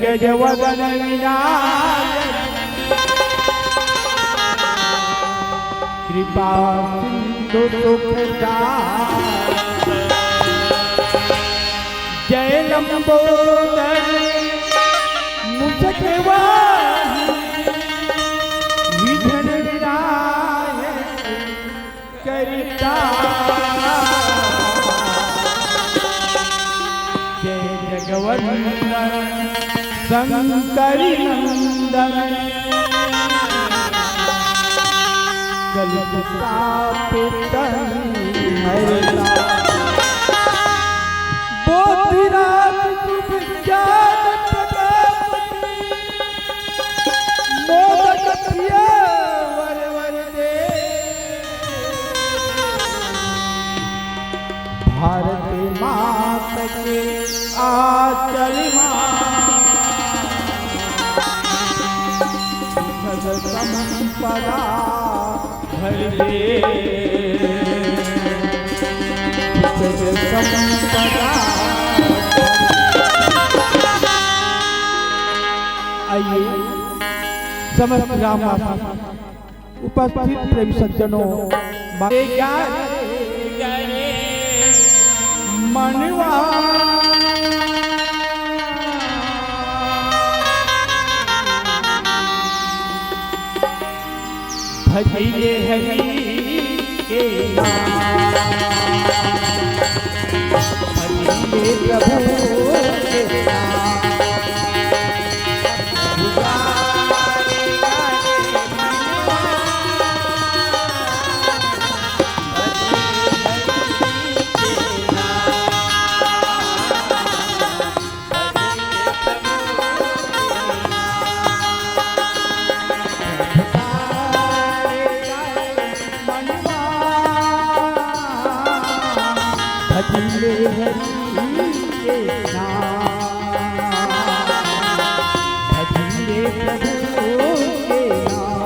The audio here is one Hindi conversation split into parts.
गजवदन विराज कृपा सिंधु सुखदाय जय लंबोदर मुझकवाहि विघ्न विनायक करता जय जगवंदन शंकर नंदन कलतापित हरता बोधिराज सुविज्ञान प्रकाशि मोदक प्रिय वर वर दे भारत मात के आचल संपदा भर दे संपदा। आइए समस्त राम उपस्थित प्रेम सज्जनों मनवा भजिए हरि के भजिए प्रभु के भजिए हरि के नाम भजिए प्रभु के नाम।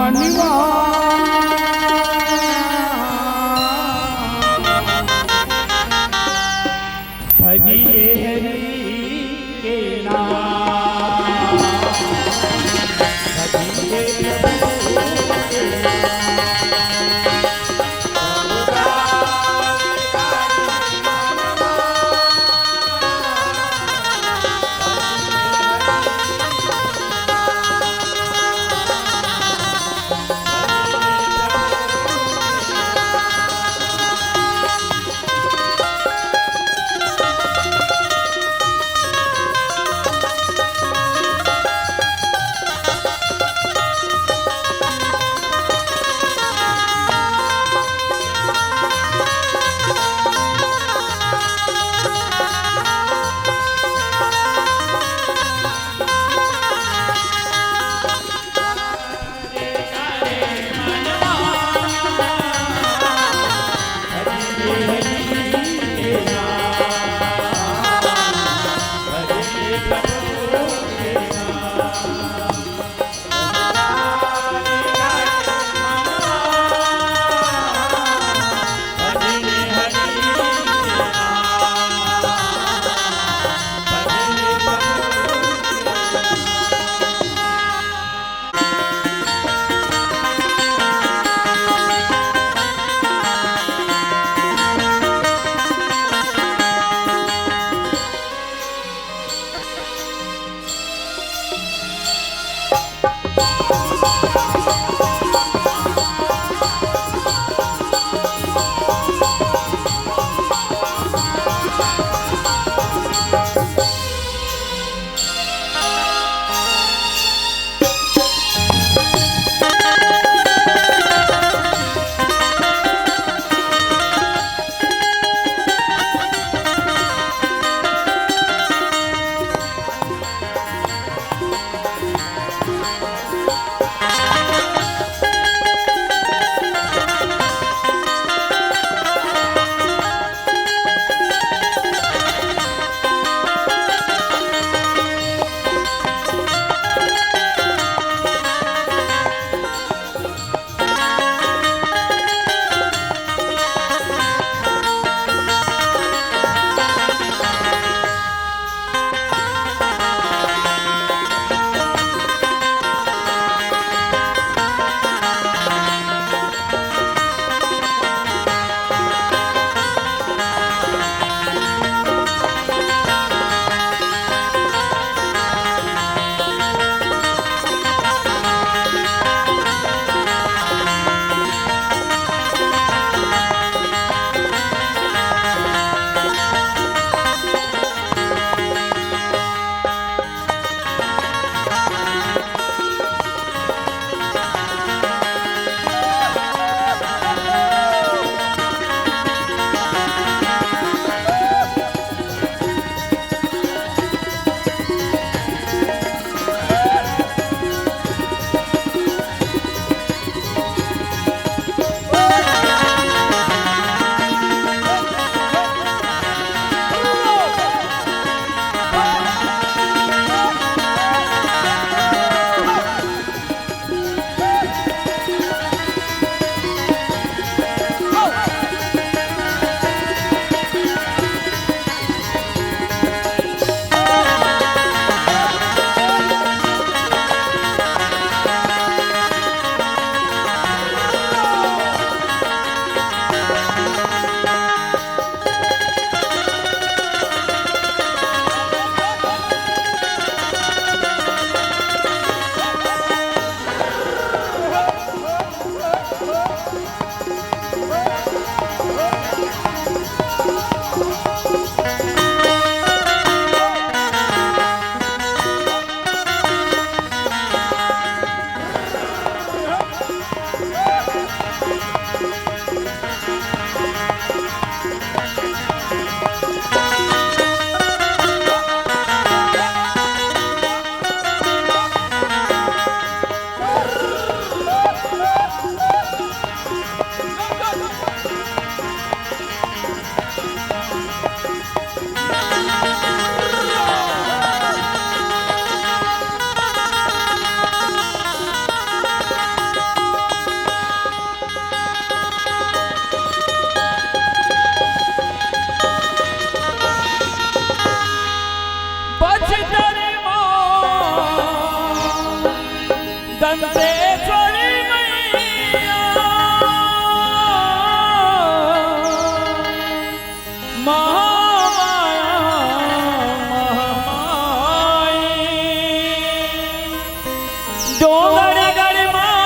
मनवा भजिए हरि के नाम भजिए प्रभु के नाम। दंतेश्वरी मैया महामाया महामाई डोंगर गढ़ मां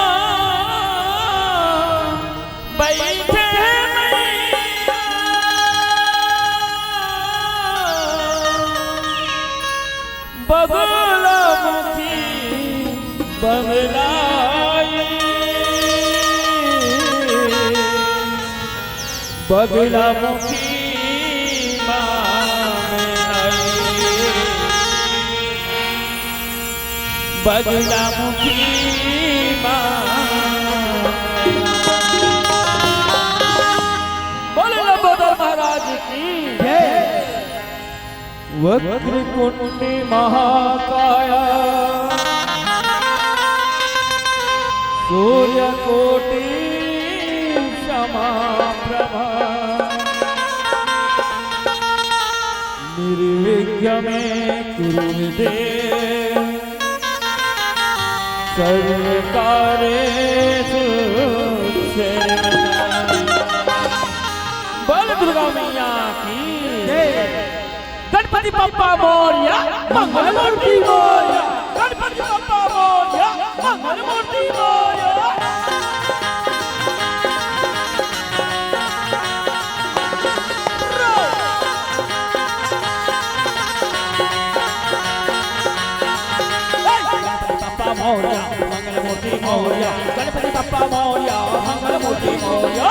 बैठे मैया बगला मुखी बगलाई बगला मुखी बगला मुखी बोले लंबोदर महाराज की जय। वक्र कुंडी महाकाया सूर्य कोटि समाप्रभा निर्विघ्नं कुरुदेव सर्वकार्येषु सर्वदा। बोल दुर्गा मैया की जय। गणपति बप्पा मोरया मंगल मूर्ति मोरया गणपति बप्पा मोरया मंगल मूर्ति मोरया। मोरया मंगल मूर्ति मोरया गणपति बप्पा मोरया मंगल मूर्ति मोरया।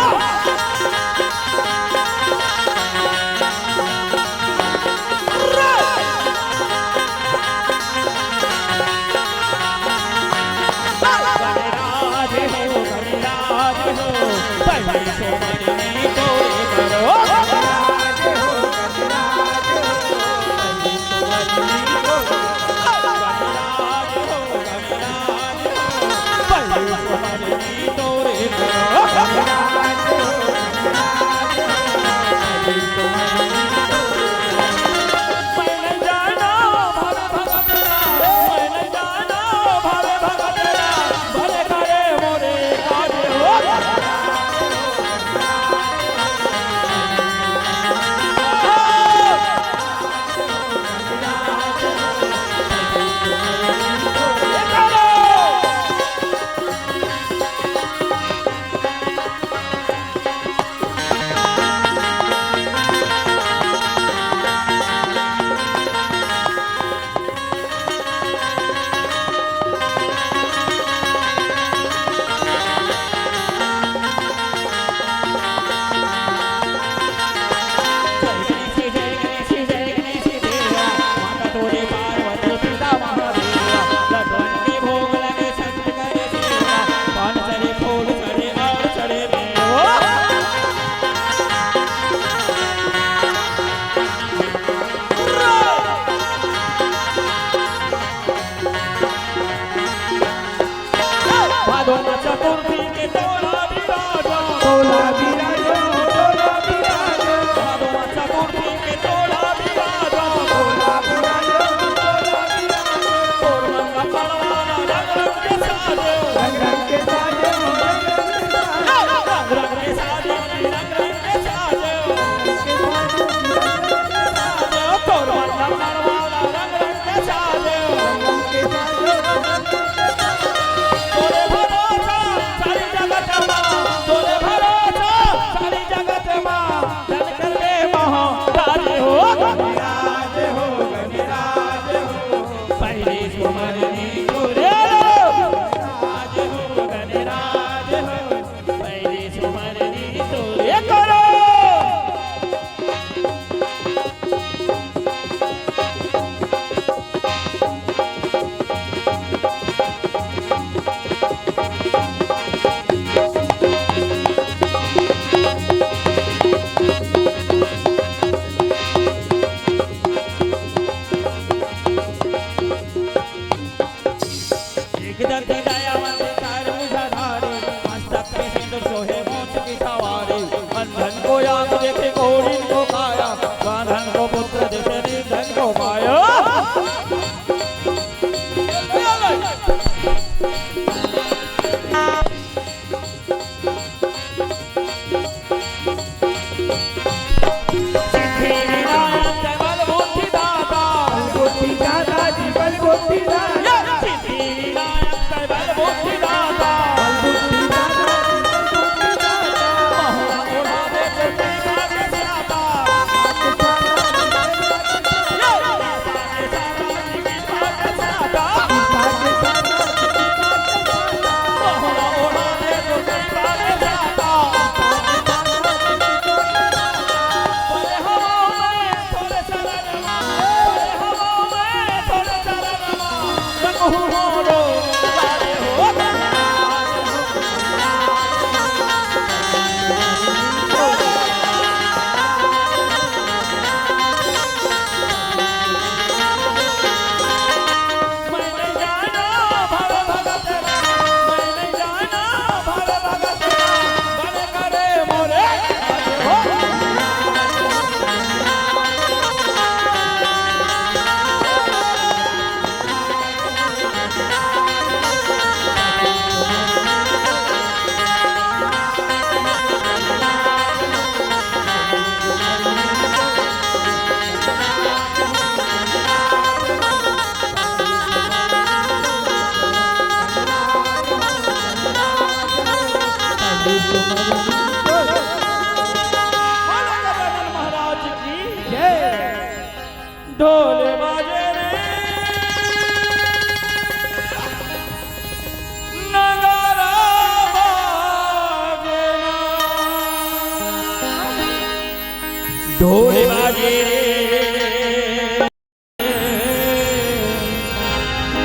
ढोल बाजे रे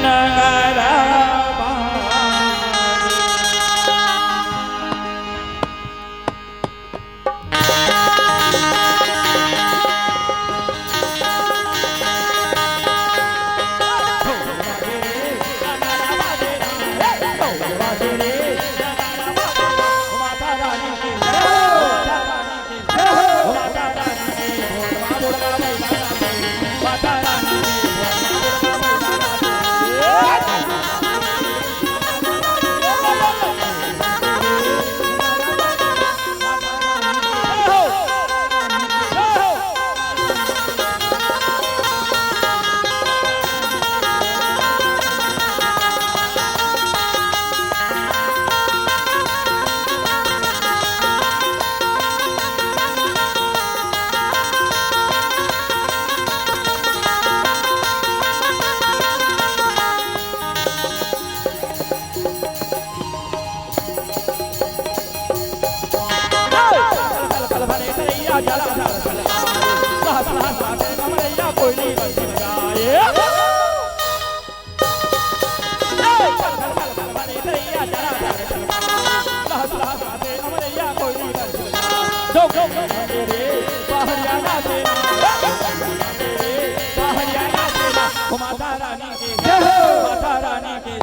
नगारा माता रानी की जय हो, माता रानी की जय हो, माता रानी की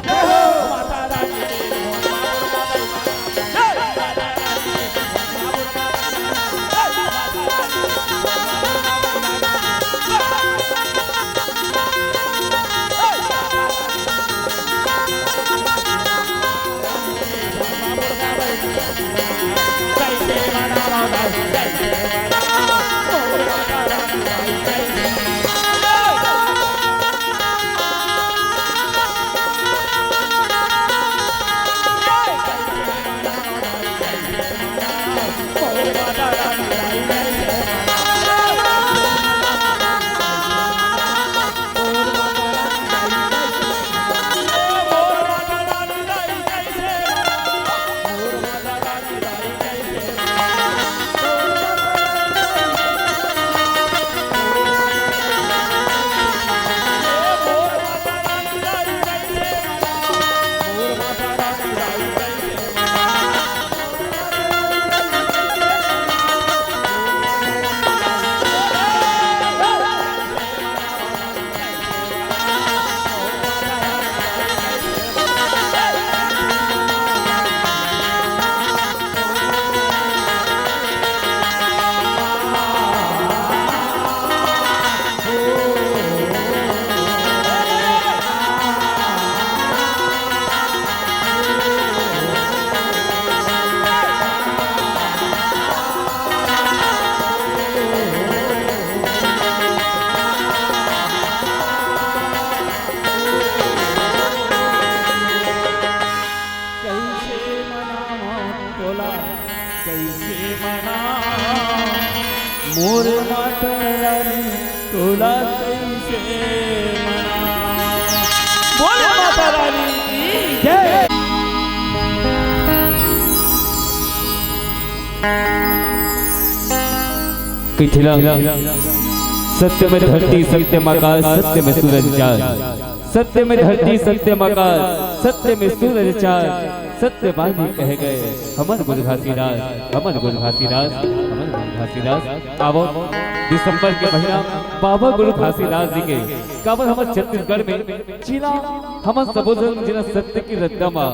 मोर माता रानी तोला कैसे मना। बोल माता रानी की जय। मिथिला सत्य में धरती सत्य में आकाश सत्य में सूरज चांद, सत्य में धरती सत्य में आकाश सत्य में सूरज चांद, सत्य बानी कह गए हमन गुरु घासीदास, हमन गुरु घासीदास, हमन गुरु घासीदास। आवो दिसंबर के महीना बाबा गुरु घासीदास जी के काबर हमर छत्तीसगढ़ में जिला हमन सबोधन जिला सत्य की रत्नमा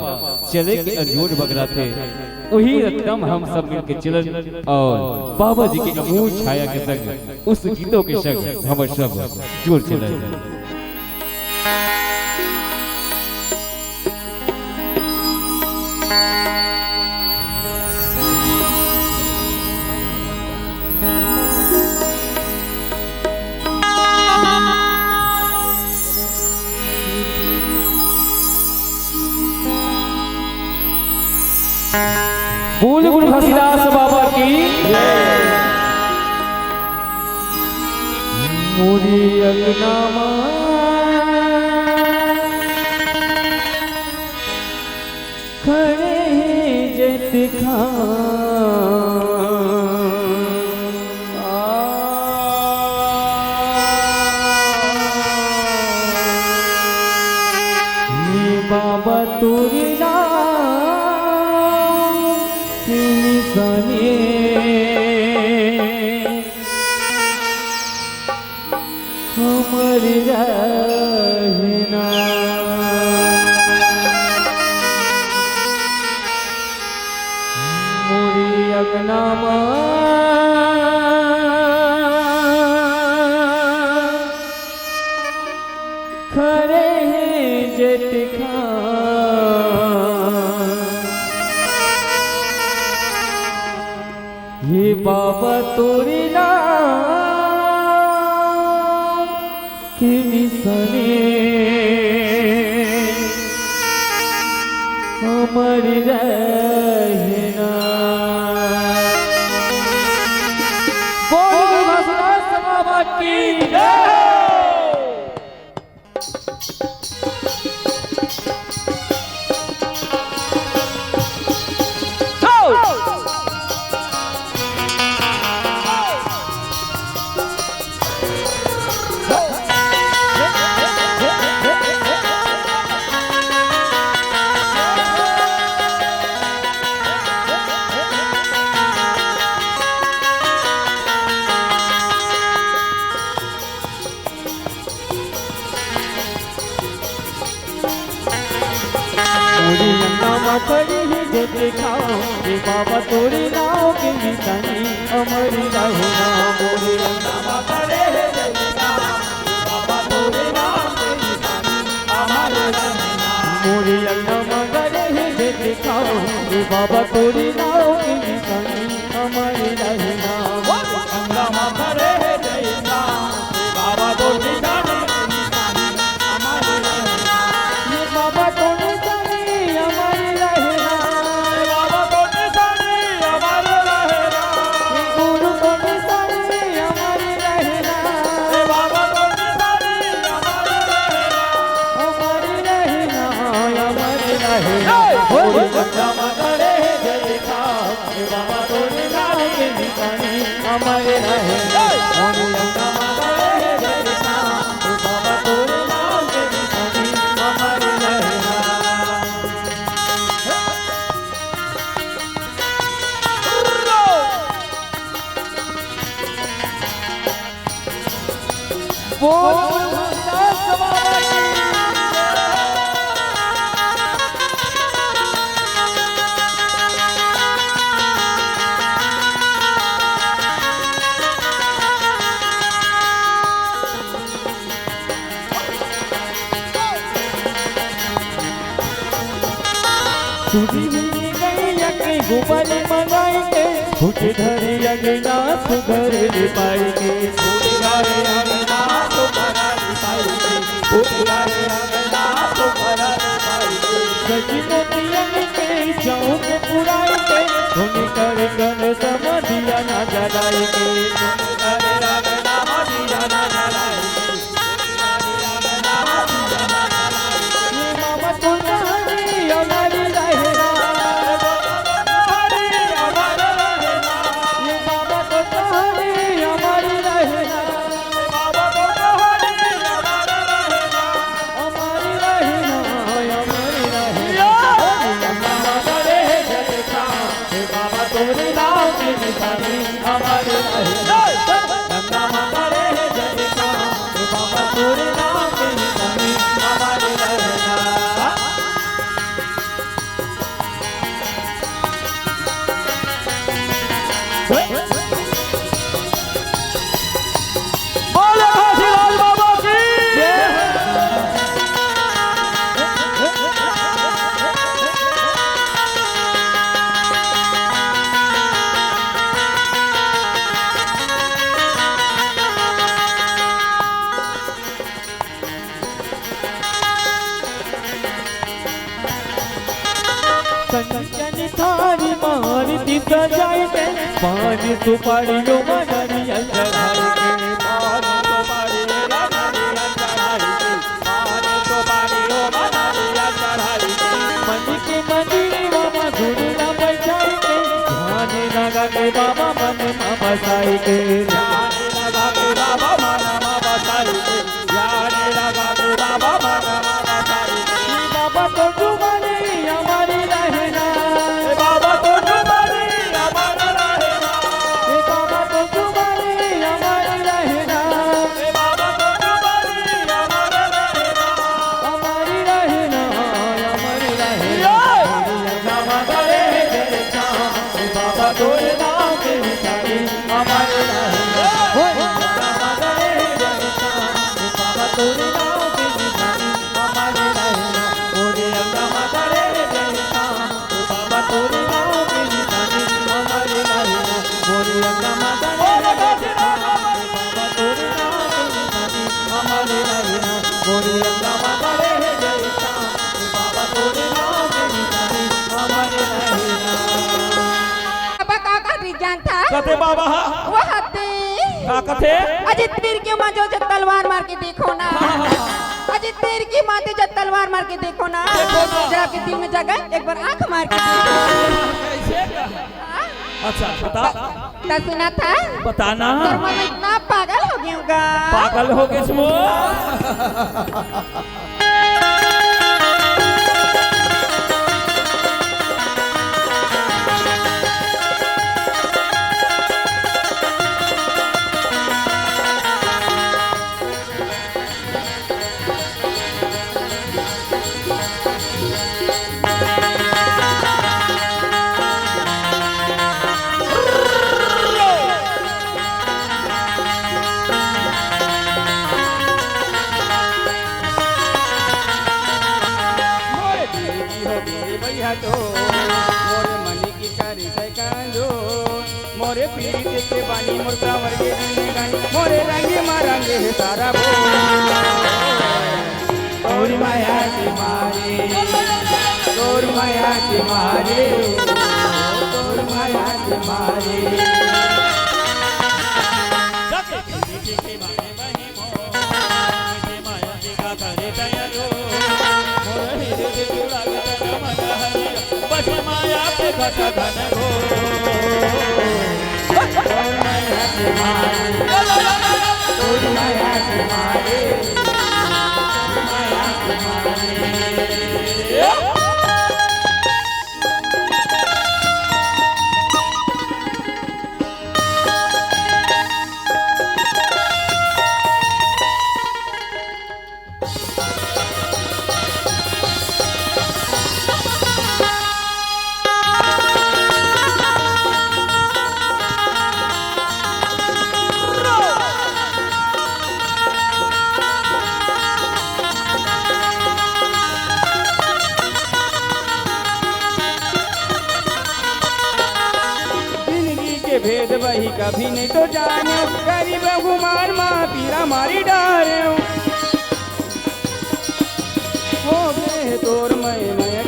चले के अंजूर बगरा थे, वही रत्नम हम सब मिल के चलन और बाबा जी के अमूल छाया के संग उस गीतों के संग हम सब जुड़ चले। बोल गुरु घासीदास बाबा की मोरी अगनामा खड़े जत खा तोरी नाम की निशानी हमारी रहना मोरी अगनामा खड़े हैं जेठ खां ये बाबा तोरी नाम की निशानी हमारी रहना बोल भगवान बाबा की जय। मोरी नामा खड़ी ही जेते खाओ ये बाबा तोरी नाव की निशानी हमारी रहना मोरी नामा खड़े है जेते खाओ ये बाबा तोरी नाव की निशानी हमारी रहना मोरी नामा खड़े है जेते खाओ ये बाबा तोरी नाव की निशानी हमारी रहना नामा खड़े है जेते खाओ ये बाबा तोरी नाव की निशानी हमारी रहना ये बाबा तोरी हमारे रहे बाबा तोरे नाम के निशानी हमारे रहना बोल सुधी मिली गई यकी गुबारी मंगाई के फुट धरे अगना सुधर पाई के फुट धरे अगना सुधर पाई के फुट धरे अगना सुधर पाई के सजी मोतियन के चौक पुराई के धुन कर कर समधिया ना जलाई के धुन कर अगना दिया ना जलाई के ये मामा तुम्हारी हमारी कंचन थारी मारती सजाई के पान सुपारियों मनरिया चढ़ाई के पान सुपारियों मनरिया चढ़ाई के पान सुपारियों मनरिया चढ़ाई के मन के मंदिर में धुना बजाई के ध्यान लगा के बाबा मन में बसाई के ध्यान लगा के बाबा मन में बसाई के ध्यान लगा के बाबा मन में बसाई के बाबा तो तुम्हारे कते बाबा वो हते का कथे अजय तीर के माँ जो तलवार मार के देखो ना अजय तीर की माते जब तलवार मार के देखो ना जब आपके दिल में जगह एक बार आंख मार के देखो अच्छा बता तो सुना था बताना और मैं इतना पागल हो गया हूँगा पागल हो गए वो मोरे मनी की कारी से कांदो मोरे पीड़ी के बानी मोर कांवर के दिन गानी मोरे रंगे मारंगे है सारा बो तोरी माया की मारे तोरी माया की मारे तोरी माया की मारे घन घो माया की मारे तोरी माया की मारे माया की मारे भेद वही कभी नहीं तो जाने गरीब गुमार माँ पीरा मारी डारे हो गए तोर मैं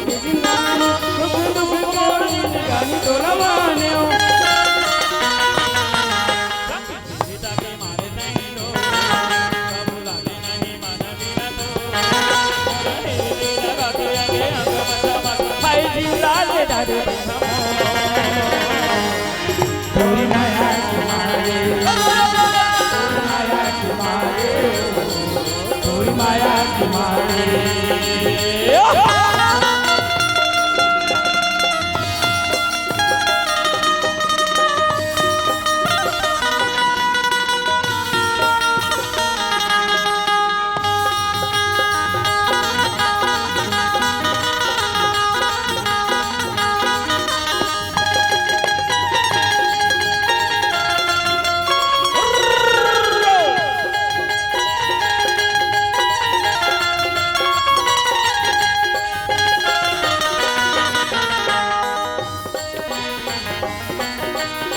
की जिंगानी दुख दुख मोर जिंगानी तो लवाने तोरी माया की मारे तोरी माया की मारे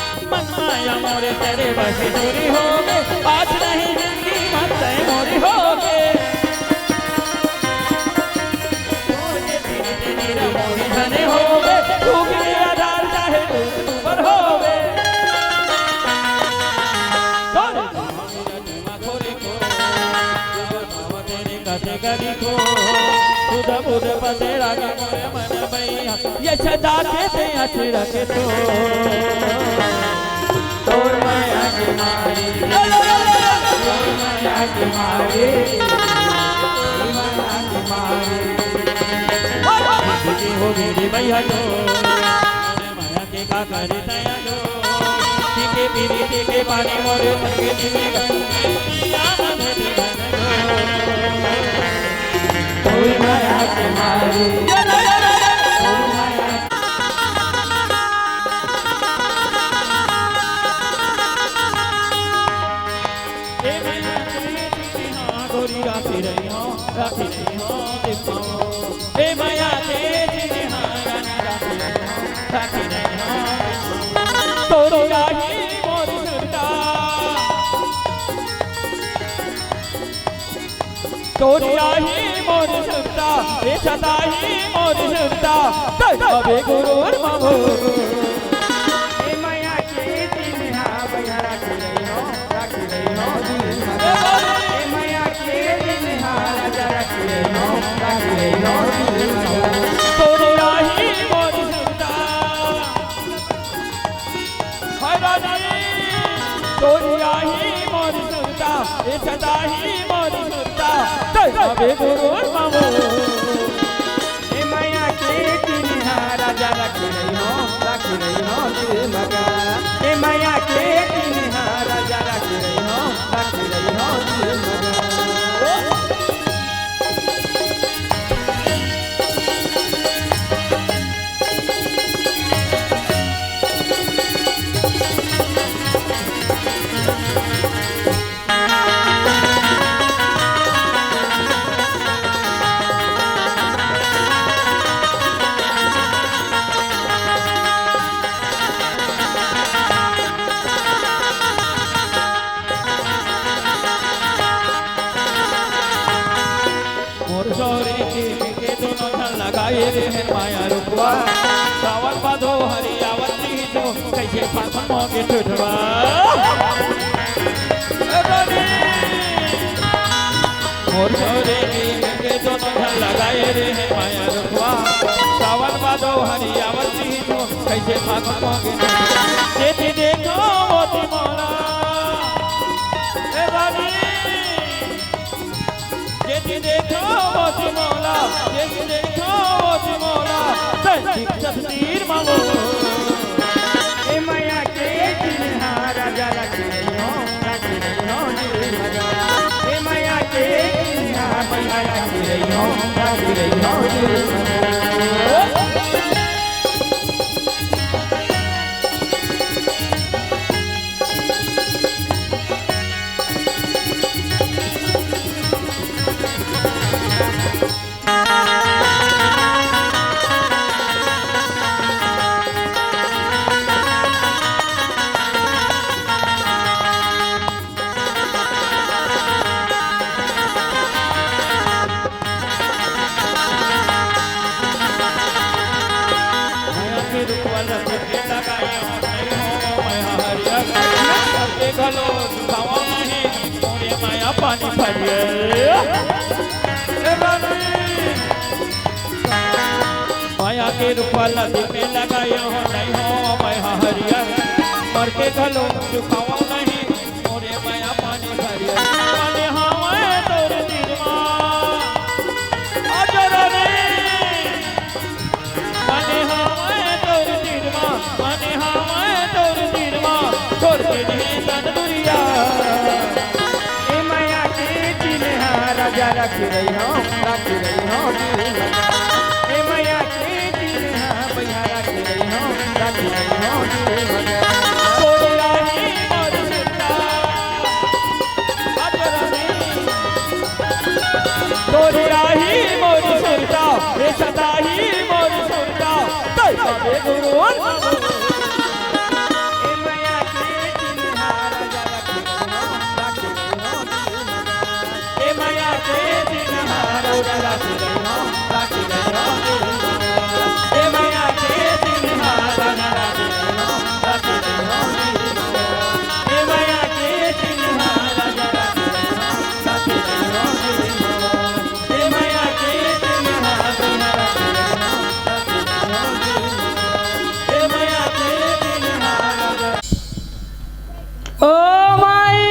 मोरे तेरे बसे दूरी हो गए आज नहीं जिंदगी मत मोरी हो गए मोरी धने हो गए भूख के आधार चाहे ऊपर हो गए गली को खुद बुध पते रागे मोरे मन भैया ये सदा के अच्छे रखे तो तोर माया की मारे तोर माया की मारे तोर माया की मारे हो मेरी भैया तो माया के का करे तया जो टीके पीरी टीके पानी मोरे संगे टीके तोर माया की मारे तोर माया गोरी राखी रही हो देखो ए माया के जी हाँ गाना राखी रही हो तोरी राही मोर सुरता तोरी राही मोर सुरता ए सदाही मोर सुरता अबे गुरु और बाबू माया के રાખી રહી હો तोरी आही मोरी सुरता हाय रानी तोरी आही मोरी सुरता ए सदा ही मोरी सुरता तबे गुरु मामो એ માયા કે કિન્હા રાજા રાખી રહી હો દિલ મગા એ માયા કે કિન્હા રાજા રાખી રહી હો દિલ મગા मोरजोरे के दोनों धन लगाए रे है माया रुकवा सावन बाधो हरियावती जो कैसे फाफन मोगे ठुठवा मोरजोरे के दोनों धन लगाए रे है माया रुकवा सावन बाधो हरियावती जो कैसे फाफन मोगे ठुठवा जेठी देखो मोती मोला ए रानी जेठी देखो मोती मौला जेठी देखो मोती मौला तस्वीर मांगो એ માયા કે કિન્હા રાજા રાખી રહી હો દિલ મગા એ માયા કે કિન્હા માયા રાખી રહી હો દિલ મગા गलो खावा नहीं मोरे माया पानी भरिए माया के रूपा नदी में लगाए हो नहीं हो माया हरिया मर के गलो खावा नहीं मोरे माया पानी भरिए माने हवा तोर दिलवा अजरने माने हवा तोर दिलवा माने हवा तोर दिलवा छोड़ के नहीं दुनिया એ માયા કે કિન્હા રાજા રાખી રહી હો દિલ મગા એ માયા કે કિન્હા ભૈયા રાખી રહી હો દિલ મગા तोरी आही मोरी सुरता अजरने तोरी आही मोरी सुरता रे सदा ही मोरी सुरता तबे गुरु એ માયા કે કિન્હા રાજા રાખી રહી હો દિલ મગા ए माया के दिन हारो राखी रही हो दिल मगा ए माया के दिन हारो राखी रही हो दिल मगा ए माया के दिन हारो राखी रही हो दिल मगा ए माया के दिन हारो राखी रही हो दिल मगा ए माया के दिन हारो ओ माई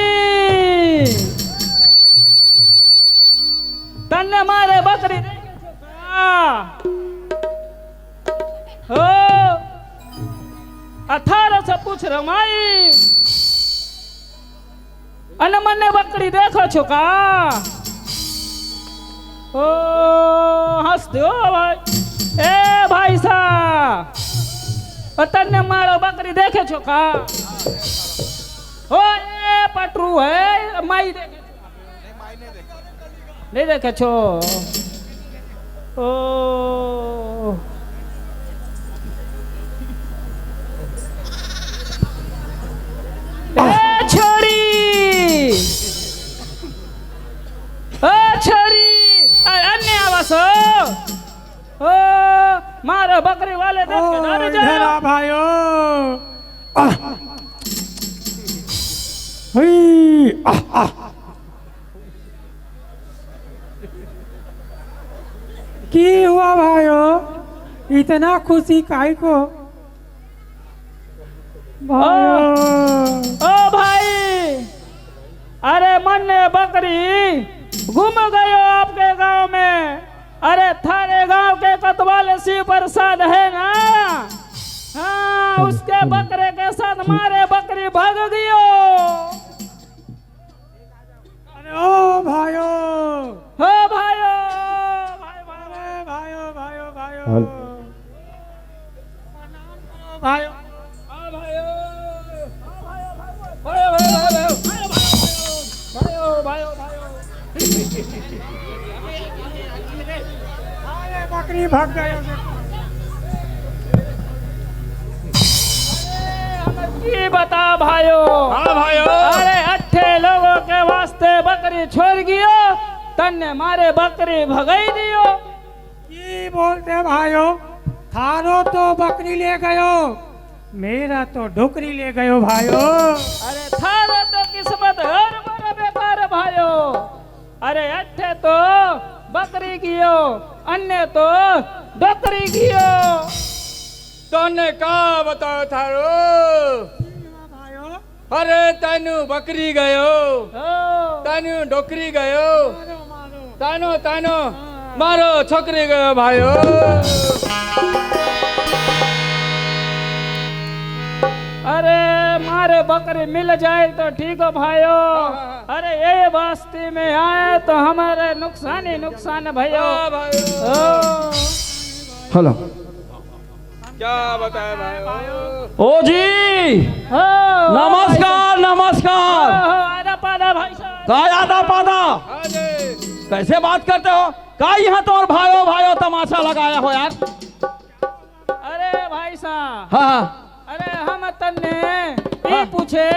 तन्ने मारे बकरी हो 18 से पूछ रमाई अने मने बकरी देखो छो का ओ हंस दो भाई ए भाई साहब तन्ने मारो बकरी देखे छो का ओ ए पटरू है माई देखे नहीं देखे छो ओ छोरी अन्य आवास ओ मारो बकरी वाले देख के डर जाओ भाइयों की हुआ भाइयों, इतना खुशी काहे को भाइयों? ओ भाई, अरे मन बकरी घूम गयो आपके गांव में। अरे थारे गांव के कतवाल शिव प्रसाद है ना, हाँ उसके बकरे के साथ मारे बकरी भाग गयो। अरे ओ भाइयों, हो भाइयों, अरे भाइयों भाइयों भाइयों हल। भाइयों अरे बकरी भाग गए। की बता भाइयों। हाँ भाइयों। अरे अट्ठे लोगों के वास्ते बकरी छोड़ गियो, तन्ने मारे बकरी भगाई दियो। की बोलते भाइयों, थारो तो बकरी ले गयो, मेरा तो डोकरी ले गयो भाइयों। अरे थारा तो किस्मत हर बड़ा बेकार भाइयों। अरे अट्ठे तो बकरी गियो, अन्य तो डोकरी गियो। तोने का बताओ थारो? भाइयों अरे तनु बकरी गयो, हो तनु डोकरी गयो, तानो तानो मारो छोकरी गयो भाइयों। अरे मारे बकरी मिल जाए तो ठीक हो भाइयों। अरे ये बस्ती में आए तो हमारे नुकसान ही नुकसान भाइयों। हाँ भाइयों। ओ, हेलो क्या बताए भाइयों? ओ जी, हो, नमस्कार नमस्कार। आधा पाधा भाई साहब। का आधा पाधा हाँ जी। कैसे बात करते हो? का यहाँ तो और भाइयों भाइयों तमाशा लगाया हो यार? अरे भाई साहब, हाँ अरे हम तन्ने ये पूछे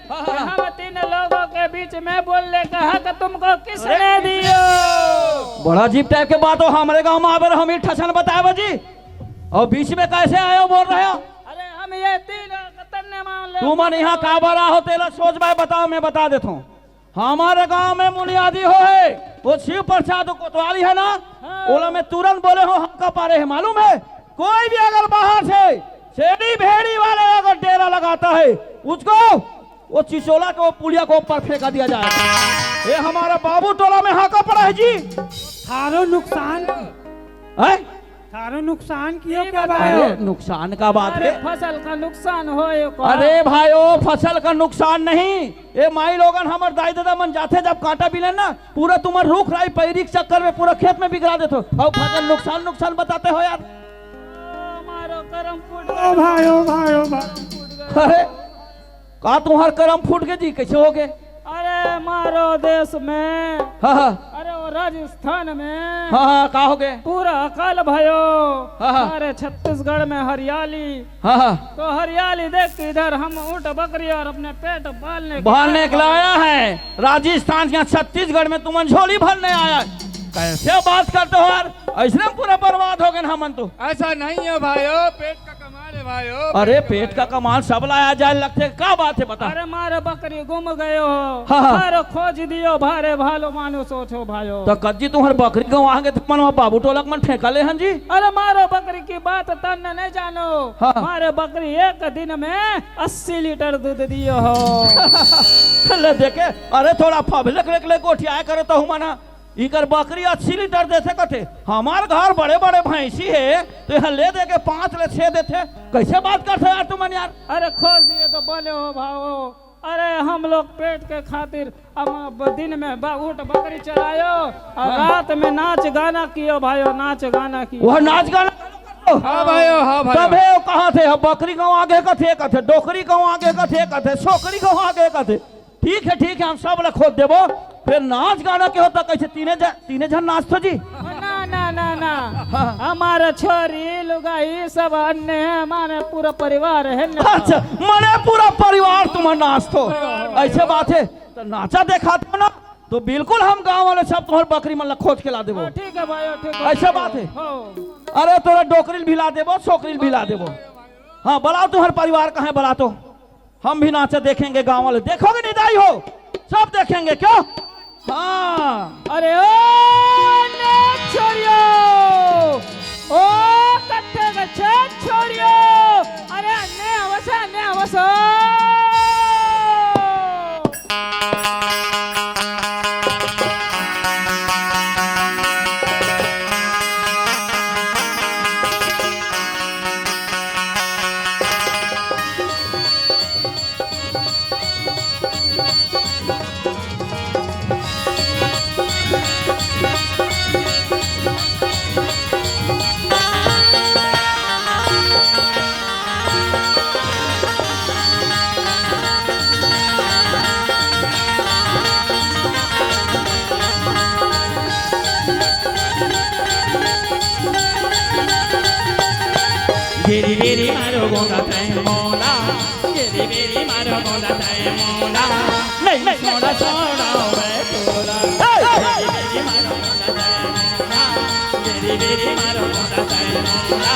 कि हम तीन लोगों के बीच में बोलने का हक तुमको किसने दियो? बड़ा अजीब टाइप के बात हो। हमारे गांव में आवर हम ही ठसन बताए जी, और बीच में कैसे आए हो बोल रहे हो? अरे हम ये तीन तन्ने मान ले। तू मन यहाँ का बड़ा हो तेरा सोच भाई बताओ, मैं बता देता हूँ। हमारे गांव में मुनियादी हो है वो शिव प्रसाद कोतवाली है ना, ओला में तुरंत बोले हो हम का पारे है मालूम है? कोई भी अगर बाहर से शेरी भेड़ी वाले अगर डेरा लगाता है उसको वो चिचोला को पुलिया को ऊपर फेंका दिया जाएगा। ये हमारा बाबू टोला में हाका पड़ा है जी। थारो नुकसान, है? थारो नुकसान कियो क्या अरे भाइयों? नुकसान का बात अरे है। फसल का नुकसान हो अरे भाइयों फसल का नुकसान नहीं, ये माई लोगन हमार दाई दादा मन जाते जब कांटा बिले ना पूरा तुम्हार रूख राई पैरी के चक्कर में पूरा खेत में बिगड़ा देते हो। और फसल नुकसान नुकसान बताते हो यार। मारो करम फूट ओ भाइयों भाइयों भाइयों, अरे का तुम्हार करम फूट गए जी? कैसे हो गए? अरे मारो देश में, हाँ हाँ अरे वो राजस्थान में हाँ हाँ का हो गए? पूरा अकाल भयो। हाँ, हाँ। हमारे छत्तीसगढ़ में हरियाली, हाँ हाँ तो हरियाली देख के इधर हम ऊँट बकरी और अपने पेट भरने के लिए आया है। राजस्थान के छत्तीसगढ़ में तुम झोली भरने आया है। कैसे बात करते हो यार? ऐसे पूरा बर्बाद हो गए हमन तो। ऐसा नहीं है भाइयों, पेट का कमाल है भाइयों। अरे पेट का कमाल सब लाया जाए लगते क्या बात है बता? अरे मारे बकरी गुम गयो हो, हाँ, हाँ। मारो खोज दियो भारे भालो मानो सोचो भाइयों। तो कज्जी तुम्हारे बकरी को वहां तो मन बाबू टोलक मन ठेका ले हन जी। अरे मारो बकरी की बात तन नहीं जानो। हाँ। मारे बकरी एक दिन में 80 लीटर दूध दियो हो। ले देखे, अरे थोड़ा फबलक ले गोठिया करे तो मना इकर बकरी 80 लीटर देते कथे। हमार घर बड़े बड़े भैंसी है तो यहाँ ले दे के 5 ले 6 देते। कैसे बात करते यार तुम यार? अरे खोल दिए तो बोले हो भावो। अरे हम लोग पेट के खातिर हम दिन में ऊँट बकरी चलायो और रात में नाच गाना कियो भाइयों, नाच गाना कियो। वह नाच गाना हाँ भाइयों, हाँ भाइयों। तब है कहाँ थे? बकरी गाँव आगे कथे कथे, डोकरी गाँव आगे कथे कथे, छोकरी गाँव आगे कथे। ठीक है हम सब ला खोद देवो। फिर नाच गाना के होता कैसे? तीने जन नाच तो जी। ना ना ना ना, हमारा छोरी लुगाई सब अन्य है, हमारे पूरा परिवार है ना। अच्छा मने पूरा परिवार तुम्हारा नाच तो ऐसे बात है। तो नाचा देखा तो ना तो बिल्कुल हम गांव वाले सब तुम्हारे बकरी मन खोज के ला देवो। ठीक है भाई, ठीक है। ऐसा बात है। हो। अरे तोरा डोकरी भी ला देवो, छोकरी भी ला देवो। हाँ बुलाओ तुम्हारे परिवार कहाँ है बुला तो हम भी नाचे देखेंगे। गांव वाले देखोगे निदाई हो सब देखेंगे क्यों? हाँ अरे ओ छोरियो ओ कट्टे गच्छे छोड़ियो अरे अन्ने आवस गिरी गिरी मारो गोंदा तय मोला गिरी गिरी मारो गोंदा तय मोला नहीं छोड़ा छोड़ा मैं तोला गिरी गिरी मारो गोंदा तय मोला गिरी गिरी मारो गोंदा तय मोला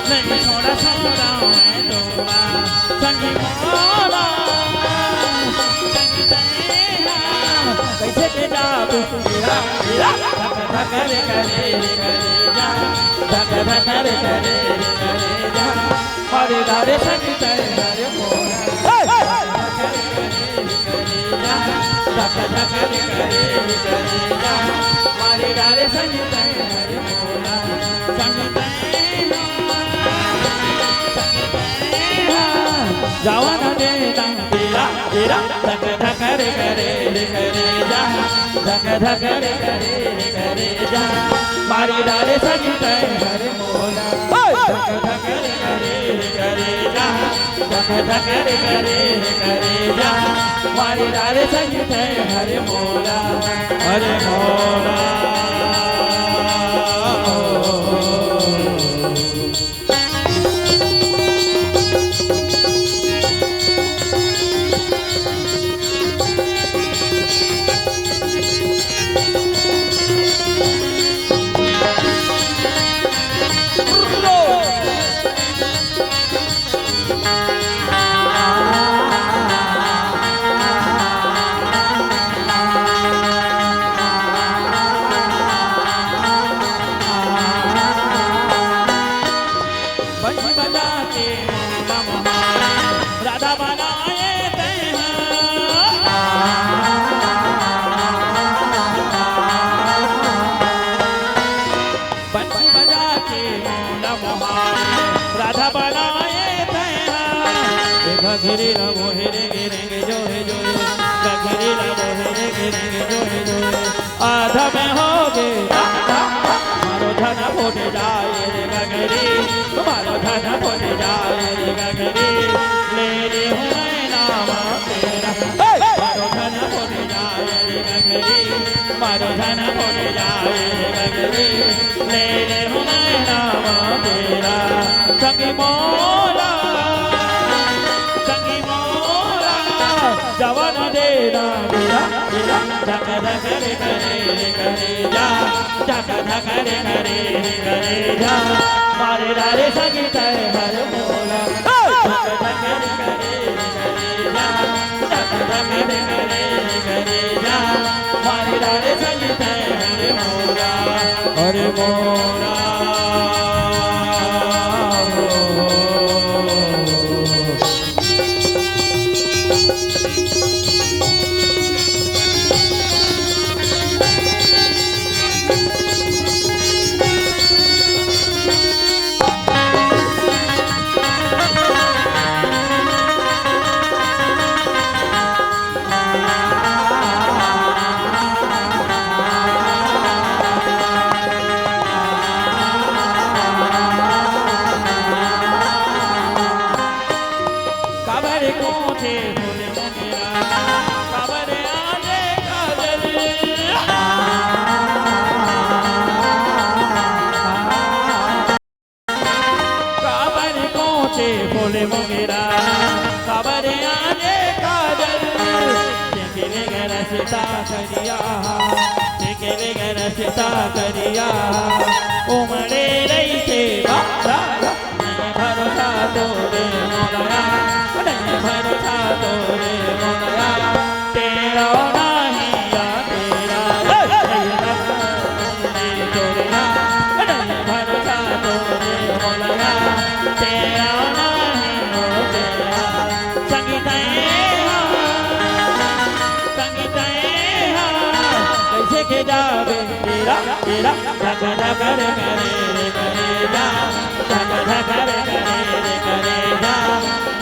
नहीं छोड़ा छोड़ा मैं तोला संगी मोला संगी तेरा कैसे के जाबू तेरा तेरा धक करे करे जा धक धक करे करे जा हरे दारे संगी तेरा हरे मोला धक धक करे करे जा हरे दारे संगी तेरा हरे मोला संगी तेरा जवान दे तेरा तेरा धक धक करे करे जा धक धक करे करे जा मारी डाले संगी तेरा हरे मोला धक धक करे जा धक धक करे जा मारी डाले संगी तेरा हरे मोला हरे मोला घिरी रवो हेरे गिरेंगे जो है घिरी रवो हेरे गिरेंगे जो है आधा में हो गे मारो धन फोटे जाए रे गगरी तुम्हारो धन फोटे जाए रे गगरी ले रे हूँ मैं नाम तेरा मारो धन फोटे जाए रे गगरी मारो धन फोटे जाए रे गगरी ले रे हूँ मैं नाम तेरा संगी मोला जवान देना मेरा मेरा धक धक करे जा धक धक करे जा मारे डाले संगी तेरे हर मोला धक धक करे जा धक धक करे जा मारे डाले संगी तेरे हर मोला हरे मोला बोले मोगेरा खबरे आने काजल केले गरा सीता करिया केले गरा सीता करिया उमड़े रही थे बाबा नहीं भरोसा तोरे मोलया नहीं भरोसा तोरे मोलया तेरा नहीं या तेरा नहीं भरोसा तोरे तेरा धक धक रे करे जा धक धक रे करे जा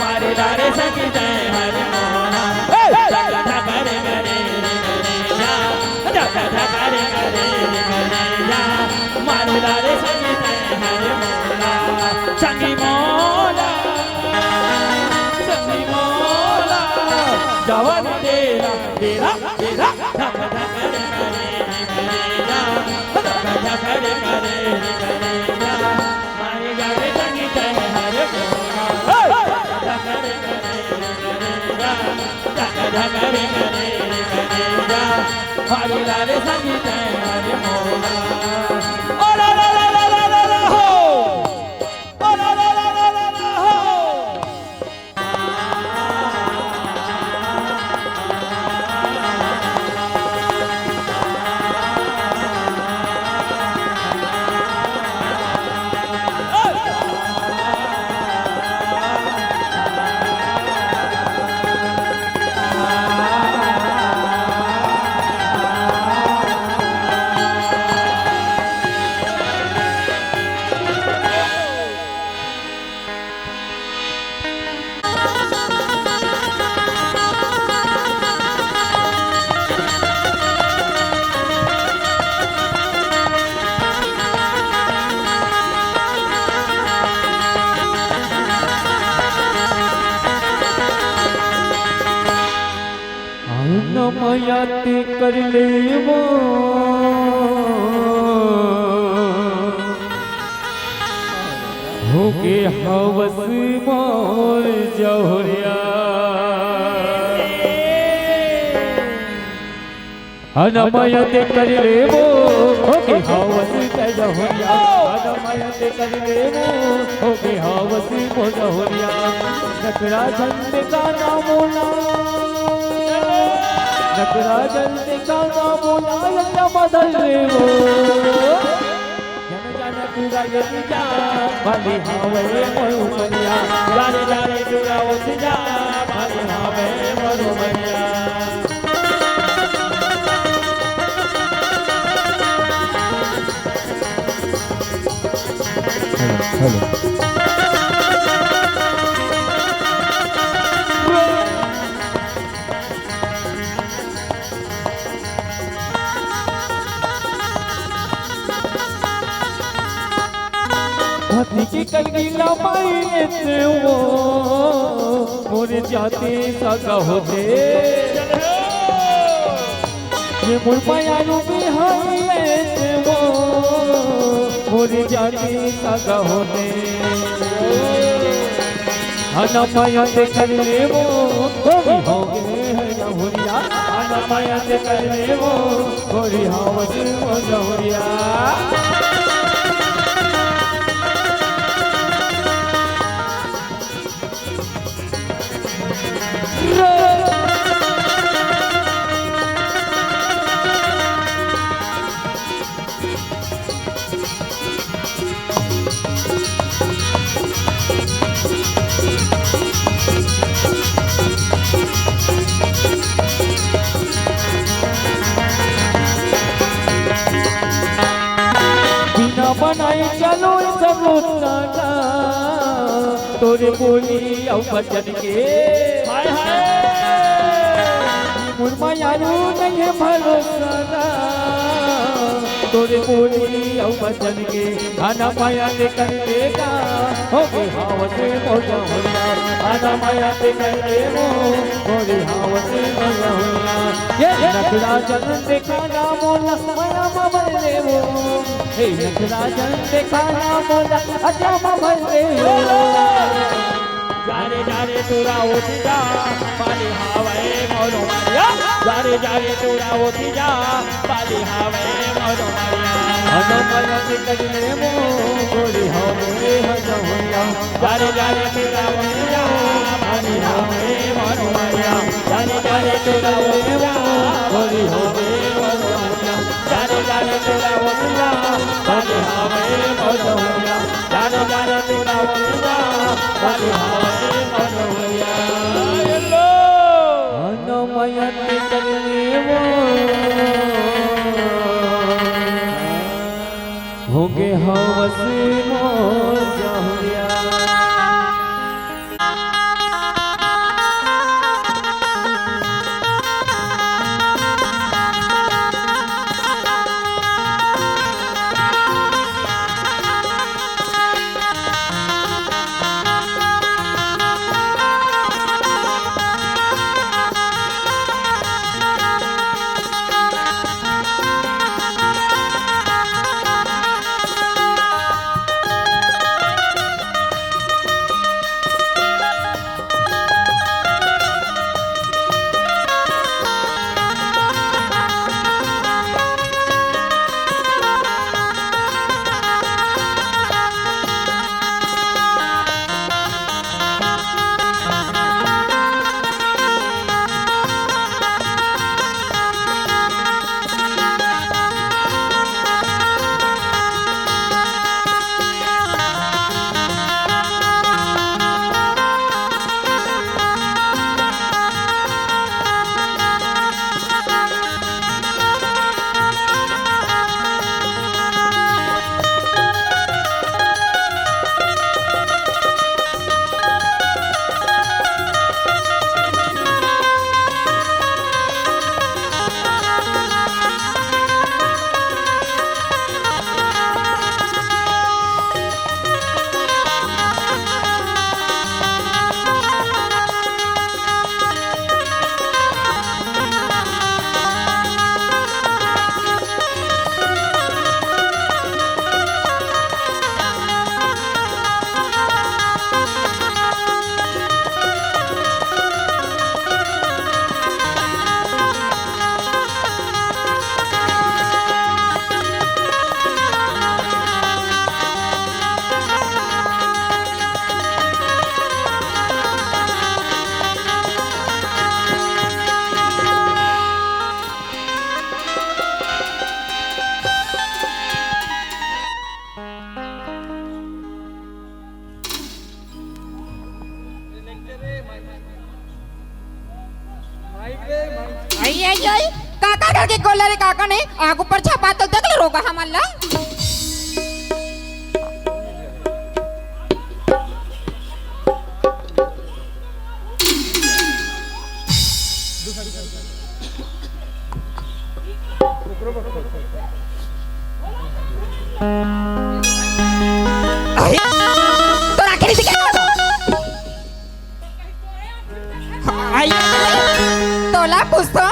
मारे लारे सखी जय हरे मोला धक धक रे करे जा धक धक रे करे जा मारे लारे सखी जय हरे मोला संगी मोला जवान तेरा तेरा तेरा धक धक रे करे जा धक धक रे करे जा मारे जावे संगी जय हरे मोला धक रे करे जा धक धक रे करे जा मारे लारे संगी जय हरे मोला ओ ला ला ला ला ला ला हो ओ ला ला ला ला ला हो नमयाति कर ले वो हो के हवस मोर जौहरिया अनमयते कर ले वो हो के हवस जौहरिया अनमयते कर ले वो हो के हवस मोर जौहरिया नकरा झंड का नामोला नटराजन दिखाना बोला बदल वो जन जन पूरा यदि जा भले हावे मरुमनिया जाने जाने पूरा उस जा भले हावे मरुमनिया हेलो हाथी की कलगी लंबाई से वो मोरे जाते सगा होते ये मुरमाया रूपी है से वो मोरे जाते सगा होते आना माया से कर ले वो हो गए है जौहरिया आना माया से कर ले वो गोरी हावस वो जौहरिया बनाई चलो चलो सागा तोरे बोली औ बचन के हाय हाय मुरमा यारू नहीं है भरोसा तोरे बोली औ बचन के खाना पाया दे कर देगा हो गए हावस मौजा होया खाना पाया दे कर दे वो गोरी हावस मौजा होया ये नखरा जन दिखाना मोला माया मबर ले वो हे नखराजन दिखाना मोला अच्छा मबर ले वो जारे जारे तोरा उठ जा पाली हावे मोरो मारिया जारे जारे तोरा उठ जा पाली हावे मोरो मारिया अनमया से करने मो गोरी हावे हजौरिया जारे जारे तोरा उठ जा पाली हावे मोरो मारिया जारे जारे तोरा उठ जा गोरी हावे हजौरिया जारे जारे तोरा उठ जा पाली हावे मोरो मारिया जारे जारे तोरा उठ जा पाली हावे मोरो मारिया अनमया से करने मो होके हवस मोर जहुरिया। आई आई आई काका करके गोला रे काका ने आग ऊपर छापा तो देख लो रोगा हमला तो आखिरी से क्या तोला पूछतो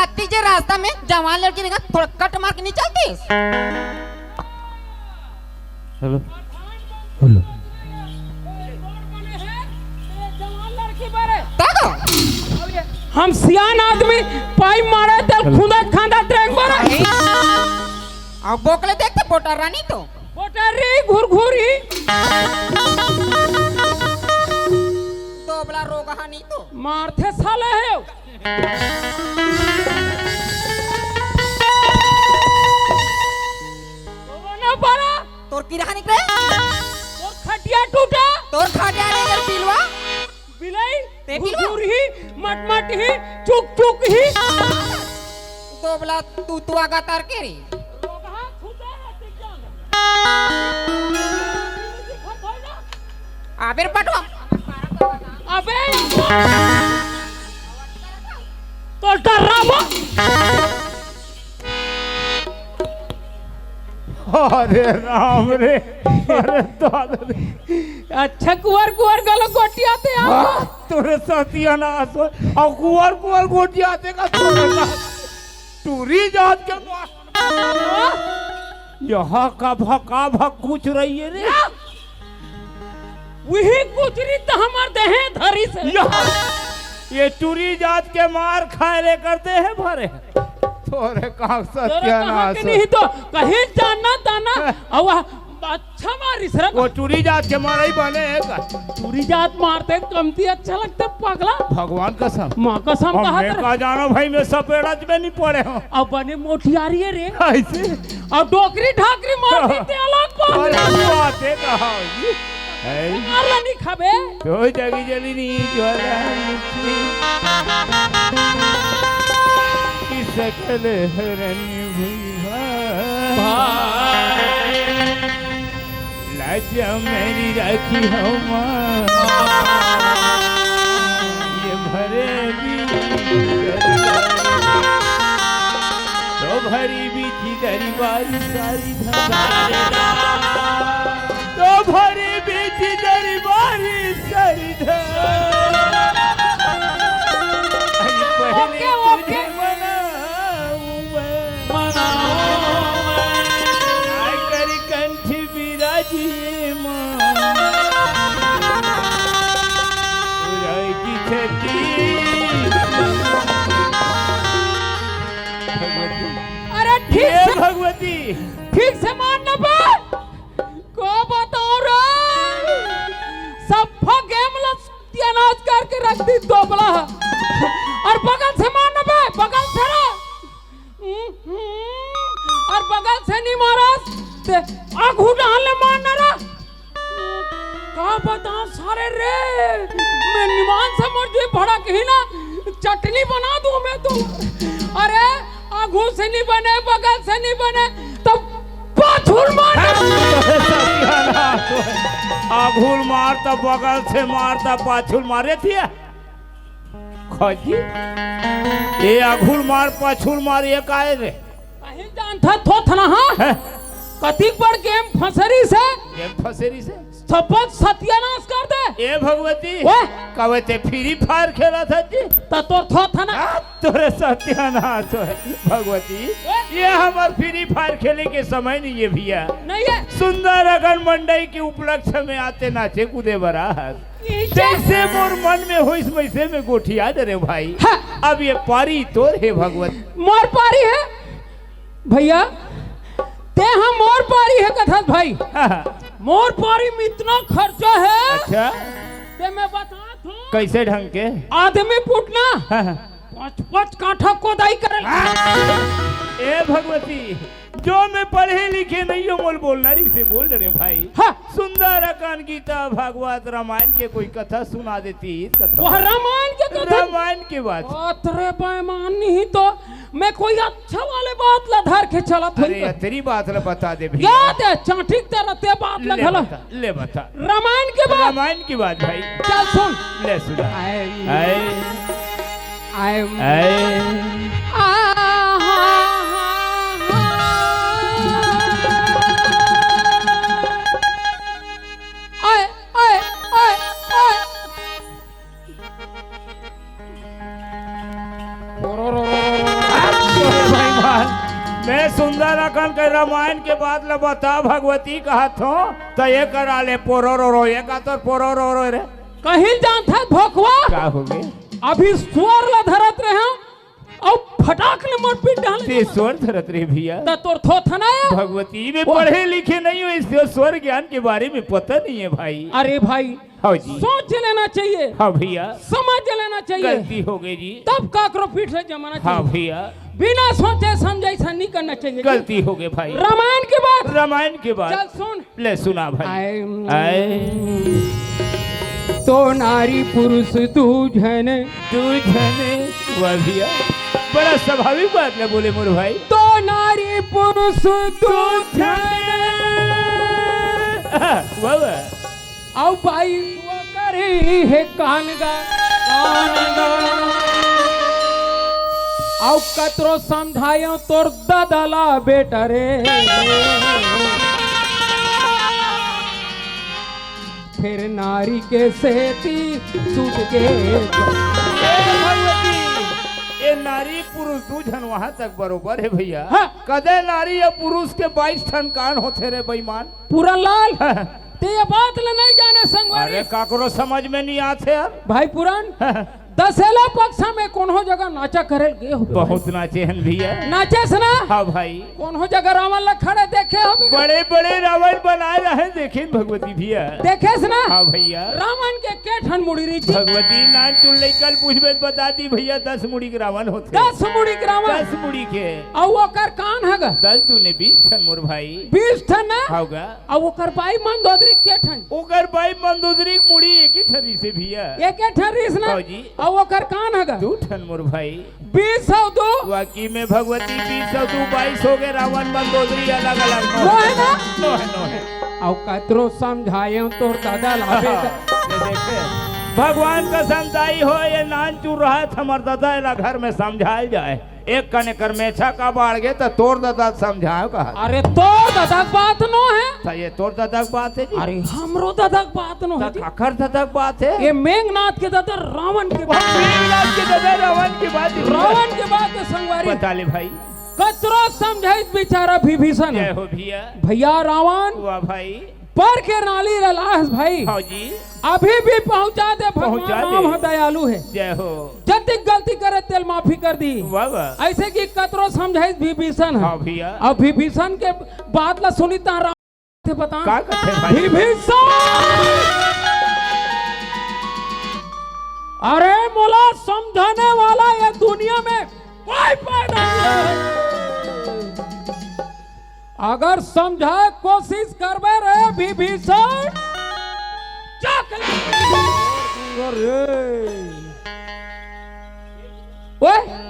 अति जे रास्ता में जवान लड़की रहेगा थोड़ा कट मार के नहीं चलती हेलो हेलो ताको हम सियान आदमी पाई मारे तल खुदा खांदा ट्रैक मारे अब बोकले देखते पोटा रानी तो पोटरी घुरघुरी दोबला रोगा नहीं तो मारथे साले है ना पारा तोर की रहा निकले और खटिया टूटा तोर खाटिया निकल पिलवा बिलाई ते पिलवा घुरघुरी मट ही चुक चुक ही दोबला तू आगा तार के रे आबेर पटवा अबे तो डरावा अरे राम रे अरे दादा रे अच्छा कुंवर कुंवर गलो गोटी आते हैं तोरे साथिया ना आसो और कुंवर कुंवर गोटी आते का तोरे ना टूरी जात के यहाँ का भक कुछ रही है रे वही कुचरी तो हमार देहे धरी से ये टूरी जात के मार खाए ले करते हैं भरे थोड़े काग सत्यानाश नहीं तो कहीं जाना ताना और अच्छा मारी सर वो टूरी जात के मारा ही बने का टूरी जात मारते कमती अच्छा लगता पगला भगवान कसम माँ कसम कहा मैं का जानो भाई मैं सपेड़ा में नहीं पड़े हो अब बने मोटियारी है रे ऐसे अब डोकरी ढाकरी मारती ते अलग अरे बातें कहा मारला नहीं खाबे तो जगी जली नहीं ज्वाला किस सकले हरनी हुई अच्छा मेरी राखी हो माँ ये भरे भी तो भरी भी थी दरबारी सारी तो भरी भी थी दरबारी सारी पहले तुझे मनाऊं मैं कर कंठ विराजी माँ की छठी अरे ठीक हे से भगवती ठीक से मानना बा को बताओ रे सब गेम अनाज करके रख दी दोबला और बगल से मारना बे बगल से रे और बगल से नहीं मारा ते आगू डालने मारना रे का बताओ सारे रे मैं निमान से मर्जी भड़क ही ना चटनी बना दूं मैं तो अरे आगू से नहीं बने बगल से नहीं बने तो पाछुल मार आघूल मारता बगल से मारता पाछुल मारे थी खोजी ये आघूल मार पाछुल मार ये काहे रे कहीं जानता थोथ ना हाँ कथी पर गेम फसरी से गेम फसेरी से सबक सत्यानाश कर दे ए भगवती ओए कवे ते फ्री फायर खेला था जी तो तोर थोथ ना तोरे सत्यानाश है भगवती ये हमार फ्री फायर खेले के समय नहीं है भैया नहीं है सुंदर अगन मंडई के उपलक्ष्य में आते नाचे कूदे बरात जैसे मोर मन में हो इस वैसे में गोठिया दे रे भाई हाँ। अब ये पारी तोर है भगवत मोर पारी है भैया ते हम मोर पारी है कथा भाई मोर पारी में इतना खर्चा है अच्छा ते मैं बता दूं कैसे ढंग के आदमी पुटना 5-5 काठा कोदाई करे ए भगवती जो मैं पढ़े लिखे नहीं हो मोल बोलना रही से बोल रहे भाई हाँ। सुंदर अकान गीता भागवत रामायण के कोई कथा सुना देती कथा वह रामायण के कथा रामायण की बात अतरे बेईमान नहीं तो मैं कोई अच्छा वाले बात ला धर के चला था अरे तेरी बात ला बता दे भैया याद है चाटिक तरह ते बात ले लगला बता ले बता रामायण के बाद रामायण की बात भाई चल सुन ले सुना आई मैं सुंदर अकन के रामायण के बाद ल बता भगवती कहा थो तो ये करा ले पोरो रो ये का तो पोरो रो रे कहीं जानता भोखवा का हो गए अभी स्वर ला धरत रहे और फटाक ले मोर पीट डाल ते स्वर धरत रे भैया त तोर थोथना है भगवती में पढ़े लिखे नहीं हो इसलिए स्वर ज्ञान के बारे में पता नहीं है भाई अरे भाई हाँ जी सोच लेना चाहिए हाँ भैया समझ लेना चाहिए गलती हो गई जी तब काकरो पीठ से जमाना हाँ चाहिए भैया बिना सोचे समझे ऐसा नहीं करना चाहिए गलती हो गई भाई रामायण के बाद रामायण के बाद चल सुन ले सुना भाई तो नारी पुरुष तू झने वाह भैया बड़ा स्वाभाविक बात है बोले मोर भाई तो नारी पुरुष तू झने वाह आओ भाई वो करी है कानगा आओ कतरो समझायो तोर ददला बेटा रे फिर नारी के सेती टूट के ये नारी पुरुष दूजन वहाँ तक बरोबर है भैया हाँ। कदे नारी या पुरुष के 22 ठन कान होते रे बेईमान पूरा लाल ते ये बात ले नहीं जाने संगवारी अरे काकरो समझ में नहीं आते यार भाई पुरान दसेला पक्षा में कोनो जगह नाचा करे गे हो बहुत नाचे हन भैया नाचे से ना हाँ भाई कोनो जगह रावण ला खड़े देखे हो बड़े बड़े रावण बनाए रहे देखे भगवती भैया देखे से ना हाँ भैया रावण के ठन मुड़ी रही थी भगवती नान टुल कल पूछबे बता दी भैया 10 मुड़ी के रावण होते 10 मुड़ी के रावण 10 मुड़ी के और ओकर कान हगा 10 तूने 20 ठन मोर भाई 20 ठन ना होगा और ओकर बाई मंदोदरी के ठन ओकर भाई मंदोदरी मुड़ी एक ही ठरी से भैया एक ठन रिस ना हाँ जी। और ओकर कान हगा 2 ठन मोर भाई 20 और 2 वाकई में भगवती 20 और 2 22 हो गए रावण मंदोदरी अलग अलग नो है ना नो है और कतरो समझाए तोर दादा लाभे ये देखे भगवान का समझाई हो ये नान चूर रहा है हमार दादा ला घर में समझाई जाए एक कने कर मेछा का बाढ़ गए तो तोर दादा समझाओ कहा अरे तोर दादा की बात नो है तो ये तोर दादा की बात है जी अरे हमरो दादा की बात नो है जी। अखर दादा की बात है ये मेघनाथ के दादा रावण के बात मेघनाथ के दादा रावण की बात है। रावण के बात है संगवारी बता ले भाई कतरो समझाई बेचारा विभीषण जय हो भैया भैया रावण वाह भाई पर के नाली लाश भाई हाँ जी अभी भी पहुंचा दे पहुंचा भगवान दे। राम दयालु है जय हो जब गलती करे तेल माफी कर दी वाह वाह ऐसे कि कतरो समझाई विभीषण हाँ है भैया अब विभीषण के बात ला सुनी ता राम थे बता का कहते भाई विभीषण अरे मोला समझाने वाला ये दुनिया में कोई पैदा नहीं है। अगर समझाए कोशिश करबे रे विभीषण चक ओए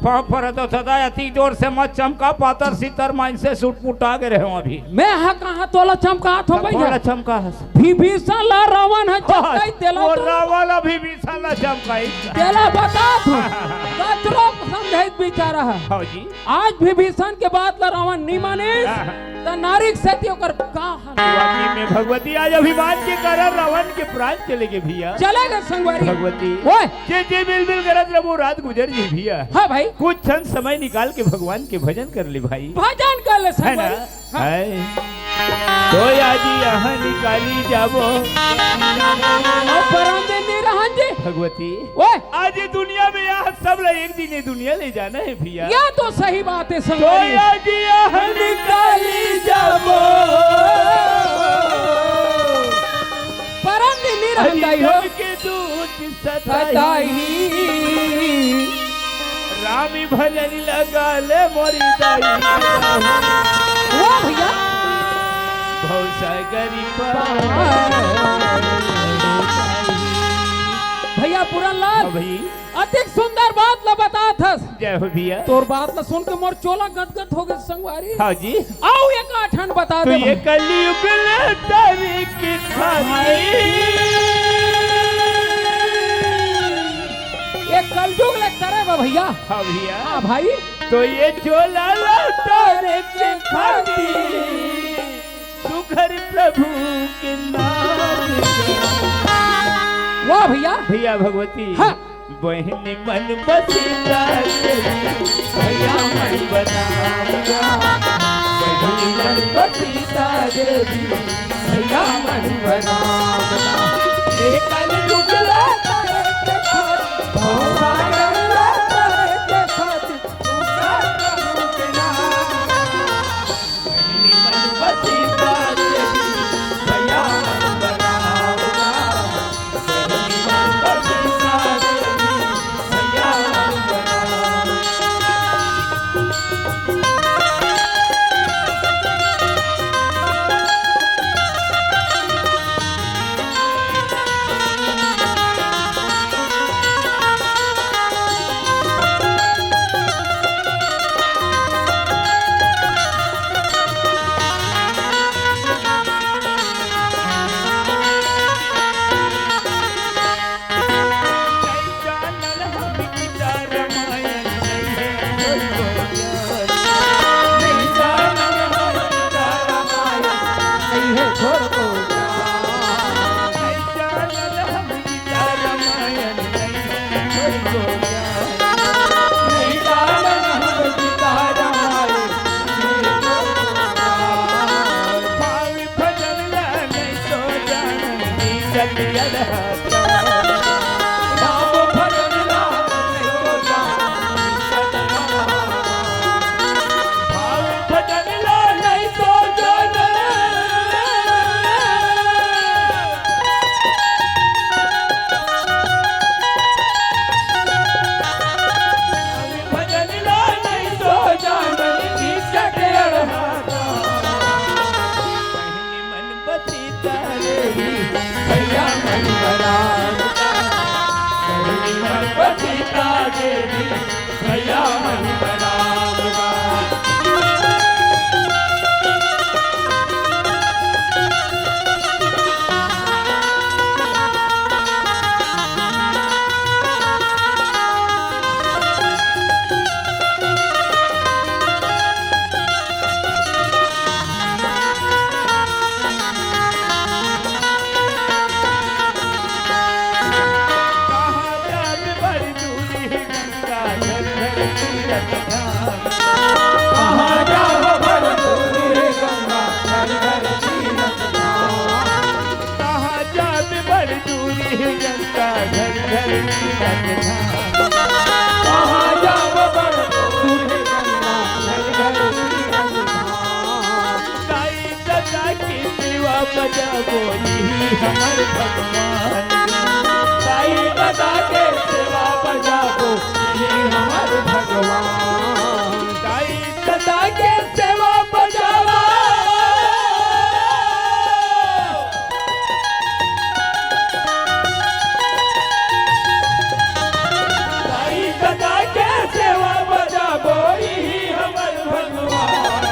पाँव पर तो सदा अति जोर से मत चमका पातर सीतर मान से सूट पुटा के रहे अभी मैं हा कहा तोला चमका थो थोड़ा भैया चमका है विभीषण ला रावण है चमकाई तेला वो तो रावण अभी भी साला चमकाई तेला बता थो कतरो समझाई बेचारा है हाँ जी आज विभीषण के बात ला रावण नहीं माने त नारी सती ओकर का हाल वाकई में भगवती आज अभिमान के कारण रावण के प्राण चले गए भैया चलेगा संगवारी भगवती ओए जे बिल बिल करत रहो रात गुजर जी भैया हाँ भाई कुछ क्षण समय निकाल के भगवान के भजन कर ले भाई भजन कर ले है ना संगवारी है तो यादी यहाँ निकाली जाबो और परम दिन नहीं रहन जी भगवती ओए आज ये दुनिया में यहाँ सब लोग एक दिन ये दुनिया ले जाना है भैया या तो सही बात है तो संगवारी आज यहाँ निकाली जाबो परम दिन नहीं रहन दाई हो के दूत सताई सताई रामी भजन लगा ले मोरी दाई वो भैया भवसागरी भैया पूरा लाल भाई अधिक सुंदर बात ला बता था जय हो भैया तोर बात ला सुन के मोर चोला गदगद हो गए संगवारी हाँ जी आओ एक आठन बता तो दे ये कलयुग ले तारी की खाई ये कलयुग ले करे बा भैया हाँ भैया हाँ भाई तो ये चोला ला तारे के खाती सुखर प्रभु के नाम वाह भैया भैया भगवती हाँ। बहन मन बसीता भैया मन बनाऊंगा बहन मन बसीता देवी भैया मन बनाऊंगा एक कलयुग ला तारे के खाती भवसागर ला तारे के खाती सुखर प्रभु के नाम बहन मन बसीता देवी भैया मन बनाऊंगा बहन मन बसीता देवी भैया मन बनाऊंगा भैया मन बना बूढ़ी जनता घर घर तीरथ धाम। कहाँ जाब बड़ बूढ़े गंगा घर घर तीरथ धाम। दाई दादा की सेवा बजाबो यही हमर भगवान। दाई दादा के सेवा बजाबो ये हमर भगवान। दाई दादा के सेवा बजाबो दाई दादा के सेवा बजाबो ये हमर भगवान।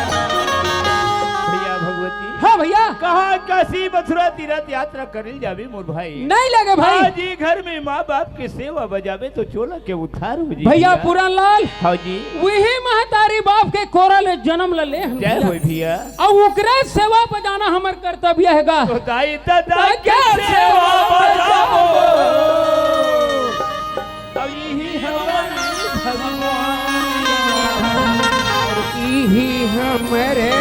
भैया भगवती हाँ भैया कहाँ काशी मथुरा तीर्थ यात्रा करिल जाबे मोर भाई। नहीं लगे भाई। हाँ जी घर में माँ बाप के सेवा बजाबे तो चोला के उद्धार हो जी। भैया पुरान लाल हाँ जी वही महतारी बाप के कोरा ले जन्म ले जय हो भैया। और ओकरे सेवा बजाना हमर कर्तव्य हैगा। तो दाई दादा के सेवा बजाबो अब यही हमारे भगवान। ही हमरे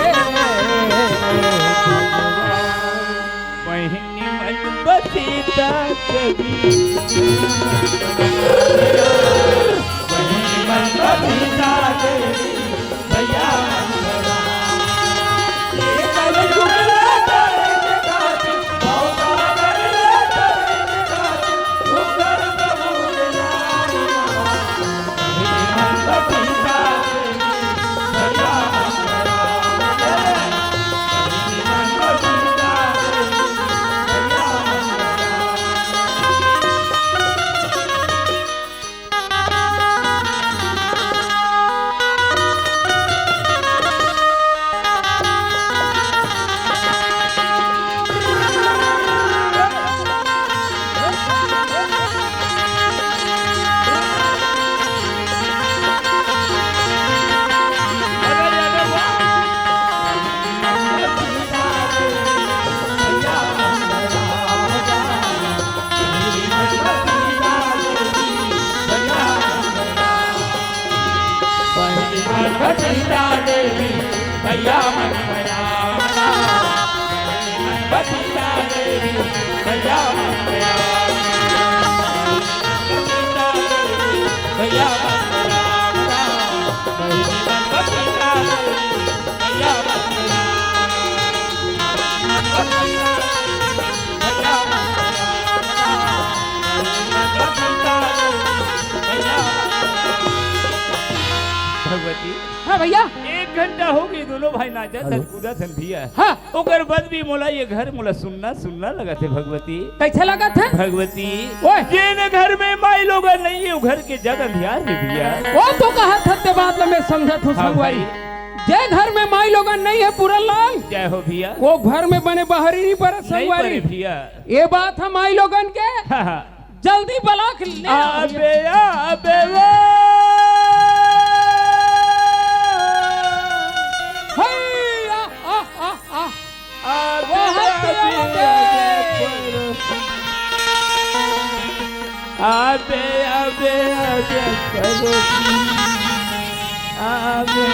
बहनी मन बसीता कभी वही मन बसीता देवी भैया ये कल जुगला करे खातिर मौका करे करे खातिर उकर कबूल नारी वही मन बसीता देवी भैया वही मन बसीता देवी भैया बसीता देवी भैया मन मया बसीता देवी भैया मन मया भैया मन मया बसीता देवी भैया मन मया भैया मन बसीता देवी भैया भगवती हाँ भैया 1 घंटा हो गई दोनों भाई नाचा थन कूदा थन भैया। हाँ ओकर बाद भी मोला ये घर मोला सुनना सुनना लगा थे भगवती। कैसे लगा था भगवती ओए जिन घर में माई लोग नहीं है वो घर के जग अंधियार है भैया। वो तो कहा सत्य बात मैं समझत हूँ हाँ संगवारी। भाई। जे घर में माई लोगन नहीं है पूरा लाल जय हो भैया। वो घर में बने बाहरी नहीं पर नहीं संगवारी। पड़े भैया। ये बात है माई लोगन के हाँ, हाँ। जल्दी बलाक ले आओ भैया। आबे आबे वो हाय, आ, आ, आ, आ। आबे आबे, आबे आबे आबे करो आबे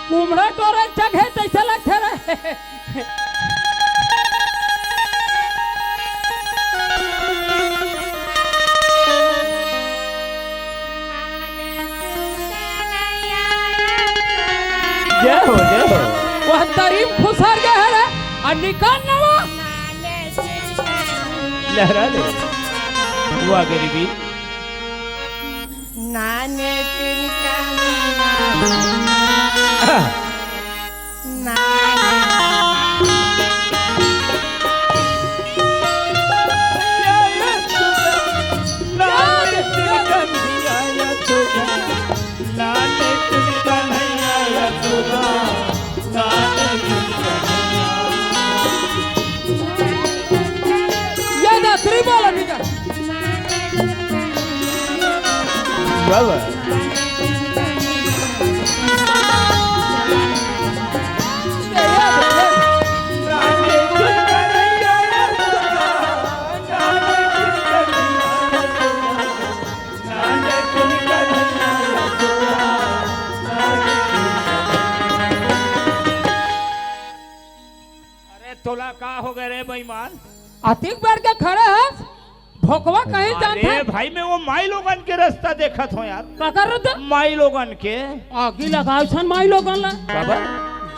कुमड़ा तोरे जगह तैसे लगते रहे। जय हो जय हो। वह तरीम फुसर गए है रे और निकाल नवा लहरा ले हुआ गरीबी नाने तिनका ये दासरी बोला निका बाबा तोला का हो गए रे रे बेईमान। अतिक बैठ के खड़े है भोकवा कहीं जानते अरे भाई मैं वो माई लोगन के रास्ता देखत हो यार। का कर रहे थे माई लोगन के आगे लगाओ सन माई लोगन ला बाबा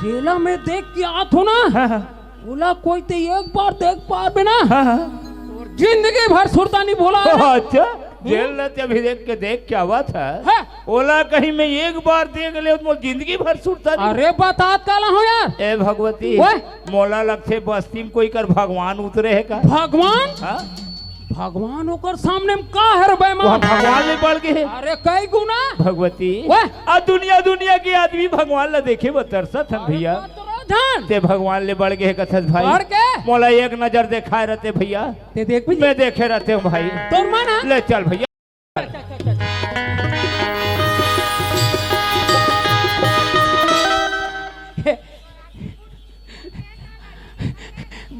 जेला में देख के आत हो ना बोला कोई तो एक बार देख पार बिना जिंदगी भर सुरता नहीं बोला अच्छा जेल रहते अभी देख के आवा था ओला कहीं मैं एक बार देख ले तो जिंदगी भर सुरता नहीं। अरे बतात काला हो यार ए भगवती मोला लगते बस्ती में कोई कर भगवान उतरे है का भगवान हाँ? भगवान होकर सामने में का है रे बेईमान भगवान में बढ़ गए अरे कई गुना भगवती आ दुनिया के आदमी भगवान ला देखे बतरसत हम भैया ते भगवान ले बढ़ गए कथस भाई बढ़ के मोला एक नजर दिखाए रहते भैया ते देख भी मैं देखे रहते हूँ भाई तोर माना ले चल भैया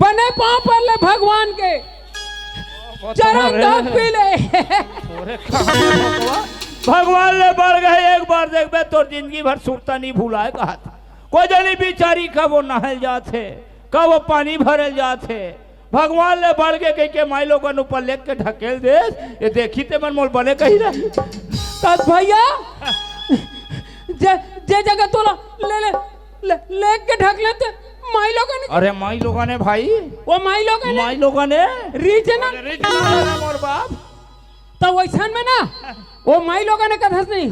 बने पाँव पर ले भगवान के चरण धोक पी ले भगवान ले बढ़ गए एक बार देख बे तो जिंदगी भर सुरता नहीं भूला है कहा था कोई जनी बिचारी कब वो नहल जाते कब वो पानी भरल जाते भगवान ले बढ़ के कह के माई लोगन ऊपर लेक के ढकेल दे ये देखी ते मन मोल बने कही रहे तब भैया जे जगह तोला ले लेक के ढक लेते माई लोगन अरे माई लोगन है भाई वो माई लोगन है रीजनल मोर बाप तो वैसन में ना वो माई लोगन का धस नहीं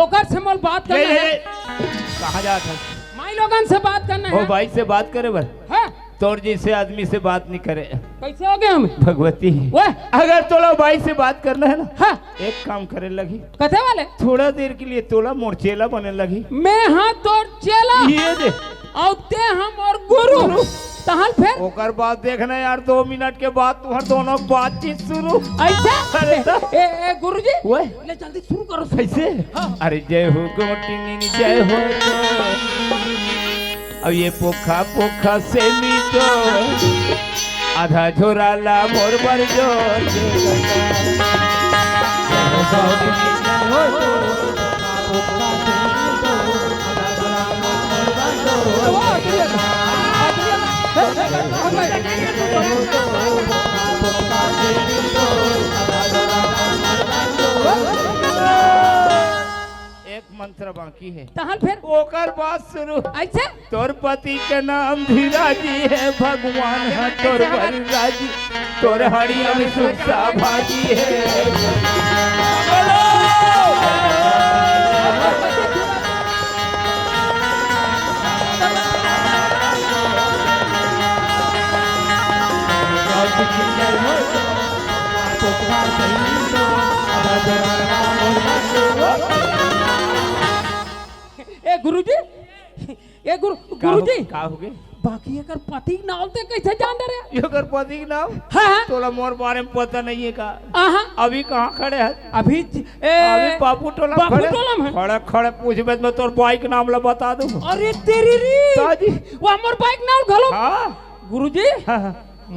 ओकर से मोल बात करना है कहाँ जात है माई लोगन से बात करना है वो भाई से बात करे बर है तोर जैसे आदमी से बात नहीं करे कैसे हो गए हम भगवती अगर तोला भाई से बात करना है ना हाँ एक काम करे लगी कथे वाले थोड़ा देर के लिए तोला मोरचेला बने लगी मैं हाँ तोर चेला ये दे और ते हम और गुरु तहल फिर ओकर बाद देखना यार 2 मिनट के बाद तुम्हार दोनों बातचीत शुरू ऐसा ए गुरुजी ले जल्दी शुरू करो कैसे अरे जय हो गोटिनी जय हो अब ये पोखा से मीठो आधा झोराला मोर बर जोर एक मंत्र बाकी है तहल फिर ओकर बात शुरू ऐसे तोर पति के नाम धीराजी है भगवान है तोर बलराजी तोर हरिया में सुखसा भाजी है ए गुरुजी ए गुरुजी का हो गए बाकी एकर पति के नाम ते कैसे जान दे रे एकर पति के नाम हां तोला मोर बारे में पता नहीं है का आहा अभी कहाँ खड़े हैं अभी बापू टोला खड़े खड़े पूछबे मैं तोर बाइक नाम ला बता दूं अरे तेरी री दादी वो हमर बाइक नाम घलो हां गुरुजी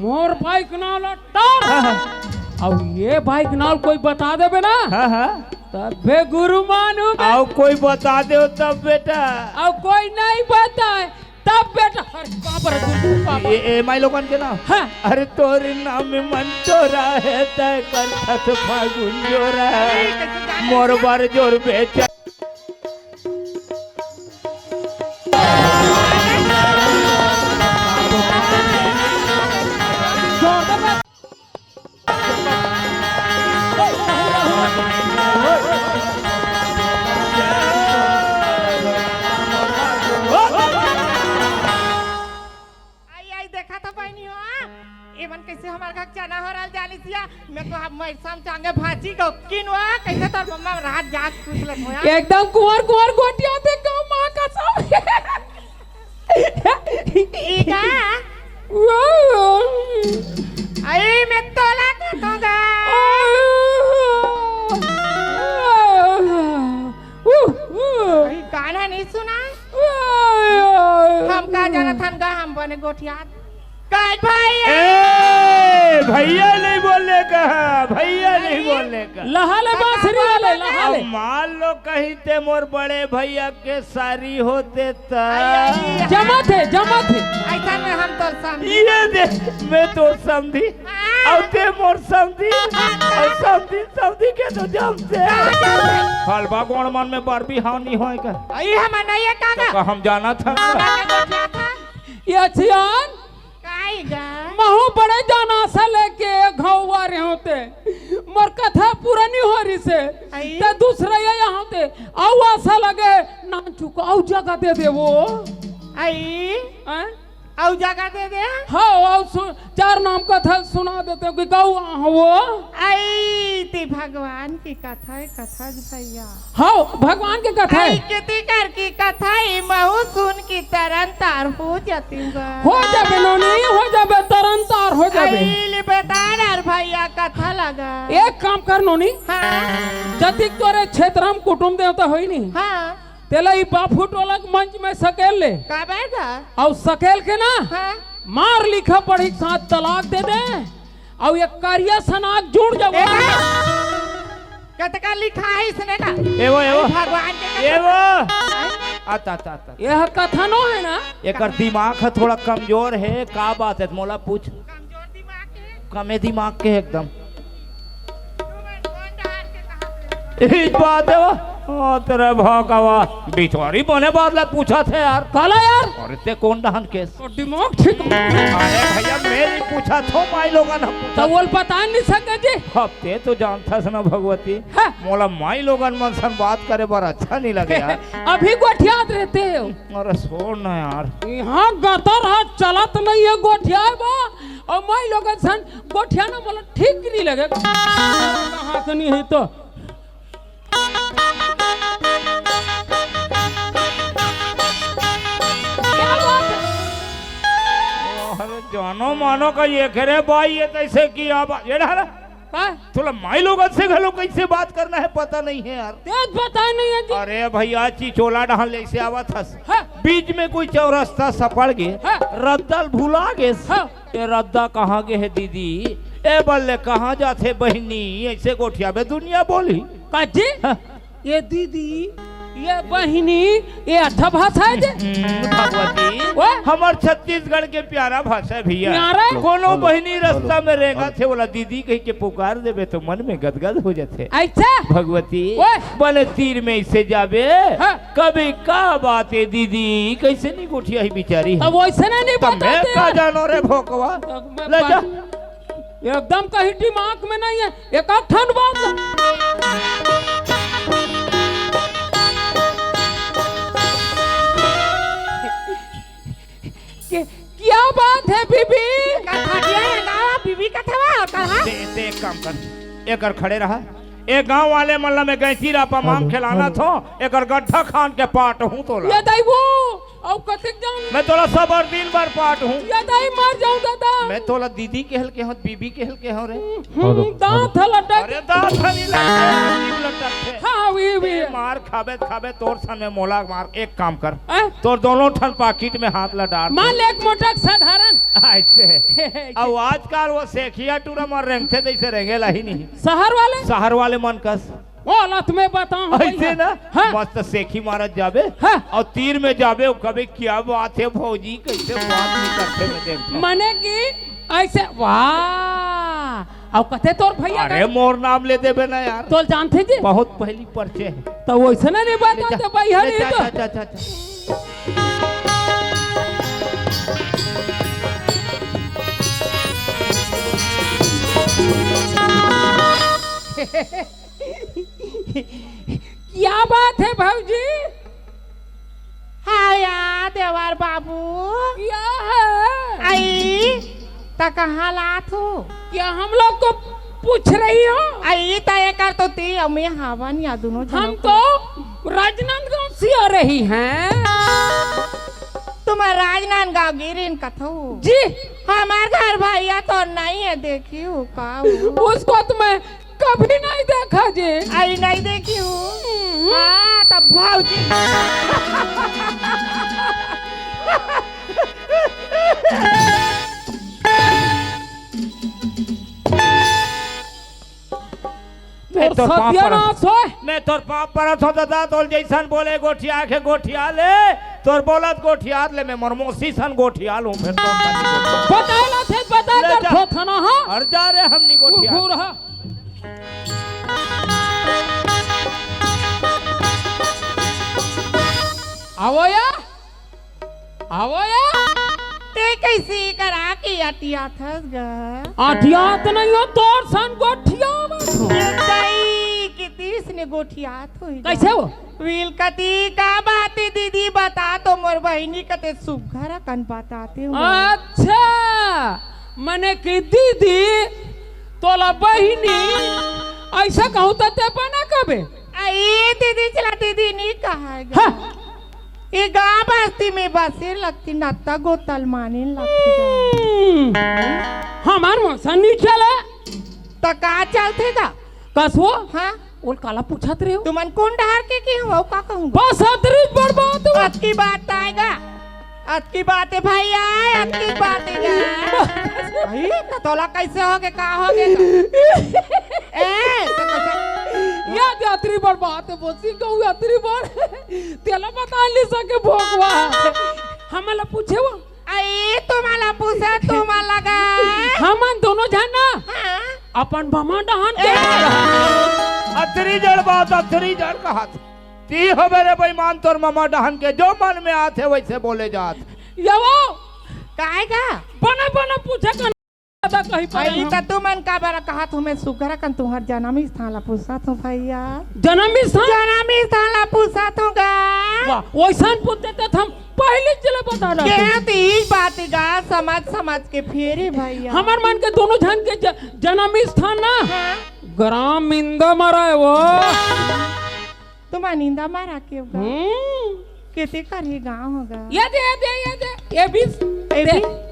मोर बाइक नाम ला टार अब ये बाइक नाम कोई बता देबे ना हां तब बे गुरु मानू आओ कोई बता दे तब बेटा अब कोई नहीं बताए तब बेटा अरे बाप रे गुरु बाप ये माई लोगन के नाम हाँ अरे तोर नाम में मन चोरा है तय कर फागुन जोरा मोर बार जोर बेचा कैसे हमारे घर चना हो रहा जाली सिया मैं तो हम मैसम चांगे भाजी को किनवा कैसे तोर मम्मा रात जाग पूछ ले होया एकदम कुंवर गोटिया दे गौ मां का सब ईगा आई मैं तोला का दूंगा गाना नहीं सुना हम का जाना थन गा हम बने गोटिया भैया नहीं बोल रहे का है, भैया नहीं बोलने का। लहाले बांसुरी वाले अब लहाले। मान लो कहीं ते मोर बड़े भैया के सारी होते तब जमा थे ऐसा में हम तो समझी ये दे मैं तो समझी और ते मोर समझी और समझी के तो जमते हलवा कौन मन में बारबी हानि होए का आई हम नहीं है कागा तो हम जाना था ये छियान काई गा महू बड़े जाना सा लेके घाव रहे होते मोर कथा पूरा नहीं हो रही से आई। ते दूसरा ये यहाँ होते आओ ऐसा लगे ना चुकाओ जगह दे दे वो आई हैं? औ जगह दे दे हाँ चार नाम कथा सुना देते हो कि गाँव वो आई ती भगवान की कथा है कथा जी भैया हाँ भगवान की कथा आई है कितनी कर की कथा है महू सुन की तरन तार हो जाती हो जाबे नोनी हो जाबे तरन तार हो जाबे आई बेटार भैया कथा लगा एक काम कर नोनी हाँ जतिक तोरे क्षेत्र हम कुटुंब देवता होई नहीं हाँ तेला ई बाफुट वाला मंच में सकेल ले का बैठा और सकेल के ना हाँ मार लिखा पढ़ी के साथ तलाक दे दे और ये कारिया सनाक जुड़ जाओ कतका लिखा है इसने का एवो भगवान के एवो कथा। आता यह कथा नो है ना एकर दिमाग है थोड़ा कमजोर है का बात है मोला पूछ कमजोर दिमाग के कमे दिमाग के एकदम तू मैं कौन डहार के कहा इस बात है वो तेरे भगवा बिछवारी बने बादला पूछा थे यार काला यार और इतने कौन दहन केस तो दिमाग ठीक अरे भैया मेरी पूछा थो माई लोगन हम तो वो बता नहीं सके जी हफ्ते तो जानता ना भगवती हाँ। मोला माई लोगन मन सन बात करे बार अच्छा नहीं लगे यार अभी गोठियात रहते हो अरे छोड़ ना यार यहाँ गतर हाथ चलत नहीं है गोठिया बा और माई लोग सन गोठिया ना बोला ठीक नहीं लगे हाथ नहीं है तो क्या बात है? अरे जानो मानो का ये करे भाई ये कैसे किया ये डरा का? थोड़ा माई लोगन से घलो कैसे बात करना है पता नहीं है यार तेज पता नहीं है जी अरे भैया चिचोला डहन ले से आवा था हाँ। बीच में कोई चौरस्ता सपड़ गए हाँ। रद्दल भुला गए हाँ। ये रद्दा कहाँ गए है दीदी ए बल्ले कहाँ जाते बहनी ऐसे गोठिया में दुनिया बोली का जी हाँ। ये दीदी ये बहिनी ये अच्छा भाषा है जी भगवती वो? हमार छत्तीसगढ़ के प्यारा भाषा है भैया प्यारा? कोनो बहनी रास्ता में रहेगा थे बोला दीदी कह के पुकार देवे तो मन में गदगद हो जाते अच्छा भगवती वो? बने तीर में इसे जावे हाँ। कभी का बात है दीदी कैसे नहीं गोठिया ही बिचारी अब वैसे नहीं तो मैं बताते का यार। जानो रे भोकवा तब मैं ले जा एकदम कहीं दिमाग में नहीं है एक ठंड बात क्या बात है बीबी कथा दिया है ना बीबी कथा वा कहा दे एक काम कर एक खड़े रहा एक गांव वाले मल्ला में गैसी रापा माम खिलाना थो एक गड्ढा खान के पाट हूँ तो ये दाई वो और कथिक जाऊं मैं तोला सब और दिन भर पाट हूँ ये दाई मर जाऊं दादा मैं तोला दीदी के हल के हूँ बीबी के हल के हूँ रे दांत लटक अरे दांत नहीं लगते हाँ वी मार खाबे खाबे तोर समय मोला मार एक काम कर हैं? तोर दोनों ठन पाकिट में हाथ लड़ा मान ले एक मोटक साधारण ऐसे अब आजकल वो सेखिया टूरा मार रेंगते जैसे रेंगेला ही नहीं शहर वाले शहर वाले मन कस वो लत में बताऊं ऐसे ना हाँ? मस्त सेखी मारत जाबे हाँ? और तीर में जाबे और कभी क्या बात है भौजी कैसे बात नहीं करते मैं देखता मने की ऐसे वाह और कथे तोर भैया अरे मोर नाम ले देबे ना यार तो जानते जी बहुत पहली परिचय है तो वैसे ना नहीं ले जा, बताते भैया ले नहीं जा, तो जा, जा, जा। क्या बात है भाऊजी हाँ यार देवर बाबू क्या है आई ता कहाँ लात हो क्या हम लोग को पूछ रही हो आई तय कर तो ती अम्मी हवन या दोनों हम तो राजनांदगांव से आ रही हैं तुम राजनांदगांव गिरिन कथो जी हमार घर भैया तो नहीं है देखी हूँ का उसको तो मैं कभी नहीं देखा जी आई नहीं देखी हूँ हाँ तब भाऊजी तोर पाँव सत्यानाश होय मैं तोर पाँव परत हो दादा तोर जैसन बोले गोठिया के गोठिया ले तोर बोलत गोठिया ले मैं मरमोसी सन गोठिया लूं फिर तो बताला थे बता ले कर जा। थो थाना हां हर जा रे हमनी गोठिया घूर हा आवो या ते कैसे करा के अटिया थस गा आठियात नहीं हो तोर सन गोठिया दई किती इसने गोठियात होई कैसे हो विल कती का बात दीदी बता तो मोर बहिनी कते सुघर कन बताते हो अच्छा मने की दीदी तोला बहिनी ऐसा कहूं तो ते बना कबे आई दीदी चला दीदी नहीं कहा हाँ। ये गाँव बस्ती में बसे लगती नत्ता गोतल माने लगती हमार मौसा नहीं चले तो का चलते का कसो हाँ उल काला पूछत रहे हो तुमन कौन डहार के हो का कहूँगा बस अतरी बर्बाद हुआ आज की बात आएगा आज की बात है भाई आए आज की बात है भाई तो तोला कैसे होगे का होगे ए तो कैसे याद यात्री बर्बाद है बोसी कहूँ यात्री बार तेला बता नहीं सके भोगवा हमला पूछे वो आई तुम्हारा पूछा तुम्हारा लगा हमन दोनों जाना हाँ अपन बमा डहान के अतरी जड़ बात अतरी जड़ कहा ती हो मेरे बेईमान तोर मामा डहन के जो मन में आते वैसे बोले जात ये वो काएगा बना बना पूछे कन कहीं पर आई तो तुमन का बारा कहा तुम्हें सुगर कन तुम्हार जन्म स्थान ला पूछा तो भैया जन्म स्थान जन्म स्थान ला पूछा तो गा वाह वैसान पूछते थे हम पहले चले बता रहे क्या तीज बात गा समझ के फेरे भैया हमार मन के दोनों जन के जन्म स्थान ना हाँ? ग्राम इंदा मरा है वो तुम निंदा मारा के होगा कितने करे गाँव होगा ये दे ये भी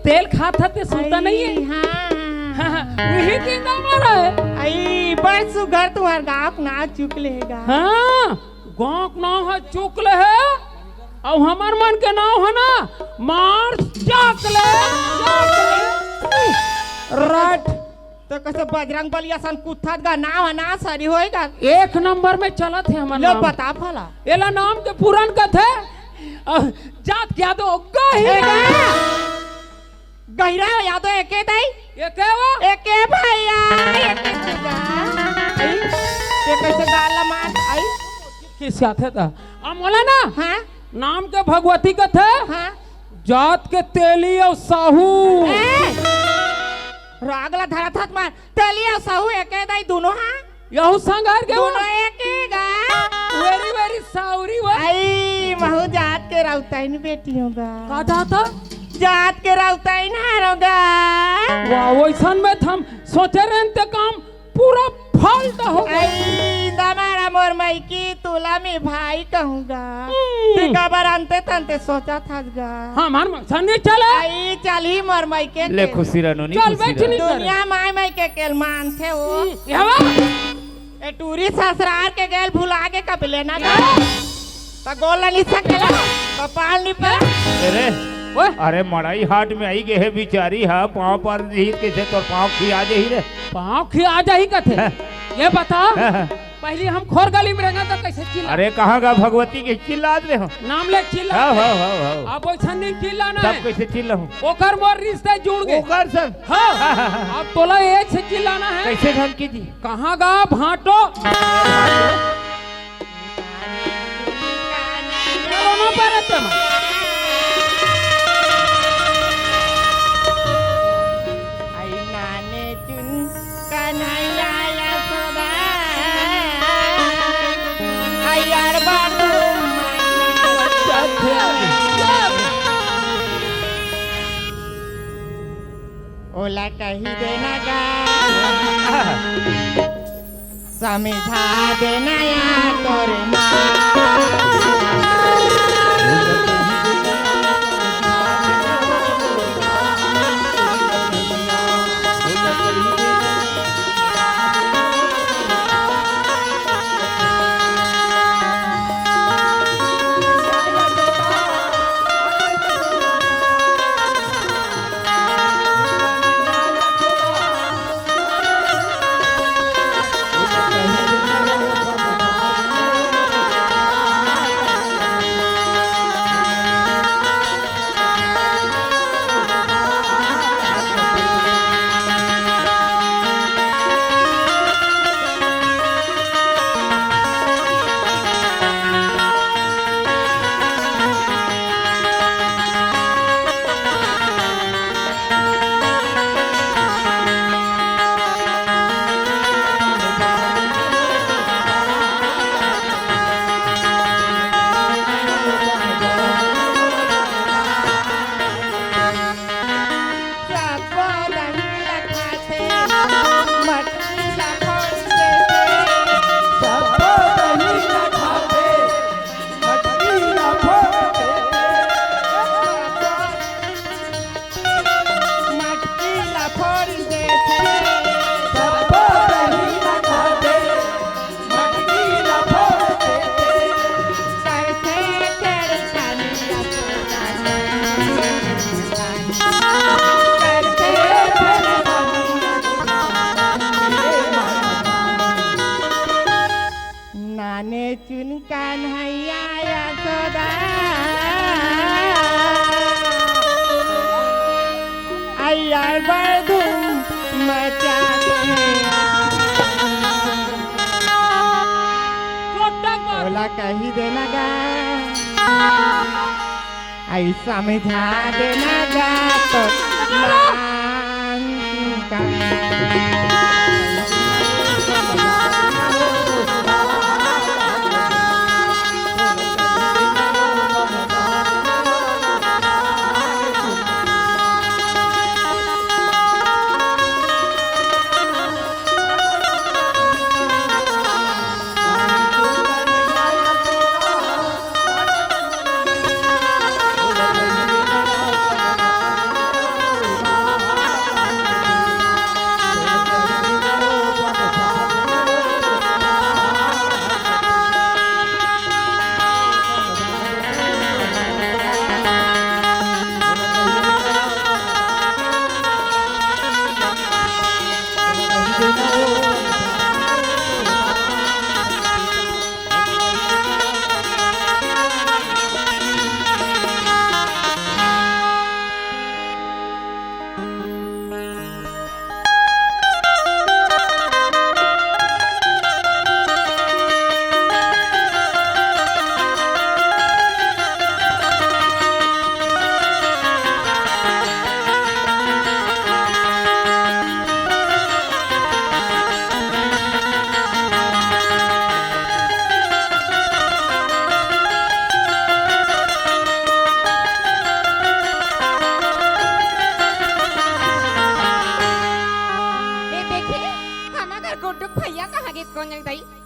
तेल खाता ते सुनता नहीं है हाँ वही जिंदा मरा है आई बड़ सुगर तुम्हार गाँव ना चुक लेगा हाँ गाँव का नाम है चुकले है और हमार मन के नाम है ना मार चाकले राइट तो कैसे बजरंग बलिया सन कुत्था का नाम है ना सरी होएगा एक नंबर में चला थे हमारा लो नाम बता फला एला नाम के पुरान कथे जात यादव गहिरा गहिरा यादव एके दई ये क्या वो एके भैया एके सुगा आई ये कैसे गाल मार आई किस साथे था मोला ना हाँ नाम के भगवती कथे हाँ जात के तेली और साहू रागला धरा था मार तेलिया सहू एके दई दोनों हाँ यहू संगार के दोनों एके गा वेरी वेरी साउरी वो आई महू जात के राउताइन बेटी होगा का जाता जात के राउताइन हारोगा वाह वैसन में हम सोचे रहे ते काम पूरा फालता हो आई दमारा मोर मई की तुला में भाई कहूँगा टिका बार अंते तंते सोचा था गा हमार मकसद नहीं चला आई चल ही मोर मई के ले खुशी रहनो नहीं चल खुशी बैठ नहीं करे दुनिया माय मई के केल मान थे वो यावा ए टूरी ससुराल के गेल भुला के कब लेना था तो गोला नहीं सकेला तो पाल नहीं पे अरे ओए अरे मड़ाई हाट में आई गए है बिचारी है पाँव पर दी कैसे तोर पाँव खिया दे ही रे पाँव खिया जाही कथे ये बता पहले हम खोर गली में रहना तो कैसे चिल्ला अरे कहाँ का भगवती के चिल्ला रहे हो नाम ले चिल्ला हाँ अब वैसा नहीं चिल्लाना तब है कैसे चिल्ला हूँ ओकर मोर रिश्ते जुड़ गए ओकर सर हाँ अब तोला एक से चिल्लाना है कैसे ढंग की जी कहाँ गा भाटो रोना पड़े तुम आई नाने चुन कन्हैया यशोदा आई यार बाबू ओला कही देना गा समझा देना या तोरे कैसे थे सबको सही न कहते मन की न फोड़ते थे कैसे तेरी कनिया सुनाने करते तेरे नाने चुन कन्हैया यशोदा अय्या बड़धूम मचाते बोला कही देना गा ऐसा समझा देना गा तो लांका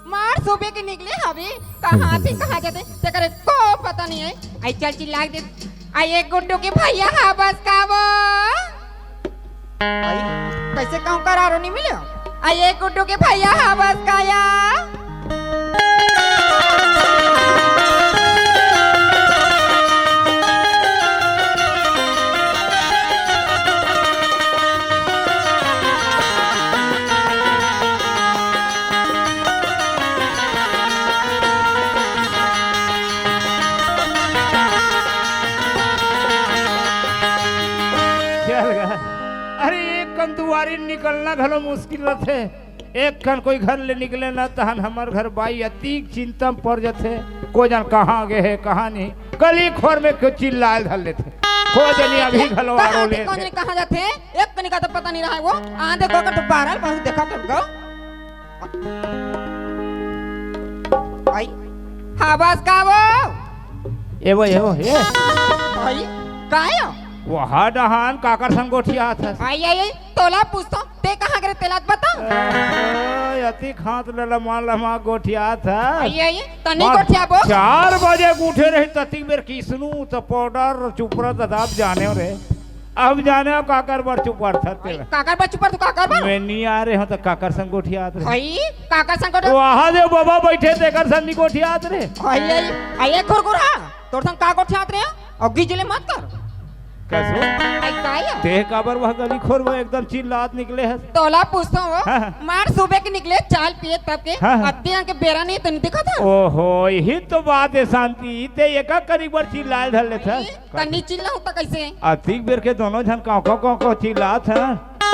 मार सुबह के निकले हवे कहाँ थे कहाँ जाते ते करे को पता नहीं है आई चल चिल्ला दे आई एक गुड्डू के भैया हाँ बस का वो आई कैसे कहूँ करारो नहीं मिले आई एक गुड्डू के भैया हाँ बस का या दुआरी निकलना घलो मुश्किल रहते एक खन कोई घर ले निकले ना तहन हमार घर बाई अति चिंता में पड़ जाते को जान कहाँ गए है कहाँ नहीं गली खोर में क्यों चिल्लाए धर लेते खो जनी अभी घलो आरो ले कहाँ जाते एक कनी का तो पता नहीं रहा है वो आंधे को कर तो बारल बहुत देखा तो गो आई हाँ बस का वो ये भाई काया वो हाडहान काकर संगोठिया था आई तोला पूछता ते कहाँ गए तेलात बता अति खात लमा गोठिया था आई तनी गोठिया बो 4 बजे उठे रही तती बेर किसनु तो पाउडर चुपरा ददाब जाने रे अब जाने काकर बर चुपर था तेरा काकर बर चुपर तो काकर बर मैं नहीं आ रहे हो तो काकर संगोठिया रे भाई काकर संगोठिया वहां दे बाबा बैठे तेकर संग गोठिया रे आई खुरखुरा तोर संग का गोठिया रे और गिजले मत कर कैसो आई काया ते काबर वह गली खोर में एकदम चिल्लात निकले है तोला पूछता हूँ हाँ। मार सुबह के निकले चाल पिए तब के हाँ। अत्ते के बेरा नहीं तो नहीं दिखा था ओहो यही तो बात है शांति ते एका करीब बार चिल्लाए धर ले था तनी चिल्ला होता कैसे अतिक बेर के दोनों जन काको चिल्लात है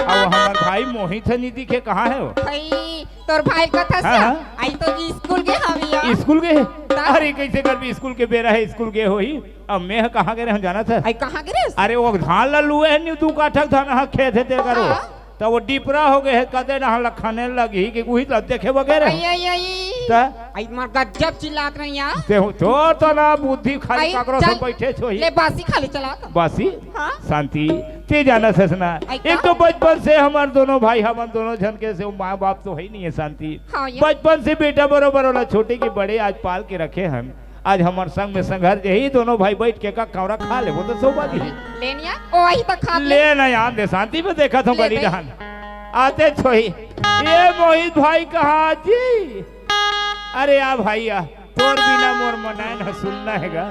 अब हमार भाई मोहित है नहीं दिखे कहाँ है वो भाई तोर भाई का था हाँ। आई तो स्कूल के हविया स्कूल गए अरे कैसे कर भी स्कूल के बेरा है स्कूल गए हो ही अब मैं कहाँ गए हम जाना था आई कहाँ गिरे अरे वो धान लल्लू है न्यू तू काठक धान खेत है ते करो हाँ। तो वो डिपरा हो गए कदे ना लखने लगी कि वही तो देखे वगैरह आई ता आई मार गजब चिल्लात रही यार ते तो ना बुद्धि खाली आई, काकरो चल, से बैठे छो ही ले बासी खाली चला बासी हाँ। शांति ते जाना ससना आई एक का? तो बचपन से हमार दोनों भाई हम दोनों जन के से माँ बाप तो है नहीं है शांति हाँ, ये। बचपन से बेटा बरोबर वाला छोटे के बड़े आज पाल के रखे हम आज हमार संग में संघर्ष यही दोनों भाई बैठ के का कौरा खा ले वो तो सौभाग्य है। लेनिया ओ वही तो खा ले। ले ना यार दे शांति में देखा था ले बड़ी भाई। रहन आते छोई ये मोहित भाई कहाँ जी। अरे आ भैया तोर बिना मोर मनाए न सुनना हैगा।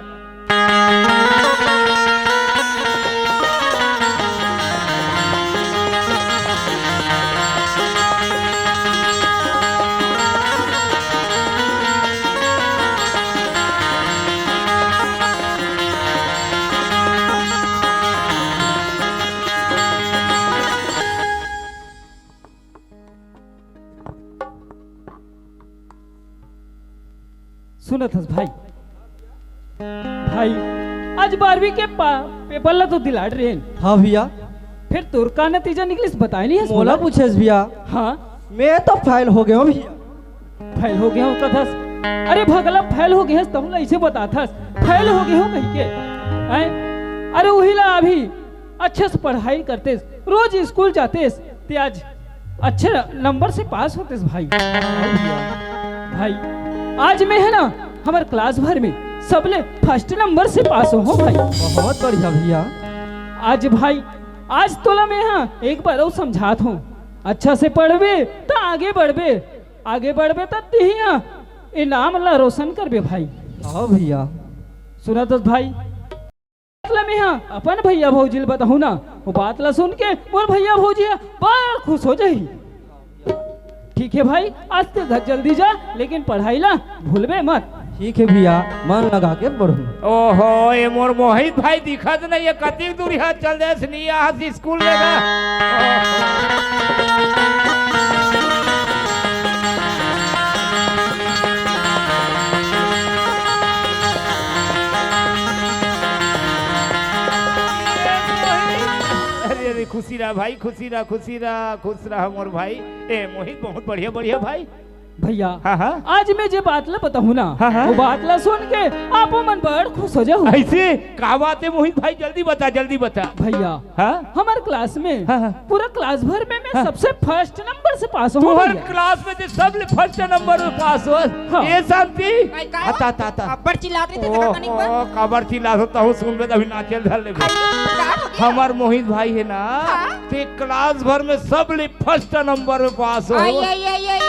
सुनत हस भाई भाई आज 12वीं के पेपर ला तो दिलाड़ रहे हैं। हाँ भैया फिर तुर का नतीजा निकलिस बताए नहीं है मोला पूछेस भैया। हाँ मैं तो फाइल हो गया हूँ भैया। फैल हो गया हो कथस। अरे भगला फैल हो गया तुम ऐसे बताथस फैल हो गया हो कहीं के हैं? अरे वही ला अभी अच्छे से पढ़ाई करते रोज स्कूल जाते ते आज अच्छे नंबर से पास होते भाई। भाई आज मैं है ना हमारे क्लास भर में सबले फर्स्ट नंबर से पास हो भाई। बहुत बढ़िया भैया। आज भाई आज तोला मैं हाँ एक बार और समझात हूँ अच्छा से पढ़बे तो आगे बढ़बे तो तिहिया इनाम ला रोशन करबे भाई। हाँ भैया सुना तो भाई मतलब मैं हाँ अपन भैया भौजी बताऊँ ना वो बात ला सुन के मोर भैया भौजी बड़ा खुश हो जाही। ठीक है भाई आज तो घर जल्दी जा लेकिन पढ़ाई ला भूलबे मत। ठीक है भैया मन लगा के पढ़ू। ओहो ये मोर मोहित भाई दिखत नहीं ये कतिक दूरी हाथ चल जाए नहीं आज स्कूल में खुशी रहा भाई खुशी रहा खुश रहा मोर भाई। ए मोहित बहुत बढ़िया बढ़िया भाई भैया। हाँ हाँ आज मैं जो बात ला बताऊँ ना हाँ। वो बात ला सुन के आप मन बड़ खुश हो जाओ। ऐसे का बात है मोहित भाई जल्दी बता भैया हाँ हमारे क्लास में हाँ। पूरा क्लास भर में मैं सबसे फर्स्ट नंबर से पास हूँ। तुम्हारे क्लास में सब फर्स्ट नंबर में पास हो हाँ। ये शांति भाई का आता अब्बर चिल्लाते थे देखा कनिक पर खबर चिल्ला होता हूँ सुन में तभी नाचल धर ले। का हो गया हमार मोहित भाई है ना हाँ। ते क्लास भर में सब फर्स्ट नंबर में पास हो। आई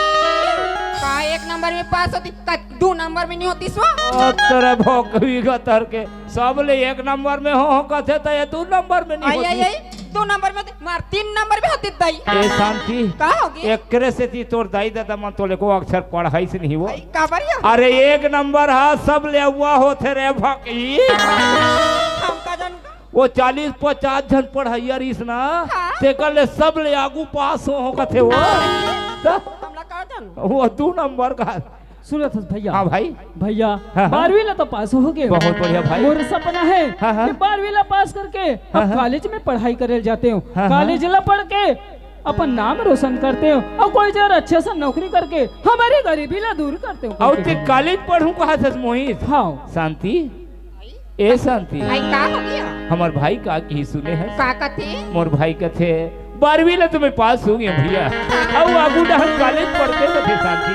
का एक नंबर में पास होती का 2 नंबर में नहीं होती सो। तेरे भोकवी गतर के सब ले एक नंबर में हो कथे तो ये 2 नंबर में नहीं होती। आई 2 नंबर में मार 3 नंबर में होती दाई। ए शांति का हो गया एकरे से ती तोर दाई दादा मन तोले को अक्षर पढ़ाई से नहीं वो। का बढ़िया अरे एक नंबर हा सब ले हुआ होते रे भकी हम का जन वो 40-50 जन पढ़ाइया रहीस ना हाँ। ते कर ले सब ले आगू पास हो कथे वो हमला का जन वो 2 नंबर का। सुनत हस भैया। हाँ भाई भैया हाँ। 12वीं ला तो पास हो गए। बहुत बढ़िया भाई। मोर सपना है हाँ, हाँ। कि 12वीं ला पास करके अब कॉलेज में पढ़ाई करे जाते हो। हाँ, कॉलेज ला पढ़ के अपन नाम रोशन करते हो और कोई जर अच्छे से नौकरी करके हमारी गरीबी ला दूर करते हो। और ते कॉलेज पढ़ू कहा था मोहित। हाँ शांति ए शांति आई का हो गया हमार भाई का की सुने है का कथे मोर भाई कथे 12वीं ला तुम्हें पास हो गए भैया और आगू डहन कॉलेज पढ़ते कथे शांति।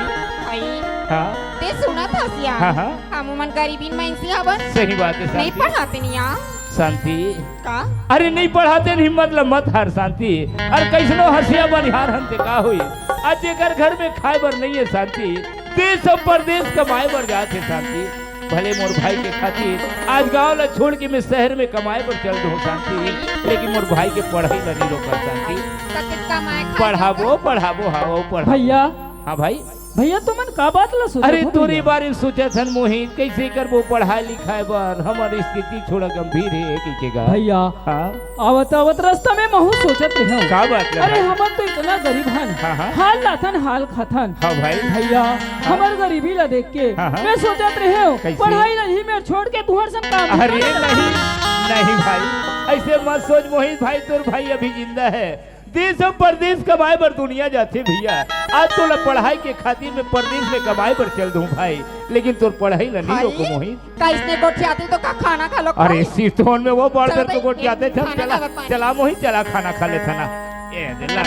आई हाँ ते सुना था सिया हाँ, हाँ। हम मन गरीबी में से हवन सही बात है नहीं शांति। पढ़ाते नहीं यहाँ शांति का अरे नहीं पढ़ाते नहीं मतलब मत हार शांति। अरे कैसनो हसिया बनिहार हम का हुई आज जेकर घर में खाए बर नहीं है शांति देश और परदेश कमाए बर जाते शांति। भले मोर भाई के खातिर आज गांव ला छोड़ के मैं शहर में कमाए पर चल दूं शांति लेकिन मोर भाई के पढ़ाई ला नहीं रोका शांति। कते कमाए पढ़ाबो हाँ वो पढ़ा। भैया हाँ भाई भैया तुमन का बात ला सोचत अरे हो तोरी भैया? बारे सोचे थन मोहित कैसे करबो पढ़ाई लिखाई बर हमारी स्थिति थोड़ा गंभीर है कीचेगा भैया हाँ आवत रास्ता में महू सोचत रहे का बात है अरे भाई? हमन तो इतना गरीब हन हाँ, हाँ। हाल लाथन हाल खाथन। हाँ भाई भैया हमार गरीबी ला देख के हाँ, हाँ। मैं सोचत रहे हो कैसे? पढ़ाई नहीं मैं छोड़ के तुहर संग काम अरे नहीं भाई ऐसे मत सोच मोहित भाई तोर भाई अभी जिंदा है देश और परदेश कमाए बर दुनिया जाते भैया। आज तो पढ़ाई के खातिर में परदेश में कमाए पर चल दूं भाई लेकिन तोर पढ़ाई ला नहीं रोको मोहित। का इसने गोठियाती तो का खाना खा लो अरे सीटोन में वो बढ़ चलो कर तो गोट जाते थे खाना चला खा पानी। चला मोहित चला खाना खा ले था ना ये दिला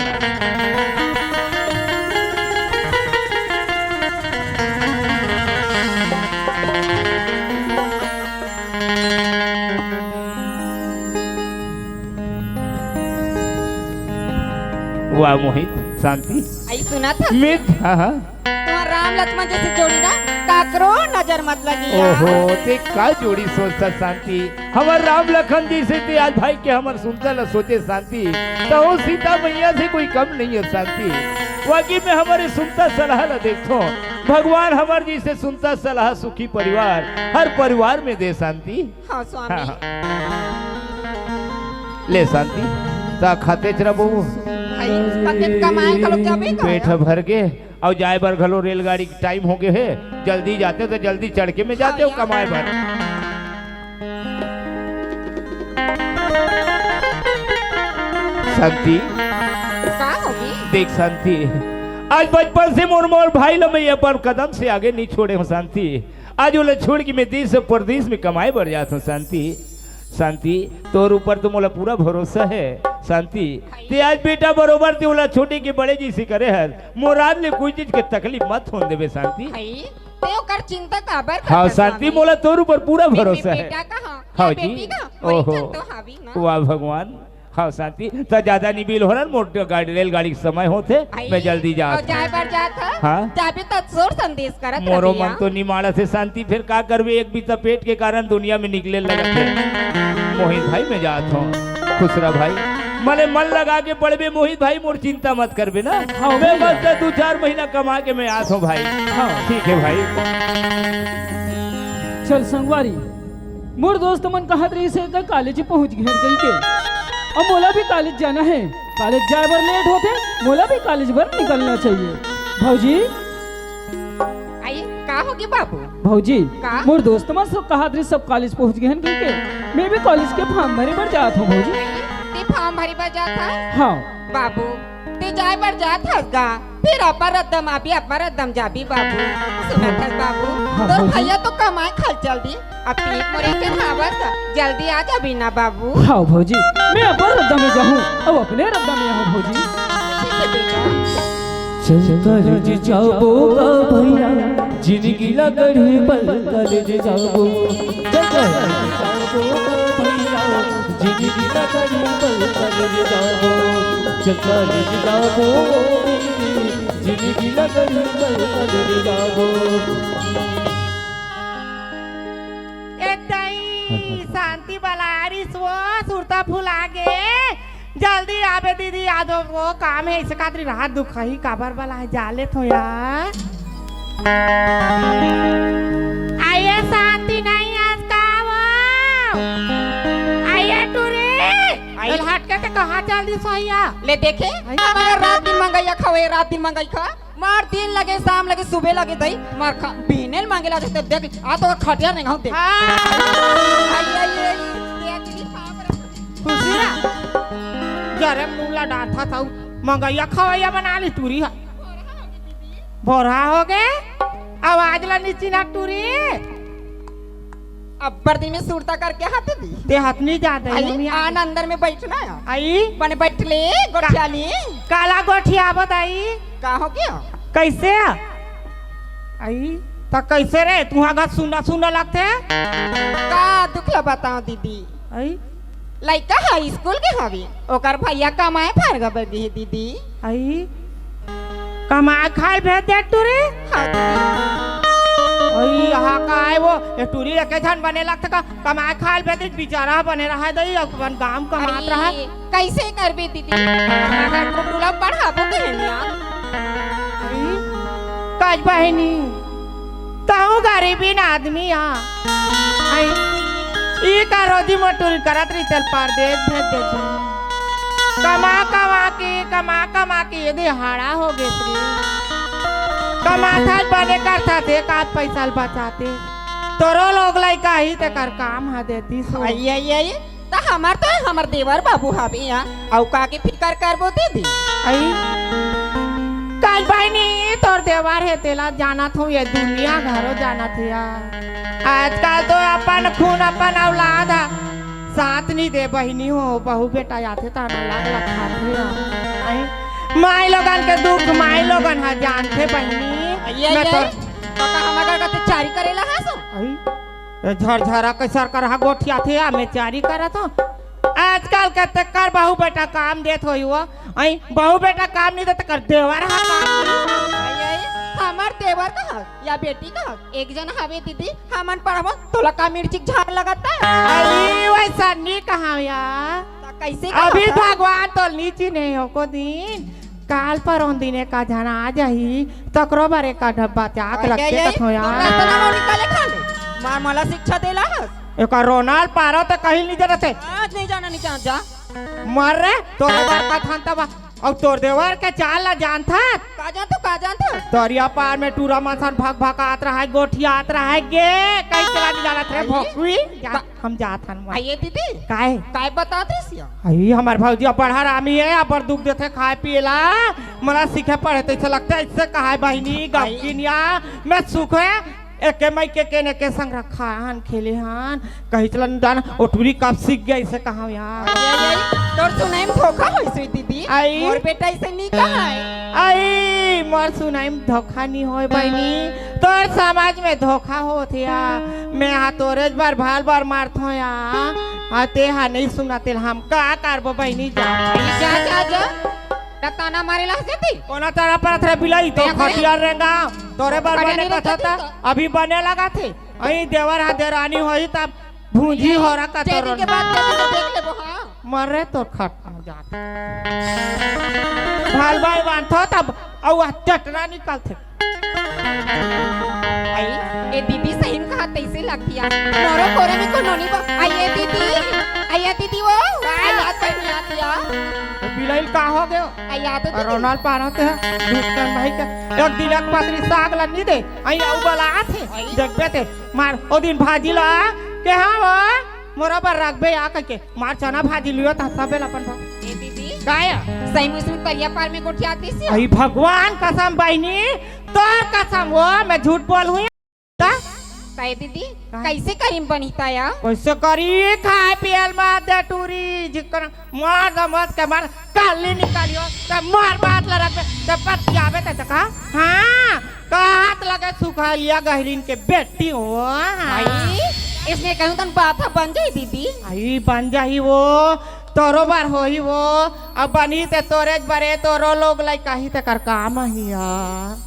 वाह मोहित शांति आई सुना था मित हाँ हाँ तुम्हारा राम लक्ष्मण जैसे जोड़ी ना काकरो नजर मत लगी ओहो ते का जोड़ी सोचता शांति हमार राम लखन जी से ते आज भाई के हमार सुनता न सोचे शांति तो वो सीता मैया से कोई कम नहीं है शांति वाकई में हमारे सुनता सलाह न देखो भगवान हमार जी से सुनता सलाह सुखी परिवार हर परिवार में दे शांति हाँ स्वामी ले शांति ता खाते चरा बहू आई पकेट कमाए खलो जाबे का पेट भर के और जाए बर घलो रेलगाड़ी की टाइम हो गए है जल्दी जाते हो तो जल्दी चढ़ के में जाते हो कमाए भर शांति का होगी देख शांति आज बचपन से मोर भाई लो मैं पर कदम से आगे नहीं छोड़े हूँ शांति आज वो छोड़ के मैं देश से परदेश में कमाए बढ़ जाता हूँ शांति शांति तोर ऊपर तो मोला पूरा भरोसा है शांति ते आज बेटा बरोबर ते ओला छोटे के बड़े जी से करे हर मोराद ले कोई चीज के तकलीफ मत होने देवे शांति आई ते ओकर चिंता काबर हाँ शांति मोला तोर ऊपर पूरा भरोसा है बेटा कहां हाँ बेटी जी का ओहो तो हावी ना वाह भगवान हाँ शांति तो ज्यादा नहीं बिल हो रहा मोटर गाड़ी रेलगाड़ी के समय होते मैं जल्दी जा और जाए पर जात हाँ जाबे तो जोर संदेश करत मोरो मन तो निमाड़ा से शांति फिर का करवे एक भी पेट के कारण दुनिया में निकले लगते मोहित भाई मैं जात हूँ खुश रह भाई मने मन लगा के पढ़बे मोहित भाई मोर चिंता मत करबे ना हाँ, मैं बस 2-4 महीना कमा के मैं आत हूँ भाई हाँ ठीक है भाई चल संगवारी मोर दोस्त मन कहत रही से कॉलेज पहुंच गए गई के अब मोला भी कॉलेज जाना है कॉलेज जाए बर लेट होते मोला भी कॉलेज बर निकलना चाहिए भौजी आई का होगी बाबू भौजी का? मोर दोस्त मन सब कहत रही सब कॉलेज पहुंच गए गई के मैं भी कॉलेज के फॉर्म भरे बर जात हूँ भौजी ते फॉर्म भरी पर जाता हाँ बाबू ते जाए पर जात हसगा फिर अपर रद्दम आबी अपर रद्दम जाबी बाबू सुनत हस बाबू हाँ, तो भौजी। भैया तो कमाए खल जल्दी अब पीक मोरे के धावत जल्दी आ जाबी ना बाबू हाँ भौजी मैं अपन रद्दा में जाऊँ अब अपने रद्दा में आऊँ भौजी ठीक है बेटा कॉलेज जाबोगा भैया जिंदगी लगड़ी बल कॉलेज जाबो भैया जिंदगी लगड़ी बल कॉलेज जाबो कॉलेज जाबो जिंदगी लगड़ी बल कॉलेज जाबो शांति बलारी सो सुरता फुला गे जल्दी आबे दीदी आदो वो काम है इसका खातिर रात दुखही काबर वाला है जाले तो यार आइए शांति नहीं आज का आइए टूरे आइए हट के कहां चल दी सोया ले देखे हमारे रात दिन मंगाइया खवे रात दिन मंगाई खा मार दिन लगे शाम लगे सुबह लगे दई मार खा बीनेल मांगे ला देख देख आ तो खटिया नहीं हूं देख आइए देख ली खुशी ना जरे मुला डांटा था मंगैया खवैया बना ली टूरी भोरा हो गए आवाज ला नीची ना टूरी अब बर्दी में सूरता करके हाथ दी दे हाथ नहीं जाता है आन अंदर में बैठना है आई बने बैठ ले गोठिया ली काला गोठिया बताई का हो गया कैसे आई तो कैसे रे तू आगा सुना सुना लगते का दुख बताओ दीदी आई लइका हाई स्कूल के हवी ओकर भैया कमाए फार गबर दी दीदी आई कमाए खाए भेज दे टूरी हां ओई यहां का है वो ये टूरी रखे धन बने लगता का कमाए खाए भेज दे बेचारा बने रहा है दई अपन काम कमात रहा कैसे करबे दीदी अगर टूला पढ़ाबो कहनिया काज बहनी ताऊ गरीबी ना आदमी हां आई ई का रोजी मोटूरी करत रही चल परदेश भेज देते कमा के यदि हाड़ा हो गए कमाथा बने करता थे का पैसा बचाते तोरो लोग लाई का ही ते कर काम हा देती सो आई त हमार तो हमार देवर बाबू हाबी यहां औ का के फिकर करबो दीदी आई काज बहनी तोर देवर है तेला जाना थो ये दुनिया घरो जाना थे यार आजकल तो अपन खून अपन औलाद साथ नहीं दे बहनी हो बहू बेटा आते ताना लाग लखा माई लोगन के दुख माई लोगन हा जानते बहनी मैं तो काका हमारा का चारी करेला हासो आई झरझरा कैसर कर हा गोठिया थे मैं चारी करत हूं आजकल के कर बहू बेटा काम देत होई वो आई बहू बेटा काम नहीं देत कर देवर हा काम हमार देवर का या बेटी का एक जन हवे दीदी हमन पर हम तोला का मिर्ची झाड़ लगाता आई वैसा नहीं कहा यार कैसे अभी भगवान तो नीचे नहीं हो को दिन काल पर उन दिने का जना आ जाही तकरो बारे का डब्बा त्याग लगते कथो यार निकाले खाले मार मला शिक्षा देला हस एक रोनाल पारो तो कहीं नहीं जरा थे आज नहीं जाना नहीं जा मर रे तोरे बार का थान तबा अब तोर देवर के चाल ला जान था का जान था तोरिया पार में टूरा मसान भाग भाग आत रहा है गोठिया आत रहा है गे कहीं चला नहीं जाना थे भोकुई हम जात हन आइए दीदी काय बताते सिया आई हमार भौजी पढ़ा रामी है अपन दुख देते खाए पिएला मला सीखे पढ़े तो ऐसा लगता है इससे कहा बहनी गपकिनिया मैं सुख है एक मई के ने के संग रखा हन खेले हन कहीं चलन दान ओटुरी कब सीख गया इसे कहा यार तोर सुनाई में धोखा होई सुई दीदी आई मोर बेटा इसे नहीं कहा है आई मोर सुनाई में धोखा नहीं होए बहनी तोर समाज में धोखा होत या मैं हा तोरेज बार भाल बार मारत हो या आते हा नहीं सुनाते हम का करबो बहनी जा ताना मारेला हसेती कोना तारा पर थे बिलाई तो खटियार रेंगा तोरे बार बने कथा था अभी बने लगा थे अई देवर हा देरानी होई तब भूंजी हो रहा का तोर के बाद देख लेबो हां मरे तो खट जात भाल भाई बांधो तब औ चटना निकलते आई ए दीदी सही में कहा तैसे लगती है मोरो कोरे में को नोनी बा आइए दीदी वो याद नहीं आती यार बिलाइल का हो गयो याद तो रोनाल पानते दुश्मन भाई का एक दिलक पत्री साग लनी दे आई औ बला थे देखबे ते मार ओ दिन भाजी ला के हां वो मोरा पर रखबे आ के मार चना भाजी लियो त सबेल अपन ए दीदी काय सही में तरिया पार में गोठी आती सी आई भगवान कसम बहनी तोर कसम वो मैं झूठ बोल हुई ताई दीदी कैसे करीम बनीता या कैसे करी खाए पियल मार दे टूरी जिकर मार दमत के मार काली निकालियो त मार बात ला रख त पत्ती आवे त का हां कहत लगे सुखा लिया गहरीन के बेटी हो आई इसने कहूं तन बात बन जाई दीदी आई बन जाही वो तोरो बार होही वो अब बनी ते तोरेज बरे तोरो लोग लाई कही ते कर काम हिया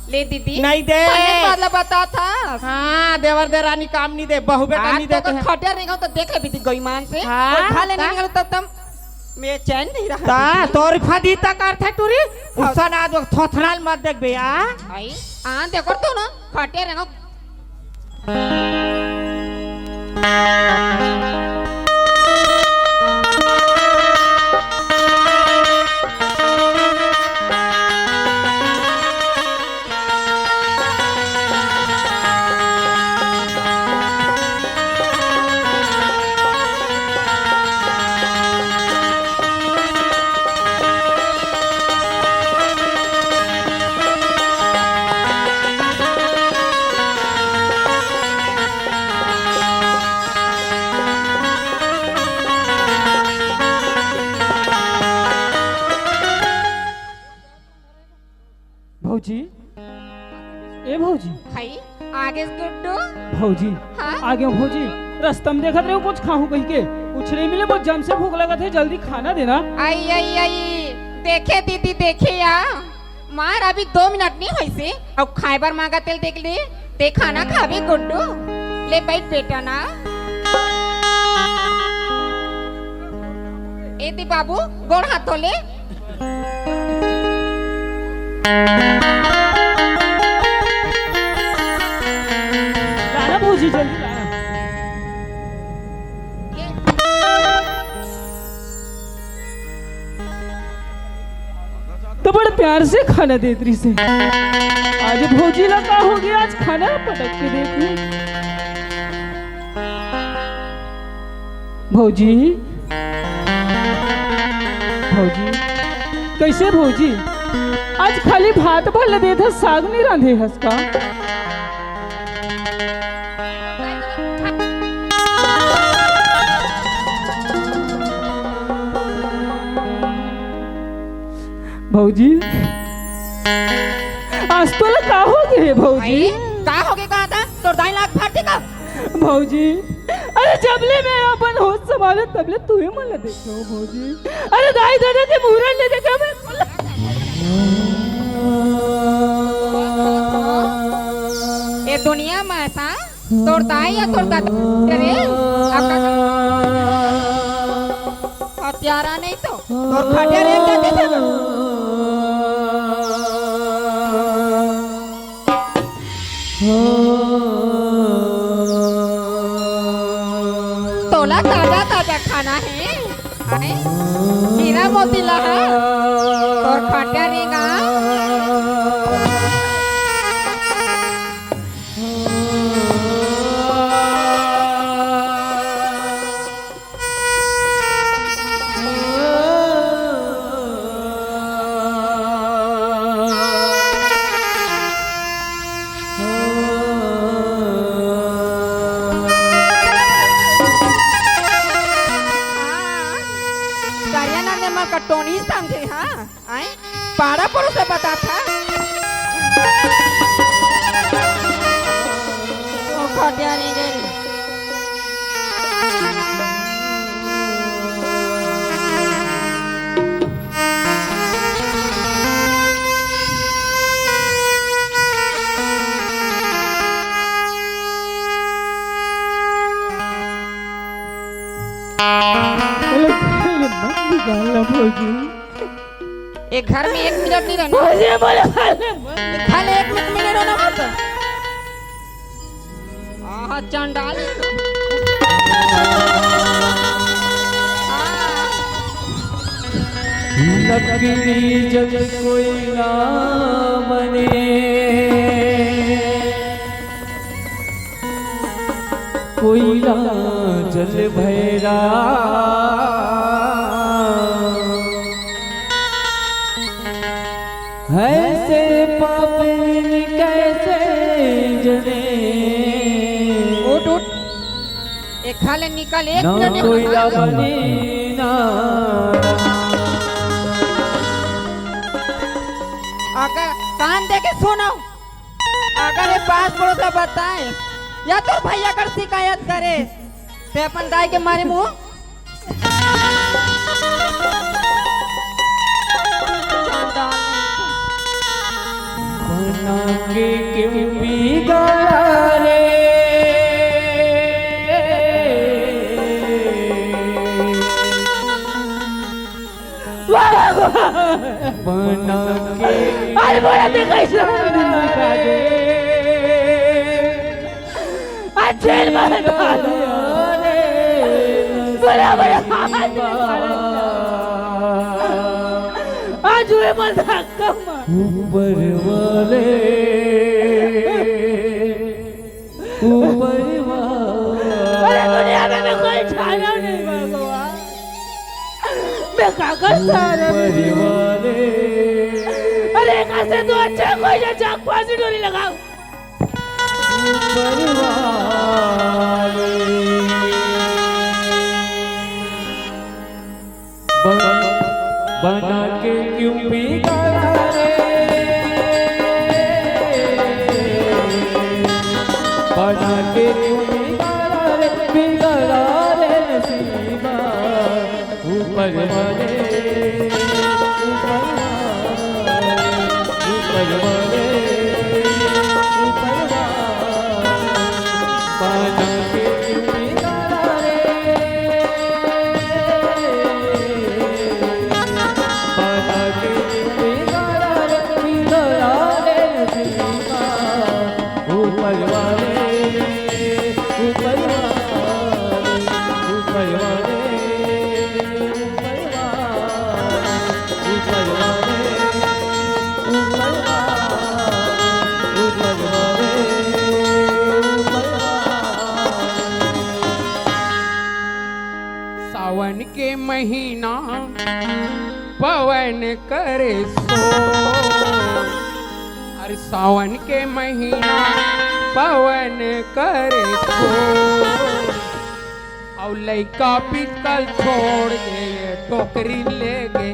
ले दीदी नहीं दे मतलब बता था हां देवर दे रानी काम नहीं दे बहू बेटा नहीं देते हैं खटिया नहीं तो देख ले दीदी गोईमान से और खा लेने निकल तब तुम मैं चैन नहीं रहा ता तोर फदी तक करथे टूरी उसन आज थोथनाल मत देख बेया आई आ देखो तो ना खटिया रंग भौजी ए भौजी खाई आगे गुड्डू भौजी हाँ? आगे भौजी रास्ता में देखत रहे कुछ खाऊं कहीं के कुछ नहीं मिले बहुत जम से भूख लगा थे जल्दी खाना देना आई आई आई देखे दीदी देखे या मार अभी 2 मिनट नहीं हुई से अब खाए बार मांगा तेल देख ले ते खाना खावे गुड्डू ले बैठ बेटा ना ए दी बाबू गोड़ हाथ धो ले लाना भौजी जल्दी लाना तो बड़े प्यार से खाना देत रही से आज भौजी ला का हो गया आज खाना पटक के देखू भौजी भौजी कैसे भौजी आज खाली भात भल दे था साग नहीं रांधे हस का भौजी आज तो का हो गए भौजी का हो गया कहा था तो 2.5 लाख फाटे का भौजी अरे जबले मैं अपन होश संभाले तबले तू ही मला देखो भौजी। अरे दाई दादा के मुहूर्त ले देखा मैं ये दुनिया में ऐसा तोड़ता है या तोड़ता तेरे आपका हत्यारा नहीं तो तोड़ खाटिया रे क्या कैसे तोला ताजा ताजा खाना है हीरा मोती लहा तोड़ खाटिया रहेगा टोनी समझे हाँ आए पारा पर उसे बता था ओ खटिया नहीं गई एक घर में 1 मिनट नहीं रहना खाली 1 मिनट में नहीं रहना मत आहा चंडाल लकड़ी जब कोई ना बने कोयला जल भैरा ऐसे पापिन कैसे जने उठ उठ एक खाले निकल 1 ना मिनट कोयला बने ना अगर कान दे के सुनो अगर ये पास पड़ोसा बताए या तो भैया कर शिकायत करे ते अपन दाई के मारे मुंह बना के क्यों बिगाड़ा रे बना के अरे बोला ते कैसे अच्छे बात बड़ा बड़ा आज हुए मजाक कम ऊपर वाले अरे दुनिया में मैं कोई छाना नहीं भगवान मैं कागज सारे वाले अरे कैसे तू अच्छा कोई ना चाक फांसी डोरी लगाओ बना के क्यों बिगाड़ा रे बना के क्यों बिगाड़ा रे नसीबा ऊपर वाले ऊपर वाले बना के क्यों बिगाड़ा रे बना के क्यों बिगाड़ा रे नसीबा ऊपर वाले ऊपर वाले सावन के महीना पवन करे सो अरे सावन के महीना पवन करे सो और लइका पिटकल छोड़ के टोकरी ले गए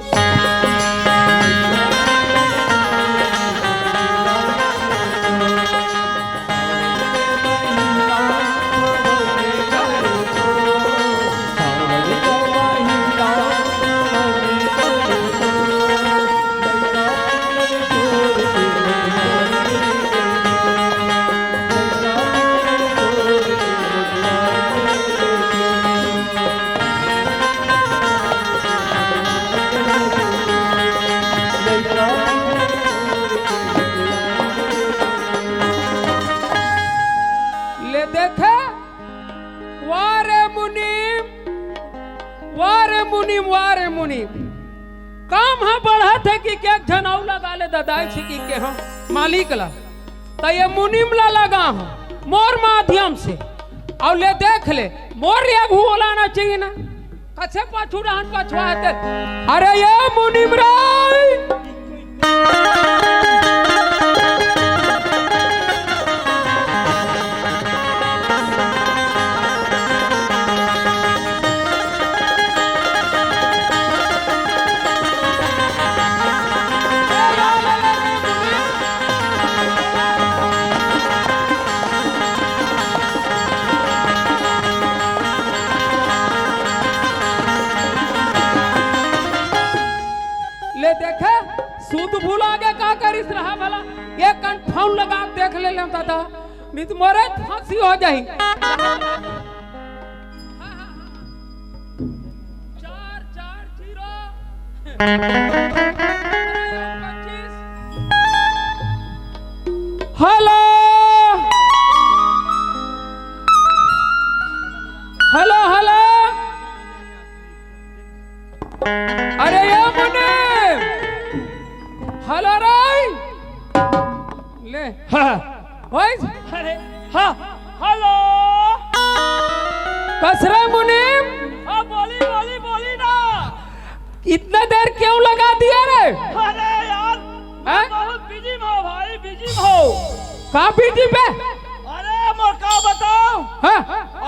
चाहत है कि एक जनाऊ लगा ले ददाई से कि हम मालिक ला तो ये मुनिम ला लगा हूं मोर माध्यम से और ले देख ले मोर ये भूलाना चाहिए ना कसे पाछू रहन पछवाते अरे ये मुनिम राय ले देखे सूद भूल आगे का करिस रहा वाला ये कंफाउंड लगा के देख ले लेता था नहीं तो मोरे फांसी हो जाही 440 हेलो हेलो हेलो अरे ये मुन्ने हेलो राय ले हाँ अरे हाँ हेलो कसरा मुनीम हाँ बोली बोली बोली ना इतना देर क्यों लगा दिया रे अरे यार बहुत बिजी हो भाई बिजी हो कहाँ बिजी पे अरे मोर का बताओ हाँ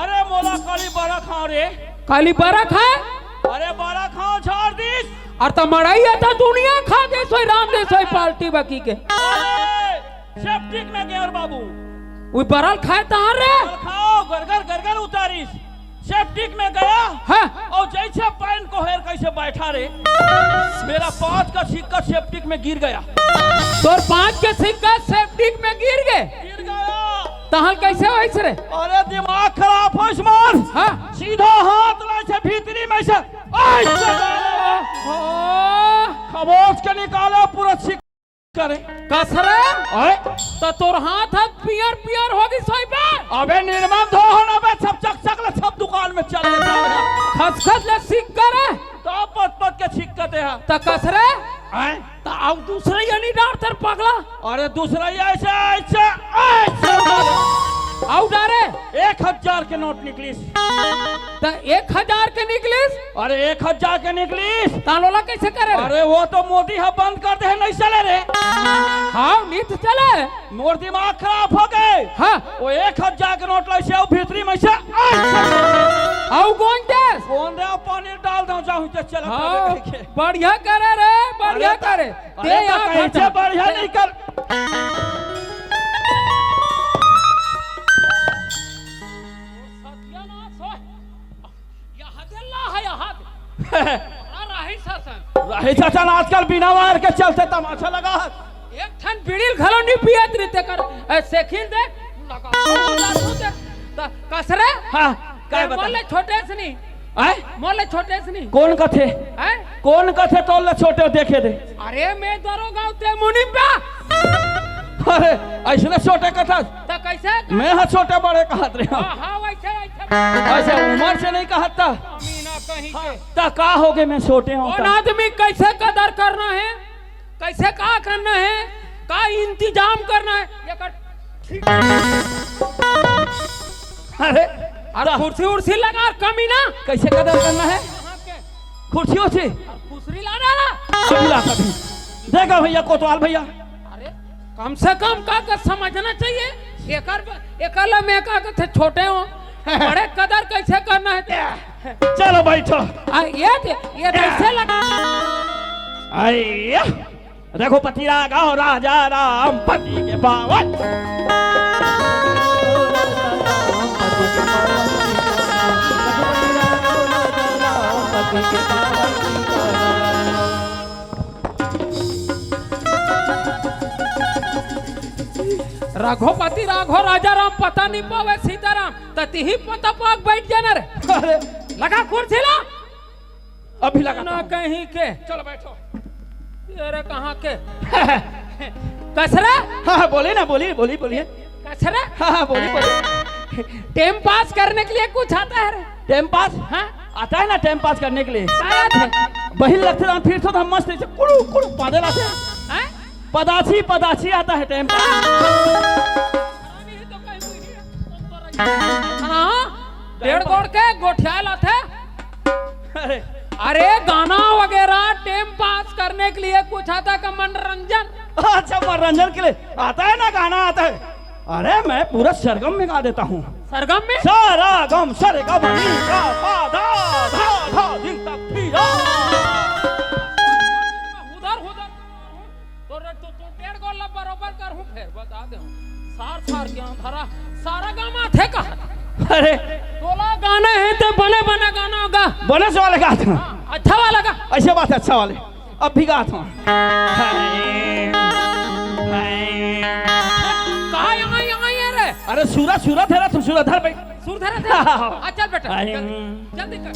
अरे मोला काली बड़ा खाओ रे काली बड़ा खाए अरे बड़ा खाओ छोड़ दीस और तो मड़ाई था दुनिया खा गई सोई राम दे सोई पार्टी बाकी के सेप्टिक में गया बाबू वो बरल खाए तहां रे खाओ गरगर गरगर उतारिस सेप्टिक में गया हाँ और जैसे पैन को हेर कैसे बैठा रे मेरा 5 का सिक्का सेप्टिक में गिर गया तोर 5 के सिक्का सेप्टिक में गिर गया तहल कैसे वैसे रे अरे दिमाग खराब हो इसमान हाँ सीधा हाथ लाइसे भीतरी में से खमोश के निकालो पूरा सिक्का करे कसरे तो तोर हाथ हाथ पियर पियर होगी सोई पे अबे निर्मम धो होना बे सब चक चक ले सब दुकान में चल खस खस ले सिक्का रे तो पत पत के सिक्का दे त कसरे तो अब दूसरा यानी डॉक्टर पगला अरे दूसरा ऐसे ऐसे आउ डारे 1000 के नोट निकलिस तो 1000 के निकलिस अरे 1000 के निकलिस तालोला कैसे करे अरे वो तो मोदी हा बंद कर दे नहीं चले रे हाँ नीत चले मोर दिमाग खराब हो गए हाँ वो 1000 के नोट लाइसे और भीतरी में से आउ कौन दे पानी डाल दो जाऊं तो चल बढ़िया करे रे बढ़िया करे ते कैसे बढ़िया नहीं कर राही शासन आजकल बिना वायर के चलते तमाशा लगा एक ठन बीड़ील खलो नहीं पियत रीते कर सेखिन दे लगा कसरे हां काय बता मोले छोटे से नहीं मोले छोटे से नहीं कौन कथे कौन कथे तोले छोटे देखे दे अरे मैं दरोगा ते मुनिम बा अरे ऐसे छोटे कथा त कैसे मैं हा छोटे बड़े कहत रे हां वैसे ऐसे उम्र से नहीं कहता मीना कहीं के त का होगे मैं छोटे हूं कौन आदमी कैसे कदर करना है कैसे का करना है का इंतजाम करना है ये कर अरे कुर्सी उर्सी लगा कमी ना कैसे कदर करना है कुर्सियों से कुर्सी लाना ना कभी देखा भैया कोतवाल भैया अरे कम से कम का समझना चाहिए एकला में का थे छोटे हो बड़े कदर कैसे करना है चलो बैठो ये कैसे लगा आइया रघुपति राघव राजा राम पति के पावन रघुपति राघव राजा राम पता नहीं पावे सीताराम तती ही पता पाक बैठ जाना रे लगा कुर्सी ला अभी लगा ना कहीं के चलो बैठो अरे कहाँ के कसरा हाँ बोले ना बोलिए बोलिए बोलिए कसरा हाँ बोलिए बोलिए टाइम पास करने के लिए कुछ आता है रे टाइम पास हाँ आता है ना टाइम पास करने के लिए बहिल लगते ना फिर तो हम मस्त ऐसे कुड़ू कुड़ू पादे लाते हैं पदाची पदाची आता है टाइम पर हाँ डेढ़ गोड़ के गोठिया लाते अरे अरे गाना वगैरह टाइम पास करने के लिए कुछ आता का मनोरंजन। अच्छा मनोरंजन के लिए आता है ना गाना आता है। अरे मैं पूरा सरगम में गा देता हूँ। सरगम में सारा गम सरगम नी का पा धा धा धा दिन तक फिरा उधर उधर तो डेढ़ गोड़ ला बरोबर कर हूँ फिर बता दे सार सार क्या धरा सारा गामा थे का। अरे तोला गाने हैं तो बने बने गाना होगा बोले से वाले गाते हैं अच्छा वाला का ऐसे बात है अच्छा वाले अब भी गाता हूँ। कहाँ यहाँ ये रे अरे सूरत सूरत है ना तुम सूरत धर भाई सुर धरे थे अच्छा बेटा जल्दी कर।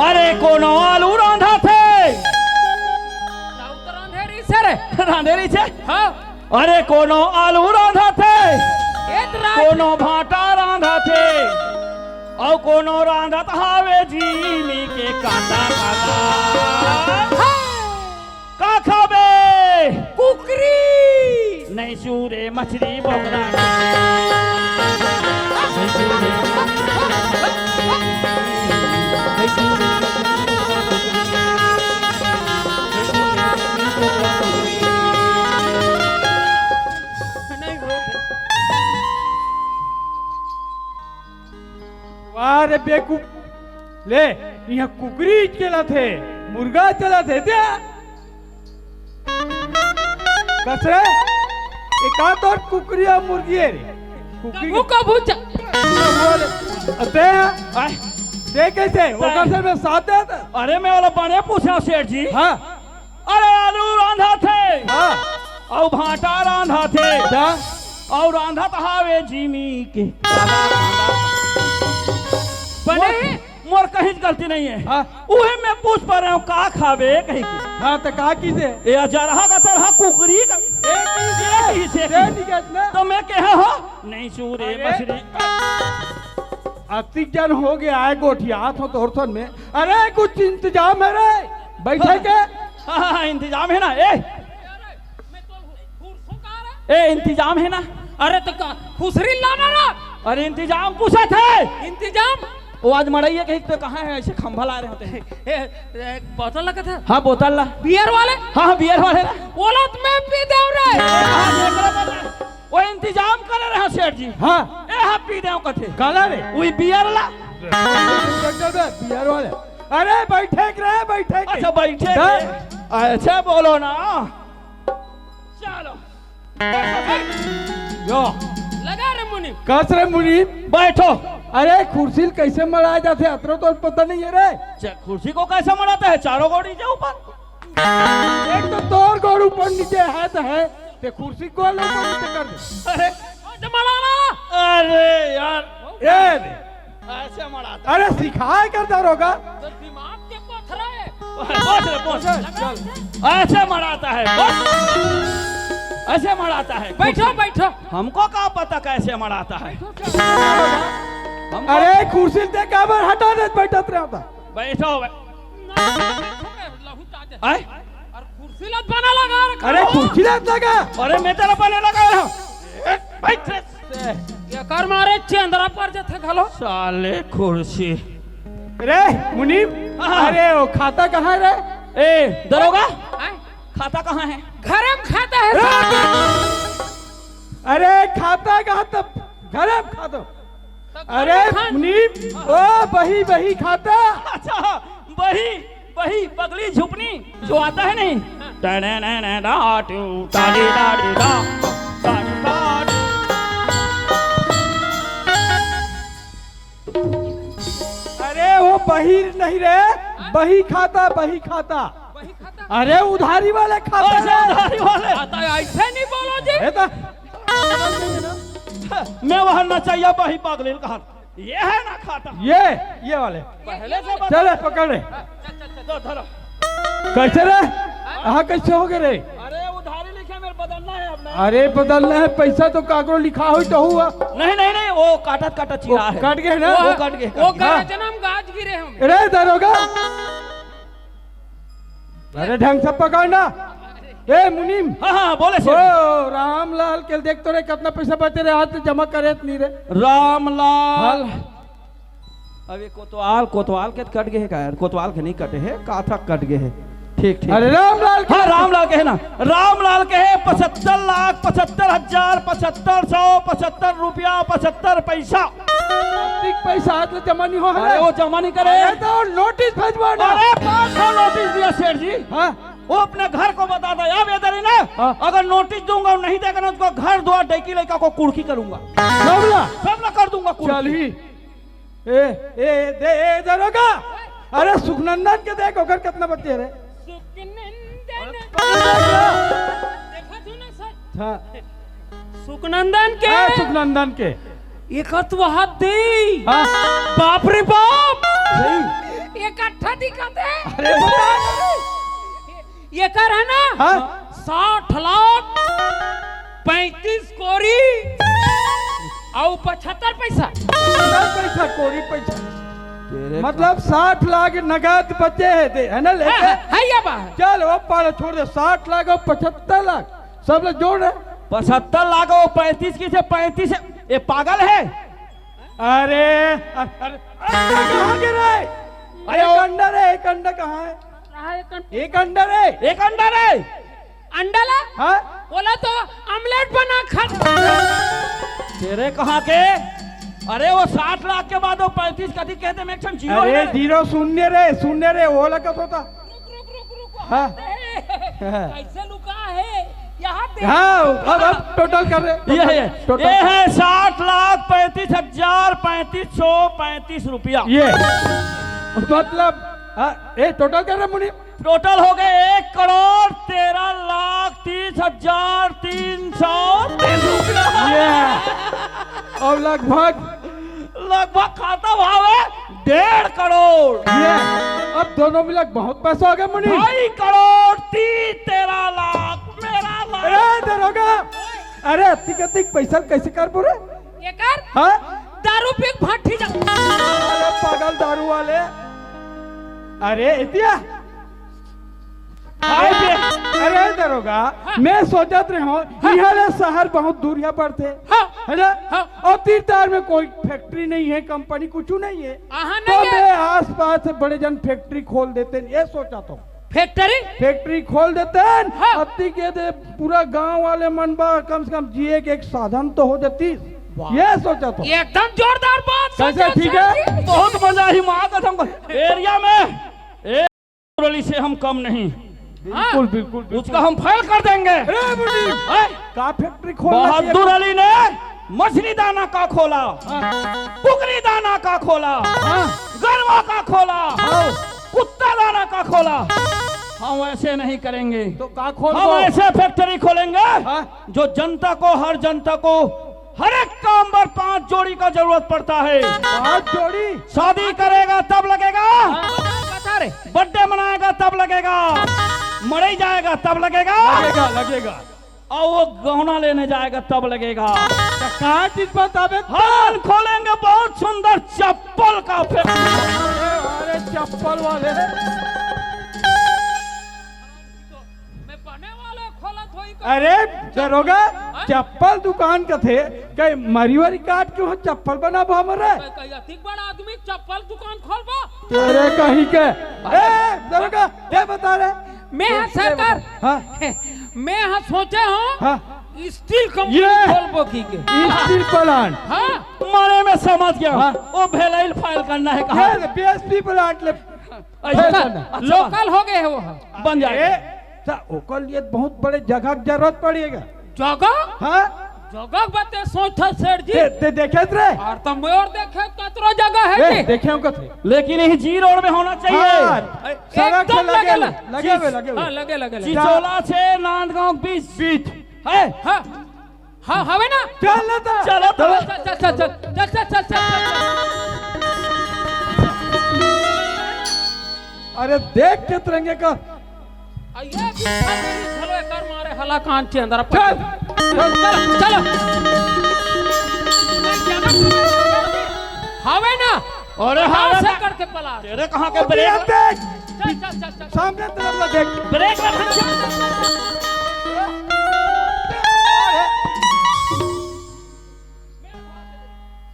अरे कोनो आलू रांधा थे उतर अंधेरी से रे रांधेरी से हाँ अरे कोनो आलू रांधा थे इतना कोनो भाटा रांधा थे और कोनो रांधत हावे जीमी के काटा काटा का खावे कुकरी नहीं सूरे मछली बोकरा अरे बेकूफ ले यहाँ कुकरी चला थे मुर्गा चला थे क्या कसरे एका तो कुकरी और मुर्गी है रे कुकरी वो कब जा अते दे कैसे वो कैसे में साथ दे था अरे मैं वाला बने पूछा सेठ जी। हाँ अरे आलू रांधा थे हाँ और भाटा रांधा थे क्या और रांधा हावे जीमी के बने मोर कहीं गलती नहीं है। हाँ उहे मैं पूछ पा रहा हूँ का खावे कहीं की हाँ तो कहा किसे ये अजरहा का तरह कुकरी का एक से तो मैं कहा हो नहीं सूरे अरे। मछली अतिक जन हो गया है गोठिया हाथों तो औरतन में। अरे कुछ इंतजाम है रे बैठे के हाँ इंतजाम है ना ए इंतजाम है ना। अरे तो खुसरी लाना ना अरे इंतजाम पूछा थे इंतजाम वो आज मड़ाइए कहीं तो कहाँ है ऐसे खंभा ला रहे होते हैं बोतल लगा था हाँ बोतल ला बियर वाले हाँ हाँ बियर वाले ना बोला तो मैं पी दे रे वो इंतजाम कर रहे हैं सेठ जी। हाँ ए हाँ पी दे कथे काला रे वही बियर ला बिहार वाले। अरे बैठे के रे बैठे के अच्छा बैठे अच्छा बोलो ना चलो जो लगा रे मुनि कस रे मुनीम बैठो। अरे कुर्सी कैसे मराए जाते अतरो तो पता नहीं है रे कुर्सी को कैसे मनाते हैं चारों गोड़ी के ऊपर एक तो तोर गोड़ ऊपर नीचे है तो है ते कुर्सी को ऊपर नीचे कर दे। अरे जमाना अरे यार ये दे। ऐसे मनाता अरे सिखाए करता होगा तो दिमाग के पत्थर है चल ऐसे मनाता है ऐसे मनाता है बैठो बैठो हमको क्या पता कैसे मनाता है अरे कुर्सी ते काबर हटा दे बैठत रहे होता बैठो लहू ताजे आए और कुर्सी लत बना लगा रखा अरे कुर्सी लत लगा अरे मैं तेरा बने लगा रहा हूं बैठ ये कर मारे चंद्रा पर जथे घलो साले कुर्सी रे मुनीम हाँ। अरे वो खाता कहाँ है रे ए दरोगा हैं? खाता कहाँ है घर में खाता है अरे खाता कहाँ तब घर में खाता अरे मुनीम ओ बही बही खाता अच्छा वही वही पगली झुपनी जो आता है नहीं अरे वो बही नहीं रे बही खाता वही खाता अरे उधारी वाले खाता ऐसे उधारी वाले आता है, ऐसे नहीं बोलो जी है तो मैं वहां न चाहिए वही पगली कहा ये है ना खाता ये वाले पहले से बता चले पकड़ रे दो धरो कैसे रे हाँ कैसे हो गए रे अरे उधारी लिखे मेरे बदलना है अब नहीं अरे बदलना है पैसा तो काकरो लिखा हो तो हुआ नहीं नहीं नहीं वो काटत काटत चिरा है कट गए ना वो कट गए वो गए जन्म गाज गिरे हम रे दरोगा अरे ढंग से पकड़ना। ए मुनीम, हाँ हाँ बोले ओ सेठ रामलाल के देख तो रे कितना पैसा बचे रे, हाथ में जमा करे नहीं रे। रामलाल। अबे कोतवाल के कट गए है का यार, कोतवाल के नहीं कटे है, काथा कट गए है। ठीक ठीक। अरे रामलाल हाँ रामलाल के है ना, रामलाल के है 75,75,000 रुपया 75 पैसा। पैसा हाथ में जमा नहीं हो अरे वो जमा नहीं करे तो नोटिस भेजवाना। अरे 500 नोटिस दिया सेठ जी। हाँ वो अपने घर को बता दो यार बेदरी ना, अगर नोटिस दूंगा और नहीं देगा ना उसको घर द्वार डेकी लड़का को कुर्की करूंगा, सब कर दूंगा कुर्की। चल ही ए दरोगा, अरे सुखनंदन के देख ओकर कितना बच्चे रे। हाँ सुखनंदन के सुखनंदन के एक हाथ दे। हाँ बाप रे बाप, सही। इकट्ठा दिखत है। अरे बता ये कर है ना हाँ 60 लाख 35 कोरी और 75 पैसा। पैसा कोरी पैसा मतलब 60 लाख नगद बचे है ना लेके। है ये बात। चल वो पाला छोड़ दे, 60 लाख और 75 लाख सब लोग जोड़ रहे। 75 लाख और 35 की से 35 है, ये पागल है। अरे कहाँ गिरा है? अरे अंडर है, एक अंडा कहाँ है? एक अंडर है, एक अंडा है अंडाला। हाँ बोला तो ऑमलेट बना खा। तेरे कहाँ के? अरे वो 60 लाख के बाद वो 35 कथी कहते मैं जीरो। अरे जीरो शून्य रे वो लगा होता। रुक हाँ कैसे लुका है यहाँ पे। हाँ अब टोटल कर रहे। ये है 60 लाख 35,000 3535 रुपया। ये मतलब ए टोटल कर रहे मुनि। टोटल हो गए 1,13,30,330 रुपया। और लगभग खाता भाव है 1.5 करोड़। ये अब दोनों मिला बहुत पैसा हो गया मुनि। 2.5 करोड़ 13 लाख मेरा लाख। अरे दरोगा, अरे अतिक पैसा कैसे कर बोले? ये कर हाँ दारू पी के फाटी जा। अरे पागल दारू वाले। अरे इतिया अरे दरोगा, मैं सोचत रहे हो यहाँ शहर बहुत दूर यहाँ पर थे है ना, और तीरतार में कोई फैक्ट्री नहीं है, कंपनी कुछ नहीं है, तो मैं आस पास बड़े जन फैक्ट्री खोल देते हैं, ये सोचा तो फैक्ट्री खोल देते हैं। अति के दे पूरा गांव वाले मन बा कम से कम जिए के एक साधन तो हो जाती, ये सोचा तो। एकदम जोरदार बात। कैसे ठीक है, बहुत मजा ही हमको एरिया में से हम कम नहीं। बिल्कुल बिल्कुल उसका हम फाइल कर देंगे। का फैक्ट्री खोल बहादुर अली ने मछली दाना का खोला, कुकरी दाना का खोला, गरवा का खोला, कुत्ता दाना का खोला। हम ऐसे नहीं करेंगे, तो का खोल हम ऐसे फैक्ट्री खोलेंगे जो जनता को हर एक काम पर 5 जोड़ी का जरूरत पड़ता है। 5 जोड़ी? शादी करेगा तब लगेगा, बर्थडे मनाएगा तब लगेगा, मरई जाएगा तब लगेगा, और वो गहना लेने जाएगा तब लगेगा। कहाँ चीज बतावे? हम खोलेंगे बहुत सुंदर चप्पल का फैक्ट्री। अरे चप्पल वाले अरे दरोगा, चप्पल दुकान का थे कई मरिवरी काट के हो चप्पल बना बा हमारे। बड़ा आदमी चप्पल दुकान खोलबा तेरे कहीं के दरोगा क्या बता रहे? मैं सरकार मैं सोचे हूँ स्टील कंपनी खोलबो की के स्टील प्लांट। मारे में समझ गया, वो भेलाइल फाइल करना है कहा बीएसपी प्लांट लोकल हो गए वो बन जाए। ओकर लिए बहुत बड़े जगह की जरूरत पड़ेगा। जगह? हाँ जगह बते सोचा सेठ जी देखे रे और तो मोर देखे कतरो जगह है जी देखे कथे, लेकिन ये जी रोड में होना चाहिए। सड़क से लगे चिचोला से नांदगांव 20 है। हाँ हवे ना, चलो चल। अरे देख के तिरंगे का ये चलो कर मारे हला कान के अंदर चलो हवे ना। अरे हाँ से करके पला तेरे कहाँ के ब्रेक चल चल चल चल सामने तरफ में देख। ब्रेक रख।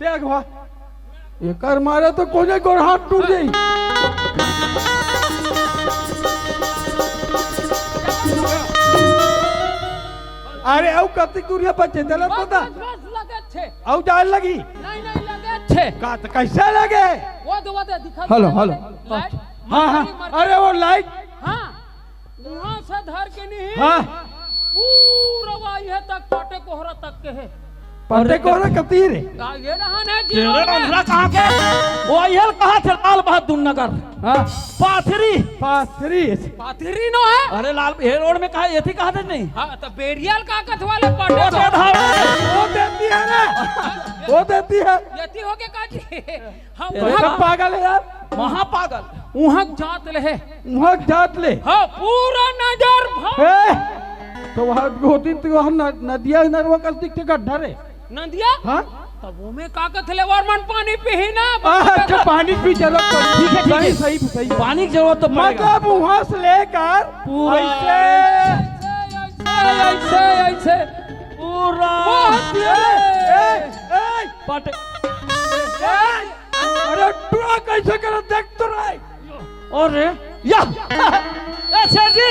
देख वाह, एकर मारे तो कोने गोड़ हाथ टूट गई। अरे औ कति कुरिया बच्चे चलत पता बस लगे छे औ जान लगी नहीं नहीं लगे छे का तो कैसे लगे। वो दिखा हेलो, हेलो। लाइट हाँ हाँ अरे वो लाइट हाँ वहाँ से धर के नहीं हाँ पूरा वाई है तक पाटे कोहरा तक के है पटे को रे कती रे ये रहा है जी तेरे अंधरा कहाँ के? वो अयल कहाँ थे? लाल बहादुर नगर। हाँ पाथरी। पाथरी पाथरी नो है अरे लाल ये रोड में कहा ये थी कहा थे नहीं? हाँ तो बेरियल का कथ वाले पाटे वो तो धार। वो देती है ना वो देती है। यति हो के काजी हम तेरे का पागल है यार महापागल। वहाँ जात ले है वहाँ जात ले हाँ पूरा नजर भाग ए तो वहाँ होती तो वहाँ नदिया नरवा का दिखते गड्ढा रे नदिया हाँ तब वो में का कथ ले वरमन पानी पी ही ना अच्छा पानी की जरूरत पड़ी। ठीक है, ठीक है। सही सही सही पानी की जरूरत तो पड़ेगा। मतलब वहाँ से लेकर पूरा ऐसे ऐसे पूरा पट। अरे टुआ कैसे कर देख तो रहा अरे या अच्छा जी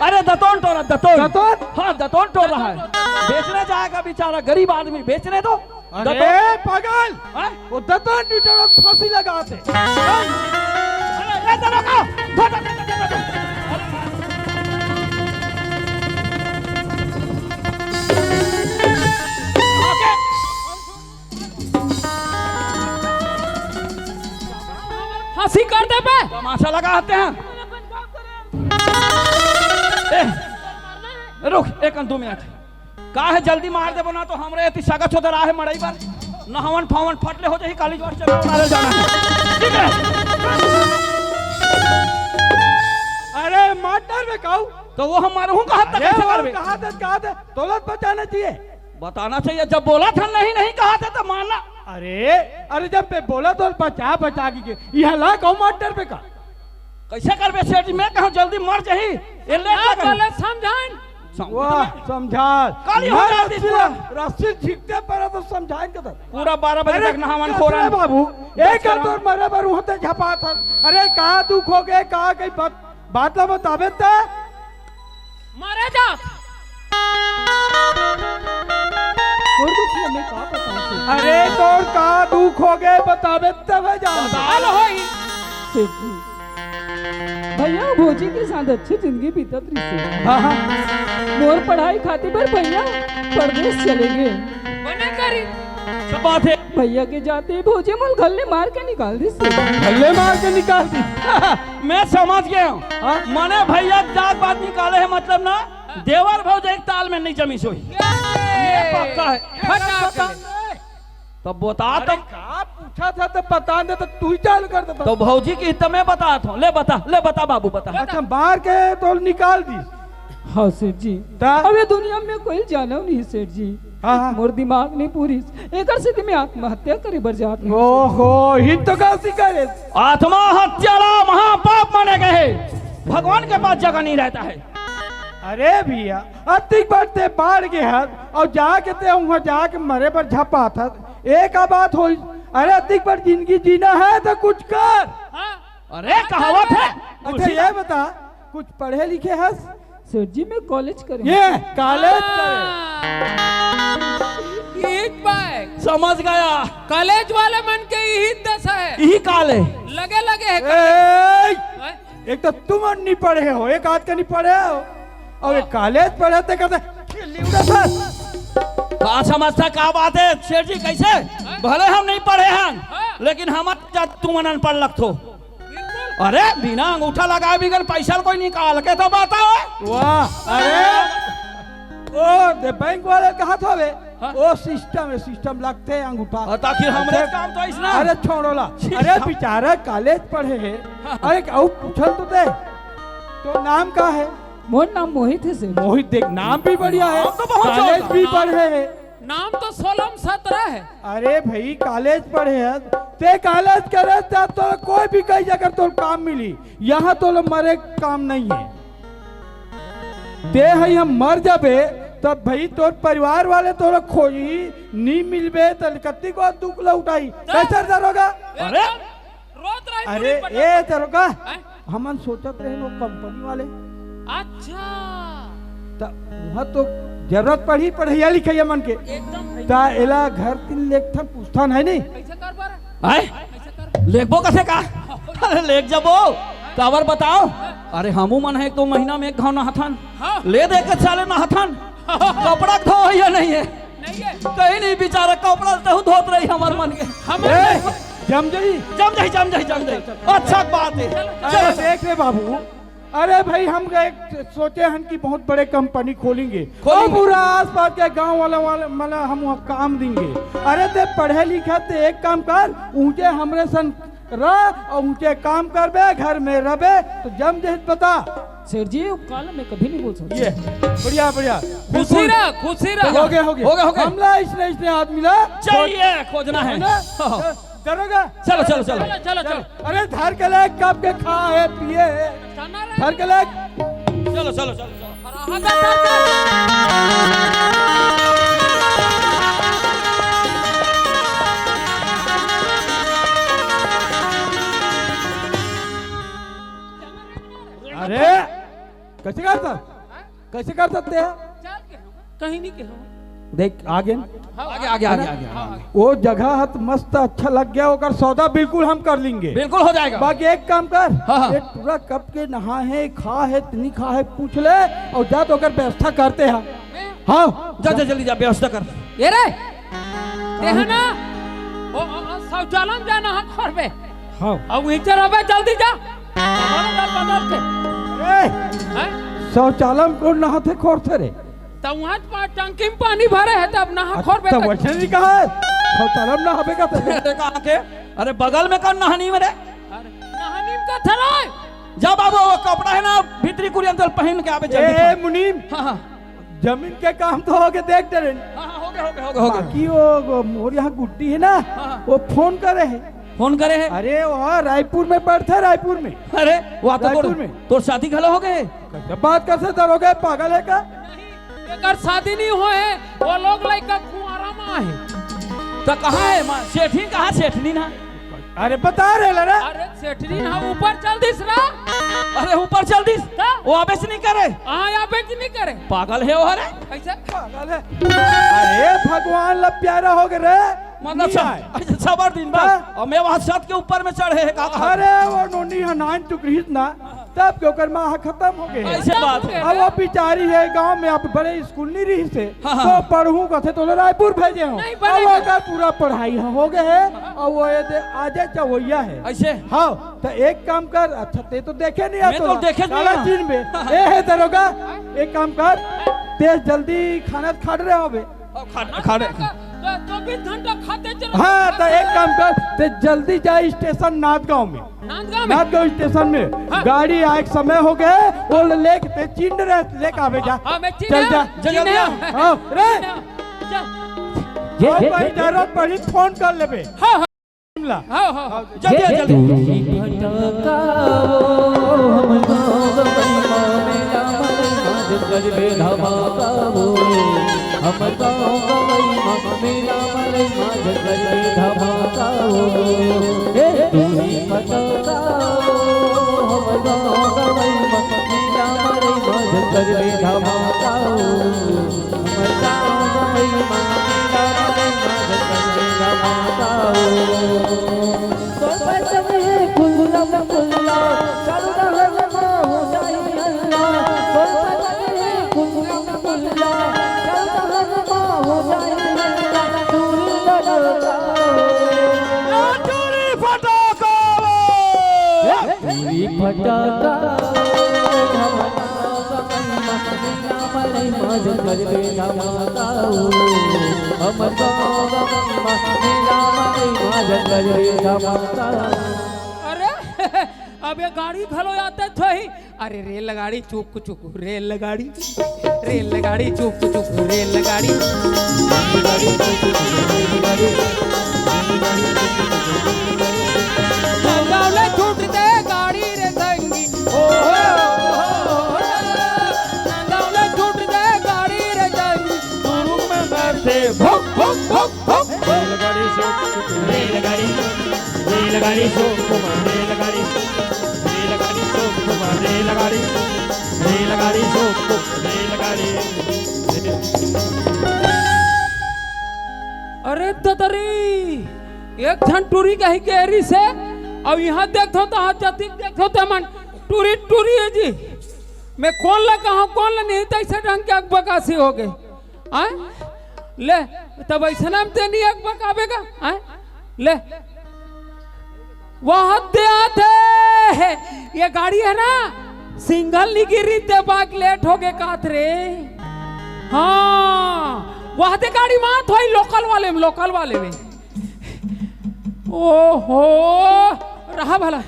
अरे दतौन टोरा दतौन दतौन? हाँ दतौन टोर रहा है बेचने जाएगा बेचारा गरीब आदमी बेचने दो। अरे पागल हाँ? वो दतौन टूटा फांसी लगाते अरे जरा का फांसी कर दे पे तमाशा लगाते हैं। रुक एक 2 मिनट का है जल्दी मार दे बना तो हमरे अति सागत होता रहा है मड़ई पर नहवन फावन फटले हो जाए काली जोर चला मारे जाना है। ठीक है अरे मास्टर में कहूँ तो वो हम मारू कहा तक कैसे करबे? कहा थे दौलत बचाना चाहिए। बताना चाहिए जब बोला था नहीं नहीं कहा था तो मानना। अरे जब मैं बोला तो बचा बचा के यह ला कहूँ मास्टर पे का कैसे करबे सेठ मैं कहूँ जल्दी मर जाही ये ले आप पहले समझाएं वाह समझा काली हो जाती पूरा। रस्सी छींकते पर तो समझाएं के पूरा 12 बजे तक नहावन कैसे खोरा बाबू एक तो मरे पर होते झपा था। अरे कहा दुख हो गए कहा कहीं बात ला बताबे ता मारे जा अरे तो कहा दुख हो गए बताबे तब जान हाल होई भैया भोजी के साथ अच्छी जिंदगी बीतत रही से हाँ हाँ मोर पढ़ाई खातिर पर भैया परदेश चले गए बने करी सब बात है भैया के जाते ही भोजी मोल गले मार के निकाल दी से हल्ले मार के निकाल दी। मैं समझ गया हूँ माने भैया जात बात निकाले है मतलब ना देवर भौज एक ताल में नहीं जमी सोई ये पक्का है। तब बता अरे तब कहा पूछा था तो बता दे तो तू ही चालू कर दे तो भौजी की हित में बता था ले बता बाबू बता। अच्छा मार के तो निकाल दी। हाँ सेठ जी अब ये दुनिया में कोई जानो नहीं सेठ जी हाँ मोर दिमाग नहीं पूरी एक स्थिति में आत्महत्या करे बर जात नहीं। ओहो हित तो कैसी करे आत्महत्या महापाप माने गए भगवान के पास जगह नहीं रहता है। अरे भैया अतिक बढ़ते बाढ़ के हाथ और जाके ते वहाँ जाके मरे पर झपा था एक बात हो। अरे अधिक बार जिंदगी जीना है तो कुछ कर। अरे कहावत है। अच्छा ये बता कुछ पढ़े लिखे है? सेठ जी मैं कॉलेज करूँ ये कॉलेज करे एक बार समझ गया कॉलेज वाले मन के यही दशा है यही काल है लगे लगे है एक तो तुम नहीं पढ़े हो एक आध का नहीं पढ़े हो और एक कॉलेज पढ़े थे कहते कहा समझता क्या बात है शेर जी कैसे भले हम नहीं पढ़े हैं लेकिन हम तुम अनपढ़ लगते हो। अरे बिना अंगूठा लगाए बिगर पैसा कोई निकाल के तो बताओ। वाह अरे ओ दे बैंक वाले कहा था वे ओ सिस्टम लगते हैं अंगूठा ताकि हमरे काम तो इसना। अरे छोड़ोला अरे बेचारा कॉलेज पढ़े है अरे और पूछल तो दे तो नाम का है? मोर नाम मोहित है सेठ। मोहित देख नाम भी बढ़िया है तो बहुत कॉलेज भी नाम- पढ़े है नाम तो सोलम 17 है। अरे भाई कॉलेज पढ़े है ते कॉलेज करे तो कोई भी कही जगह तो काम मिली, यहाँ तो मरे काम नहीं है। ते है हम मर जाबे तब भाई तोर परिवार वाले तोरा खोजी नहीं मिलबे तो कत्ती को दुख ल उठाई कैसे दरोगा। अरे रोत रही अरे पूरी ए दरोगा हैं? हमन सोचत रहे लो कंपनी वाले अच्छा ता वहाँ तो जरूरत पड़ी पढ़ैया लिखैया मन के एकदम ता एला घर तीन लेखथन पूछथन है नहीं। कैसे कर पर आए कैसे कर लेखबो कसे का अरे लेख जबो कावर बताओ। अरे हमू मन है 1-2 महीना में एक घाव नहाथन हाँ। ले दे के साले नहाथन कपड़ा धो है या नहीं है नहीं है कहीं नहीं बेचारा कपड़ा तो धोत रही हमार मन के हम ए, जम जाई जम जाई अच्छा बात है। अरे देख रे बाबू, अरे भाई हम गए सोचे हन कि बहुत बड़े कंपनी खोलेंगे और पूरा आस पास के गांव वाले मतलब हम वहाँ काम देंगे। अरे ते पढ़े लिखे ते एक काम कर ऊंचे हमरे सन रह और ऊंचे काम करबे घर में रबे तो जम जहित बता। सेठ जी काल में कभी नहीं बोल सकता। ये बढ़िया बढ़िया खुशी रह खुशी रह हो गए हमला इसने आदमी ला चाहिए खोजना है ना करोगा। चलो चलो अरे धर के ले कब के खा है पिए है खाना रे धर के ले चलो फराहा का अरे कैसे कर सकते हैं कहीं नहीं के देख आगे आगे वो जगह है तो मस्त अच्छा लग गया होकर सौदा बिल्कुल हम कर लेंगे बिल्कुल हो जाएगा। बाकी एक काम कर हाँ। ये पूरा कब के नहा है खा है नहीं खा है पूछ ले और जा तो कर व्यवस्था करते हैं। हाँ जा जल्दी जा व्यवस्था कर। ये रे देहना ओ शौचालय जाना है घर पे हाँ अब वहीं से रहे जल्दी जा बदल के हैं शौचालय को नहाते खोरते रे तो वहाँ टंकी में पानी भरे है तब नहा खोर पे वैसे नहीं कहा है शौचालय नहाबे का कहाँ के अरे बगल में कौन नहानी मेरे नहानी का थराय जा बाबू वो कपड़ा है ना भीतरी कुरी अंदर पहन के आवे जल्दी। ए मुनीम हाँ जमीन के काम तो हो गए देख डरे हो गए बाकी वो मोर यहाँ गुड्डी है ना वो फोन करे है फोन करे है। अरे वहाँ रायपुर में पढ़ते है रायपुर में अरे वहाँ तो रायपुर में तोर शादी घलो हो गए जब बात कैसे दरोगे पागल है का अगर शादी नहीं हो है वो लोग लड़का कुंवारा माँ है तो कहाँ है सेठी कहाँ सेठनी ना अरे बता रहे लड़ा अरे सेठनी ना ऊपर चल दिस रहा अरे ऊपर चल दिस वो आवेश नहीं करे हाँ यहाँ पे नहीं करे पागल है वो अरे कैसे पागल है। अरे भगवान ला प्यारा हो गए रे मतलब सबर दिन बाद और मैं वहाँ छत के ऊपर में चढ़े है काका। अरे वो नोनी हनाइन टुकरीत ना तब क्यों कर माँ खत्म हो गए ऐसे बात है। अब वो बिचारी है गांव में अब बड़े स्कूल नहीं रही से तो पढ़ू कथे तो रायपुर भेजे हूँ नहीं, अब अगर पूरा पढ़ाई हो गए है और वो आज चवैया है ऐसे हाँ तो एक काम कर अच्छा ते तो देखे नहीं मैं तो देखे नहीं काला ना। चीन में ए है दरोगा एक काम कर तेज जल्दी खाना खा रहे हो बे खाने 24 घंटा खाते चलो हाँ तो एक काम कर ते जल्दी जा स्टेशन नाथगांव में नाथगांव स्टेशन में गाड़ी आए समय हो गए वो लेके ते चीन रहे लेके आवे जा हाँ मैं चल जा जल्दी आ। हाँ रे और कोई जरूरत पड़ी फोन कर लेबे हाँ शिमला हाँ हाँ जल्दी अरे अब ये गाड़ी खलो आते थे ही अरे रेलगाड़ी चुक चुक रेलगाड़ी चुक चुक रेलगाड़ी से भोग भोग भोग भोग रेलगाड़ी से रेलगाड़ी रेलगाड़ी से रेलगाड़ी रेलगाड़ी से रेलगाड़ी रेलगाड़ी से रेलगाड़ी। अरे ददरी एक ठन टूरी कही के एरी से अब यहाँ देखो तो हाथ जाती देखो तो मन टूरी टूरी है जी। मैं कौन ला कहा कौन ला नहीं तो ऐसे ढंग के अक बकासी हो गए आए ले तब ऐसे नाम ते नहीं अक बकावेगा आए ले वहाँ दे आते ये गाड़ी है ना सिंगल नहीं गिरी ते बाग लेट हो गए कात रे। हाँ वहाँ दे गाड़ी मात हुई लोकल वाले में ओहो रहा भला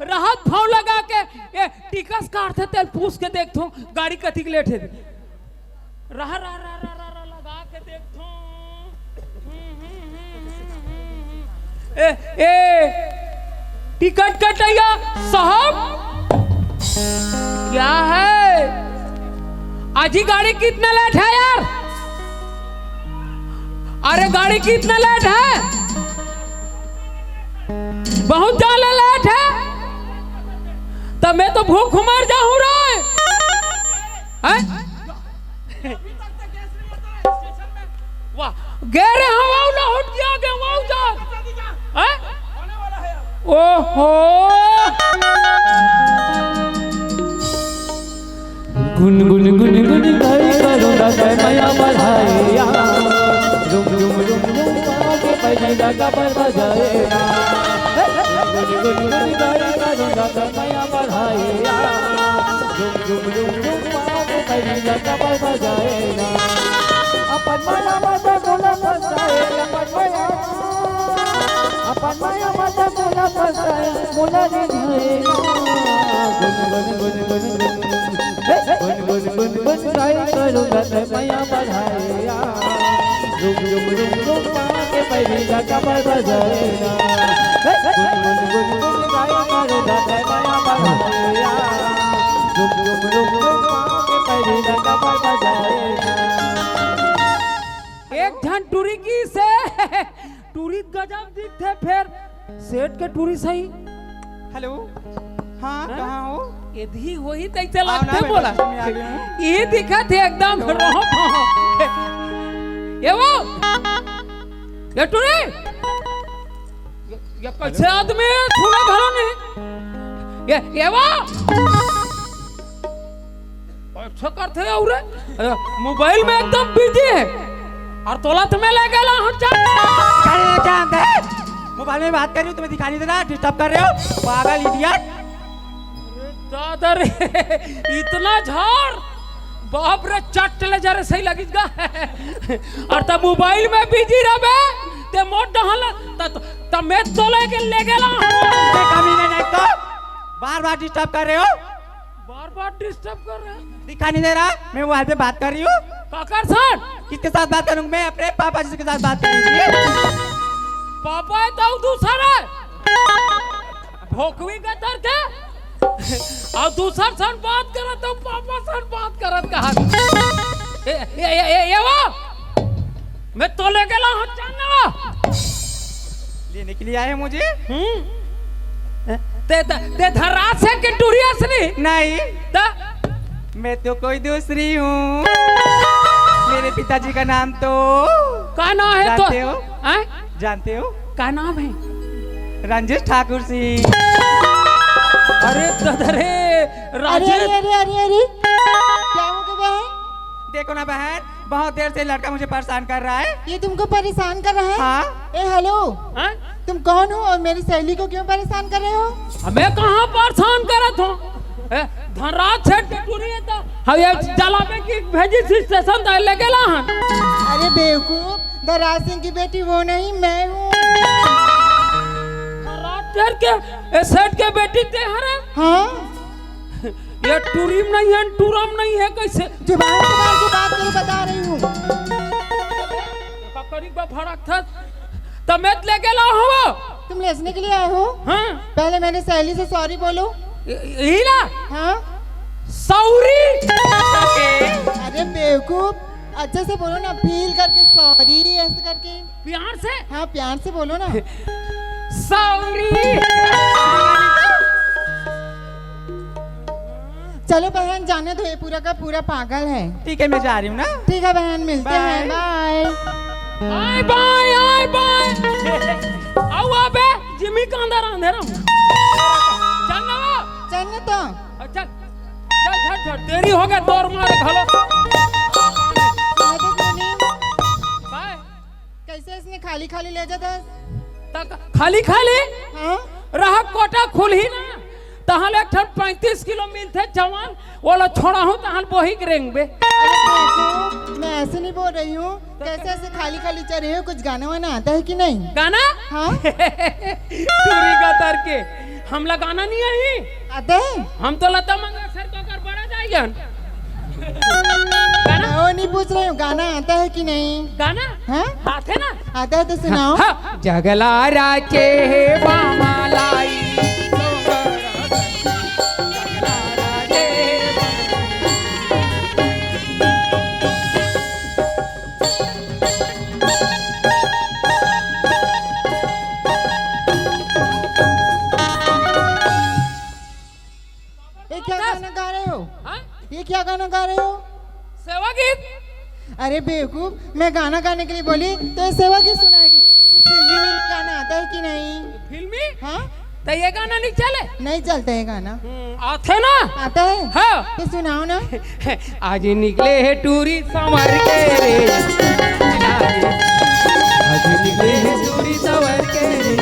राहत भाव लगा के ये टिकस काटते तेल पूछ के देखो गाड़ी कथी के लेट है रहा लगा के देखो ए टिकट कटैया साहब क्या है आज ही गाड़ी कितना लेट है यार। अरे गाड़ी कितना लेट है बहुत ज्यादा लेट है तब मैं तो भूख मर जाऊं रे वाह गेरे हवा ना उठ गया गे वो जा ओहो गुन गुन गुन गुन गाई करूँगा मैं माया बढ़ाया रुम रुम रुम रुम आगे पैदल लगा पर बजाएगा गुन गुन गुन गाई करूँगा मैं माया बढ़ाया रुम रुम रुम रुम आगे पैदल लगा पर बजाएगा अपन माया माता बोला फसाएगा अपन माया माता बोला फसाएगा बोला नहीं जाएगा गुन गुन गुन गुन गुन गाई करूँगा मैं माया बढ़ाया रुम रुम रुम रुम आगे पैदल लगा पर बजाएगा गुन गुन गुन गाई करूँगा मैं माया बढ़ाया रुम रुम रुम रुम आगे पैदल लगा पर बजाएगा। एक धन टूरी की से टूरी गजब दिखते फिर सेठ के टूरी सही हेलो हाँ कहाँ हो यदि वही तैसे लगते बोला ये दिखा थे एकदम ये वो ये टूरी ये कैसे आदमी थोड़ा भलो नहीं ये वो अच्छा करते और मोबाइल में एकदम बिजी है और तोला तुम्हें ले गया मोबाइल में बात कर रही हूँ तुम्हें दिखाई नहीं दे रहा डिस्टर्ब कर रहे हो पागल इडियट। दादर इतना झाड़ बाप रे चट ले जा रहे सही लगेगा और तब मोबाइल में बिजी रहे ते मोट डहल तब मैं तो ले गेला कमीने नहीं तो बार डिस्टर्ब कर रहे हो बार डिस्टर्ब कर रहे दिखा नहीं दे रहा मैं मोबाइल पे बात कर रही हूँ काकर सर किसके साथ बात करूँ मैं अपने पापा जी के साथ बात करूँगी पापा है तो दूसरा भोकवी का दर्द है और दूसरा सन बात करत तो पापा सन बात करत कहा ये वो मैं तो ले गेला हूं जानना लेने के लिए आए मुझे ते धरा से के टूरियस नहीं ता मैं तो कोई दूसरी हूँ मेरे पिताजी का नाम तो का नाम है तो जानते हो जानते हो का नाम है रंजित ठाकुर सिंह। अरे ददरे अरे राजेश अरे अरे अरे अरे क्या हो गया बहन? देखो ना बहन, बहुत देर से लड़का मुझे परेशान कर रहा है। ये तुमको परेशान कर रहा है? हाँ। ए हेलो, हैं? तुम कौन हो और मेरी सहेली को क्यों परेशान कर रहे हो? हमें कहाँ परेशान करत हो? धनराज सेठ टूरी है तो हम ये जलावे की भेजी थी स्टेशन तक ले गेला हन। अरे बेवकूफ, धनराज सिंह की बेटी वो नहीं, मैं हूँ। धनराज सेठ के सेठ के बेटी ते हरे? हाँ, ये टूरीम नहीं है, टूरम नहीं है, कैसे जुबान से मार के बात करो, बता रही हूँ। पकड़ी बा फड़क था तमेत ले गेला हो। तुम लेसने के लिए आए हो? हाँ पहले मेरी सहेली से सॉरी बोलो। हीरा हाँ, सौरी। अरे बेवकूफ, अच्छे से बोलो ना, फील करके सॉरी ऐसे करके। प्यार से हाँ, प्यार से बोलो ना। सौरी। चलो बहन, जाने दो, ये पूरा का पूरा पागल है। ठीक है, मैं जा रही हूँ ना। ठीक है बहन, मिलते हैं, बाय। आय बाय आय बाय। आओ अबे जिमी का अंदर अंधेरा चल ना। चलने तो चल चल चल चल, देरी हो गया, दौड़ मारे घलो। बाय। कैसे इसने खाली खाली ले जाता? तक खाली खाली हाँ, रहा कोटा खुल ही ना तहाल एक 35 किलो मिलते जवान वाला छोड़ा हूँ तहाल वही करेंगे बे। अरे बेवकूफ, मैं ऐसे नहीं बोल रही हूँ। कैसे ऐसे खाली खाली चल रहे हो? कुछ गाना वाना आता है कि नहीं? गाना हाँ, टूरी का तर के हम लगाना नहीं है। आता है? हम तो लता मंगेशकर को कर बड़ा जाएगा। मैं वो नहीं पूछ रही हूँ, गाना आता है कि नहीं? गाना हाँ, हाथ है ना। आता है तो सुनाओ। हाँ। जगला राचे बामालाई ये क्या गाना गा रहे हो? हाँ? ये क्या गाना गा रहे हो? सेवा गीत। अरे बेवकूफ, मैं गाना गाने के लिए बोली तो ये सेवा गीत सुनाएगी। कुछ फिल्मी गाना आता है कि नहीं? फिल्मी हाँ, तो ये गाना नहीं चले। नहीं चलता है गाना। आते ना। आता है? हाँ। तो सुनाओ ना। आज निकले है टूरी संवर के रे, आज निकले है टूरी संवर के रे,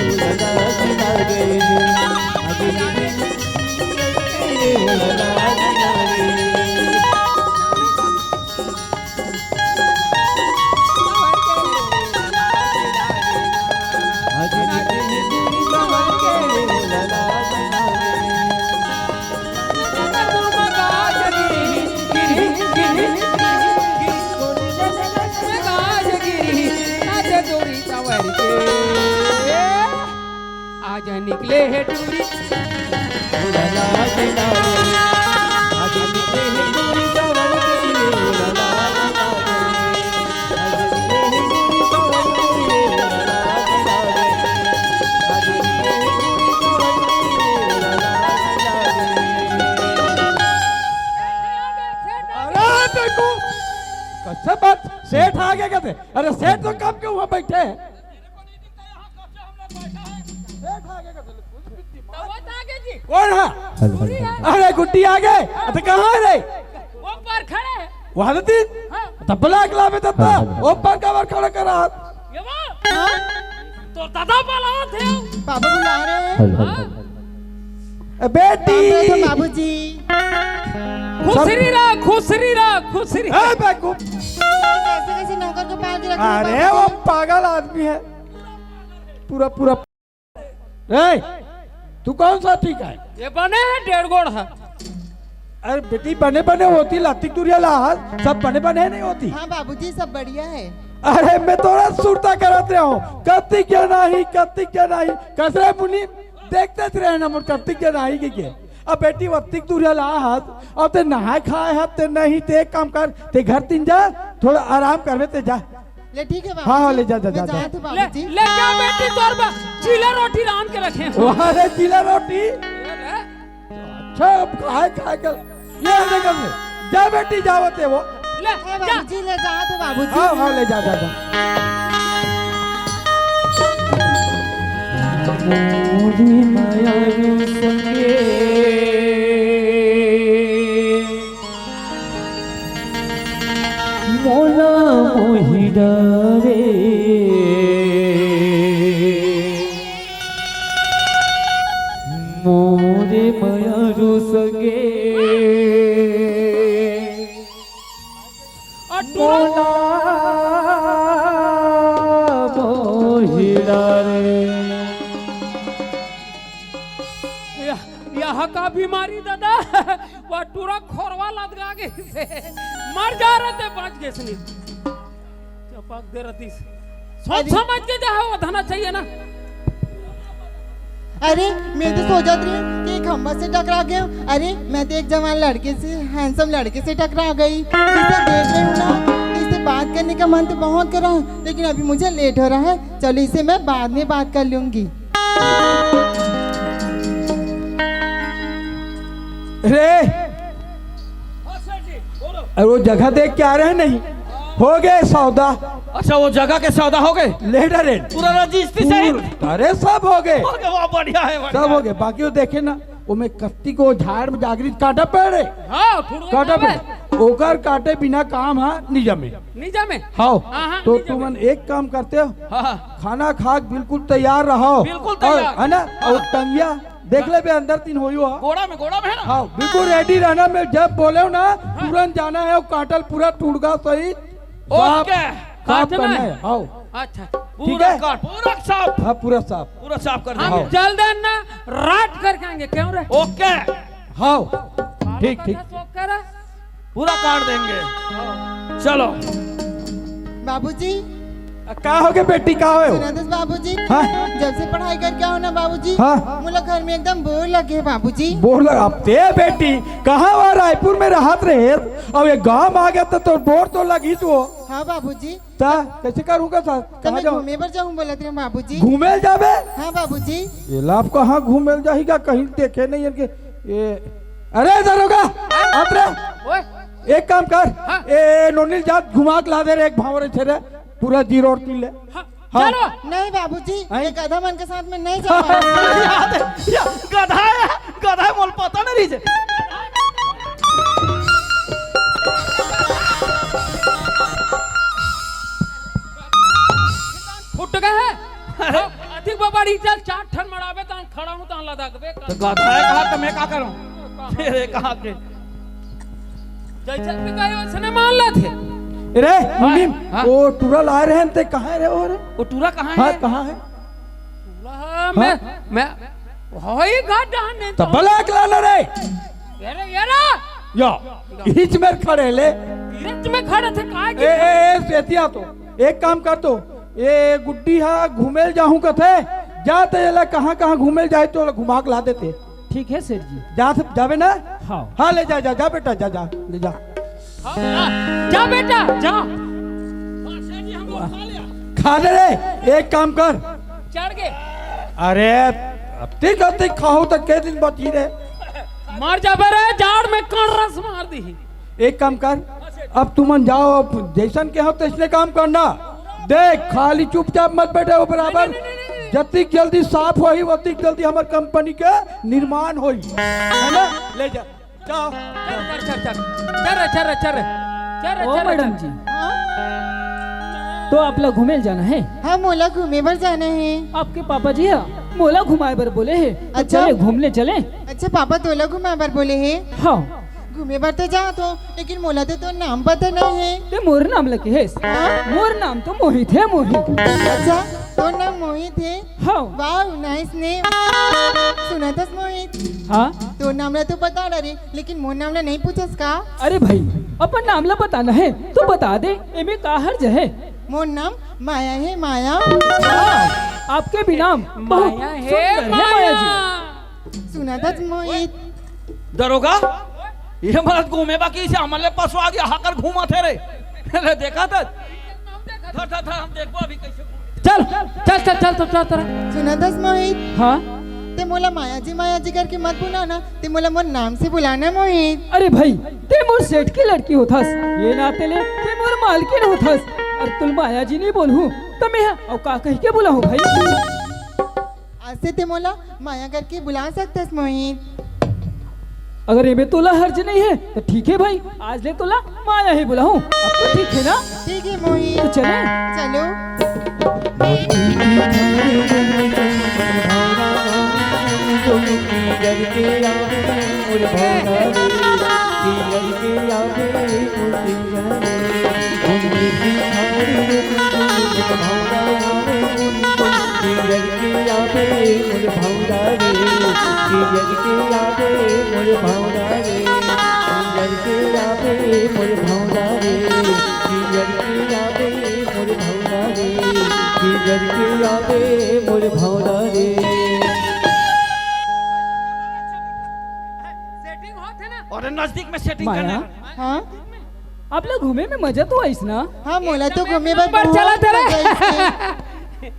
आज निकले है टूरी कैसे बात, सेठ आ गए कहते? अरे सेठ तो कब के वहाँ बैठे हैं? कौन है? अरे गुड्डी आ गए। तो कहाँ है रे? वो पर खड़े वहाँ थी तो ब्लैक लावे तब वो पर कवर खड़ा करा। ये वो तो दादा वाला थे। पापा बुला रहे हैं। बेटी बाबूजी, खुशरी रहा खुशरी रहा खुशरी। कैसे कैसे नौकर को पाल के रख रहे हो? अरे वो पागल आदमी है पूरा पूरा। तू कौन सा ठीक है? ये बने हैं 1.5 गोड़ है। अरे बेटी बने बने होती, लाती तुरिया लाहत सब बने बने नहीं होती। हाँ बाबूजी, सब बढ़िया है। अरे मैं तोरा सुरता करते हूँ, कत्ती क्या नहीं कसरे मुनि देखते रहे ना मुझ कत्ती क्या नहीं के। अब बेटी वत्तिक तुरिया लाहत अब ते नहाए खाए है ते नहीं ते एक काम कर, ते घर तीन जा, थोड़ा आराम करवे ते जा। ले ठीक है बाबूजी। हाँ ले जा जा मैं जा, जात हूँ ले बाबूजी। ले जा बेटी तोर बा चीला रोटी रान के रखे हैं। वहाँ रे चीला रोटी। अच्छा अब खाए खाए कर ये देखो जा बेटी जावते वो। ले ए जा बाबूजी, ले जा तो बाबूजी। हाँ हाँ ले जा जा जा। मोरी मायारू संगे मोला मोहि डरे मोरे मायारू संगे मोला मोहि डरे। यहाँ का बीमारी दादा वह टूरा खोरवा लदगा गए से मर जा रहे थे बच गए सनी चपक दे रही सोच समझ के जाओ वधाना चाहिए ना। अरे मैं तो सोचा रही कि एक खंबा से टकरा गया। अरे मैं तो एक जवान लड़के से हैंडसम लड़के से टकरा गई। इसे देख रही हूँ ना, इससे बात करने का मन तो बहुत कर रहा है, लेकिन अभी मुझे लेट हो रहा है। चलो इसे मैं बाद में बात कर लूंगी। रे अरे वो जगह देख के आ रहे हैं नहीं हो गए सौदा। अच्छा वो जगह के सौदा हो गए, लेटर रेट पूरा रजिस्ट्री से अरे सब हो गए, वाह बढ़िया है बढ़िया सब हो गए। बाकी वो देखे ना वो में कफ्ती को झाड़ में जागृत काटा पड़े हाँ काटा पड़े ओकर काटे बिना काम है निजा में निजा में हाँ। हाँ, तो निजा तुमन एक काम करते हो हाँ खाना खा के बिल्कुल तैयार रहो, बिल्कुल तैयार। है ना। और टंगिया देख ले बे अंदर तीन होई हो गोड़ा में है ना। हाँ बिल्कुल रेडी रहना। मैं जब बोले ना तुरंत जाना है, वो काटल पूरा टूटगा सही साफ साफ काटना करना है। है। हाँ अच्छा पूरा है? काट पूरा साफ हाँ पूरा साफ कर हम देंगे। जल्द ना रात करके आएंगे क्यों रे ओके हाँ ठीक ठीक पूरा काट देंगे। चलो बाबूजी का हो गए बेटी का हो सुना बाबूजी, हाँ जब से पढ़ाई करके आओ ना बाबूजी, हाँ मुझे घर में एकदम बोर लगे बाबूजी। बोर लगा अब ते बेटी कहाँ वहाँ रायपुर में रहत रहे, अब ये गांव आ गया तो बोर तो लगी तो। हाँ बाबूजी ता कैसे करूँगा साथ तो कहाँ मैं जाऊँ घूमे पर जाऊँ बोला थे बाबूजी। घूमे जाबे हाँ बाबूजी ये लाभ कहाँ घूमे जाएगा कहीं देखे नहीं इनके ये। अरे दरोगा आप रे एक काम कर ए नोनिल जात घुमा के ला दे रे एक भावरे छेरे पूरा जीरो और तिल ले। चलो नहीं बाबूजी हैं? ये गधा मन के साथ में नहीं जाऊंगा। गधा है मोल पता नहीं रही। फुट गए है अधिक बाबा चल चार ठन मरावे तो खड़ा हूं तो लदा के तो गधा है कहा तो मैं क्या करूं तेरे कहा के जैसे भी कहे उसने मान ला थे रे मुनीम वो टूरल आ रहे हैं ते कहाँ है रे वो टूरा कहाँ हाँ है। कहाँ है मैं होई घाट डाने तो ब्लैक लाना रे येरा या हिच में खड़े ले तीरथ में खड़े थे काहे ए ए सेतिया तो एक काम कर तो ये गुड्डी हा घूमेल जाऊं कथे जाते ये कहाँ कहाँ घूमेल जाए तो घुमा के ला देते। ठीक है सेठ जी। जा जावे ना हाँ हाँ ले जा जा जा बेटा जा जा ले जा जा बेटा जा खा ले रे एक काम कर चढ़ गए अरे अब ठीक खाओ तो के दिन बची रे मार जा रे जाड़ में कण रस मार दी एक काम कर अब तुम जाओ अब जैसन के हो तैसने काम करना देख खाली चुपचाप मत बैठे हो बराबर जतिक जल्दी साफ होई वतिक जल्दी हमार कंपनी के निर्माण होई है ना ले जा जाओ चल ओ मैडम जी हाँ? तो आपला घूमेल जाना है। हाँ मोला घूमे पर जाना है। आपके पापा जी मोला घुमाए बर बोले है तो अच्छा। चले घूमने चले। अच्छा पापा तोला घुमा पर बोले है। हाँ घूमे पर तो जा तो लेकिन मोला तो नाम पता नहीं है। ते मोर नाम लगे है। मोर नाम तो मोहित है मोहित। अच्छा तो नाम मोहित है। हाँ वाह नाइस नेम। सुना था मोहित हाँ तो नामला तो बता रहे लेकिन मोर नामला नहीं पूछस का। अरे भाई अपन नामला बताना है तो बता दे एमे का हर्ज है। मोर नाम माया है माया। आपके भी नाम बहुत माया है सुंदर है माया जी। सुना था मोहित दरोगा ये मरद घूमे बाकी से हमारे पास आ गया हाकर घूमा थे रे देखा था हम देखो अभी कैसे चल चल चल चल तो चल तेरा सुना था मोहित हाँ ते मोला माया जी करके मत बुलाना ते मोला मोर नाम से बुलाना मोहित। अरे भाई ते मोर सेठ की लड़की होथस ये नाते ले ते मोर मालकिन होथस और तुल माया जी नहीं बोलूं तो मैं और का कह के बुलाऊं भाई। आज से ते मोला माया करके बुला सकते मोहित। अगर ये में तोला हर्ज नहीं है तो ठीक है भाई, आज ले तोला माया ही बुलाऊं। अब तो ठीक है ना? ठीक है मोहित, तो चले। चलो। सेटिंग होत है ना? और नजदीक में सेटिंग माया, करना। हाँ आप लोग घूमे में मजा तो आईस ना? हाँ मोला तो घूमे पर नंबर चला बहुत तेरे। मजा आइसे।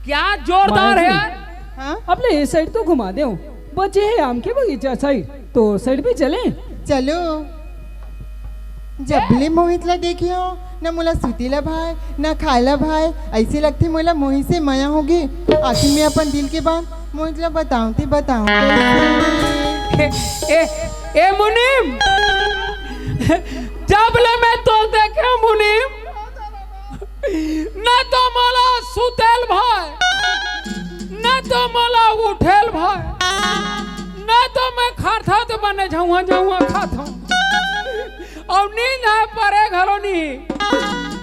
क्या जोरदार है यार। हाँ आप ले ये साइड तो घुमा दे, बचे है आम के बगीचा साइड, तो साइड भी चले। चलो। जबले मोहित ला देखियो न मोला सुतीला भाई न खाला भाई, ऐसे लगते मोला मोहित से माया होगी। आखिर में अपन दिल के बात मोहित ला बताऊं ए मुनीम, जब ले मैं तो देखे मुनीम, न तो मला सुतेल भाई, न तो मला उठेल भाई, न तो मैं खाता तो बने जाऊँ खाता हूँ, और नींद है परे घरों नी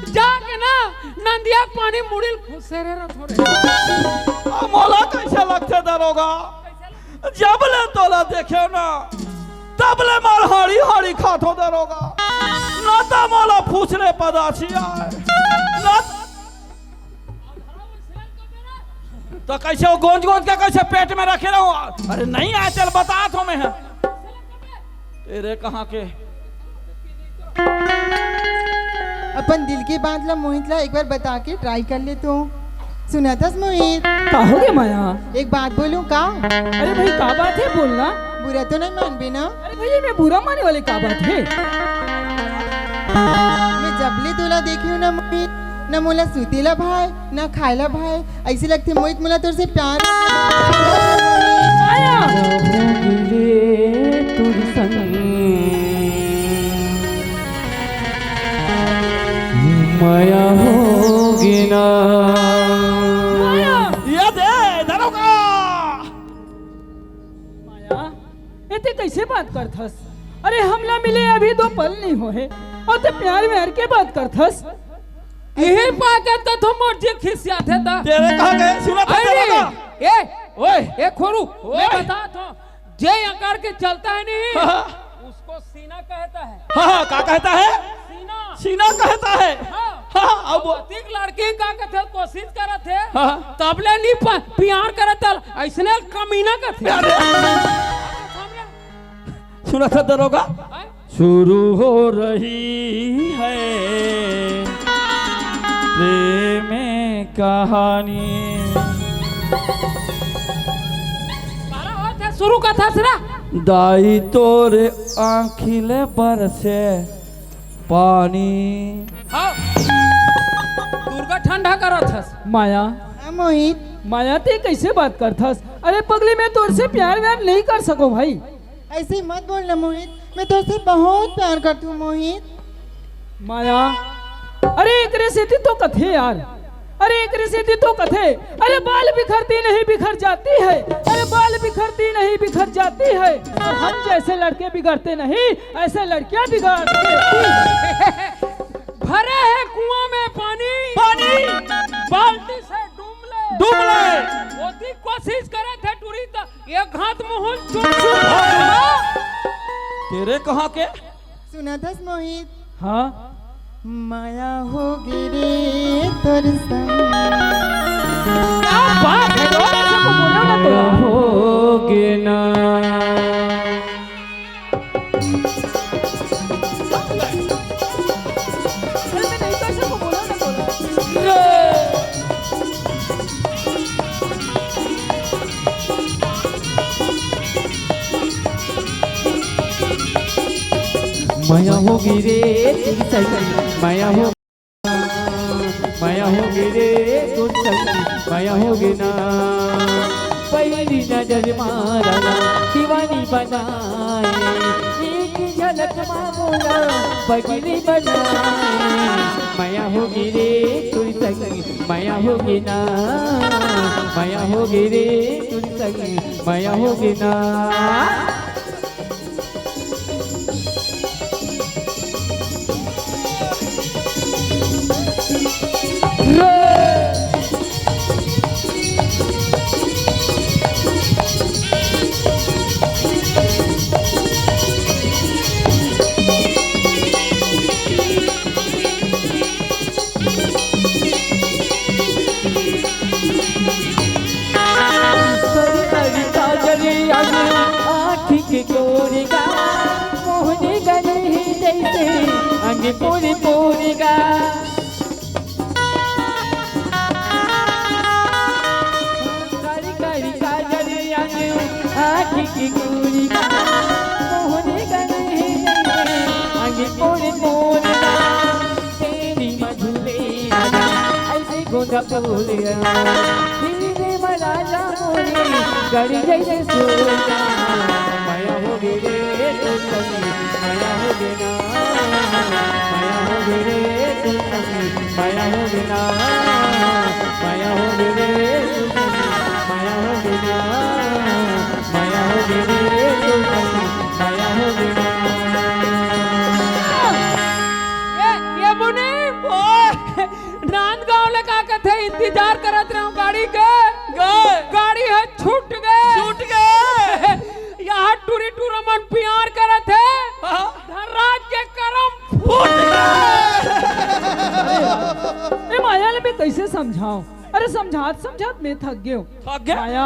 जाके ना नंदिया पानी मुड़िल खुसे रे थोड़े। मोला कैसा लगता दरोगा? जब ले तोला देखे ना तब ले मार हाड़ी हाड़ी खातो दरोगा। ना तो मोला पूछने पदाची आए ना तो कैसे वो गोंज गोंज के कैसे पेट में रखे रहो। अरे नहीं आए चल बता तो मैं तेरे कहाँ के। अपन दिल की बात ला मोहित ला एक बार बता के ट्राई कर ले तो। सुना था मोहित? कहोगे माया? एक बात बोलूं का? अरे भाई का बात है, बोलना। बुरा तो नहीं मान भी ना? अरे भैया मैं बुरा माने वाले का बात है? मैं जबले तोला देखी हूँ ना मोहित, न मोला सुतीला भाई न खायला भाई, ऐसे लगते मोहित मोला तुझसे प्यार। माया होगी ना। ये दे दरोगा। माया इतने कैसे बात करथस? अरे हमला मिले अभी 2 पल नहीं होए और ते प्यार में हर के बात करथस। यही पाके तो तुम मर्जी खिसिया थे ता। तेरे कहाँ गए? सुना था दरोगा। ए ओए ए खोरू, मैं बता तो जे आकार के चलता है नहीं उसको सीना कहता है। हाँ क्या कहता है? सीना सीना कहता है। हाँ अब तीक लड़की का कहते कोशिश करत है हाँ। तबले नहीं प्यार करत ऐसने कमीना करते। सुना था दरोगा। शुरू हो रही है प्रेम कहानी। शुरू का था सरा दाई तोरे आँखिले पर से पानी। हाँ दुर्गा ठंडा करत है। माया हाँ मोहित, माया ते कैसे बात करथस? अरे पगली मैं तोर से प्यार व्यार नहीं कर सको भाई। ऐसे मत बोलना मोहित, मैं तुझसे बहुत प्यार करती हूँ मोहित। माया अरे एकरे से तो कथे यार, अरे एकरे से तो कथे। अरे बाल बिखरती नहीं बिखर जाती है, अरे बाल बिखरती नहीं बिखर जाती है, और हम जैसे लड़के बिगड़ते नहीं ऐसे लड़कियां बिगड़ती है। भरे है कुआं में पानी बाल्टी से डूब ले ओती कोशिश करे थे टूरी तो एक हाथ मुहुल तेरे कहाँ के? सुना था मोहित? हाँ माया हो गिरे तोर संग। क्या बात है बोलो ना तो होगे ना। माया होगी रे तेरी सही, माया होगी रे तेरी सही, माया होगी ना। मेरी नजर मारा दीवानी बनाए, एक झलक मामूला पगली बनाए। माया होगी रे तुरी संग माया होगी ना, माया होगी रे तुरी संग माया होगी ना। के गोरेगा मोहने गले जैसे अंग पूरी पूरेगा। कारी कारी काजल आँख की गोरेगा मोहने गले जैसे अंग पूरी पूरेगा। तेरी मधुरे ऐसे गोदा बोलेगा धीरे मरा मोरे गड़ी जैसे सोएगा। माया होगी रे तू संगी माया होगी ना, माया होगी रे तू संगी माया होगी ना, माया होगी रे तू संगी माया होगी ना, माया होगी रे तू संगी माया होगी ना। ये मुनीम नांदगांव लगा के थे इंतजार करत रहा गाड़ी के, गाड़ी है छूट गए यहाँ टूरी टूरमन प्यार करे थे धनराज के करम फूट ए माया ले मैं कैसे समझाऊं? अरे समझात समझात मैं थक गयो। माया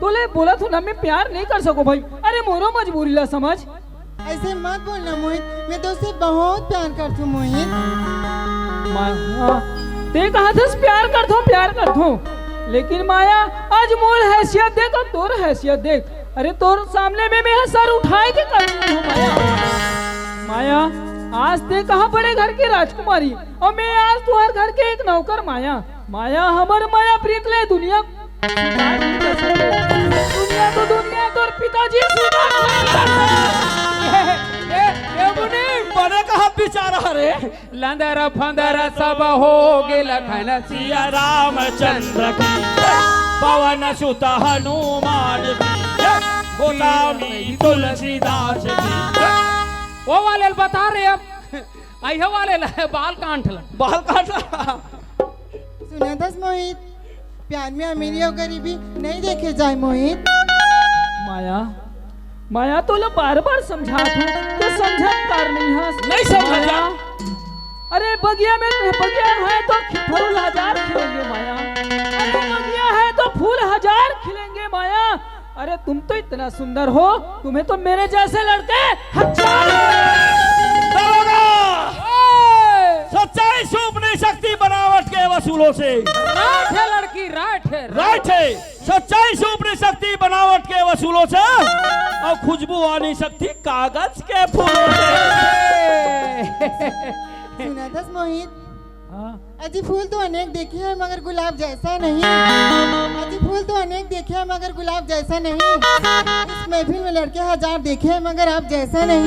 तोले बोला तो ना मैं प्यार नहीं कर सको भाई। अरे मोरो मजबूरी ला समझ। ऐसे मत बोलना मोहित, मैं तो उससे बहुत प्यार करती हूँ मोहित। माया ते कहा था प्यार कर दो, लेकिन माया आज मोर हैसियत देख और तोर हैसियत देख। अरे तोर सामने में मैं सर उठाए के कर हूँ माया। माया आज ते कहाँ बड़े घर की राजकुमारी और मैं आज तुम्हारे घर के एक नौकर। माया माया हमार माया प्रीत ले दुनिया तो दुनिया तोर पिताजी बने कहा बेचारा रे लंदर फंदर सब हो गेल खन सिया रामचंद्र की पवन सुत हनुमान की गोदामी तुलसीदास की। वो वाले बता रहे अब आइयो वाले बाल कांठला सुना दस मोहित, प्यार में अमीरी और गरीबी नहीं देखे जाए मोहित। माया तो लो बार बार समझात हूँ तो समझत कर नहीं समझा। अरे बगिया है तो फूल हजार खिलेंगे माया, अरे बगिया है तो फूल हजार खिलेंगे माया। अरे तुम तो इतना सुंदर हो, तुम्हें तो मेरे जैसे लड़के सच्चाई छुप नहीं सकती बनावट के वसूलों से। राठ है लड़की राइट है, सच्चाई छुप नहीं सकती बनावट के वसूलों से और खुशबू आ नहीं सकती कागज के फूलों से। सुना दस मोहित, अजी फूल तो अनेक देखे हैं मगर गुलाब जैसा नहीं। अजी फूल तो अनेक देखे हैं मगर गुलाब जैसा नहीं। इस महफिल में लड़के हजार देखे हैं मगर आप जैसा नहीं।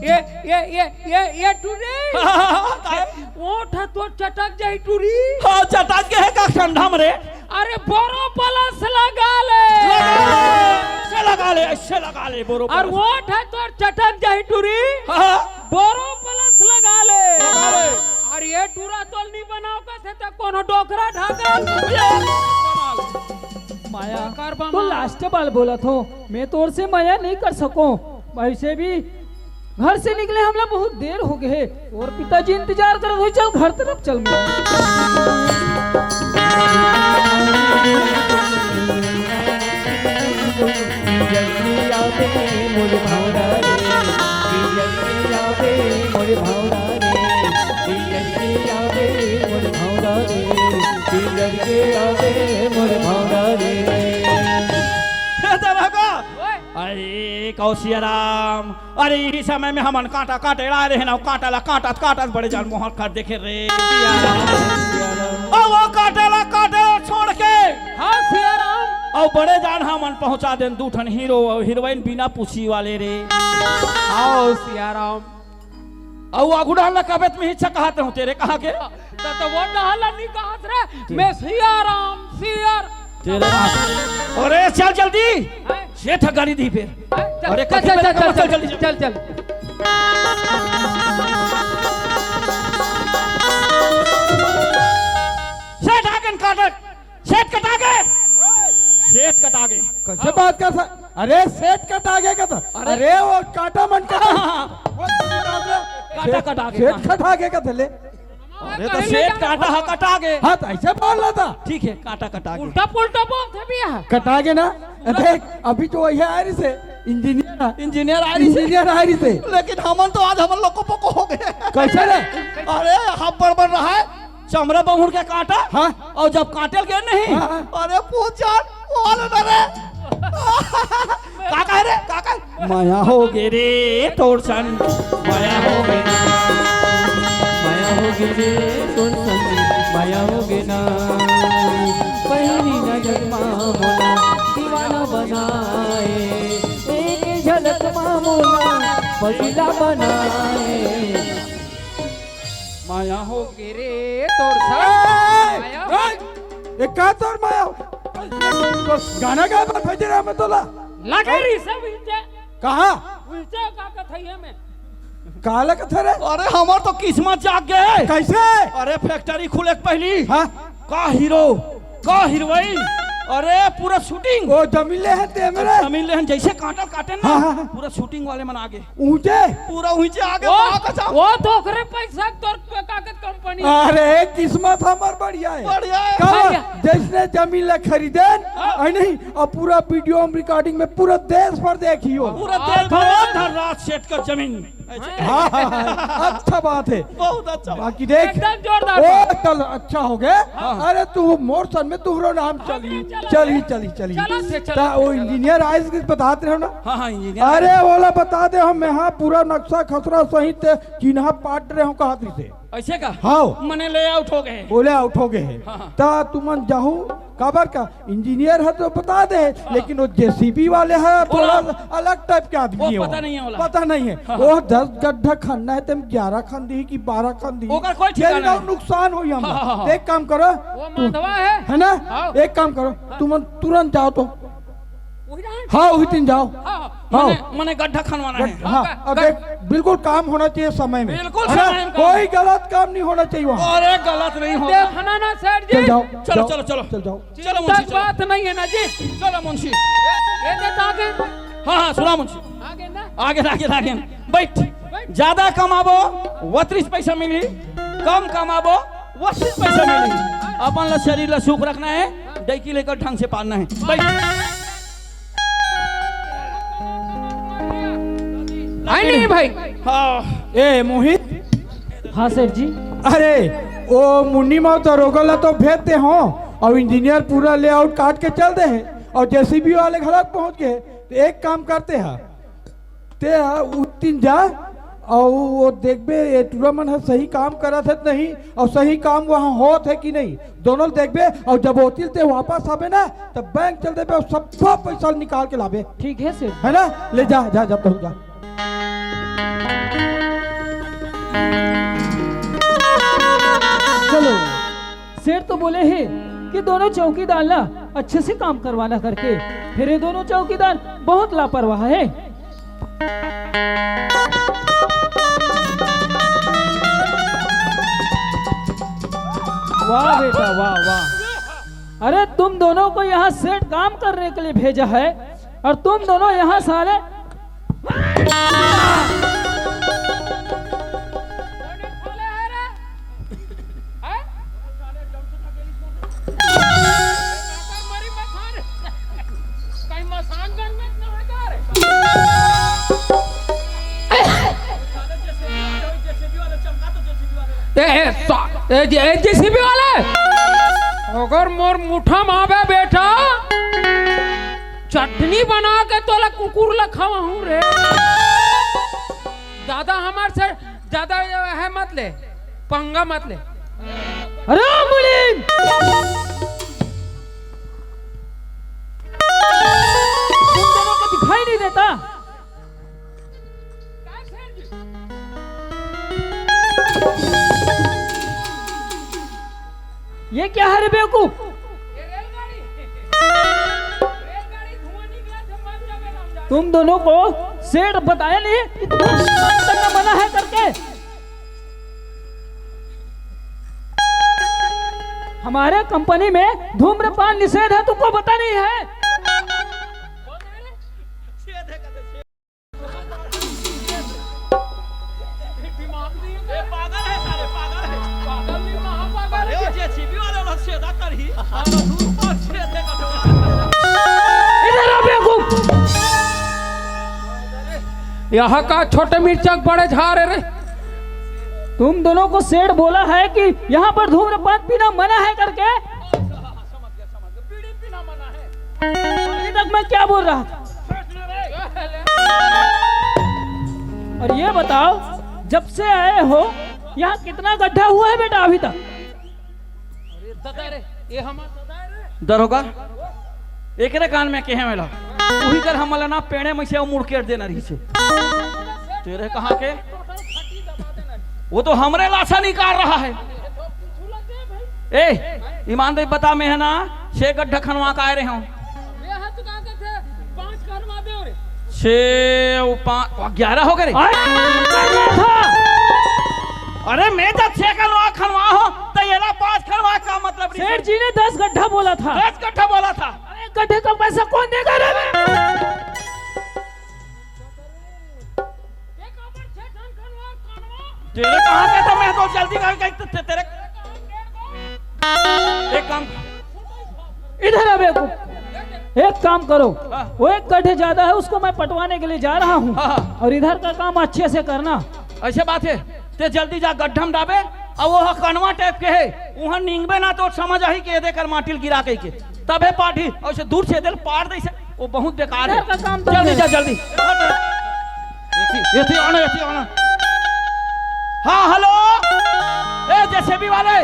ये टूरी वो था तो चटक जाई टूरी। हाँ चटक के है का ठंडा मरे। अरे बोरो पलस लगा ले ऐसे लगा ले बोरो और वो था तो चटक जाई टूरी। बोरो पलस लगा ले और ये टूरा तोल नहीं बनाओ का थे कोनो डोकरा ढाका माया तो लास्ट बाल बोला था मैं तोर से माया नहीं कर सको। वैसे भी घर से निकले हमला बहुत देर हो गए और पिताजी इंतजार कर रहे। चल घर तरफ चल। अरे कौशिया राम, अरे इस समय में हमन कांटा काटे ला रहे ना, कांटा ला काटा बड़े जान मोहर कर देखे रे। और वो काटे ला छोड़ के हाँ सिया राम और बड़े जान हमन पहुंचा देन दू ठन हीरो और हीरोइन बिना पूछी वाले रे। आओ सियाराम। और आगू डालना कबेत में हिस्सा कहते हो तेरे कहा के तो वो डाला नहीं कहत रे मैं सियाराम सियार तेरे अरे चल जल्दी सेठ गाड़ी दी फिर। अरे चल चल चल चल जल्दी चल चल सेठ आगे काटक सेठ कटा गए सेठ कटा गए कैसे बात कर सा? अरे सेठ कटा गया का था? अरे वो काटा मन का काटा कटा गए सेठ कटा गया का था ले? अरे तो सेठ काटा है कटा गए। हाँ तो ऐसे बोल रहा था। ठीक है काटा कटा गए उल्टा पुल्टा बोलते भी है। कटा गया ना? देख अभी तो वही आ रही से इंजीनियर इंजीनियर आ रही से लेकिन हमन तो आज हमन लोग को हो गए। कैसे रे? अरे हम बड़ रहा है चमड़ा बहुर के काटा। हाँ और जब काटे गए नहीं हाँ। अरे पूछ जान बोल रे काका है रे काका माया हो गे रे तोर सन माया हो गे माया होगी रे तोर संग माया होगी ना पहली नजर मामोला दीवाना बनाए एक झलक मामोला पसीला बनाए माया हो गे रे तोर संग एक का तोर माया गाना गा बात भेज रहा मैं तोला लगे रही सब इनसे कहाँ उनसे का कथई है मैं काला कथा रे? अरे हमार तो किस्मत जाग गए। कैसे? अरे फैक्ट्री खुले के पहली हाँ का हीरो का हीरोइन अरे पूरा शूटिंग वो जमीले हैं ते मेरे जमीन लेहन जैसे काटा काटे ना हाँ। पूरा शूटिंग वाले मन आगे ऊंचे पूरा ऊंचे आगे वहाँ का जाओ। वो धोखरे पैसा तोर कागज कंपनी अरे किस्मत हमार बढ़िया है बढ़िया है। कहाँ? जिसने जमीन ले खरीदे नहीं और पूरा वीडियो रिकॉर्डिंग में पूरा देश भर देखियो। पूरा तेल भर धर रात सेट कर जमीन हाँ अच्छा बात है बहुत अच्छा बाकी देख एकदम जोरदार ओ चल अच्छा हो गया। अरे तू मोर सन में तुहरो नाम चली चली चली चली चलो से चलो। ता वो इंजीनियर आए किस बताते रहो ना। हाँ इंजीनियर अरे बोला बता दे हम यहाँ पूरा नक्शा खसरा सहित चिन्हा पाट रहे हो कहा से ऐसे का हाँ मने ले आउट हो गए बोले आउट हो गए हैं ता तुमन जाहू काबर का इंजीनियर है तो बता दे लेकिन वो जेसीबी वाले है थोड़ा अलग टाइप के आदमी है वो पता नहीं है वाला। पता नहीं है वो 10 गड्ढा खनना है तुम 11 खन दी कि 12 खन दी ओकर कोई ठिकाना नहीं। नुकसान हुई हम हाँ। एक काम करो वो माधवा है ना हाँ। एक काम करो तुम तुरंत जाओ तो वही ना हाँ उसी दिन जाओ मने गड्ढा खनवाना है। हाँ अब देख बिल्कुल काम होना चाहिए समय में बिल्कुल है ना? समय में काम। कोई गलत काम नहीं होना चाहिए वहाँ अरे गलत नहीं होगा। देखना ना सेठ जी चल जाओ चलो जाओ, चलो चलो चल जाओ चलो मुंशी तक बात नहीं है ना जी चलो मुंशी ये दे आगे हाँ हाँ सुना मुंशी आगे ना आगे आगे आगे बैठ ज्यादा कमाबो 32 पैसा मिली कम कमाबो 32 पैसा मिली अपन ला शरीर ला सुख रखना है डैकी लेकर ढंग से पालना है बैठ आई नहीं भाई हाँ ए मोहित हाँ सेठ जी अरे वो मुन्नी माँ तो रोगला तो भेजते हो और इंजीनियर पूरा लेआउट काट के चल दे हैं और जेसीबी वाले घर पहुंच गए तो एक काम करते हैं ते उस दिन जा और वो देखबे ये टूर्नामेंट है सही काम करा थे नहीं और सही काम वहाँ होत है कि नहीं दोनों देखबे और जब होतिल ते वापस आवे ना तब बैंक चल देबे और सब पैसा निकाल के लावे ठीक है सेठ है ना ले जा जा जब तक जा चलो सेठ तो बोले हैं कि दोनों चौकीदार ना अच्छे से काम करवाना करके फिर ये दोनों चौकीदार बहुत लापरवाह है। वाह बेटा वाह वाह अरे तुम दोनों को यहाँ सेठ काम करने के लिए भेजा है और तुम दोनों यहाँ साले जेसीबी वाले अगर मोर मुठा मावे बेटा चटनी बना के तोला कुकुर लखावा हूँ रे ज्यादा हमार से ज्यादा है मत ले पंगा मत ले अरे मुलीम दिखाई नहीं देता? ये क्या है रे बेवकूफ? तुम दोनों को सेठ बताया नहीं कि धूम्रपान करना मना है करके? हमारे कंपनी में धूम्रपान निषेध है, तुमको पता नहीं है? यहाँ का छोटे मिर्चक बड़े झारे रे। तुम दोनों को सेठ बोला है कि यहाँ पर धूम्रपान पीना मना है करके? अभी तक मैं क्या बोल रहा था? और ये बताओ, जब से आए हो यहाँ कितना गड्ढा हुआ है बेटा अभी तक? दरोगा एक कान में कहे मेला वही कर हमला ना पेड़े में से मुड़ के देना रही से तेरे कहाँ के वो तो हमरे लाशा निकाल रहा है। ए ईमानदारी बता मैं है ना 6 गड्ढा खनवा का आए रहे हूँ 11 हो गए। अरे मैं जब 6 खनवा हो तो ये 5 खनवा का मतलब? सेठ जी ने 10 गड्ढा बोला था। 10 गड्ढा बोला था। अरे गड्ढे का पैसा कौन देगा रे? तेरे कहाँ के तो मैं तो जल्दी तेरे एक काम इधर आ बेवकूफ, एक काम करो, वो एक गड्ढे ज्यादा है उसको मैं पटवाने के लिए जा रहा हूँ और इधर का काम अच्छे से करना। ऐसे बात है ते जल्दी जा गड्ढा में डाबे और वो कनवा टाइप के है वहाँ निंगबे ना तो समझ आई के दे कर माटिल गिरा के तबे पाठी और से दूर से दिल पार दे से वो बहुत बेकार है। जल्दी जा जल्दी ये थी आना। हाँ हेलो ए जेसीबी वाले,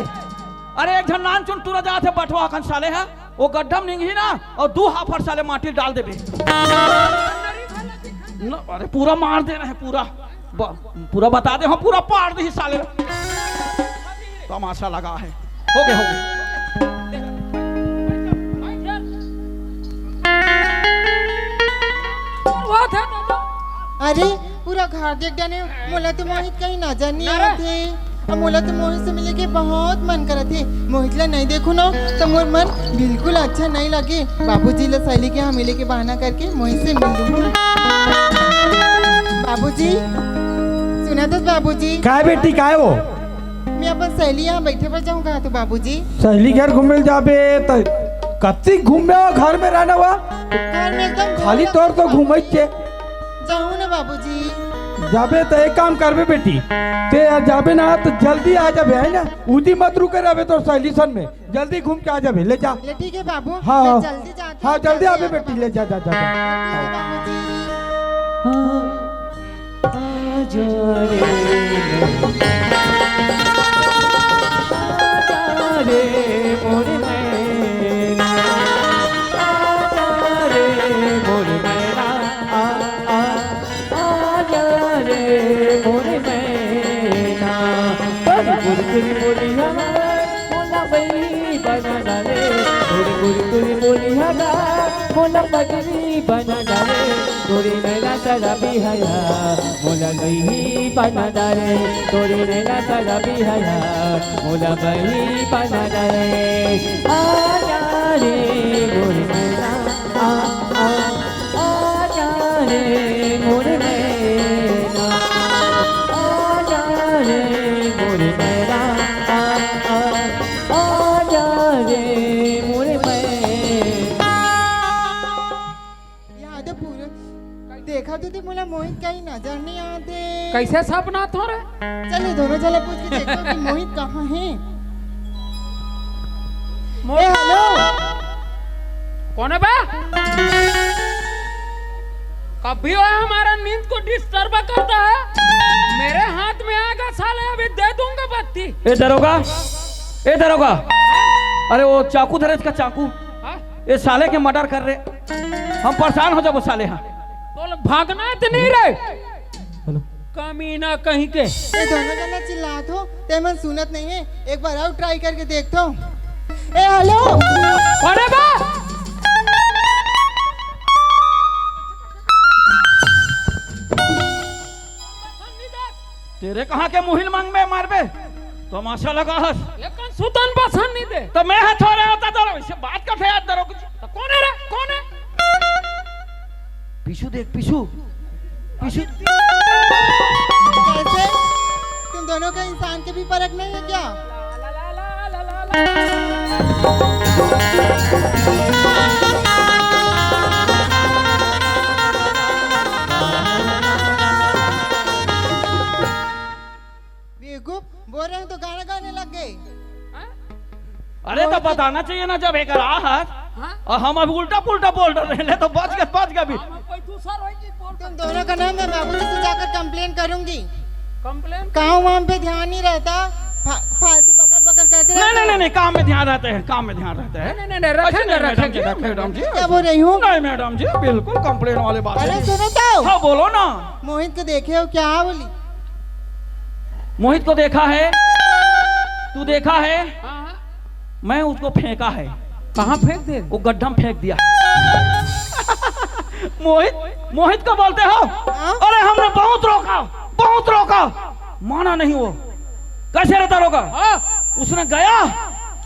अरे एक जन नान चुन तुरा जाते बटवा खन साले है वो गड्ढा में निंगी ना और 2 हाफर साले माटी डाल दे बे। अरे पूरा मार दे रहे पूरा बता दे, हाँ पूरा पार दे साले तमाशा लगा है। हो गए अरे पूरा घर देख डाले मोला तो मोहित कहीं नजर नहीं आते और मोला तो मोहित से मिले के बहुत मन करे थे। मोहित ला नहीं देखू ना तो मोर मन बिल्कुल अच्छा नहीं लगे। बाबूजी ला सहेली के यहाँ मिले के बहाना करके मोहित से मिल लूं। बाबूजी सुना तो बाबूजी काय बेटी काय वो मैं अपन सहेली यहाँ बैठे पर जाऊँ कहा तो बाबूजी सहेली घर घूमे जाबे तो कब तक घूमे घर में रहना हुआ घर में एकदम खाली तौर तो घूमे जाऊँ ना बाबूजी। जाबे तो एक काम करबे बेटी ते जाबे ना तो जल्दी आ जाबे है ना उदी मत रुके रहे तो सैलिसन में जल्दी घूम के आ जाबे ले जा। ठीक है बाबू हाँ जल्दी जाती हाँ जल्दी आबे बेटी ले जा जा जा मोला बजरी बना डाले तोरे नैना सारा बिहाया मोला गई बना डाले तोरे नैना सारा बिहाया मोला गई बना डाले आजा रे मोरे नैना आजा रे मोरे नैना आजा रे मोरे नैना आजा रे मोरे देखा तो मोला मोहित कहीं नजर नहीं आते। कैसे सपना थो रे? चलो दोनों चले पूछ के देखो कि मोहित कहाँ है। हेलो कौन है बे? कभी वो हमारा नींद को डिस्टर्ब करता है। मेरे हाथ में आएगा साले अभी दे दूंगा बत्ती। ए दरोगा अरे वो चाकू धरे इसका चाकू ये साले के मर्डर कर रहे हम परेशान हो जाओ साले। हाँ भागना है तो नहीं रे हेलो कमीना कहीं के। ये दोनों जना चिल्लात हो ते मन सुनत नहीं है, एक बार और ट्राई करके देखता हूँ। ए हेलो अरे बा तेरे कहाँ के मुहिल मांग में मारबे तमाशा लगा हस। लेकिन सुतन बसन नहीं दे तो मैं हाथ हो रहा होता तो इससे बात करते याद दरो कुछ। तो कौन है रे कौन है? पीछू देख पीछू पीछू। कैसे तुम दोनों का इंसान के भी फर्क नहीं है क्या? बेवकूफ बोल रहे हैं तो गाना गाने लग गए। अरे तो बताना चाहिए ना जब एक राहत हाँ? और हम अब उल्टा पुल्टा बोल रहे हैं तो बच गए भी। कोई दूसरा होगी बोल तुम दोनों का नाम मैं बाबूजी से जाकर कंप्लेन करूंगी। कंप्लेन काम वाम पे ध्यान नहीं रहता, फालतू बकर बकर करते नहीं काम में ध्यान रहते हैं, काम में ध्यान रहते हैं। नहीं रखेंगे मैडम जी क्या बोल रही हूँ? नहीं मैडम जी बिल्कुल कंप्लेन वाले बात अरे है। सुनो तो हाँ बोलो ना। मोहित को देखे हो क्या? बोली मोहित को देखा है, तू देखा है? हाँ मैं उसको फेंका है। कहाँ फेंक दे? वो गड्ढा में फेंक दिया। मोहित को बोलते हो? अरे हमने बहुत रोका माना नहीं। वो कैसे रहता रोका? उसने गया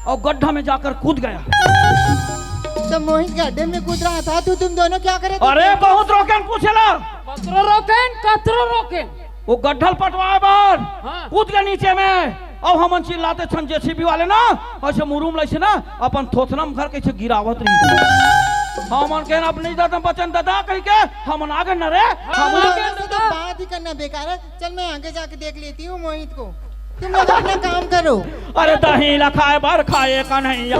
और गड्ढा में जाकर कूद गया। तो मोहित गड्ढे में कूद रहा था, तुम दोनों क्या करे? अरे बहुत रोके पूछेला। कतरो रोकेन वो गड्ढल पटवाए बार हाँ। कूद गया नीचे में। अब हम चिल्लाते छन जेसीबी वाले ना ऐसे मुरुम लैसे ना अपन थोथनम घर कैसे गिरावत रही। हमन के अब नहीं दादा बचन दादा कह के हमन आगे न रे। हम तो बात ही करना बेकार है। चल मैं आगे जाके देख लेती हूँ मोहित को, तुम लोग अपना काम करो। अरे दही लखाए बार खाए का नहीं।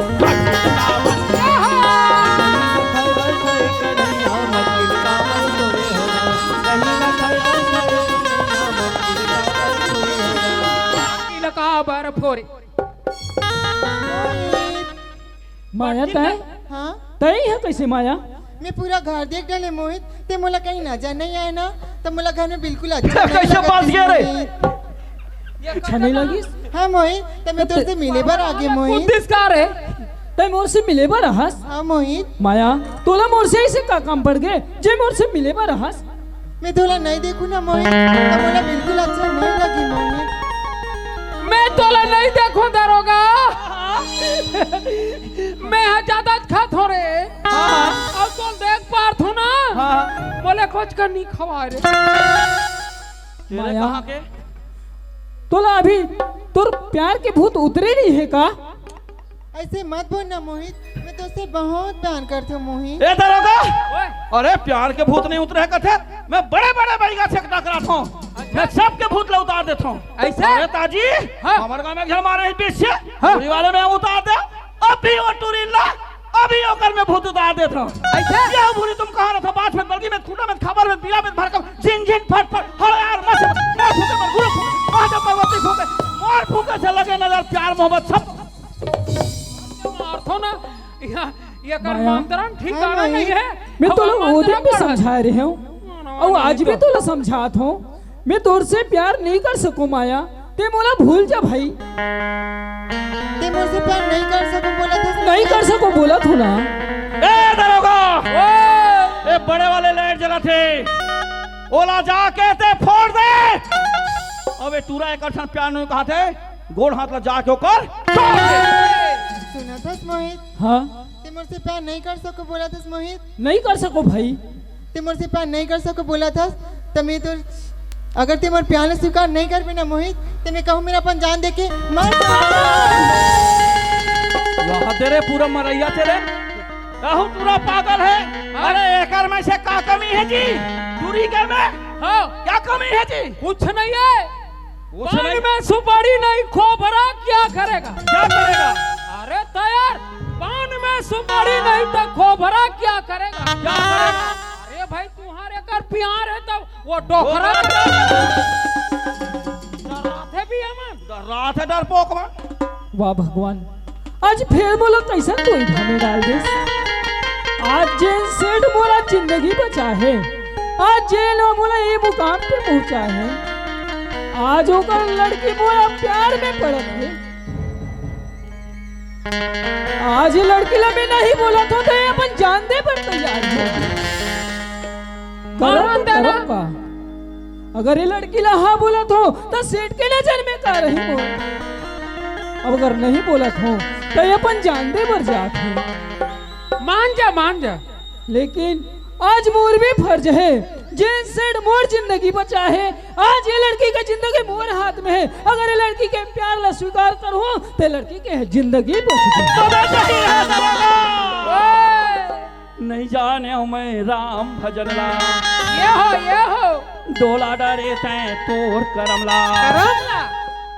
बार फोरे माया तय हाँ तय है कैसे माया? मैं पूरा घर देख डाले मोहित, ते मोला कहीं नजर नहीं आए ना तो मोला घर में बिल्कुल अच्छा कैसे पास गया रे? अच्छा नहीं लगी? हाँ मोहित, तो मैं तुझसे मिले बार आगे मोहित। उद्देश्यकार है तय मोर से मिले बा रहस? हाँ मोहित, माया तोला मोर से ऐसे का काम पड़ गए जे मोर से मिले बा रहस? मैं थोड़ा नहीं देखूं ना मोहित तो मोला बिल्कुल अच्छा नहीं लगी मोहित। मैं तोला नहीं देखो दरोगा। मैं ज्यादा खत हो रे अब तो देख पार थो ना बोले कुछ कर नहीं खवा रे। माया तोला अभी तोर प्यार के भूत उतरे नहीं है का? ऐसे मत बोल ना मोहित, मैं तुझसे बहुत प्यार करती हूँ मोहित। ए दरोगा, अरे प्यार के भूत नहीं उतरे कथे। मैं बड़े बैगा से टकराता हूँ, मैं सबके भूत ला उतार देता हूँ। ऐसे? अरे ताजी हमारे गांव में घर मारे हैं बीच से टूरी वाले में उतार दे। अभी वो टूरी ला अभी ओकर में भूत उतार देता हूँ। ऐसे? ये भूरी तुम कहाँ रहता? बात में बल्कि में खूटा में खबर में पीला में भरकम झिन फट हर यार मत फूके मत गुरु फूके माता भगवती फूके मार फूके से लगे नजर प्यार मोहब्बत सब मारथो ना। ये कर माया। मंत्रण ठिकाना नहीं है। मैं तो हमारा वो दिन मंत्रण भी पढ़ा। समझा रहे हूँ और आज भी तो समझात हूँ। मैं तोर से प्यार नहीं कर सकूं माया, ते मोला भूल जा भाई। ते मुझसे प्यार नहीं कर सकूं बोला था। नहीं कर सको बोला तू ना। ए दरोगा, ए बड़े वाले लाइट जला थे ओला जाके ते फोड़ दे। अबे टूरा एक प्यार नहीं कहा थे गोड़ हाथ ला जाके ओकर सुना था मोहित, हाँ ते मुझसे प्यार नहीं कर सको बोला था मोहित। नहीं कर सको भाई। ते मुझसे प्यार नहीं कर सको बोला था तो मैं तो अगर ते मोर प्यार स्वीकार नहीं कर बिना मोहित तो मैं कहूँ मेरा अपन जान दे के मर वहाँ तेरे पूरा मरैया तेरे कहूँ पूरा पागल है। अरे एकर में से का कमी है जी? टूरी के में हाँ क्या कमी है जी? कुछ नहीं है। कुछ पान नहीं। में सुपारी नहीं खोबरा क्या करेगा? क्या करेगा? अरे तैयार पान में सुपारी नहीं तो खोबरा क्या करेगा? क्या करेगा? अरे भाई तुम्हारे कर प्यार है तब वो डोकरा डराते भी हम रात है डरपोक में। वाह भगवान, आज फिर बोलो कैसा तू इधर डाल दे। आज जेन सेठ मोरा जिंदगी बचा है आज जेल में बोला ये मुकाम पे पहुंचा है। आज होकर लड़की बोला प्यार में पड़त है। आज ये लड़की लबे नहीं बोला था तो ये अपन जान दे पर तैयार है। करम का अगर ये लड़की ला हाँ बोला तो सेठ के नजर में का रही बोल। अब अगर नहीं बोला तो ये अपन जान दे पर जात है। मान जा लेकिन आज मोर भी फर्ज है जिन सेठ मोर जिंदगी बचा है। आज ये लड़की का जिंदगी मोर हाथ में है। अगर ये लड़की के प्यार ला स्वीकार करूं तो लड़की के जिंदगी बच नहीं जाने हूँ मैं राम भजन ला, ये हो डोला डरे तैं तोर करमला,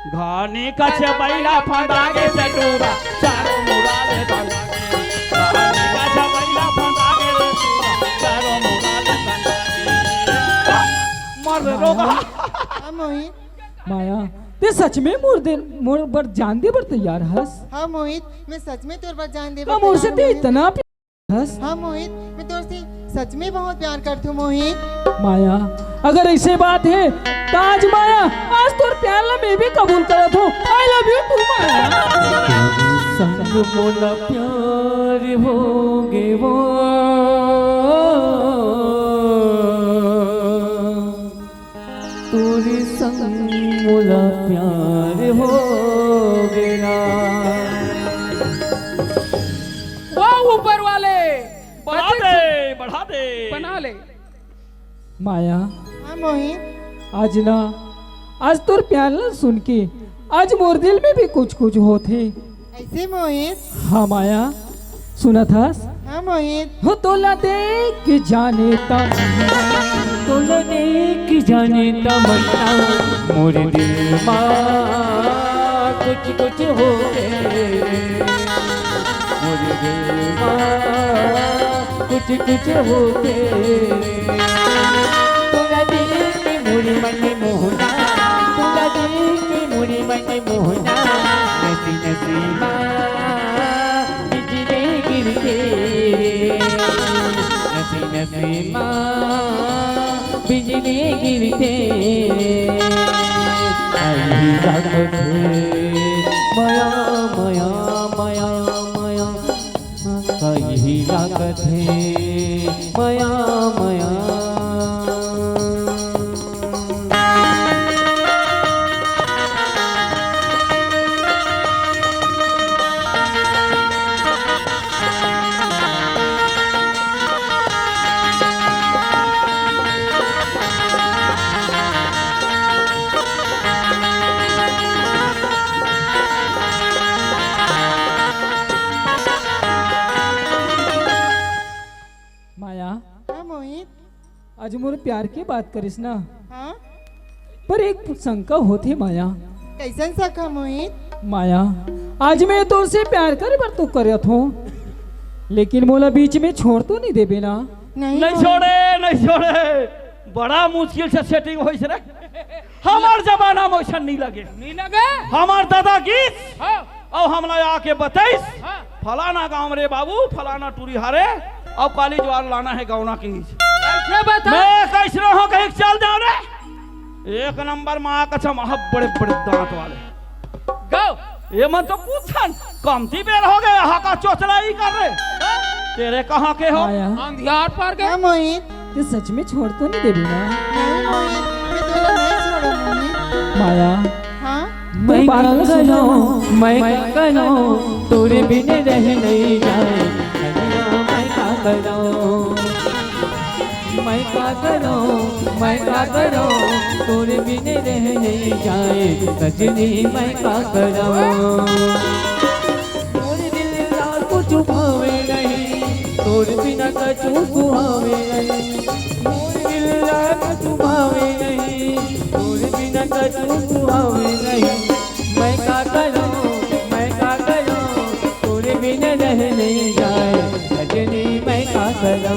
घानी का चबैला फंदागे से डूबा चारों मुरादे बंदागे, घानी का चबैला फंदागे से डूबा चारों मुरादे बंदागे, मर रोगा। मोहित माया ते सच में मोर पर जान दे पर तैयार हस। हाँ मोहित, मैं सच में तोर पर जान दे पर हम उससे ते इतना हस। हाँ मोहित, मैं तोर से सच में बहुत प्यार करती हूँ मोहित। माया अगर ऐसे बात है तो आज माया आज तोर प्यार ला मैं भी कबूल करत हूँ। आई लव यू टू माया। संग मोला प्यार होगे वो तोरे संग मोला प्यार होगे ना। वाह ऊपर वाले बढ़ा दे बना ले। माया हाँ मोहित, आज ना आज तोर प्यार ला सुन के आज मोर दिल में भी कुछ होते। ऐसे मोहित। हाँ माया सुना था। हाँ मोहित। हो तोला देख जाने तमन्ना, तोला देख जाने तमन्ना मोर दिल मां कुछ हो गए, मोर दिल मां कुछ हो गए। तोला देख मोरी मन मोहना, तोला देख मोरी मन मोहना, नसी नसी मां बिजली गिर के, नसी नसी मां बिजली गिरते आई लागत माया माया माया माया कहीं लागत है माया माया। आज मोर प्यार की बात करिस ना। हाँ? पर एक शंका होती माया। कैसन शंका मोहित? माया आज मैं तो से प्यार करे पर तू करत हो, लेकिन मोला बीच में छोड़ तो नहीं देबे ना। नहीं छोड़े बड़ा मुश्किल से सेटिंग होइस रे। हमार जमाना में वैसा नहीं लगे हमार दादा गीत और हमला आके बताइस फलाना गांव रे बाबू फलाना टूरी हारे अब काली ज्वार लाना है गौना की। मैं कैसे रहो कहीं चल जाओ रे। एक नंबर माँ का छह बड़े बड़े दांत वाले गौ ये मन तो पूछन कमती बेर हो गए हाका चोचला ही कर रहे। तेरे कहाँ के हो? अंधियार पर गए। मोहित ये सच में छोड़ तो नहीं देबी ना? नहीं मोहित, मैं तो नहीं छोड़ू मोहित। माया हाँ? मैं करो तोरे बिन रह नहीं जाए, मैं का करो मैं का करो तोरे बिन रह नहीं जाए सजनी मैं का करो। तोरे दिल का कुछ भावे नहीं तोरे बिना कछु सुहावे नहीं, तोरे दिल का कुछ भावे नहीं तोरे बिना कछु सुहावे नहीं। मैं का करो तोरे बिन रह नहीं जाए सजनी मैं का करो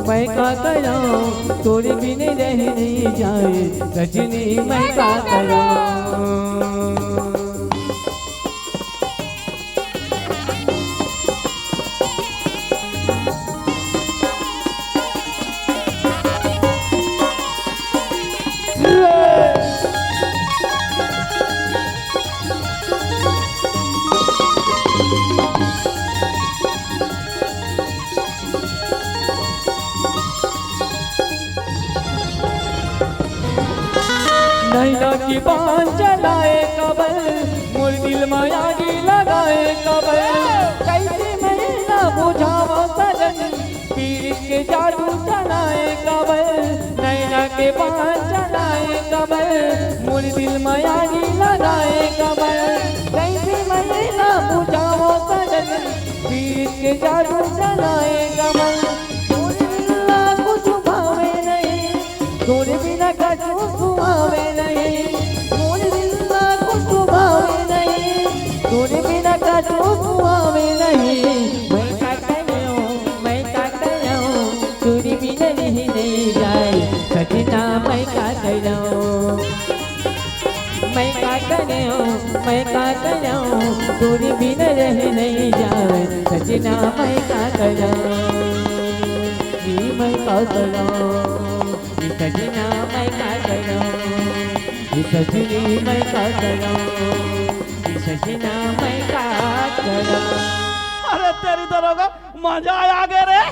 मैं का करो तोरे बिन रह नहीं जाए सजनी मैं का करो। नैना की बांध चलाए कबर मोर दिल माया की लगाए कबर कैसे मैं ना बुझावा सजन पीर के जादू चलाए कबर नैना के बांध चलाए कबर मोर दिल माया की लगाए कबर कैसे मैं ना बुझावा सजन पीर के जादू चलाए कबर तोरे बिना कछु सुहावे नहीं मोर दिल ना कुछ भावे नहीं तोरे बिना कछु सुहावे नहीं मैं का करूं तोरे बिना नहीं जाए सजना मैं का करूं तोरे बिना नहीं जाए सजना मैं का करूं मैं का करूं सजना मैं का करूं सजनी मैं का करूं सजना मैं का करूं। अरे तेरी दरोगा मजा आ गया रे।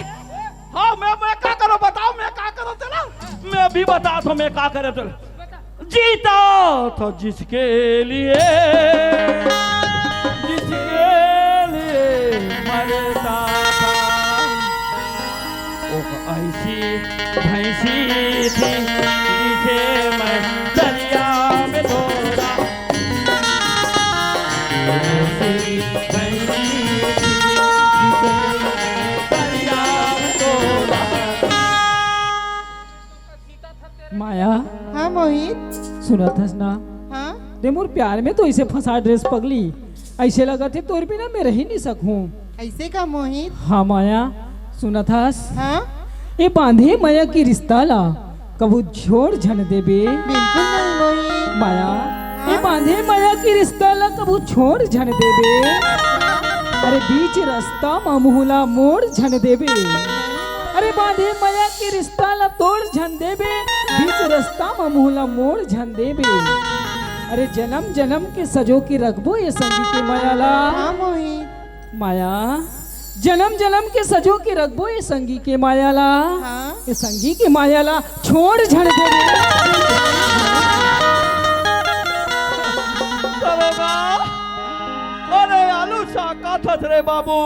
हाँ मैं क्या करूं बताओ मैं क्या करूं चला मैं भी बता तो मैं क्या करे चल जीता तो जिसके लिए मरता था वो ऐसी भैंसी थी जिसे मैं दरिया में धोता ऐसी भैंसी थी जिसे मैं दरिया में धोता। माया हाँ मोहित सुना था ना हाँ रे मोर प्यार में तो इसे फंसा ड्रेस पगली ऐसे लगा थे तोर बिना मैं रह ही नहीं सकूं। ऐसे का मोहित हाँ माया सुना था हाँ ये बांधे माया की रिश्ता ला कबू छोड़ झन देबे बिल्कुल नहीं मोहित माया ये बांधे माया की रिश्ता ला कबू छोड़ झन देबे अरे बीच रास्ता मामूला मोड़ झन देबे अरे बांधे माया की रिश्ता ला तोड़ झन देबे बीच रास्ता मामूला मोड़ झन देबे अरे जन्म जन्म के सजो की रखबो ये संगी के माया ला हाँ मोहित माया जन्म जन्म के सजो के रखबो ये संगी के मायाला हाँ ये संगी के मायाला छोड़ झड़ दे अरे आलू शाका थस रे बाबू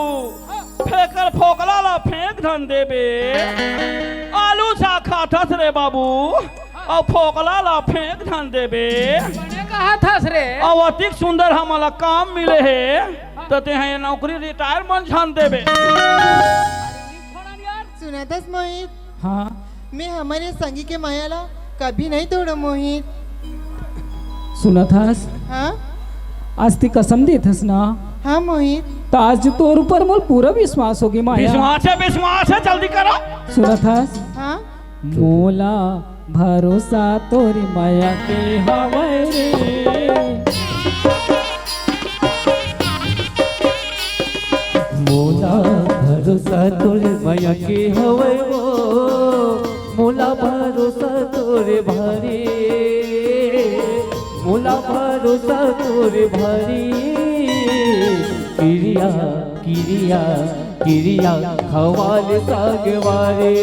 फेंकर फोकला ला फेंक धन देबे आलू शाखा थस रे बाबू और फोकला ला फेंक धन देबे कहा था रे और अतिक सुंदर हमारा काम मिले है तो ते हैं नौकरी रिटायरमेंट छान देबे। सुना था मोहित हाँ मैं हमारे संगी के मायाला कभी नहीं तोड़ा मोहित सुना था हाँ आज ती कसम दी थस ना हाँ मोहित तो आज तोर ऊपर मोर पूरा विश्वास होगी माया विश्वास है जल्दी करो सुना था हाँ मोला भरोसा तोरी माया के हवै रे मोला भरोसा तोरे माया के हवै वो मोला भरोसा तोरे भारी मोला भरोसा तोरे भारी किरिया किरिया किरिया खवाल सागवारे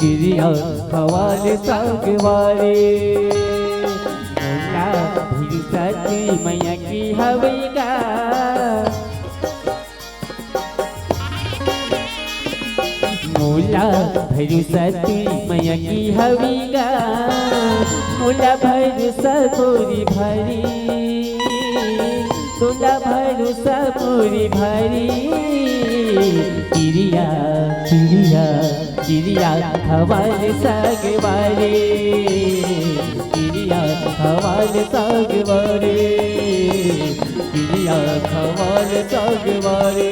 किरिया खवाल सागवारे मोला भरोसा तोरी माया की हवैगा मोला भरोसा तोरी माया की हवीगा मोला भरोसा तोरी भारी तोला भरोसा पूरी भारी किरिया किरिया किरिया खवाल सागवारे किरिया खवाल सागवारे किरिया खवाल सागवारे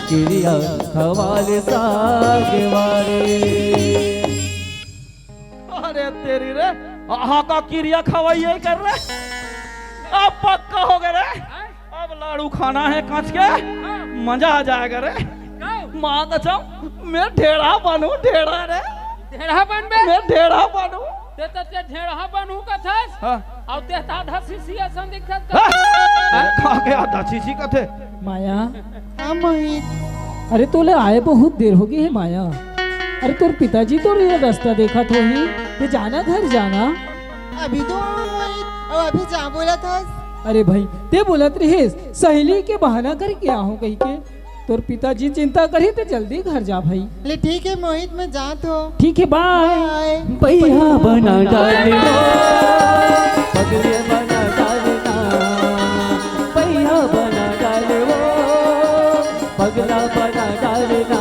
किरिया खवाल सागवारे। अरे तेरी रे आहा का क्रिया खवाइए कर रहे अब पक्का हो गए रे अब लाड़ू खाना है कांच के मजा आ जाएगा रे माँ कसम मैं ढेड़ा बनू ढेड़ा रे ढेड़ा बनबे मैं ढेड़ा बनू ते ते ढेड़ा बनू का थस हाँ और ते आधा सीसी असन दिखत खा के आधा चीची का थे माया हाँ मोहित अरे तोले आए बहुत देर हो गई है माया अरे तोर पिताजी तो ये रास्ता देखा तो ही ये जाना घर जाना। अभी तो और अभी जा बोला था। अरे भाई ते बोलत रहे सहेली के बहाना कर के आहूं कही के तोर पिताजी चिंता करी तो जल्दी घर जा भाई। ले ठीक है मोहित मैं जा तो। ठीक है बाय। बाय। पहिया बना डाले पगले बना डालना, पहिया बना डाले वो पगला बना डालना।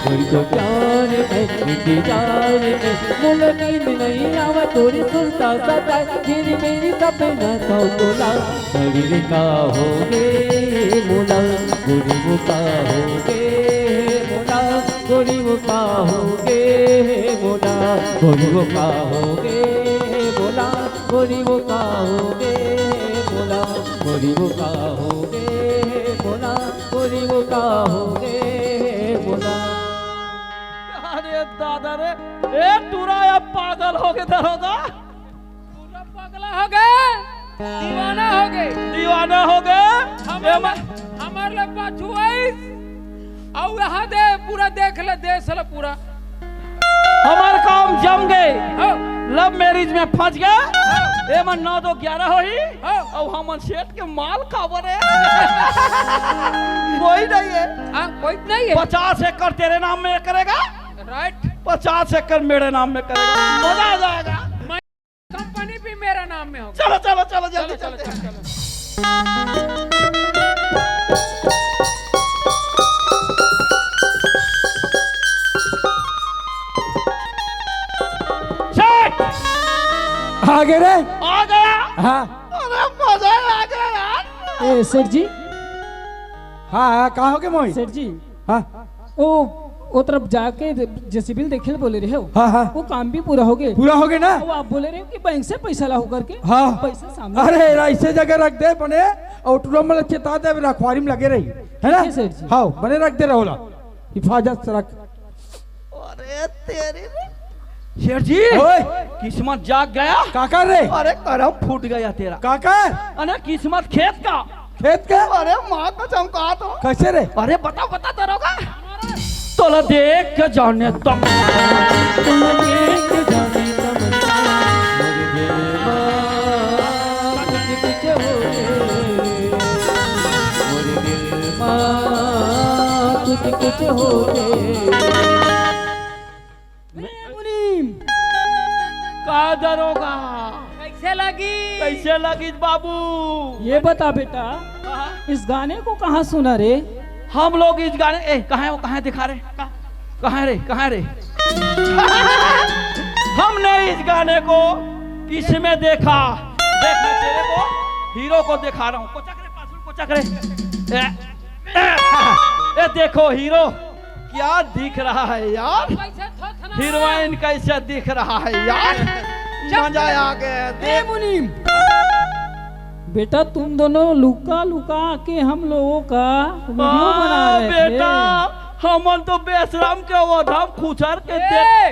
मुझको प्यार में इंतजार में मुझे नींद नहीं आवा तोरी सुनता सता मेरी मेरी सपना तो बोला बड़ी का होगे मोला गोरी मुका होगे मोला गोरी मुका होगे मोला गोरी मुका होगे मोला गोरी मुका होगे मोला गोरी मुका होगे मोला गोरी मुका होगे मोला। अरे दादा रे ए टूरा अब पागल हो गए दरोगा। पूरा पगला हो गए, दीवाना हो गए, दीवाना हो गए। हमार लोग पाछू आइस और यहाँ दे पूरा देख ले देश ले पूरा हमार काम जम गए। हो लव मैरिज में फंस गए। ए मन 9 2 11 होई हो और हमन सेठ के माल खावर है। कोई नहीं है। हाँ कोई नहीं है। 50 एकड़ तेरे नाम में करेगा, राइट 50 एकड़ मेरे नाम में करेगा, मजा आ जाएगा। कंपनी भी मेरा नाम में होगा। चलो चलो चलो जल्दी चलो चलते हैं। सेठ आ गए रे। आ गया। हाँ अरे मजा आ गया यार। ए सेठ जी, हाँ कहाँ हो गए मोहित? सेठ जी हाँ वो तरफ जाके जेसीबी देखे बोले रहे हो। हाँ हाँ वो काम भी पूरा हो गया। पूरा हो गया ना? वो आप बोले रहे हो कि बैंक से पैसा लाओ करके। हाँ पैसा सामने। अरे ऐसे जगह रख दे बने और टूरा में चेता दे रखवारी में लगे रही है ना? ठीक है सेठ जी। हाँ बने रख दे रहोला हिफाजत से रख। अरे तेरी शेर जी ओए किस्मत जाग गया। काका रे अरे करम फूट गया तेरा। काका अरे किस्मत खेत का। खेत के अरे माँ को चमका तो। कैसे रे? अरे बता बता दरोगा। तोला देख के जाने तम तोला देख के जाने तमन्ना मेरे दिल माँ कुछ कुछ हो गए, मेरे दिल माँ कुछ कुछ हो गए। का दरोगा कैसे लगी? कैसे लगी बाबू? ये बता बेटा इस गाने को कहाँ सुना रे? हम लोग इस गाने कहाँ है वो कहाँ दिखा रहे कहाँ रे कहाँ रे? हमने इस गाने को किसमें देखा? देख मैं तेरे को हीरो को दिखा रहा हूँ। कोचक रे पासुल कोचक रे। ए देखो हीरो क्या दिख रहा है यार। कैसे थोथना? हीरोइन कैसे दिख रहा है यार। मजा आ गया। ए मुनीम, बेटा तुम दोनों लुका लुका के हम लोगों का वीडियो बना रहे थे। बेटा हमन तो बेशरम के ओढ़म खुचर के ए,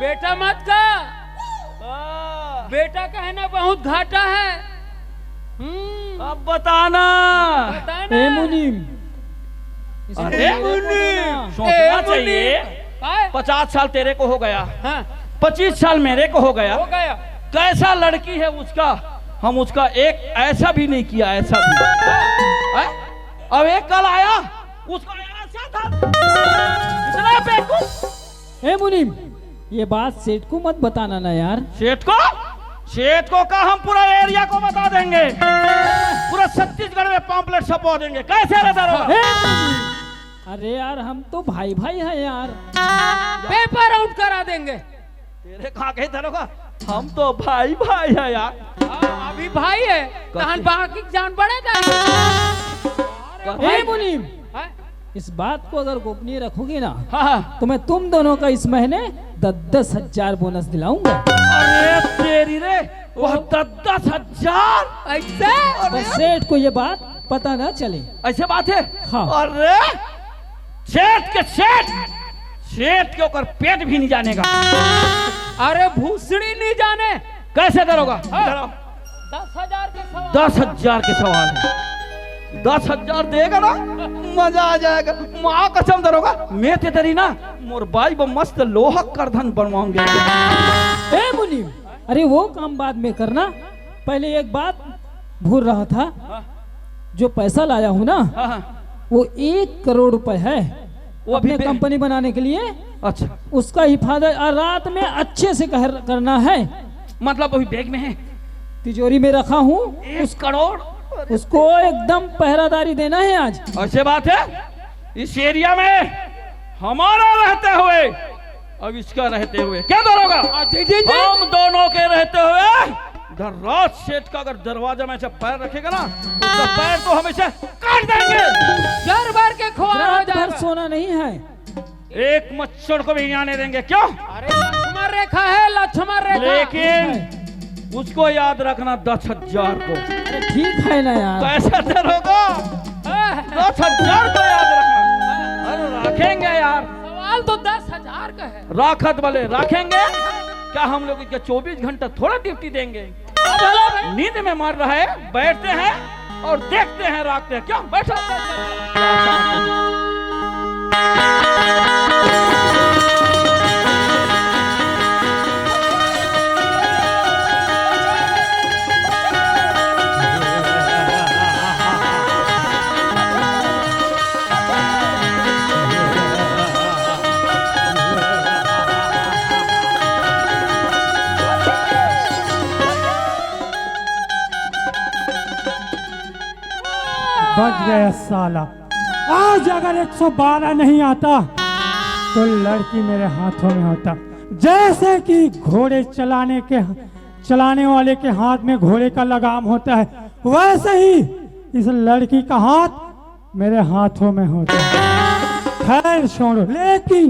बेटा मत का बेटा कहना बहुत घाटा है। अब बताना। बताना। ए मुनीम, अरे सोचना चाहिए। काय? 50 साल तेरे को हो गया, हाँ 25 साल मेरे को हो गया। हो गया। कैसा लड़की है उसका, हम उसका एक ऐसा भी नहीं किया, ऐसा भी। अब एक कल आया उसका ऐसा था इतना बेवकूफ। ए मुनीम, ये बात सेठ को मत बताना ना यार। सेठ को का हम पूरा एरिया को बता देंगे। पूरा छत्तीसगढ़ में पॉम्पलेट छपवा देंगे। कैसे रहता रहा? अरे यार हम तो भाई भाई हैं यार। पेपर आउट करा देंगे। तेरे कहाँ कहीं धरोगा? हम तो भाई भाई है यार। अभी भाई है तहन बाकी जान पड़ेगा। ए मुनीम, हाँ? इस बात को अगर गोपनीय रखोगे ना हाँ। तो मैं तुम दोनों का इस महीने 10,000 बोनस दिलाऊंगा। अरे तेरी रे वह 10,000 ऐसे? बस सेठ को ये बात पता ना चले। ऐसे बात है। हाँ। अरे सेठ के ऊपर पेट भी नहीं जानेगा। अरे भूसड़ी नहीं जाने। कैसे करोगा? 10,000 के सवाल। 10,000 के सवाल है। 10,000 देगा ना, मजा आ जाएगा। माँ कसम दरोगा, मैं ते तेरी ना मोर बाई वो मस्त लोहा करधन बनवाऊंगे। ए मुनीम, अरे वो काम बाद में करना, पहले एक बात भूल रहा था। जो पैसा लाया हूँ ना, वो 1 करोड़ रुपए है, वो अपने कंपनी बनाने के लिए। अच्छा, उसका हिफाजत रात में अच्छे से करना है। मतलब अभी बैग में है, तिजोरी में रखा हूँ। 1 करोड़ उसको एकदम पहरादारी देना है आज। अच्छी बात है, इस एरिया में हमारा रहते हुए, अब इसका रहते हुए क्या दरोगा, हम दोनों के रहते हुए धनराज सेठ का अगर दरवाजा में से पैर रखेगा ना, उसका पैर तो हमेशा काट देंगे। जर भर के खोआ हो जाएगा। सोना नहीं है, एक मच्छर को भी नहीं आने देंगे। क्यों? अरे लक्ष्मण रेखा है, लक्ष्मण रेखा। लेकिन उसको याद रखना 10,000 को। अरे ठीक है ना यार, कैसे दरोगा, 10,000 को याद रखना। अरे रखेंगे यार, सवाल तो 10,000 का है। राखत वाले रखेंगे क्या? हम लोग इसका 24 घंटा थोड़ा ड्यूटी देंगे। नींद में मार रहा है, बैठते हैं और देखते हैं, राखते हैं। क्यों बैठो? बच गया साला। आज अगर 112 नहीं आता तो लड़की मेरे हाथों में होता। जैसे कि घोड़े चलाने वाले के हाथ में घोड़े का लगाम होता है, वैसे ही इस लड़की का हाथ मेरे हाथों में होता है। खैर छोड़ो, लेकिन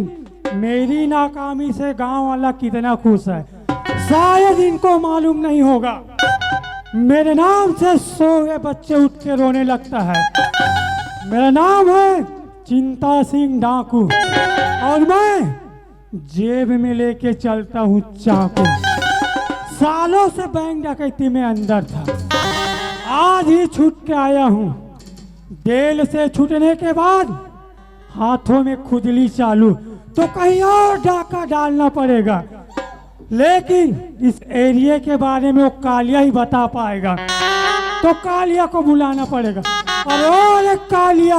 मेरी नाकामी से गांव वाला कितना खुश है, शायद इनको मालूम नहीं होगा। मेरे नाम से सोए बच्चे उठ के रोने लगता है। मेरा नाम है चिंता सिंह डाकू और मैं जेब में लेके चलता हूँ चाकू। सालों से बैंक डकैती में अंदर था, आज ही छूट के आया हूँ। जेल से छूटने के बाद हाथों में खुजली चालू, तो कहीं और डाका डालना पड़ेगा। लेकिन इस एरिया के बारे में वो कालिया ही बता पाएगा, तो कालिया को बुलाना पड़ेगा। अरे कालिया,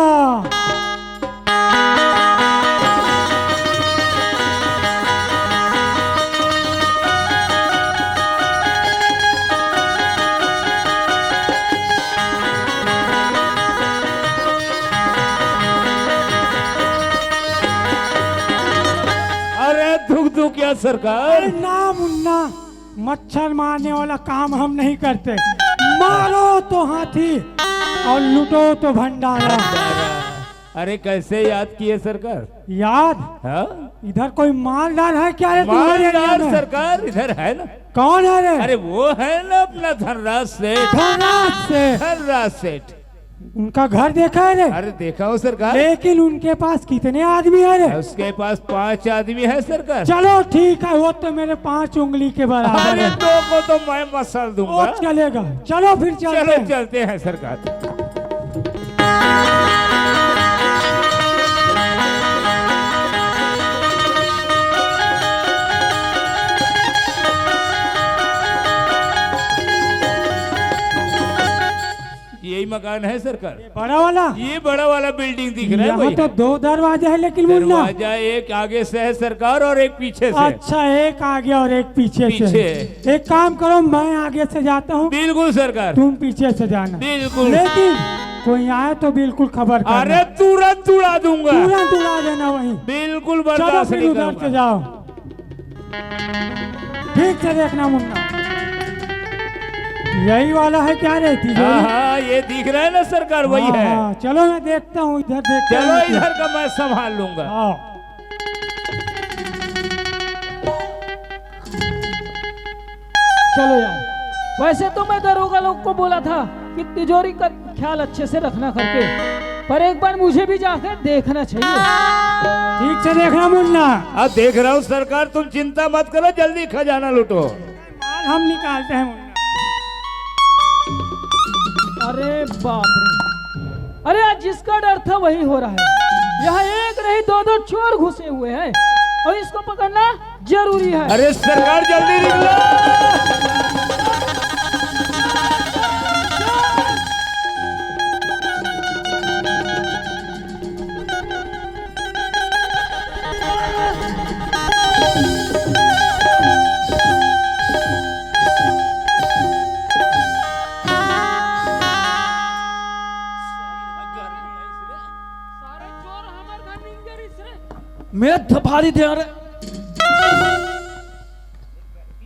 दुख क्या सरकार? ना मुन्ना, मच्छर मारने वाला काम हम नहीं करते। मारो तो हाथी और लूटो तो भंडारा। अरे कैसे याद किए सरकार? याद? हाँ? इधर कोई मालदार है क्या रे? मालदार सरकार इधर है ना। कौन है रे? अरे वो है ना अपना धनराज सेठ। धनराज सेठ, उनका घर देखा है रे? अरे देखा हूँ सरकार। लेकिन उनके पास कितने आदमी है रे? उसके पास 5 आदमी है सरकार। चलो ठीक है, वो तो मेरे 5 उंगली के बराबर है। 2 को तो मैं मसल दूंगा। चलेगा, चलो फिर चलते हैं सरकार। यही मकान है सरकार। बड़ा वाला? ये बड़ा वाला बिल्डिंग दिख रहा है। यहाँ तो 2 दरवाजे हैं, लेकिन दरवाजा एक आगे से है सरकार और एक पीछे से। अच्छा, एक आगे और एक पीछे से। एक काम करो, मैं आगे से जाता हूँ। बिल्कुल सरकार। तुम पीछे से जाना। बिल्कुल। लेकिन कोई आए तो बिल्कुल खबर करना। अरे तुरंत उड़ा दूंगा। तुरंत उड़ा देना वहीं। बिल्कुल चलो बर्दाश्त फिर नहीं उधर करूंगा। से जाओ, ठीक से देखना मुन्ना। यही वाला है क्या रे? हाँ, ये दिख रहा है ना सरकार, वही है। चलो मैं देखता हूँ, इधर देखता हूँ। चलो इधर का मैं संभाल लूंगा। चलो यार, वैसे तो मैं दरोगा लोग को बोला था कि तिजोरी का ख्याल अच्छे से रखना करके, पर एक बार मुझे भी जाकर देखना चाहिए। ठीक से देखना मुन्ना। अब देख रहा हूँ सरकार, तुम चिंता मत करो, जल्दी खजाना लूटो। माल हम निकालते हैं मुन्ना। अरे बाप रे, अरे आज जिसका डर था वही हो रहा है। यहाँ एक नहीं दो दो चोर घुसे हुए हैं और इसको पकड़ना जरूरी है। अरे सरकार जल्दी निकलो। सारे चोर हमार घर नींद रे। मैं थपारी दे रहा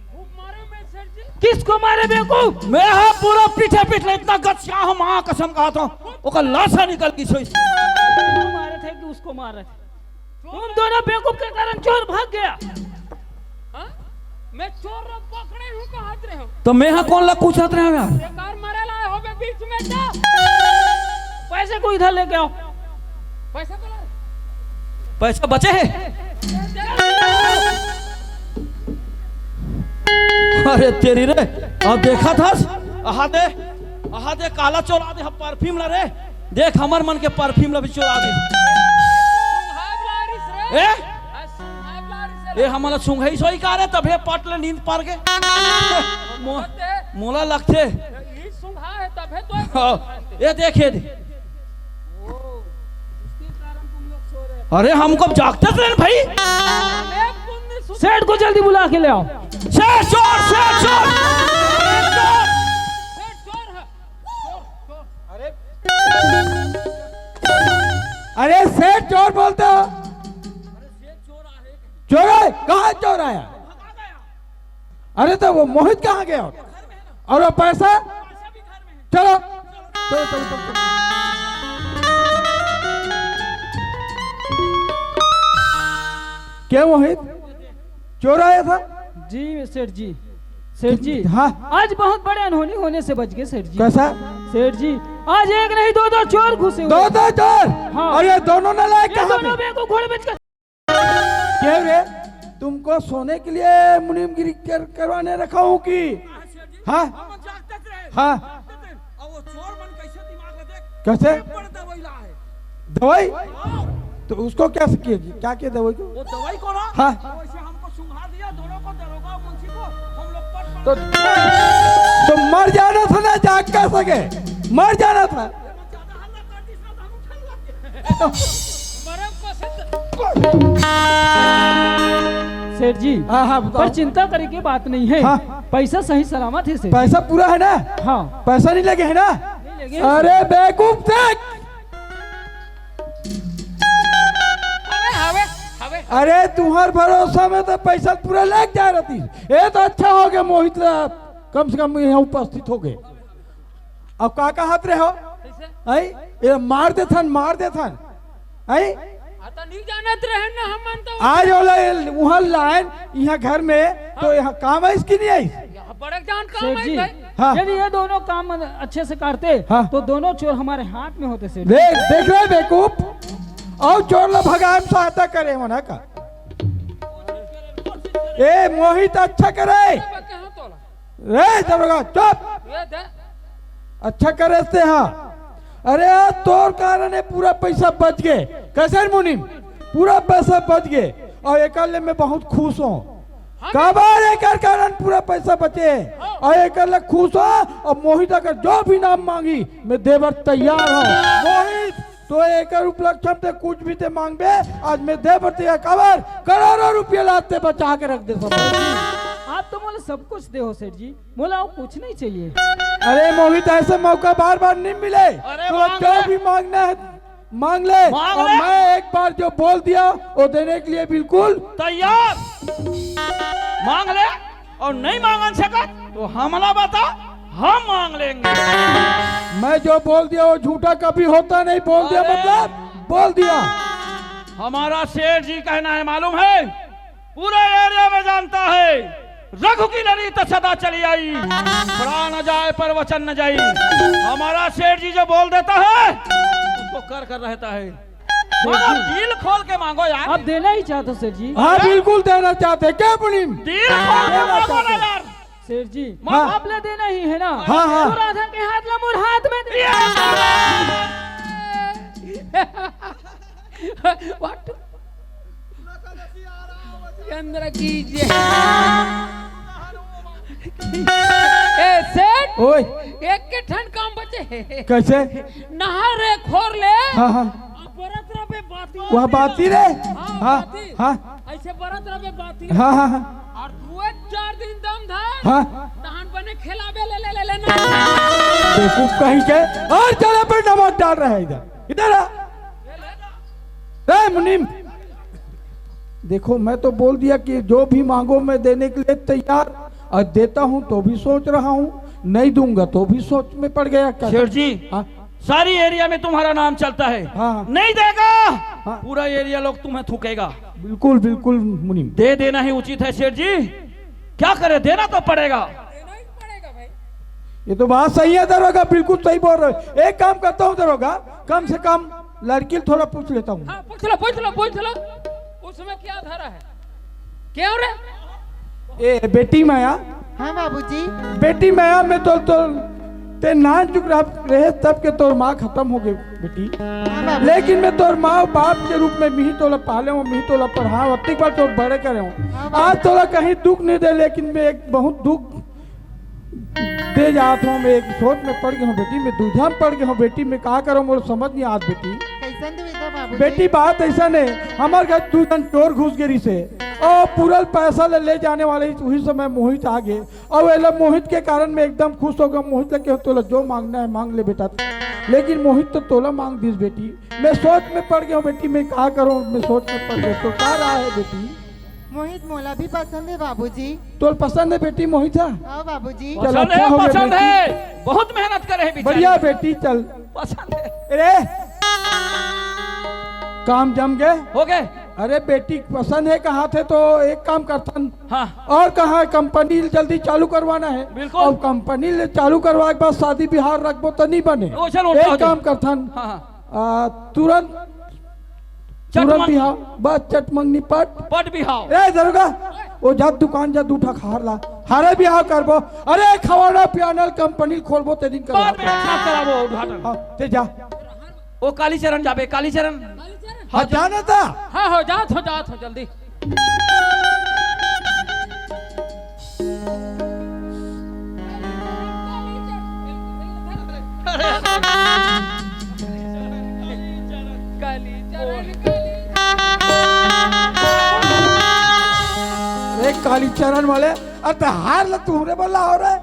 खूब मारे मैं सर जी। किसको मारे बेवकूफ? मैं हाँ पूरा पीछे पीछे इतना गच्छा हूँ माँ कसम कहा था ओका लाशा निकल गई सोई। तुम मारे थे कि उसको मार रहे थे? तुम दोनों बेवकूफ के कारण चोर भाग गया। हाँ? मैं चोर रो पकड़े हूँ कहाँ रहे हो? तो मैं हाँ कौन ला पूछत रहे हो यार? बेकार मरे लाए हो बे बीच में जा। पैसे को इधर लेके आओ। पैसा को ला। पैसा बचे है? अरे तेरी रे अब देखा था आहा दे काला चोरा दे परफ्यूम ला रे देख हमर मन के परफ्यूम ला भी चोरा दे। ए ए हमला सुंघई सोई का रे तबे पट ले नींद पार के मोला लगते ये सुंघा है तब है तो। ये देखे दे। अरे हमको जागते थे भाई। सेठ को जल्दी बुला के ले आओ। सेठ चोर सेठ चोर अरे सेठ चोर बोलते हो? चोर है? कहाँ चोर आया? अरे तो वो मोहित कहाँ गया और वो पैसा? चलो चलो चलो चलो। क्या मोहित चोर आया था? जी सेठ जी। सेठ जी हाँ आज बहुत बड़े अनहोनी होने से बच गए सेठ जी। कैसा? सेठ जी आज एक नहीं दो दो चोर घुसे हुए। दो दो चोर? हाँ। और ये दोनों नालायक ये कहाँ दोनों पे? बेवकूफ घोड़े बेच कर। क्या रे तुमको सोने के लिए मुनीमगिरी करवाने रखा हूँ कि? हाँ हाँ कैसे दवाई? तो उसको क्या किया? क्या किया दवाई को? वो दवाई को ना हाँ वैसे हमको सुंघा दिया दोनों को दरोगा मुंशी को हम लोग पट तो मर जाना था ना जाग कर सके मर जाना था। सेठ जी हाँ हाँ बताओ। पर चिंता करे की बात नहीं है। हाँ। पैसा सही सलामत है सेठ। पैसा पूरा है ना? हाँ पैसा नहीं लगे है ना? नहीं लगे। अरे बेवकूफ देख। अरे तुम्हार भरोसा में तो पैसा पूरा लग जा रही। ये तो अच्छा हो गया मोहित कम से कम यहाँ उपस्थित हो गए। अब का हाथ रहे हो? आई ये मार दे थन आई आता नहीं जानत रहे ना हम मानता आज वाला वहाँ लाइन यहाँ घर में तो यहाँ काम है इसकी नहीं आई। बड़े जान काम सेठ जी है। हाँ। यदि ये दोनों काम अच्छे से करते हाँ। तो दोनों चोर हमारे हाथ में होते सेठ। देख रहे बेवकूफ और चोर ला भगाए में सहायता करे मना का। ए मोहित अच्छा करे रे दरोगा चुप अच्छा करे से। हाँ अरे तोर कारण है पूरा पैसा बच गए। कैसे मुनीम पूरा पैसा बच गए और एक मैं बहुत खुश हूँ। कबार एक कारण पूरा पैसा बचे और एक खुश हो। और मोहित अगर जो भी नाम मांगी मैं देवर तैयार हूँ। मोहित तो एक उपलक्ष्य से कुछ भी ते मांगबे आज मैं देवर तैयार। कबार करोड़ों रुपया लाते बचा के रख दे सब। आप तो बोले सब कुछ दे हो सेठ जी। बोला वो कुछ नहीं चाहिए। अरे मोहित ऐसे मौका बार बार नहीं मिले। तो जो भी मांगना है मांग ले। और मैं एक बार जो बोल दिया वो देने के लिए बिल्कुल तैयार। मांग ले और नहीं मांग सका तो हमला बता हम मांग लेंगे। मैं जो बोल दिया वो झूठा कभी होता नहीं। बोल दिया मतलब बोल दिया। हमारा सेठ जी कहना है मालूम है पूरा एरिया में जानता है रघु की लड़ी तो सदा चली आई प्राण न जाए पर वचन न जाई। हमारा सेठ जी जो बोल देता है उसको कर रहता है। दिल खोल के मांगो यार। आप देना ही चाहते हो सेठ जी? हाँ बिल्कुल देना चाहते क्या पुनीम? दिल खोल के मांगो ना यार। सेठ जी हाँ। आप ले देना ही है ना? हाँ हाँ तो राधा के हाथ ला मोर हाथ में दे। व्हाट चंद्र कीजिए ए सेठ ओए एक के ठन काम बचे कैसे? नहा रे खोर ले हाँ हाँ बरत रबे बाती वह बाती रे। हाँ हाँ बाती। हाँ ऐसे बरत रबे बाती हाँ हाँ हाँ और तू 4 दिन दम धर हाँ तहन बने खिलावे ले ले ले लेना बेवकूफ कहीं के और चले पर नमक डाल रहा है इधर आ मुनीम देखो मैं तो बोल दिया कि जो भी मांगो मैं देने के लिए तैयार और देता हूँ तो भी सोच रहा हूँ नहीं दूंगा तो भी सोच में पड़ गया क्या शेठ जी हाँ सारी एरिया में तुम्हारा नाम चलता है हाँ। नहीं देगा हाँ। पूरा एरिया लोग तुम्हें थूकेगा बिल्कुल बिल्कुल मुनीम दे देना ही उचित है शेठ जी क्या करे देना तो पड़ेगा ये तो बात सही है दरोगा बिल्कुल सही बोल रहे हो। एक काम करता हूँ दरोगा कम से कम लड़की थोड़ा पूछ लेता हूँ। हाँ पूछ लो उसमें क्या धरा है क्यों रे ए बेटी माया हाँ बाबूजी बेटी माया में तो ते नाच चुक रहे तब के तोर माँ खत्म हो गई बेटी लेकिन मैं तोर माँ बाप के रूप में मिही तोला पाले हूँ मिही तोला पढ़ाऊँ अतिक बार तोर बड़े करे हूँ आज तोला कहीं दुख नहीं दे लेकिन मैं एक बहुत दुख दे जाता हूँ मैं एक सोच में पड़ गया हूँ बेटी मैं दूधा में पड़ गया हूँ बेटी मैं कहा करूँ मुझे समझ नहीं आत बेटी बेटी बात ऐसा नहीं हमारे घर 2 जन चोर घुस गिरी से और पूरा पैसा ले जाने वाले वही समय मोहित आ गए और वेला मोहित के कारण मैं एकदम खुश हो गया मोहित लगे तोला जो मांगना है मांग ले बेटा लेकिन मोहित तो तोला मांग दीस बेटी मैं सोच में पड़ गया हूँ बेटी मैं कहा करूँ मैं सोच में पड़ गया तो क्या रहा है बेटी मोहित मोला भी पसंद है बाबूजी तो पसंद है बेटी मोहित है हाँ बाबूजी चल पसंद अच्छा है हो गया पसंद बेटी। है बहुत मेहनत करे बेचारी। बढ़िया बेटी चल पसंद है अरे काम जम गए हो गए अरे बेटी पसंद है कहाँ थे तो एक काम करथन हाँ और कहा कंपनी जल्दी चालू करवाना है बिल्कुल। और कंपनी चालू करवाए के बाद शादी बिहार रखबो तो नहीं बने ओ, चलो, उल्टा हो एक जाए। काम करथन हाँ हाँ तुरंत चटमंग- बिहार बस चटमंगनी पट भी हाओ ए दरोगा वो जा दुकान जा दूठा खार ला हारे बिहार करबो अरे खवाना पियानल कंपनी खोलबो ते दिन बाद में करबो एक साथ कराबो उद्घाटन हाँ ते जा ओ कालीचरण जाबे कालीचरण हाँ जाना था हाँ हो जात हो जल्दी अरे काली चरण वाले अरे हार ला तू रे बोला हो रहा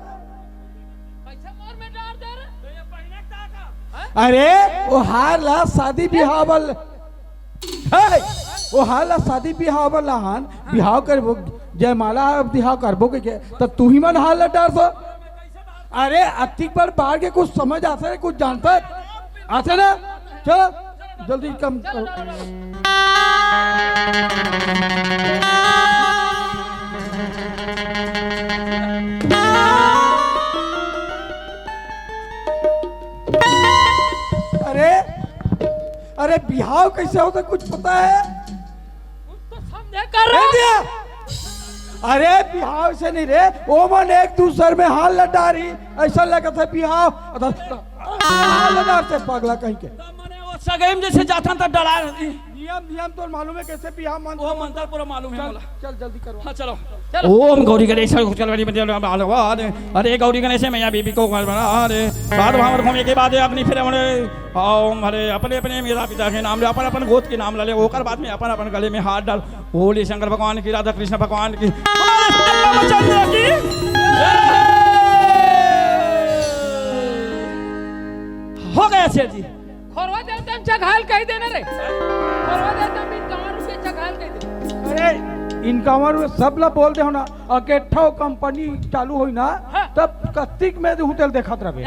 अरे वो हार ला शादी बिहाव वाल वो हार ला शादी बिहाव वाला हान बिहाव कर जयमाला बिहाव करबो के तब तू ही मन हार ला डर सो अरे अतिक पर बाहर के कुछ समझ आता है कुछ जानता है आते ना चलो जल्दी कम करो अरे अरे बिहाव कैसे होता कुछ पता है तो समझे कर दे दिया अरे बिहाव से नहीं रे ओ मन एक दूसरे में हाल लटा रही ऐसा लगा था बिहाव हाल लटा से पगला कहीं के सगेम जैसे जाता था डरा नियम तो मालूम है कैसे बिहाव मन वो मंत्र पूरा मालूम है बोला चल जल्दी करो हाँ चलो ओम गौरी गणेश अरे गौरी गणेश मैया बीबी को अरे बाद भावर घूमने के बाद अपनी फिर ओम हरे अपने अपने मेरा पिता के नाम ले अपन अपन गोद के नाम ले ओकर बाद में अपन अपन गले में हाथ डाल होली शंकर भगवान की राधा कृष्ण भगवान की हो गया शेर जी खोरवा देता चघाल कह देना रे खोरवा देता बिन कमार के चघाल कह दे अरे इनका में सब ला बोल दे हो ना अकेठा कंपनी चालू हुई ना हाँ। तब कत्तिक में होटल देखत रहे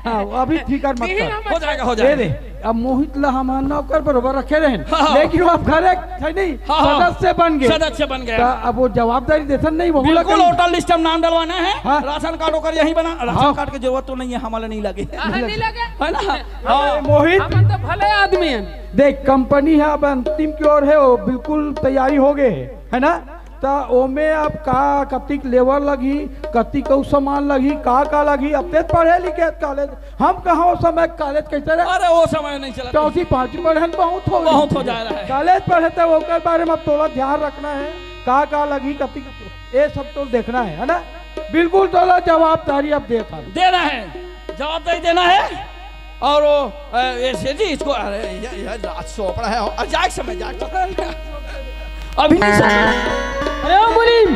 हाँ अभी फिकर मत कर हो जाएगा हो दे जाएगा दे अब मोहित ला हम नौकर बरोबर रखे रहे हाँ। लेकिन वो अब घरे थे नहीं हाँ, हाँ। सदस्य बन गए सदस्य बन गए तो अब वो जवाबदारी देते नहीं वो बिल्कुल होटल लिस्ट में नाम डलवाना है हाँ। राशन कार्ड होकर यही बना राशन कार्ड की जरूरत तो नहीं है हमारे नहीं लगे नहीं लगे है ना हाँ, मोहित हम तो भले आदमी हैं देख कंपनी है अब अंतिम की ओर है वो बिल्कुल तैयारी हो गए है ना ता ओमे अब का कतिक लेबर लगी कतिक सामान लगी का लगी अब ते पढ़े लिखे कॉलेज हम कहाँ वो समय कॉलेज कैसे रहे अरे वो समय नहीं चला। चौथी पांचवी पढ़े बहुत हो जा रहा है। कॉलेज पढ़े थे वो के बारे में अब थोड़ा ध्यान रखना है का लगी कतिक ये सब तो देखना है ना। बिल्कुल थोड़ा जवाबदारी अब देना है, जवाबदारी देना है। और वो ऐसे जी इसको रात सोपड़ा है और जाग समय जाग अभी नहीं अरे ओ मुनीम,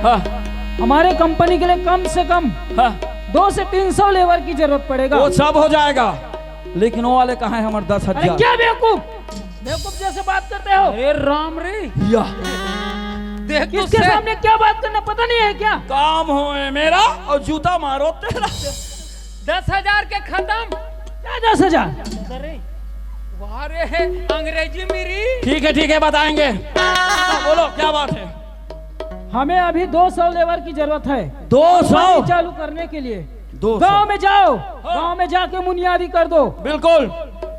हाँ हमारे कंपनी के लिए कम से कम 200 से 300 लेबर की जरूरत पड़ेगा। वो सब हो जाएगा, लेकिन वो वाले कहाँ है हमारे 10,000? अरे क्या बेवकूफ बेवकूफ जैसे बात करते हो? अरे राम रे, देख किसके सामने क्या बात करना पता नहीं है क्या? काम हो मेरा और जूता मारो तेरा। 10,000 के खत्म। क्या 10,000? अरे वाह रे, अंग्रेजी मेरी। ठीक है बताएंगे। बोलो क्या बात है? हमें अभी 200 लेबर की जरूरत है 200 चालू करने के लिए। 200 गांव में जाओ, गांव में जाके बुनियादी कर दो। बिल्कुल।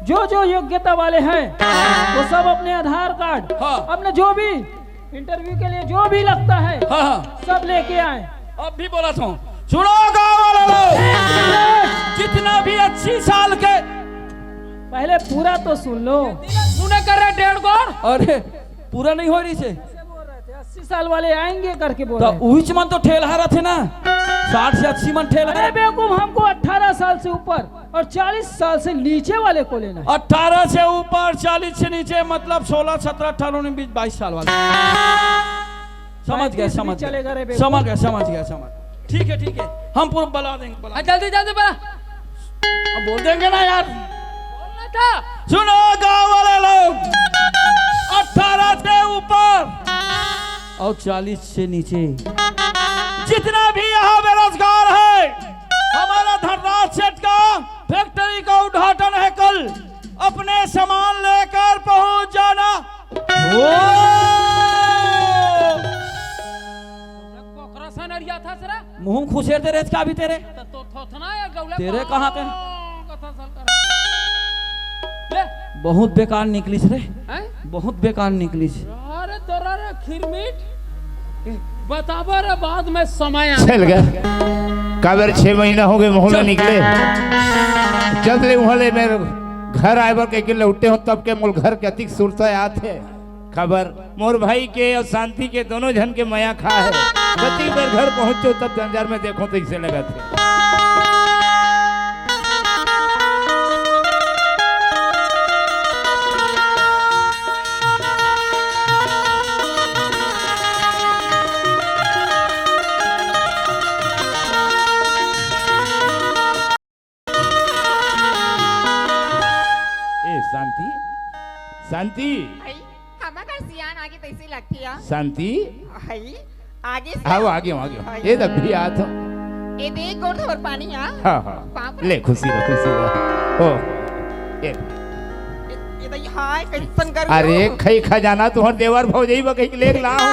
जो योग्यता वाले हैं वो सब अपने आधार कार्ड, अपने जो भी इंटरव्यू के लिए जो भी लगता है सब लेके आए। अब भी बोला था, सुनो गाँव वाले लोग, जितना भी 80 साल के, पहले पूरा तो सुन लो। सुने कर रहे 1.5 गोड़। अरे पूरा नहीं हो रही से 80 साल वाले आएंगे करके बोल रहे। उही मन तो ठेला रहा थे ना, 60 से 80 मन ठेला। अरे बेवकूफ, हमको 18 साल से ऊपर और 40 साल से नीचे वाले को लेना है। 18 से ऊपर 40 से नीचे मतलब 16, 17, 18, 19, 20, 22 साल वाले। समझ गए। ठीक है हम पूरा बता देंगे। जल्दी बता। अब बोल देंगे ना यार, बोलना था। सुनो गाँव वाले लोग, 18 से ऊपर और 40 से नीचे जितना भी यहाँ बेरोजगार है, हमारा धनराज सेठ का फैक्ट्री का उद्घाटन है कल। अपने सामान लेकर पहुंच जाना। मुंह खुशे तेरे का भी तेरे तेरे कहाँ के बहुत बेकार निकलिस रे, बहुत बेकार निकलिस। अरे तोरा रे खीरमीट बताबर बाद में समय चल गए काबर 6 महीना हो गए मोहल्ला निकले जब ले उहले मेरे घर आए बर के लौटे हो तब के मोल घर के अतिक सुरता आते खबर मोर भाई के और शांति के दोनों जन के मया खा है। कति बार घर पहुंचो तब जंजार में देखो तो इसे लगा थे। शांति हमारा सियान आगे तैसे लगती है। शांति आगे आओ आगे ये तब भी आ तो ये देख गोड़ और पानी हाँ ले खुशी रहो ओ ये हाय कैसन कर अरे खई खजाना तुहर देवर भौजई बकई ले ला हो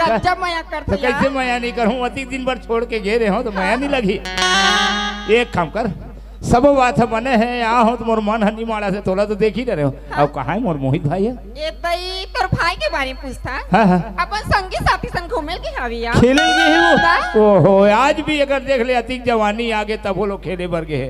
गजब मया करत तो कैसे मया नहीं करूं अति दिन भर छोड़ के घेरे हो तो मया नहीं लगी। एक काम कर सब बात बने हैं यहाँ हो तो मोर मन हनी माड़ा से तोला तो देख ही रहे हो। अब कहाँ है मोर मोहित भाई है? ये तई तोर भाई के बारे में पूछता। अपन संगी साथी संग घूमे के हविया खेले के हो। ओहो आज भी अगर देख ले अतिक जवानी आगे तब वो लोग खेले बर के है।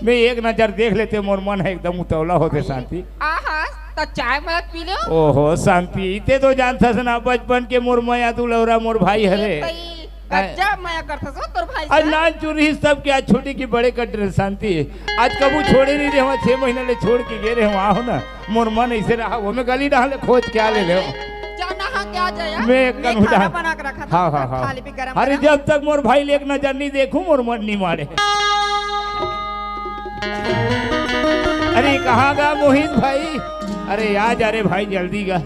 मैं एक नजर देख लेते मोर मन है एकदम उतौला होते शांति। आहा तो चाय मत पी लो। ओहो शांति इते तो जानता ना बचपन के मोर मया दुलौरा मोर भाई हरे गजब मया करता सो तोर भाई आज नान चुरी सब के आज छोटी की बड़े कट शांति आज कबू छोड़े नहीं रहे वहाँ 6 महीने ले छोड़ के गए रहे वहाँ हो ना मोर मन ऐसे रहा वो मैं गली डाले खोज क्या ले ले मैं बना के रखा था। हाँ अरे जब तक मोर भाई एक नजर नहीं देखूं मोर मन नहीं मारे। अरे कहाँ गा मोहित भाई? अरे आज अरे भाई जल्दी गा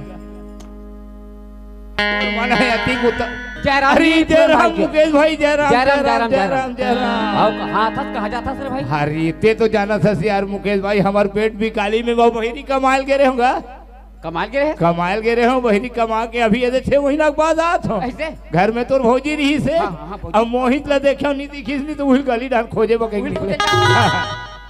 मन है अति जयराम मुकेश भाई जयराम कहा जाता सर भाई? अरे ते तो जाना था यार मुकेश भाई हमारे पेट भी काली में वो बहिरी कमाल के रहे होगा। कमाल के रहे हो बहिरी कमा के अभी ये 6 महीना के बाद आत हो घर में तो भौजी रही से अब मोहित ला देखो नहीं दिखीस नहीं तो वही गली डाल खोजे बकई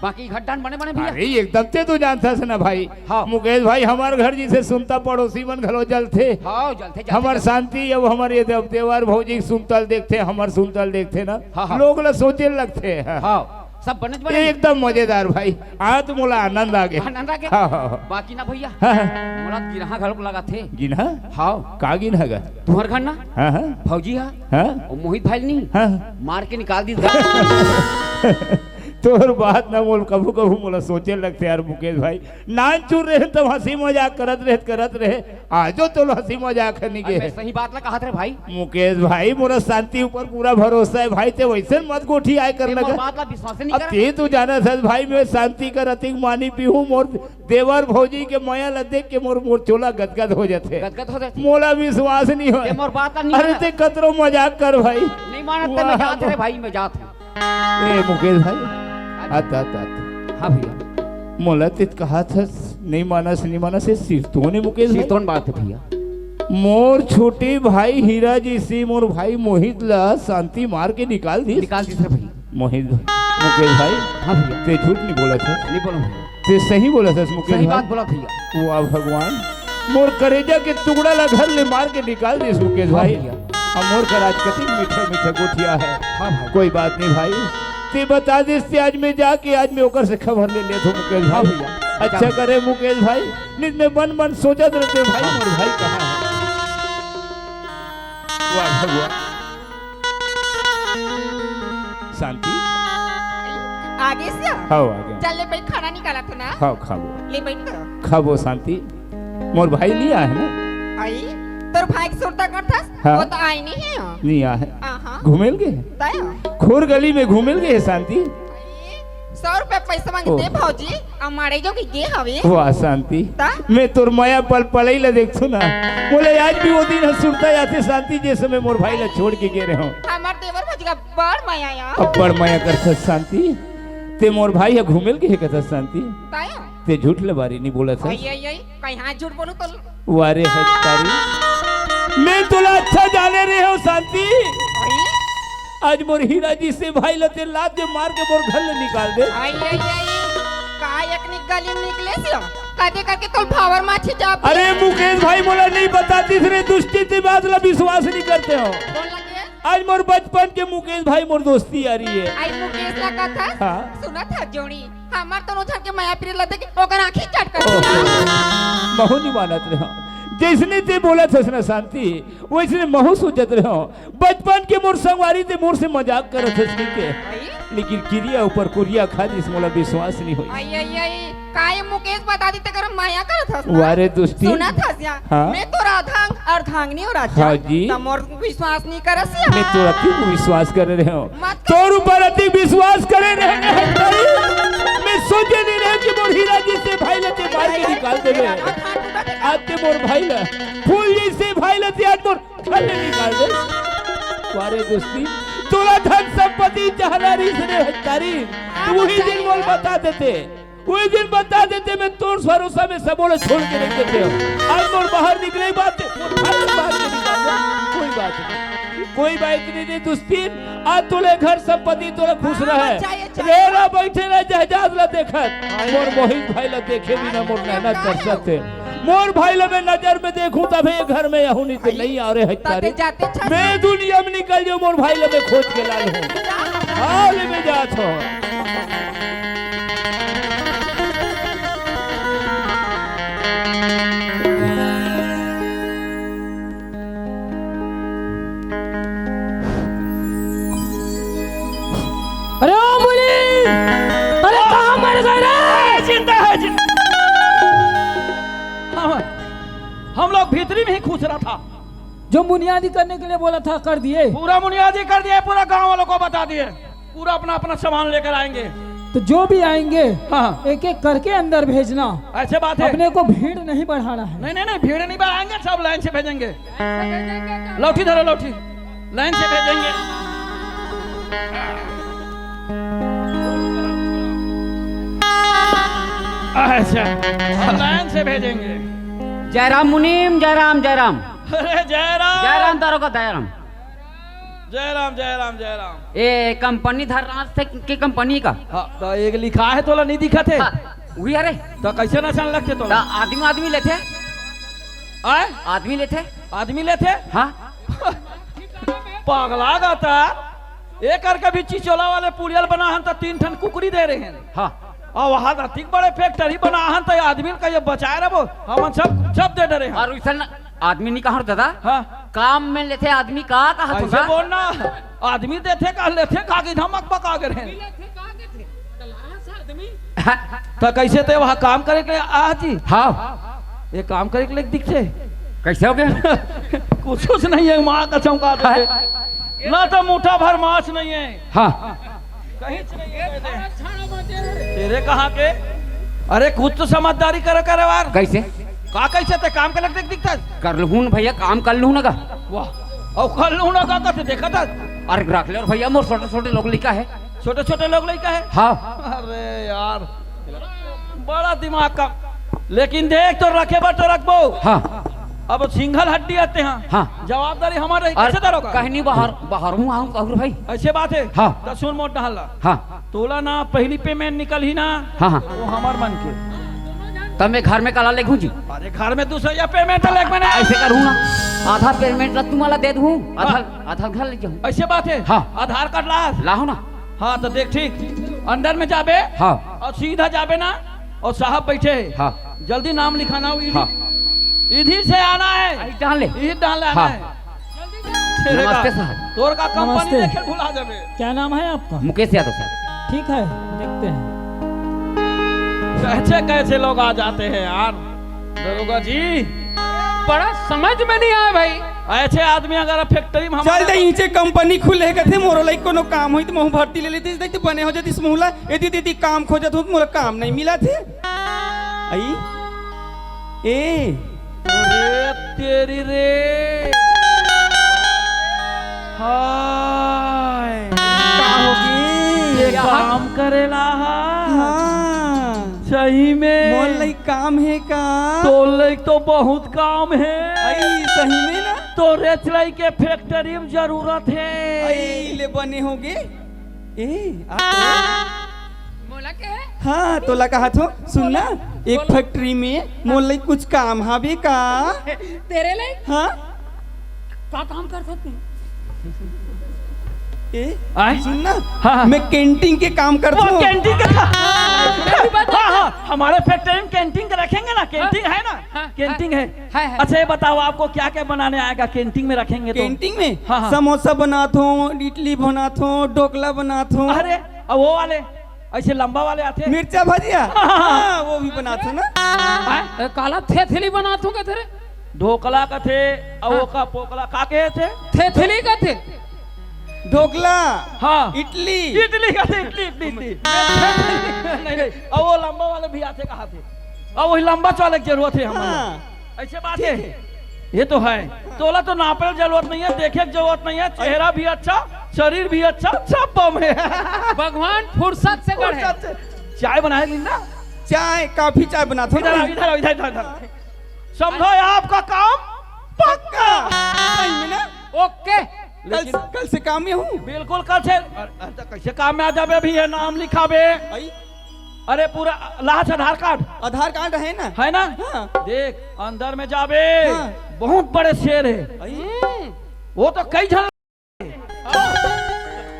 बाकी घट्टान बने बने भैया अरे एकदम ते तू जानता है ना भाई। हाँ। मुकेश भाई हमारे घर जिसे सुनता पड़ोसी मन घलो जल थे। हाँ जलते हमार शांति अब हमारे देवर भौजी सुनतल देखते हमार सुनतल देखते ना हाँ। लोग ला सोचे लगते हैं। हाँ सब बनत बने एकदम मजेदार भाई। आज मोला आनंद आ गया। आनंद आ गया। हाँ, हाँ, हाँ। बाकी ना भैया हाँ, हाँ। मोला गिरहा घर को लगा थे गिनहा हाँ का गिनहागा तुम्हार घर ना हाँ हाँ फौजी हा हाँ और मोहित भाई नहीं हाँ मार के निकाल दी तोर बात ना बोल कभू कभू मोला सोचे लगते यार मुकेश भाई नान चूर रहे तब हंसी मजाक करत रहे आजो तो हंसी मजाक नहीं मैं के सही बात ला कहा थे भाई मुकेश भाई मोरा शांति ऊपर पूरा भरोसा है भाई ते वैसे मत गोठी आए कर मोर लगा बात ला विश्वास नहीं अब करा ते तू जाना था भाई मैं शांति कर अतिक मानी पीहू मोर देवर भौजी के माया ला देख के मोर चोला गदगद हो जाते गदगद हो जाती मोला विश्वास नहीं हो ये मोर बात ला नहीं अरे ते कतरो मजाक कर भाई नहीं मानत मैं जात रे भाई मैं जात हूं ए मुकेश भाई आता आता आता हां भैया मोला तित कहा था नहीं माना से सिरतों ने मुकेश भाई सीतोन बात है भैया मोर छोटे भाई हीरा जी से मोर भाई मोहित ला शांति मार के निकाल दी निकाल दी थे भैया मोहित मुकेश भाई हां भैया ते झूठ नहीं बोला था नहीं बोलो भैया ते सही बोला था मुकेश सही भाई बात बोला भैया वाह भगवान मोर करेजा के टुकड़ा ला घर ले मार के निकाल दे मुकेश भाई भैया। हम मोर का राज कति मीठा गोठिया है हां भाई कोई बात नहीं भाई ते बता दे से आज मैं जाके आज मैं ओकर से खबर ले लेता हूं मुकेश हाँ भाई भैया। अच्छा करे मुकेश भाई नित में मन सोचत रहते भाई मोर भाई कहां है वाह भगवान शांति आगे से हाँ आ गया चल ले भाई खाना निकाला था ना खाओ खाओ ले बैठ तो खाओ शांति मोर भाई नहीं आया है ना आई तोर भाई के सुरता करता हाँ। वो तो आई नहीं है नहीं आया है आहा घूमेल गए दया खोर गली में घूमेल गए शांति 100 रुपए पैसा मांगते ओ। भौजी हमारे जो की गे हवे वाह शांति ता? मैं तोर माया पल पलई ला देखथू ना बोले आज भी वो दिन सुनता जाते शांति जैसे मैं मोर भाई ला छोड़ के गे रहे हूँ हमार देवर भौजी का बड़ माया या अब बड़ माया करता शांति ते मोर भाई है घूमेल के कहता शांति दया ते झूठ ले बारी नहीं बोला था आई आई आई कहीं हाथ झूठ बोलूं तो वारे है तारी मैं तुला अच्छा जाने रहे हो शांति आई आज मोर हीरा जी से भाई लते लात दे मार के मोर घर ले निकाल दे आई आई आई का एक गली में निकले से काटे करके तो फावर माछी जा अरे मुकेश भाई मोला नहीं बताती थे दुष्टि से बात ला विश्वास नहीं करते हो कौन लगे आज मोर बचपन के मुकेश भाई मोर दोस्ती आ रही है आई मुकेश लगा था हाँ। सुना था जोड़ी हमार दोनों झन के माया प्रिय लते के ओकर आंखें चट कर दिया महू नहीं मानत रहे जैसने ते बोला था ना शांति वैसने महू सोचत रहे बचपन के मोर संगवारी ते मोर से मजाक करत थे के आई लेकिन क्रिया ऊपर कुरिया खा जिस मोला विश्वास नहीं होई आई आई आई काय मुकेश बता दी तेकर माया करत हस वारे दोस्ती सुना था या हाँ। मैं तो राधांग अर्धांगनी और राजा हाँ जी। त मोर विश्वास नहीं करस या मैं तो अति विश्वास कर रहे हो मत कर। तोर ऊपर अति विश्वास करे रहे मैं सोचे नहीं रहे कि मोर हीरा जी से भाई लते मार के निकाल देवे आज ते मोर भाई ला फूल जी से भाई लते आज मोर घर ले निकाल दे वारे दोस्ती तोरा धन संपत्ति चाहना रही से तारी तू ही दिन बोल बता देते वही दिन बता देते मैं तोर भरोसा में सबोले छोड़ के रख देते हो आज मोर बाहर निकले बात कोई बात नहीं कोई बात नहीं दोस्ती आज तोले घर संपत्ति तोले खुश रहे रेला बैठे रहे जहाज ला देखत मोर मोहित भाई ला देखे भी ना मोर नैना तरसत थे मोर भाई ला मैं नजर में देखूं तब ये घर में यहूं नहीं नहीं आ रहे हत्यारे मैं दुनिया में निकल जाऊं मोर भाई ला मैं खोज के लाल हूं हाल में जात हो अरे ओ बुली अरे कहाँ मर गए रे जिंदा है जिंदा हम लोग भीतरी में ही खुश रहा था जो बुनियादी करने के लिए बोला था कर दिए पूरा बुनियादी कर दिया पूरा गांव वालों को बता दिए पूरा अपना अपना सामान लेकर आएंगे तो जो भी आएंगे हाँ एक एक करके अंदर भेजना ऐसे बात है अपने को भीड़ नहीं बढ़ाना है नहीं नहीं नहीं भीड़ नहीं बढ़ाएंगे सब लाइन से भेजेंगे लौठी धरो लौठी लाइन से भेजेंगे अच्छा लाइन से भेजेंगे जयराम मुनीम जयराम जयराम अरे जयराम जयराम तारो का जयराम जय राम जय राम जय राम। ए कंपनी धरना थे की कंपनी का? हाँ तो एक लिखा है तोला नहीं दिखा थे? वही अरे तो कैसे नशन लगते तोला? आदमी लेते आए आदमी लेते आदमी लेते? हाँ पागला गाता एक करके भी चिचोला वाले पुड़ियल बना हन तो 3 टन कुकरी दे रहे हैं। हाँ और वहाँ अधिक बड़े फैक्ट्री बना हन तो आदमी का ये बचाए रहो हम सब दे डरे हैं। और वैसा आदमी नहीं कहा दादा? हाँ काम में लेते आदमी का कहा ऐसे बोलना आदमी देते का लेते का की धमक पका गए हैं। तो कैसे थे वहाँ काम करे के लिए जी? हाँ ये काम करे के लिए दिखते कैसे हो गया? कुछ नहीं है माँ का चमका ना तो मुठा भर माछ नहीं है। हाँ कहीं नहीं है तेरे कहाँ के? अरे कुछ तो समझदारी करे करे यार। कैसे का कैसे थे काम के लगते दिखता? कर लूँ भैया काम कर लूँ ना का? वाह और कर लूँ ना का कहते देखा था? अरे रख ले और भैया मोर छोटे छोटे लोग लिखा है। छोटे छोटे लोग लड़का है? हाँ अरे यार बड़ा दिमाग का लेकिन देख तो रखे बट रखबो। हाँ अब सिंगल हड्डी आते हैं। हाँ जवाबदारी हमारे कैसे दरोगा? कहीं नहीं बाहर बाहर हूँ आऊँ कहूँ भाई। ऐसे बात है। हाँ तो सुन मोट डाला। हाँ तोला ना पहली पेमेंट निकल ही ना। हाँ हाँ वो हमार मन के तब मैं घर में कला ले जी। अरे घर में 200 पेमेंट ले मैंने ऐसे करूँ ना आधा पेमेंट ला तुम्हारा दे दूँ आधा घर ले जाऊँ। ऐसे बात है। हाँ आधार कार्ड ला लाओ ना। हाँ तो देख ठीक अंदर में जाबे। हाँ और सीधा जाबे ना और साहब बैठे। हाँ जल्दी नाम लिखाना हो। हाँ इधर से आना है। डाल ले इधर डाल आना हाँ। है। तेरे का नमस्ते साहब। तोर का कंपनी नमस्ते। देखे भुला जाबे। क्या नाम है आपका? मुकेश यादव साहब। ठीक है देखते हैं। कैसे कैसे लोग आ जाते हैं यार दरोगा जी। बड़ा समझ में नहीं आया भाई। ऐसे आदमी अगर फैक्ट्री में चल दे नीचे कंपनी खुले गए थे मोरो लाइक कोनो काम हुई तो महू भर्ती ले लेती देख तो बने हो जाती समूला यदि दीदी काम खोजत हो मोरा काम नहीं मिला थे। आई ए अरे तेरी रे हाय का होगी ये काम करेला हाँ सही में मोर लाइक काम है का तो लाइक तो बहुत काम है। आई सही में ना तो रेचलाई के फैक्ट्री में जरूरत है। आई ले बने होगे ए बोला क्या है? हाँ तो लगा हाथ हो सुनना एक फैक्ट्री में मोर लाइक कुछ काम हावे का तेरे लिए हाँ क्या काम कर सकते हैं? ए आए? सुनना हाँ। मैं कैंटीन के काम करता वो हूँ। कैंटीन का हाँ हाँ हमारे फैक्ट्री में कैंटीन का रखेंगे ना। कैंटीन है ना कैंटीन है। अच्छा ये बताओ आपको क्या क्या बनाने आएगा कैंटीन में रखेंगे तो? कैंटीन में हाँ, हाँ। समोसा बनाता हूँ इडली बनाता हूँ ढोकला बनाता हूँ अरे अब वो वाले ऐसे लंबा वाले आते हैं। मिर्चा भजिया हाँ वो भी बनाता हूँ ना। काला थेथली बना तू के तेरे ढोकला का थे वो का पोकला का के थे थेथली का थे ढोकला हाँ इडली इडली का थे इडली नहीं नहीं अब वो लंबा वाले भी आते कहाँ थे? अब वही लंबा चाले की जरूरत है हमारे। हाँ ऐसे बात है ये तो है। तोला तो नापे जरूरत नहीं है देखे की जरूरत नहीं है। चेहरा भी अच्छा शरीर भी अच्छा सब बम है। भगवान फुर्सत से गढ़े। चाय बनाएगी ना? चाय काफी चाय बनाता हूँ इधर इधर इधर इधर समझो आपका काम पक्का। सही में ना ओके कल से काम में हूँ बिल्कुल कल से कैसे काम में आ जाबे अभी ये नाम लिखाबे। अरे पूरा लाश आधार कार्ड है ना हाँ। देख अंदर में जाबे हाँ। बहुत बड़े शेर है वो तो कई जन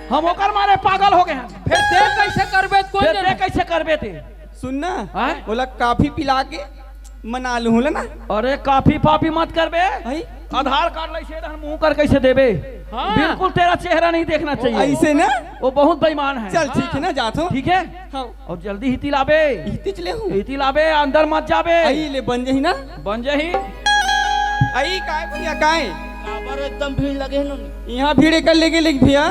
हम ओकर मारे पागल हो गए हैं। फिर ते कैसे करबे कोई फिर नहीं। ते कैसे करबे थे? सुनना हाँ? बोला काफी पिला के मना लूँ ना। अरे काफी पापी मत करबे। आई आधार कार्ड लाइसे मुंह कर कैसे देबे? हाँ। बिल्कुल तेरा चेहरा नहीं देखना चाहिए। ऐसे ना वो बहुत बेईमान है। चल ठीक है ना जाता हूँ ठीक है हाँ और जल्दी हिती लाबे। इतनी चले हूँ हिती लाबे अंदर मत जाबे। आई ले बन जाही ना बन जाही आई काय भैया काय एकदम भीड़ लगे यहाँ भीड़ कर लेके लिख भैया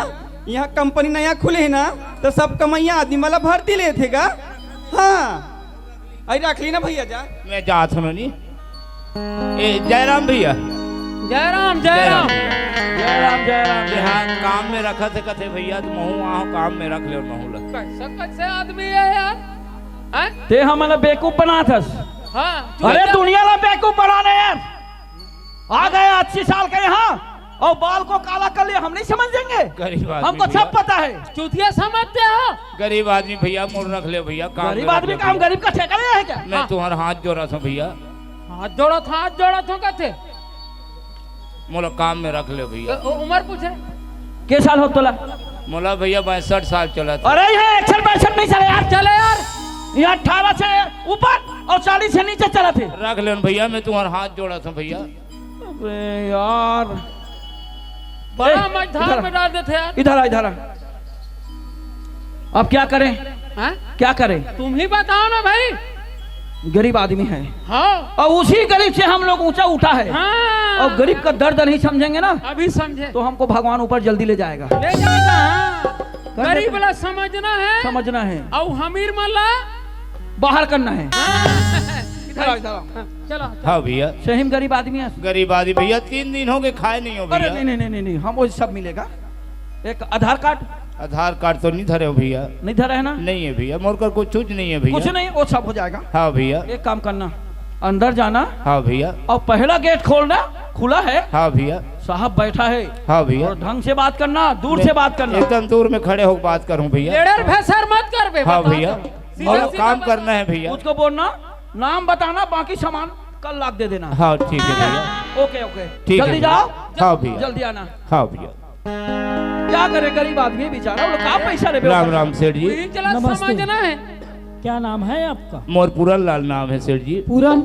यहाँ कंपनी नया खुले है ना तो सब कमैया आदमी वाला भर्ती ले थे का। हाँ आई रख ली ना भैया जा मैं जात हूँ नी ए जयराम भैया जयराम जयराम जय राम जय राम जय हाँ काम में रखा थे कथे भैया तो महू वहाँ काम में रख ले महू ला कैसा कैसे आदमी है यार हैं? ते हमारा बेवकूफ बना था। हाँ अरे दुनिया ला बेवकूफ बनाने यार आ गए 80 साल के यहाँ और बाल को काला कर लिया, हम नहीं समझेंगे? गरीब आदमी हमको सब पता है। चूतिया समझते हो? गरीब आदमी भैया मोड़ रख ले भैया, काम गरीब आदमी का हम गरीब का ठेका लिया है क्या? मैं तुम्हारा हाथ जोड़ा था भैया, हाथ जोड़ा था कहते मोला काम में रख ले भैया। उम्र पूछे के साल हो तोला? मोला भैया 62 साल चला था। अरे ये 61 नहीं चले यार, चले यार, ये 18 से ऊपर और 40 से नीचे चला थे। रख ले भैया, मैं तुम्हारा हाथ जोड़ा था भैया। अरे यार बड़ा मझधार में डाल देते यार। इधर आ, इधर आ। अब क्या करें? हाँ? क्या करें? तुम ही बताओ ना भाई। गरीब आदमी है। हाँ। और उसी गरीब से हम लोग ऊंचा उठा है। हाँ। और गरीब का दर्द नहीं समझेंगे ना, अभी समझे तो हमको भगवान ऊपर जल्दी ले जाएगा। ले जाएगा। हाँ। गरीब वाला समझना है, समझना है, और अमीर वाला बाहर करना है। इधर इधर चलो। हाँ भैया, सही में गरीब आदमी है। गरीब आदमी भैया, 3 दिन हो गए खाए नहीं हो अरे भैया। नहीं, हम वो सब मिलेगा। एक आधार कार्ड। आधार कार्ड तो नहीं धरे हो भैया? नहीं धरा है ना? नहीं है भैया, मोर कर कुछ नहीं है भैया। कुछ नहीं, वो सब हो जाएगा। हाँ भैया। एक काम करना, अंदर जाना। हाँ भैया। और पहला गेट खोलना, खुला है। हाँ भैया। साहब बैठा है। हाँ भैया। और ढंग से बात करना, दूर से बात करना। एकदम दूर में खड़े होकर बात करूं भैया। लेडर फैसर मत कर बे। हाँ भैया, और काम करना है भैया। उसको बोलना, नाम बताना, बाकी सामान कल लाख दे देना। हाँ ठीक है भैया। ओके ओके, ठीक है जल्दी भैया। जाओ। हाँ भैया। जल्दी आना। हाँ भैया। क्या करे गरीब आदमी बेचारा, वो लोग कहाँ पैसा ले। राम राम सेठ जी। चला समझना है। क्या नाम है आपका? मोर पूरन लाल नाम है सेठ जी। पूरन?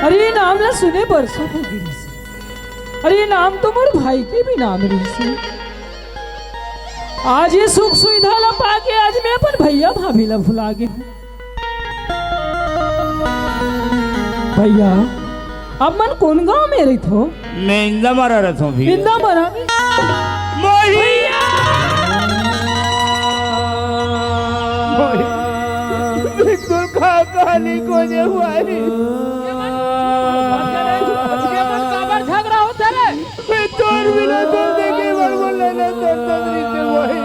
अरे ये नाम ना सुने बरसों हो गिरी से। अरे ये नाम तो मोर भाई के भी नाम रही से। आज ये सुख सुविधा ला पाके आज मैं अपन भैया भाभी ला भुला गया हूँ। भैया अब मन कौन गांव में रही थो? मैं इंदा मारा रहता हूँ भैया। इंदा मरा में? बिल्कुल खाली को जे हुआ है। झगड़ा होता है। मैं तोर बिना तो देखे बरबर लेना तो रीते वही।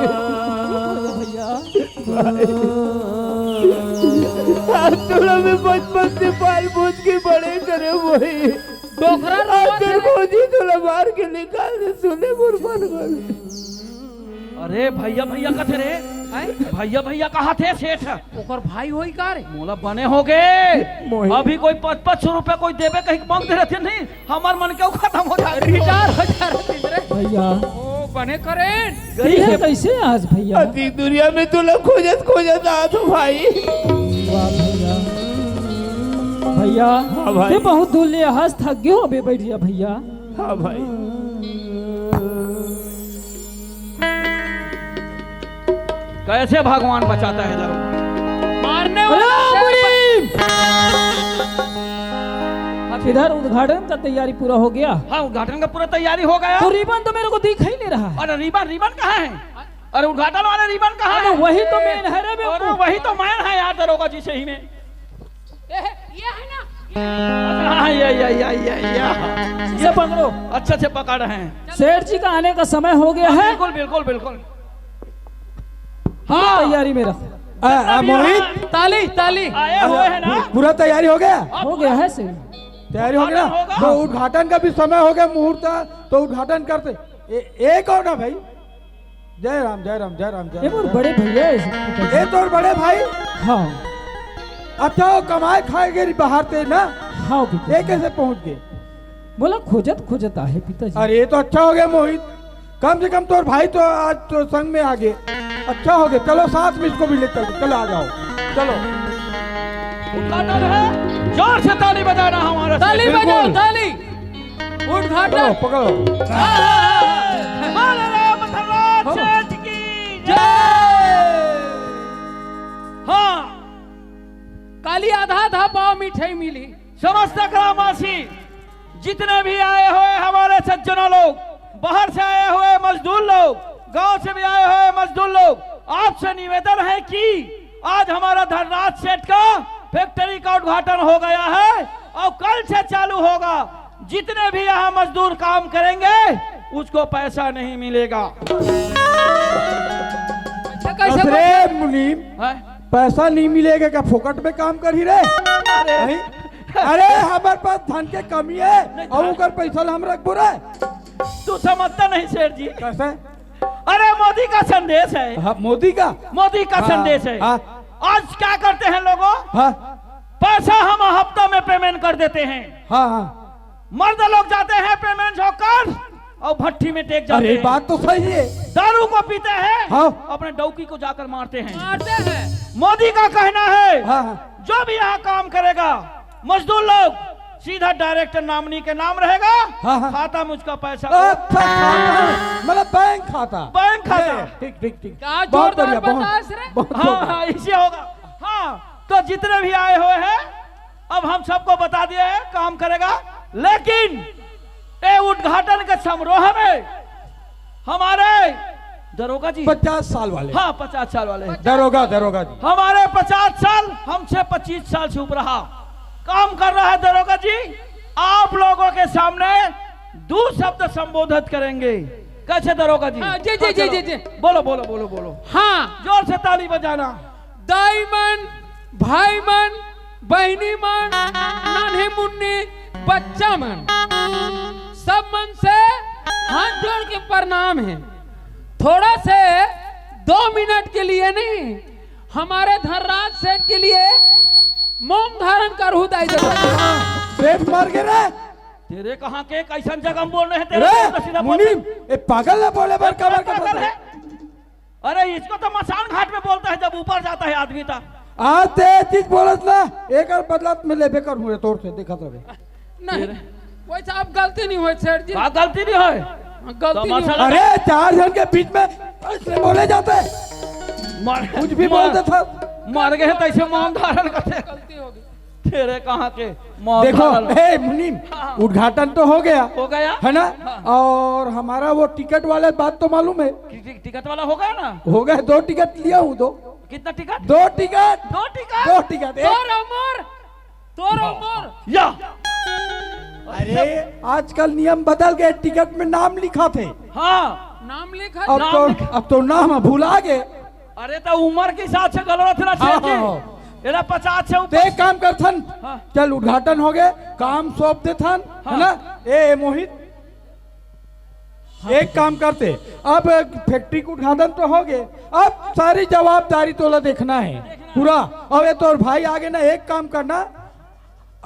थोड़ा में बचपन से पाल पोस के बड़े करे वही। डोकरा खोजी थोड़ा मार के निकाल दे, सुने बुरबन वाले। अरे भैया भैया कथे रे? भैया भैया कहाँ थे सेठ? ओकर भाई होई का रे? मोला बने हो गए। अभी कोई 500 रुपए कोई देवे कहीं मांग दे रहते नहीं, हमार मन क्यों खत्म हो जाए। रिटायर हो जा रहे भैया। ओ बने करे गरीब है कैसे आज भैया? अति दुनिया में तू लोग खोजत आ तो भाई। वाह भैया। भैया हाँ भाई। ते बहुत दूर ले हंस थक गए हो बे बैठ जा भैया। हाँ भाई। कैसे भगवान बचाता है इधर मारने इधर उद्घाटन का तैयारी पूरा हो गया। हाँ उद्घाटन का पूरा तैयारी हो गया। तो रिबन तो मेरे को दिख ही नहीं रहा है। अरे रिबन कहाँ है? अरे उद्घाटन वाले रिबन कहाँ है? वही तो मेन है रे बेवकूफ। अरे वही तो मैन है यार दरोगा जी सही में। ये है ना? हाँ ये पकड़ो, अच्छे से पकड़ रहे हैं। सेठ जी का आने का समय हो गया है। बिल्कुल बिल्कुल बिल्कुल। हाँ तैयारी में रखो। मोहित ताली ताली आए हुए हैं ना? पूरा तैयारी हो गया? हो गया है सेठ। तैयारी हो गया ना? तो उद्घाटन का भी समय हो गया, मुहूर्त तो उद्घाटन करते। एक और ना भाई। जय राम जय राम जय राम जय ये राम। मोर बड़े भैया ये तो बड़े भाई। हाँ अच्छा वो कमाए खाए गए बाहर थे ना? हाँ ये कैसे पहुंच गए? बोला खोजत खोजत आहे पिताजी। अरे ये तो अच्छा हो गया मोहित, कम से कम तोर भाई तो आज तो संग में आ गए। अच्छा हो गया, चलो साथ में इसको भी ले चलो आ जाओ चलो। उद्घाटन है, जोर से ताली बजाना हमारा। ताली बजाओ ताली। उद्घाटन पकड़ो। सेठ की जय। हाँ काली आधा था पाव मिठाई मिली। समस्त ग्रामवासी जितने भी आए हुए हमारे सज्जनों लोग, बाहर से आए हुए मजदूर लोग, गांव से भी आए हुए मजदूर लोग, आपसे निवेदन है कि आज हमारा धनराज सेठ का फैक्ट्री का उद्घाटन हो गया है और कल से चालू होगा। जितने भी यहाँ मजदूर काम करेंगे उसको पैसा नहीं मिलेगा। अरे मुनीम, पैसा नहीं मिलेगा क्या? फोकट में काम कर ही रहे। अरे हमारे पास धन के कमी है और उनकर पैसा हम रख बुरा तू समझता नहीं शेर जी। कैसे? अरे मोदी का संदेश है। हाँ, मोदी का संदेश है। आज क्या करते हैं लोगों? पैसा हम हफ्ता में पेमेंट कर देते हैं। मर्द लोग जाते हैं पेमेंट होकर और भट्टी में टेक जाते हैं। बात तो सही है। दारू को पीते हैं, अपने डौकी को जाकर मारते हैं। मोदी का कहना है जो भी यहाँ काम करेगा मजदूर लोग सीधा डायरेक्टर नॉमिनी के नाम रहेगा। खाता मुझका पैसा मतलब बैंक खाता। ठीक ठीक ठीक, बहुत बढ़िया। हाँ इसे होगा। हाँ तो जितने भी आए हुए हैं अब हम सबको बता दिए हैं काम करेगा, लेकिन ये उद्घाटन के समारोह में हमारे दरोगा जी 50 साल वाले। हाँ 50 साल वाले दरोगा जी हमारे 50 साल हमसे 25 साल से ऊपर रहा काम कर रहा है। दरोगा जी आप लोगों के सामने 2 शब्द संबोधित करेंगे। कैसे दरोगा जी? जी बोलो बोलो बोलो बोलो। हाँ जोर से ताली बजाना। दाई मन, भाई मन, बहनी मन, नानी मुन्नी, बच्चा मन, सब मन से हाथ जोड़ के प्रणाम है। थोड़ा से 2 मिनट के लिए नहीं, हमारे धनराज सेठ के लिए मौन धारण कर हुदाई सेठ मर गए रे। तेरे कहाँ के कैसन जगह बोल रहे हैं? तेरे मुनीम ये पागल है बोले बार कबर पागल है। अरे इसको तो मसान घाट में बोलता है जब ऊपर जाता है आदमी था। आते चीज बोलत ना एक और बदलाव में लेबे कर हुए तोड़ से देखत रहे। नहीं वैसे आप गलती नहीं हुई सेठ जी। गलती नहीं है, गलती नहीं। अरे 4 जन के बीच में ऐसे बोले जाते हैं, कुछ भी बोलते था। मर गए तैसे मौन धारण करते। गलती होगी। तेरे कहाँ के देखो हे मुनीम उद्घाटन तो हो गया है ना। और हमारा वो टिकट वाले बात तो मालूम है। टिकट वाला हो गया ना? हो गए 2 टिकट लिया हूँ। 2 कितना टिकट? 2 टिकट। 2 टिकट तोर उमर या। अरे आजकल नियम बदल गए, टिकट में नाम लिखा थे। हाँ नाम लिखा। अब तो नाम भूला गए। अरे तो उम्र के हिसाब से गलत ना चाहिए। 50 से ऊपर एक काम कर थन। चल उद्घाटन हो गए, काम सौंप दे थन है ना। ए मोहित एक काम करते, अब फैक्ट्री का उद्घाटन तो हो गए, अब सारी जवाबदारी तोला देखना है पूरा। अब ये तो भाई आगे ना एक काम करना,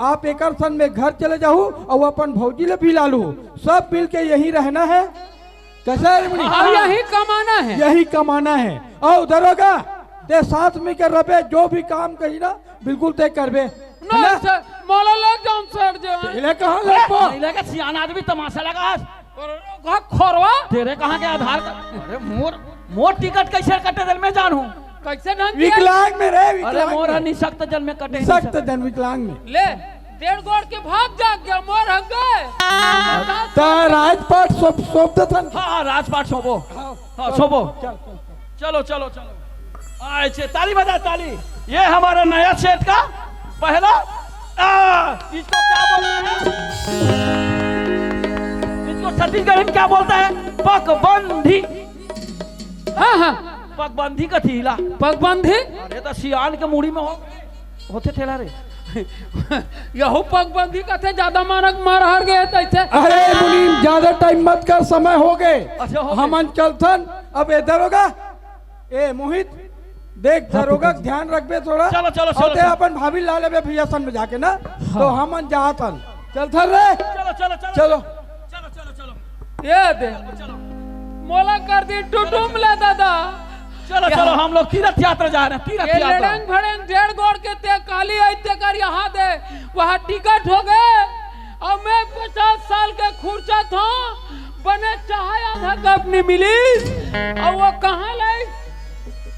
आप एक सन में घर चले जाओ और अपन भौजी ले भी ला लो, सब मिल के यही रहना है। कैसा है? यही कमाना है, यही कमाना है। और दरोगा ते साथ में कर रबे, जो भी काम कही ना बिल्कुल ते करबे। मोला लग जाऊं सर जी। इले कहां लगबो? इले का सियाना आदमी तमाशा लगा। खोरवा तेरे कहां के आधार कार्ड? अरे मोर टिकट कैसे कटे दिल में जानू? कैसे ढंग विकलांग में रे। अरे मोर निशक्त जन में कटे। निशक्त जन विकलांग में ले 1.5 गोड़ के भाग जा गया मोर हक गए। ता राजपाट सौंप दे थन। हां राजपाट सौंपो। हां सौंपो। चलो चलो चलो अच्छे ताली बजा ताली। ये हमारा नया सेट का पहला इसको क्या बोलते हैं? इसको छत्तीसगढ़ में क्या बोलता है? पगबंधी। हाँ पगबंधी का थीला। पगबंधी? अरे तो सियान के मुड़ी में होते थेला रे। यहू पगबंधी का थे ज्यादा मानक मार हार गए तैसे। अरे मुनीम ज्यादा टाइम मत कर, समय हो गए। हमन चलथन अब। ए दरोगा ए मोहित देख दरोगा ध्यान रखबे थोड़ा। चलो चलो चलो अपन भाभी ला लेबे भैया सन में जाके ना। तो हमन जाथन चलथन रे। चलो चलो चलो चलो चलो चलो चलो ये दे मोला कर दी टुटुम ले दादा। चलो चलो हम लोग तीर्थ यात्रा जा रहे हैं। तीर्थ यात्रा लड़ंग भड़ंग 1.5 गोड़ के ते काली आते कर यहाँ दे वहाँ टिकट हो गए। और मैं 50 साल के खुर्चा था बने चाहे आधा कप नहीं मिली। और वो कहाँ लाई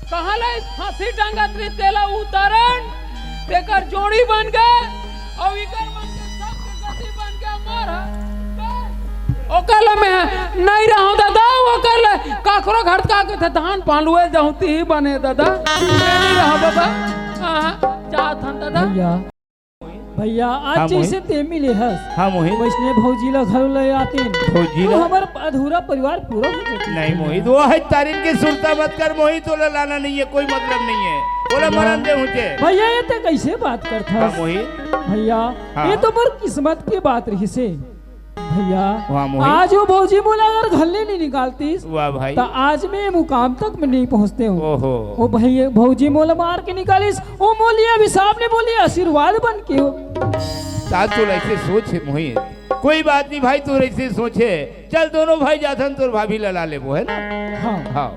फांसी टंगा तेला उतारन तेकर जोड़ी बन गए। और इकर बन के सब के गति बन के मार ओकल में नहीं रहूं दादा। ओकल काकरो घर का के धान पालुए जाऊती बने दादा। नहीं रहा बाबा। हां जा थन दादा। भैया आज हाँ, जैसे मोहित। ते मिले हस हाँ मोहित, वैष्णव भौजी ला घर ले आते भौजी तो ला? हमारा अधूरा परिवार पूरा हो जाता। नहीं मोहित, वो है तारीन की सुरता मत कर मोहित, बोला लाना नहीं है, कोई मतलब नहीं है, बोला मरण दे मुझे। भैया ये तो कैसे बात करता हाँ मोहित, भैया हाँ। ये तो बड़ किस्मत की बात रही से भैया। वाह मोहित, आज वो भौजी बोला अगर घल्ले नहीं निकालती वाह भाई, तो आज मैं मुकाम तक में नहीं पहुंचते हूँ। ओहो, ओ भैया भौजी मोला मार के निकालिस ओ मोलिया अभी सामने बोली आशीर्वाद बन के हो। साथ तो ऐसे सोच है मोहित, कोई बात नहीं भाई, तू ऐसे सोचे, चल दोनों भाई जाथन तोर भाभी लला ले वो है ना। हाँ हाँ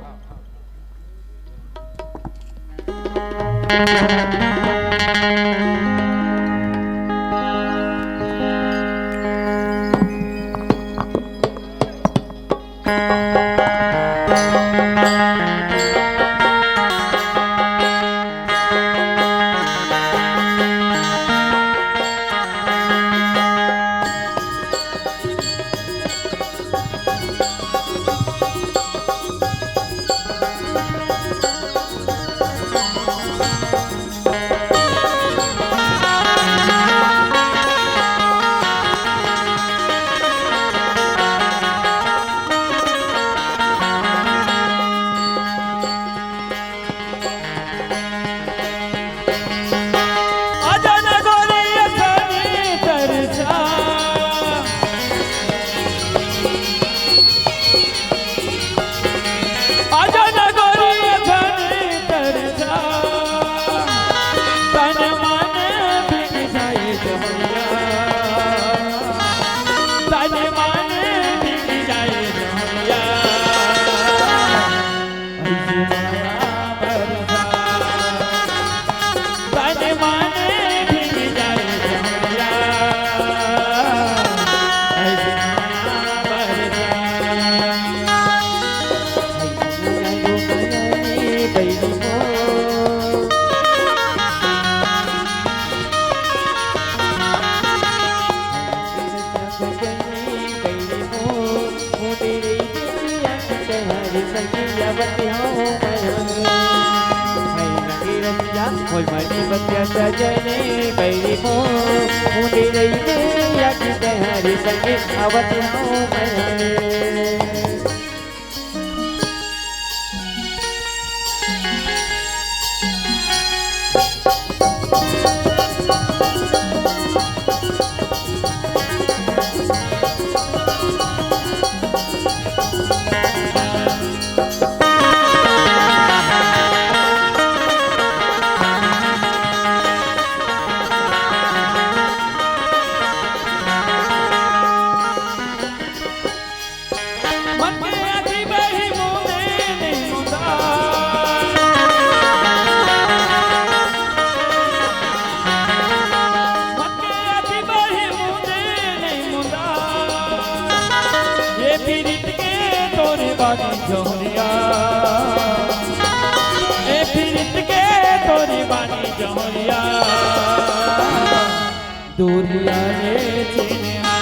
दूरिया रे चिन्हा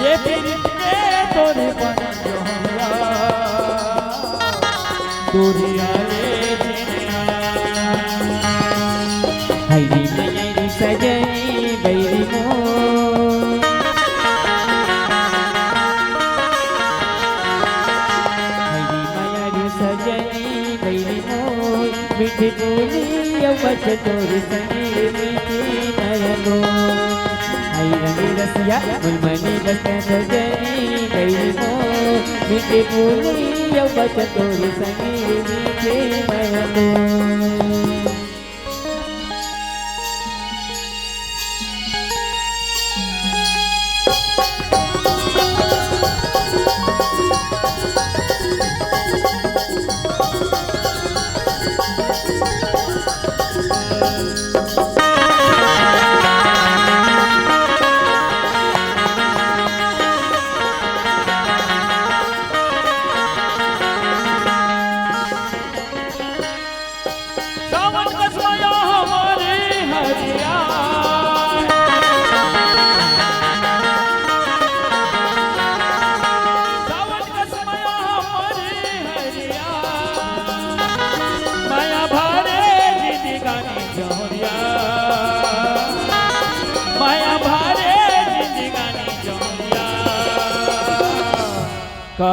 ये प्रीत के तोरे बन जोहरा दूरिया रे चिन्हा हरी मयरी सजनी बैरी मो हरी मयरी सजनी बैरी मो मीठी बोली बच तोरी संगी मीठी नयनो आई रंगी रसिया मुलमनी बसते सजनी गई मो मीठी बोली बच तोरी संगी मीठी नयनो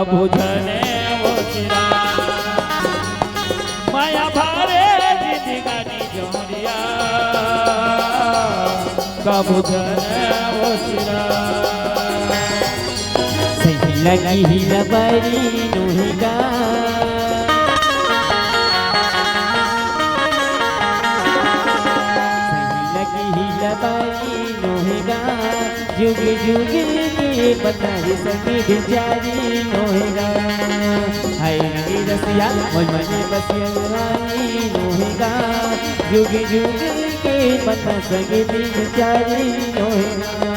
का भोजन वो सिरा माया भारे जिंदगानी जोरिया का भोजन वो सिरा सही लगी ही लबरी नोहिगा जुग जुग के बताई सके बिचारी नोहेगा हाय रंगी रसिया मन मन बसिया रानी नोहेगा जुग जुग के बता सके बिचारी नोहेगा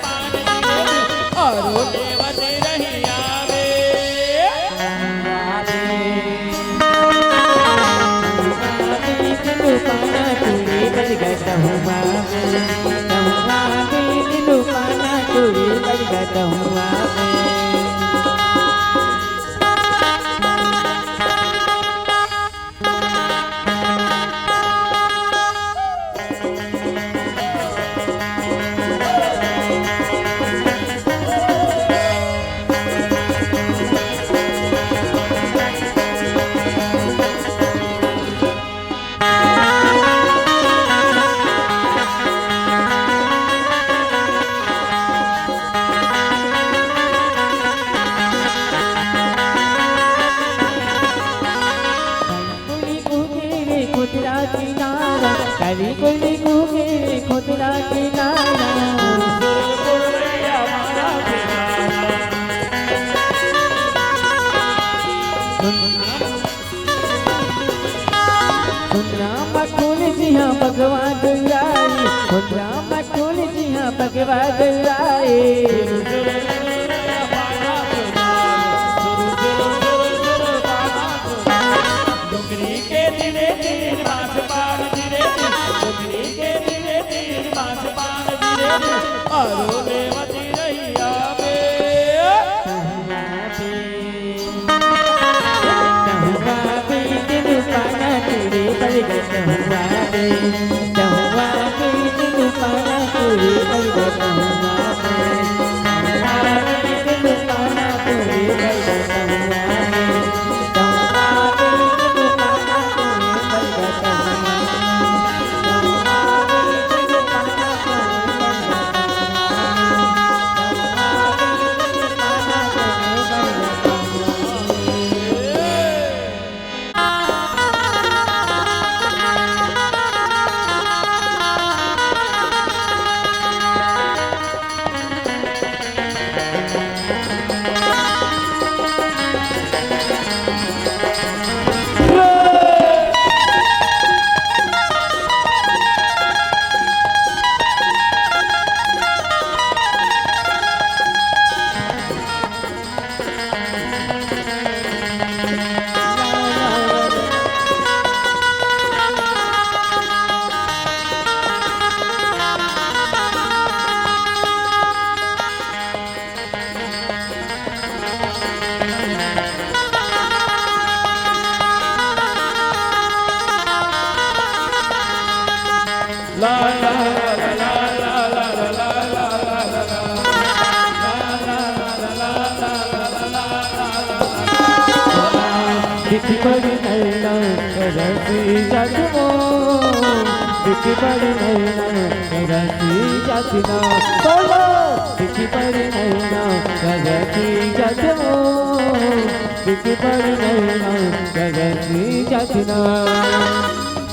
पान कहुआ में कली कुली कुके खुदरा किनारा खुदरा मखूल जी हाँ भगवान दुलारी खुदरा मखूल जी हाँ भगवान दुलारी आरो देवती रैया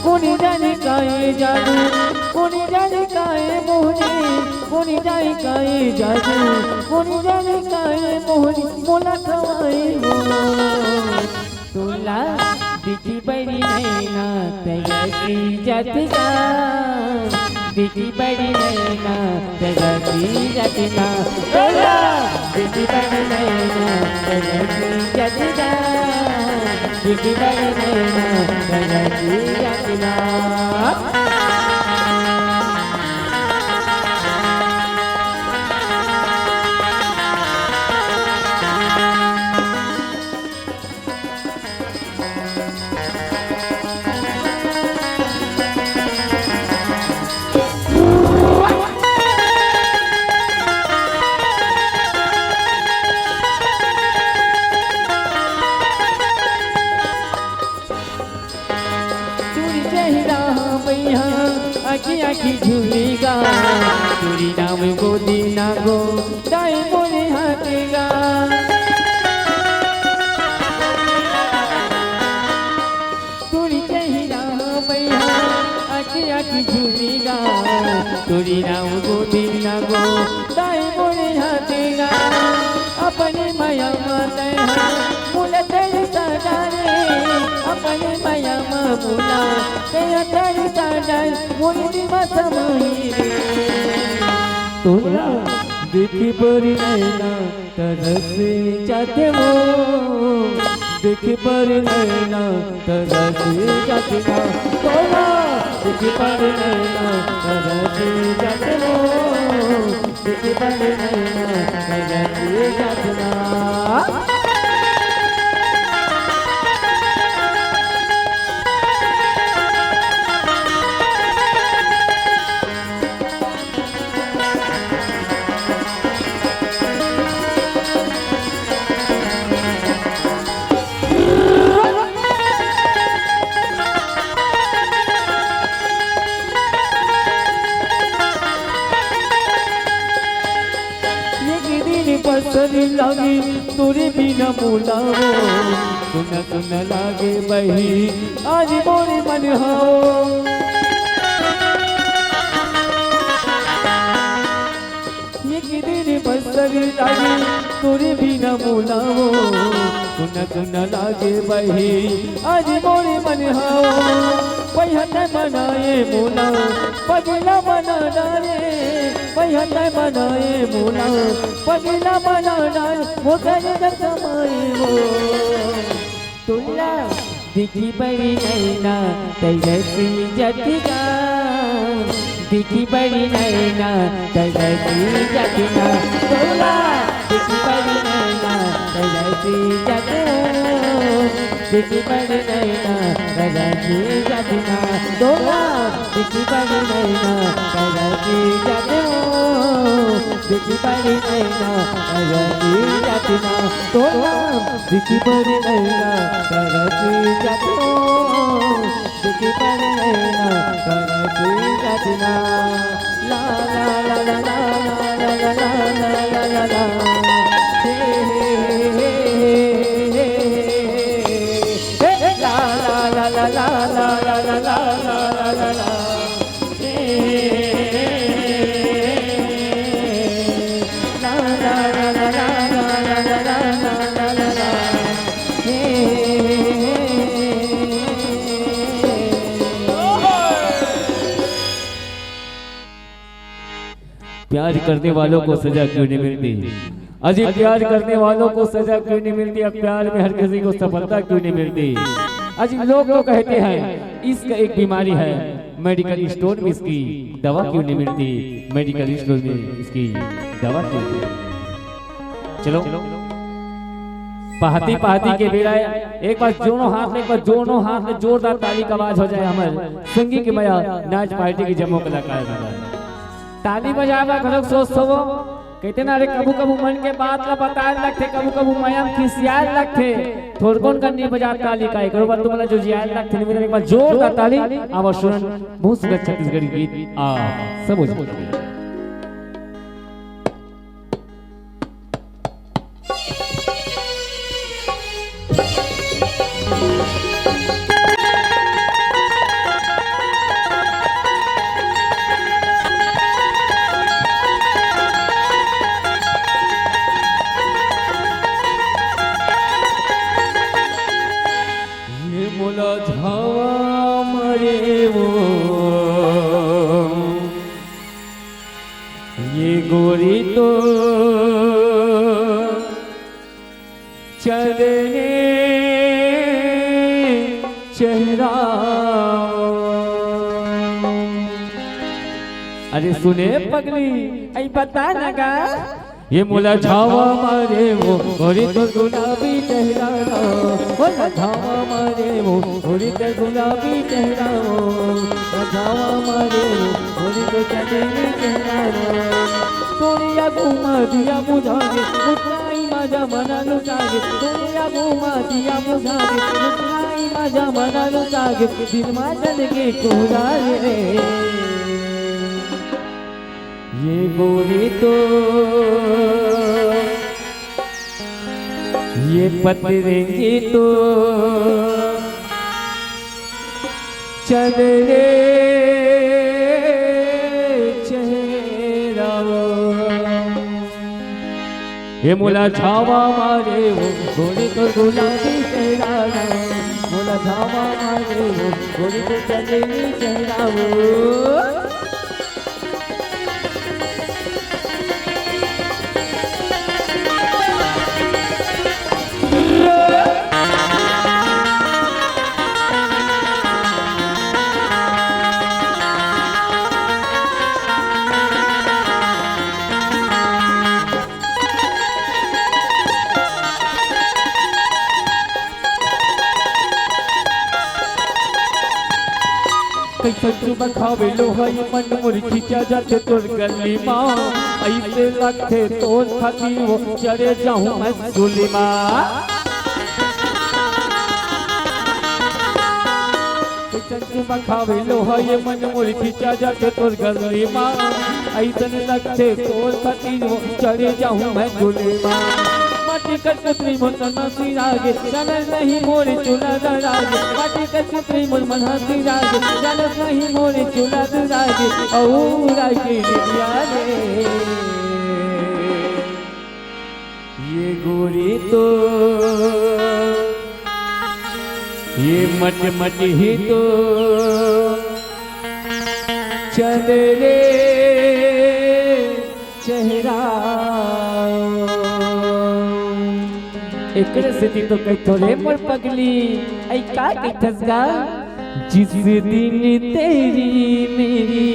कोनी जाने काए जादू कोनी जाने काए मोहनी कोनी जाने काए जादू कोनी जाने काए मोहनी मोला खवाए हो तोला दिखी बड़ी नैना तैयारी जातना दिखी बड़ी नैना तैयारी जातना तोला दिखी बड़ी नैना तैयारी जातना दिखी बड़ी नैना तैयारी जातना आखी झूलेगा तुरी नाम गोदी ना गो दाई बोले हाथेगा तुरी चहिरा भैया आखी झूलेगा तुरी नाम गोदी ना गो दाई बोले हाथेगा अपने माया माते मुला तेरे साजारे अपने माया मुला तेरा तेरी साजारे मुली मसमाई तोला देखी परी नैना तरसे जाते वो देखी परी नैना तरसे जाते ना तोला देखी परी नैना तरसे जाते वो देखी परी नैना पसरी लागे तोरे बिना बोलाओ सुन सुन लागे बही आज मोरे मन हाओ एक दिन पसरी लागे तोरे बिना बोलाओ सुन सुन लागे बही आज मोरे मन हाओ पहित बनाए मोला पगला बना डाले पहित बनाए मोला पगला बना डाले वो करे समाए वो तुला दिखी बड़ी नैना तैसी जटिका दिखी बड़ी नैना तैसी जटिका तुला दिखी बड़ी नैना तैसी जटिका दिखी बड़ी नैना तैसी जटिका तुला दिखी बड़ी नैना तैसी जटिका दिखी बड़ी नैना तैसी जटिका तुला दिखी बड़ी नैना तैसी जटिका दिखी बड़ी नैना तैसी जटिका ला ला ला ला ला ला ला ला ला ला ला हे हे हे ला ला ला ला ला ला ला ला ला ला ला हे ला ला ला ला ला ला ला ला ला ला हे प्यार करने वालों को सजा क्यों नहीं मिलती अजी प्यार करने वालों को सजा क्यों नहीं मिलती अब प्यार में हर किसी को सफलता क्यों नहीं मिलती अजी लोग तो कहते हैं इसका एक बीमारी है मेडिकल स्टोर में इसकी दवा क्यों नहीं मिलती मेडिकल स्टोर में इसकी दवा क्यों नहीं चलो पहाती पहाती के बेरा एक बार दोनों हाथ में जोरदार ताली का आवाज हो जाए हमारे संगी के मया नाच पार्टी की जमो कलाकार ताली बजावा खड़क सोच सो कहते ना रे कबू कबू मन के बात ला बताए लगते कबू कबू मयम खिसियाल लगते थोड़कोन करनी बजा ताली का एक बार तुमला जो जियाल लगते मेरे एक बार जोरदार ताली आवाज सुनन बहुत सुंदर छत्तीसगढ़ी गीत आ सब हो गोरी तो चलने चेहरा अरे सुने पगली ऐ पता लगा ये मुला झावा मारे वो गोरी तो गुलाबी चेहरा मुला झावा मारे वो गोरी तो गुलाबी चेहरा झावा मारे वो गोरी तो चलने चेहरा सोनिया घुमा दिया मुझागे मुस्काई मजा मना लुटागे सोनिया घुमा दिया मुझागे मुस्काई मजा मना लुटागे दिल में चल के कोरा रे ये गोरी तो ये पतरेंगी तो चले ये मुला छावा मारे वो गोरी तो गुलाबी चेहरा मुला छावा मारे वो गोरी तो चलेगी चेहरा वो कैसे चुमा खावे लो है मन मोर खींचा जाते तोर गली माँ ऐसे लगते तोर खाती वो चले जाऊँ मैं सुली माँ चुमा खावे लो है मन मोर खींचा जाते तोर गली माँ ऐसे लगते तोर खाती वो चले जाऊँ मैं सुली माँ माटी का सुत्री मोर मनहसी रागे जानत नहीं मोरे चूल्हा दरागे माटी का सुत्री मोर मनहसी रागे जानत नहीं मोरे चूल्हा दरागे औरा के दिया रे ये गोरी तो ये मट मट ही तो चल रे चेहरा एकरे से तो कई थोड़े मोर पगली आई का की ठसगा जिस दिन तेरी मेरी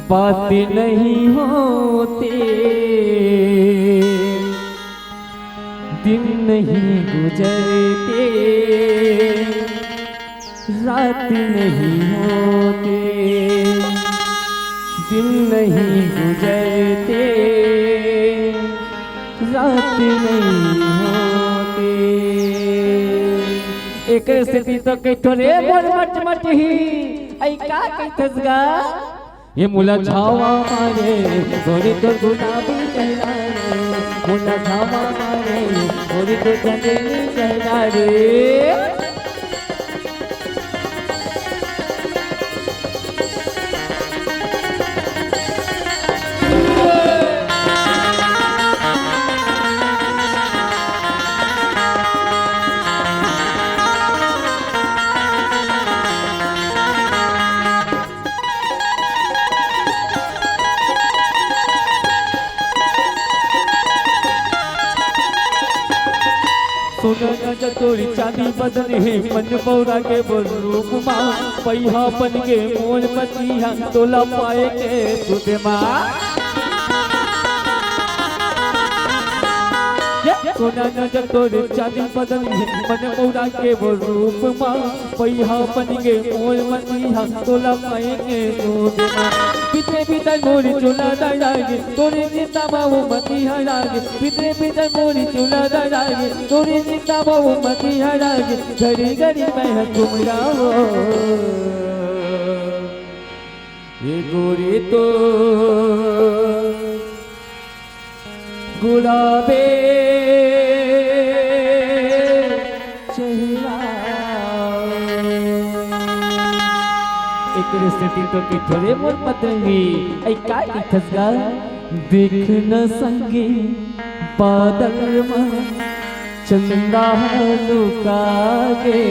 बात नहीं होते दिन नहीं गुजरते रात नहीं होते दिन नहीं गुजरते रात नहीं होते एक स्थिति तो कई थोड़े बोल मट मट ही आई का कई थसगा ये मुला छावा मारे गोरी तो गुलाबी चेहरा रे मुला छावा मारे गोरी तो चंदेली चेहरा रे सोना चतोरी चांदी बदन है मन पौरा के बोल रूप माँ पैहा बन के मोर पतिया तोला पाए के सुते माँ सोना चतोरी चांदी बदन है मन पौरा के बोल रूप माँ पैहा बन के मोर पतिया तोला पाए के सुते माँ पितरे पितर मोरी चूल्हा दरागे तोरे चिंता बाबू मती हरागे पितरे पितर मोरी चूल्हा दरागे तोरे चिंता बाबू मती हरागे घड़ी घड़ी मैं घूम रहा हूँ ये गोरी तो गुलाबे चेहरा एकरे स्थिति तो की थोड़े मोर पतंगी आई का की खसगा देख न संगे बादल में चंदा लुका गे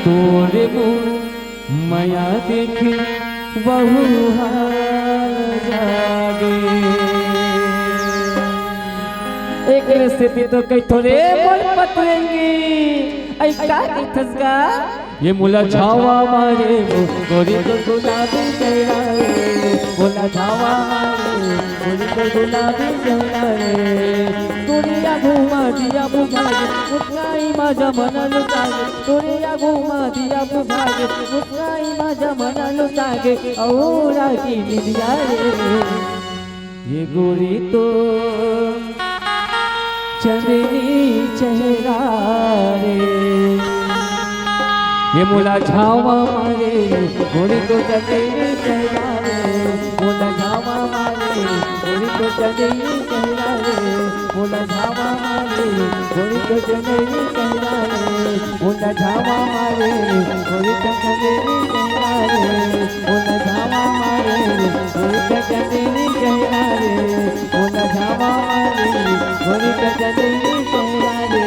तोरे मोर माया देख बहु जागे एकरे स्थिति तो कई थोड़े मोर पतंगी आई का की खसगा ये मुला छावा मारे वो गोरी तो गुलाबी चेहरा रे मुला छावा मारे गोरी तो गुलाबी चेहरा रे तोरिया घुमा दिया बुझागे मुस्काई माझा मना लुटागे तोरिया घुमा दिया बुझागे मुस्काई माझा मना लुटागे औरा की निदिया रे ये गोरी तो चंदनी चेहरा रे ये मुला छावा मारे गोरी को चंदनी चेहरा रे मुला छावा मारे गोरी को चंदनी चेहरा रे मुला छावा मारे गोरी को चंदनी चेहरा रे मुला छावा मारे गोरी को चंदनी चेहरा रे मुला छावा मारे गोरी को चंदनी चेहरा रे मुला छावा मारे गोरी को चंदनी चेहरा रे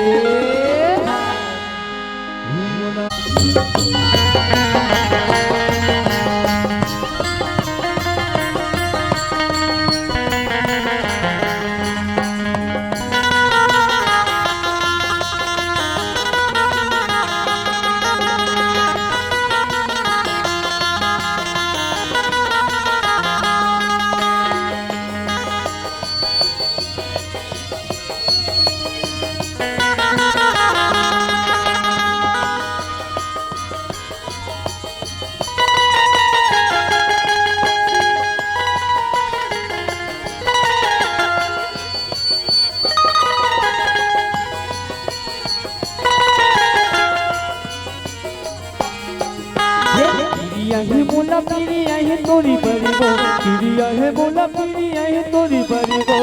पिरिया है मोला पिरिया है तोरी परिबो पिरिया है मोला पिरिया है तोरी परिबो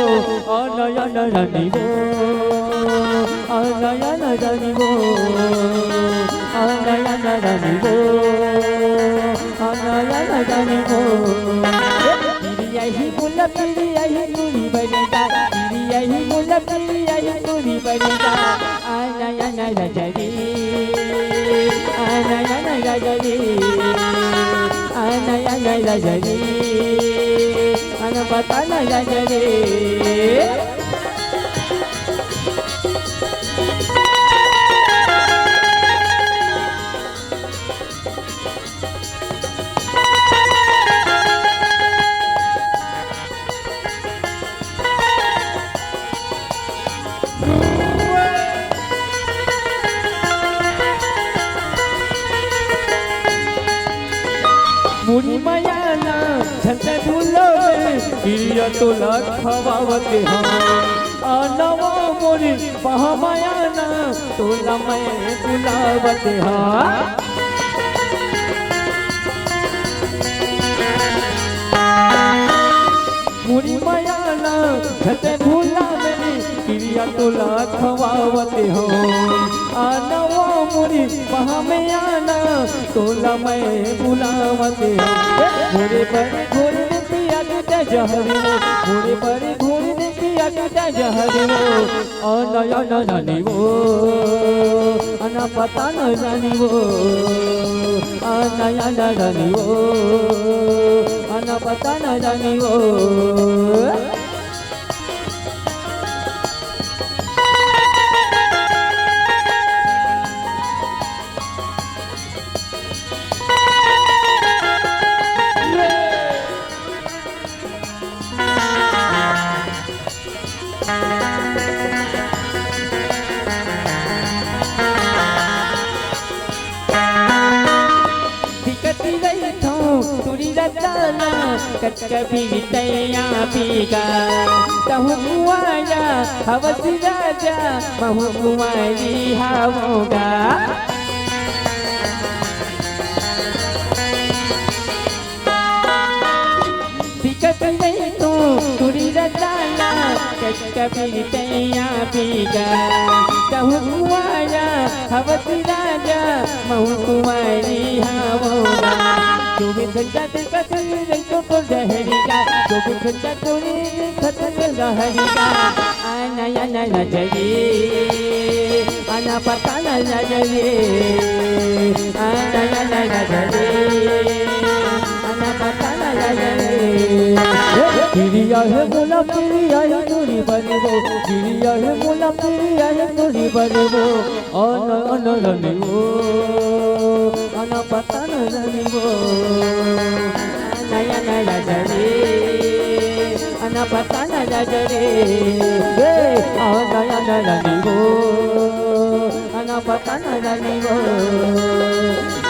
आनया न रानीबो आनया न रानीबो आनया न रानीबो आनया न रानीबो पिरिया है मोला पिरिया है तोरी परिबो पिरिया है मोला पिरिया है तोरी परिबो आनया न राजरी आनया न राजरी आनया न राजरी आना पता न राजरी मुड़ी मायाना झंडा झूलो में पिरिया तो लखवावते हैं आनवा मुड़ी महामायाना तोला मैं बुलावते हैं मुड़ी मायाना झंडा झूला में पिरिया तो लखवावते हैं आनवा मुड़ी महामायाना तोला मैं बुलावते घोड़े पर घोड़े ने पिया टूटा जहरी वो घोड़े पर घोड़े ने पिया टूटा जहरी वो अनया न जानी वो अना पता न जानी वो अनया न जानी वो अना पता न जानी वो कभी तैया पीगा कहूँ कुआया हवस राजा महू कुमारी हावोगा दिक्कत नहीं तो तुरी रजाना कभी तैया पीगा कहूँ कुआया हवस राजा महू कुमारी हावोगा जो भी घंटा देखा तो को जहरीगा जो भी घंटा तोरे खतरे लहरीगा आना या ना नजरे आना पता न नजरे आना या ना नजरे आना पता न नजरे पिरिया है मोला पिरिया है तोरी बनबो पिरिया है मोला पिरिया है तोरी बनबो आना आना रनिबो आना पता न रनिबो नया नया जरे आना पता न जरे नया नया नीवो आना पता न नीवो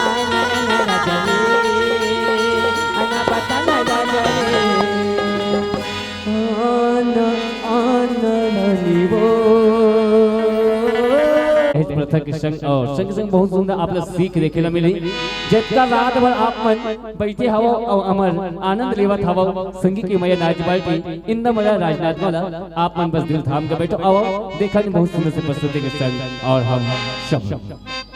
आना नया जरे आना पता न जरे आना आना नीवो प्रथा के संग और संग संग बहुत सुंदर आप लोग सीख देखे ला मिली जितना रात भर आप मन बैठे हवो और अमर आनंद लेवत हवो संगीत की मैया नाच बाटी इंदा मला राजनाथ वाला आप मन बस दिल थाम के बैठो आओ देखा कि बहुत सुंदर से प्रस्तुति के संग और हम शब्द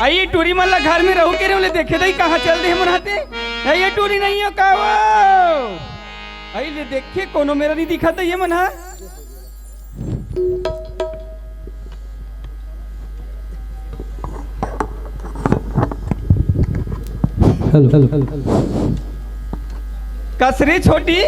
आई टूरी मल्ला घर में रहू के रे देखे दई कहाँ चल रहे मनाते ये टूरी नहीं हो का वो आई ले देखे कोनो मेरा नहीं दिखा था ये मना कसरी छोटी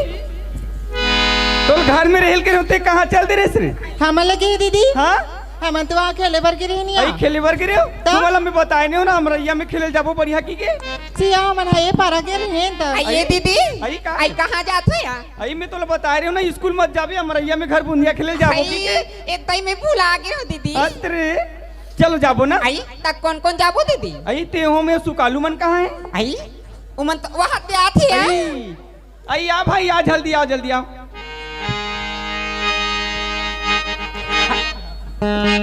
तो घर में रहल के होते कहाँ चल दे रे श्री हम लगे दीदी हाँ हम तो वहाँ खेले बर गिरे नहीं आई खेले बर गिरे हो तुम वाला मैं बताए नहीं हो ना हमरैया में खेले जाबो बढ़िया की के सिया मन है पारा के रहे तो ये दीदी आई का आई कहाँ जाते हैं आई मैं तो बता रही हूँ ना स्कूल मत जाबे हमरैया में घर बुंदिया खेले जाबो की के इतना ही मैं भूला गई हूँ दीदी अरे चलो जाबो ना आई तक कौन कौन जाबो दीदी आई ते हो में सुकालू मन कहाँ है आई उमन तो वहाँ पे आती है आई आ भाई आ जल्दी आओ जल्दी आओ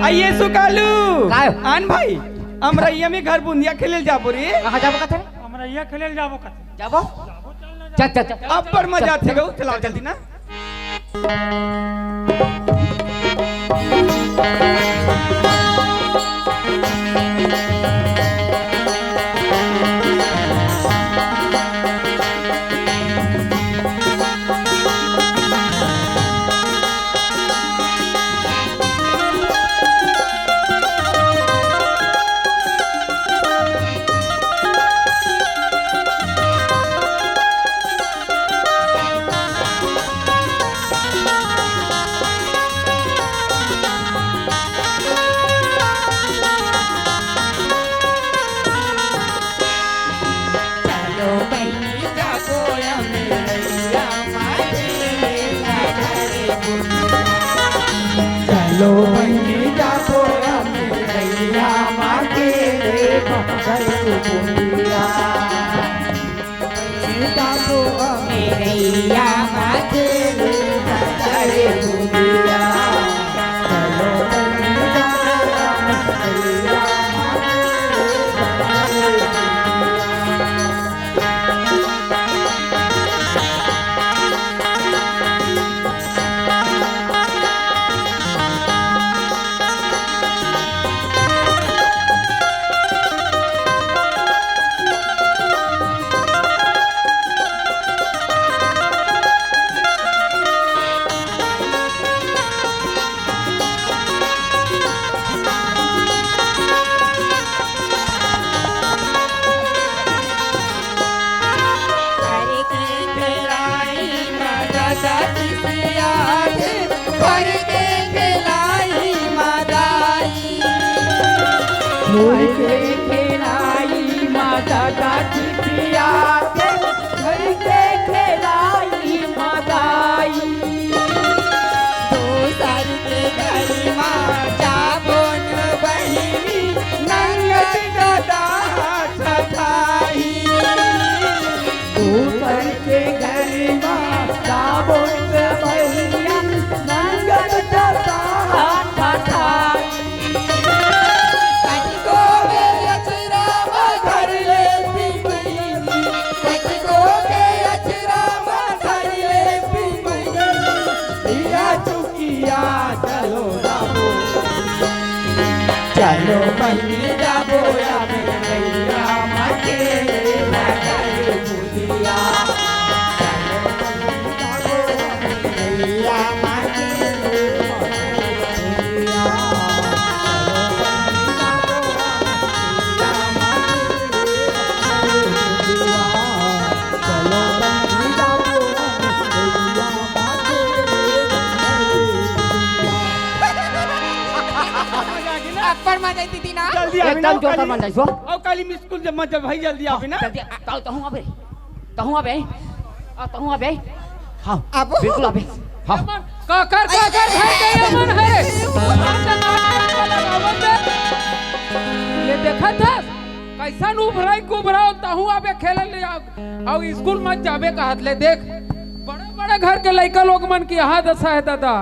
आइए सुकालू आन भाई हमरैया में घर बुंदिया खेले जाबो रे कहाँ जाबो कथे हमरैया खेले जाबो कथे जाबो चल चल चल अब पर मजा थे गो चलाओ जल्दी ना चलो बनी जाबो हमरैया माके रे बकरे बुंदिया जाबो हमरैया माके रे बकरे बुंदिया चलो बनी जाबो हमरैया माके रे चलो बनी जाबो हमरैया माके रे बकरे बुंदिया चलो बनी जाबो हमरैया माके रे बकरे बुंदिया चलो बनी जाबो हमरैया माके रे अपर मजा दीदी ना जल्दी आ एकदम जोकर मन जाइसो आओ काली में स्कूल जब मत भाई जल्दी आ ना जल्दी तहु अबे तहु अबे हां अब बिल्कुल अबे हां का कर भाई गया मन है ये देखा था कैसा उभराई कुभराओ तहु अबे खेले ले आओ स्कूल मत जाबे कहत ले देख बड़े बड़े घर के लड़का लोग मन की यहां दशा है दादा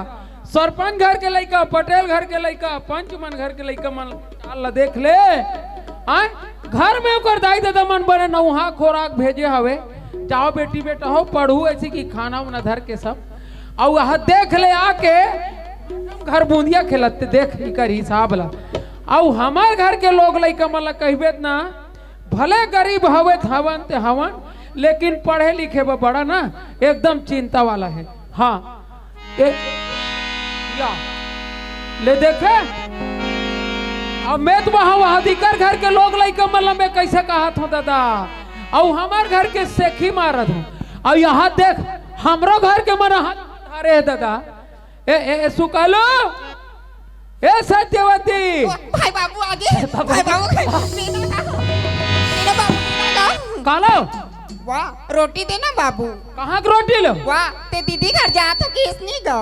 सरपंच घर के लड़का पटेल घर के लड़का पंच मन घर के लड़का मन अल्लाह देख ले आय घर में ओकर दाई दादा मन बने नौहा खोराक भेजे हवे जाओ बेटी बेटा हो पढ़ू ऐसी की खाना उना धर के सब और वह देख ले आके घर बूंदिया खेलते देख इकर हिसाब ला और हमार घर के लोग लइका मन कहबे ना भले गरीब हवे हवन ते हवन लेकिन पढ़े लिखे में बड़ा ना एकदम चिंता वाला है हाँ या ले देखे अब मैं तो वहां दिकर घर के लोग लइका मतलब मैं कैसे कहा था दादा और हमार घर के सेखी मारत हूँ और यहाँ देख हमरो घर के मन अरे दादा ए सुकालो ए सत्यवती भाई बाबू आगे भाई बाबू कालो वाह रोटी देना बाबू कहाँ की रोटी लो वाह ते दीदी घर जा तो किस नहीं गो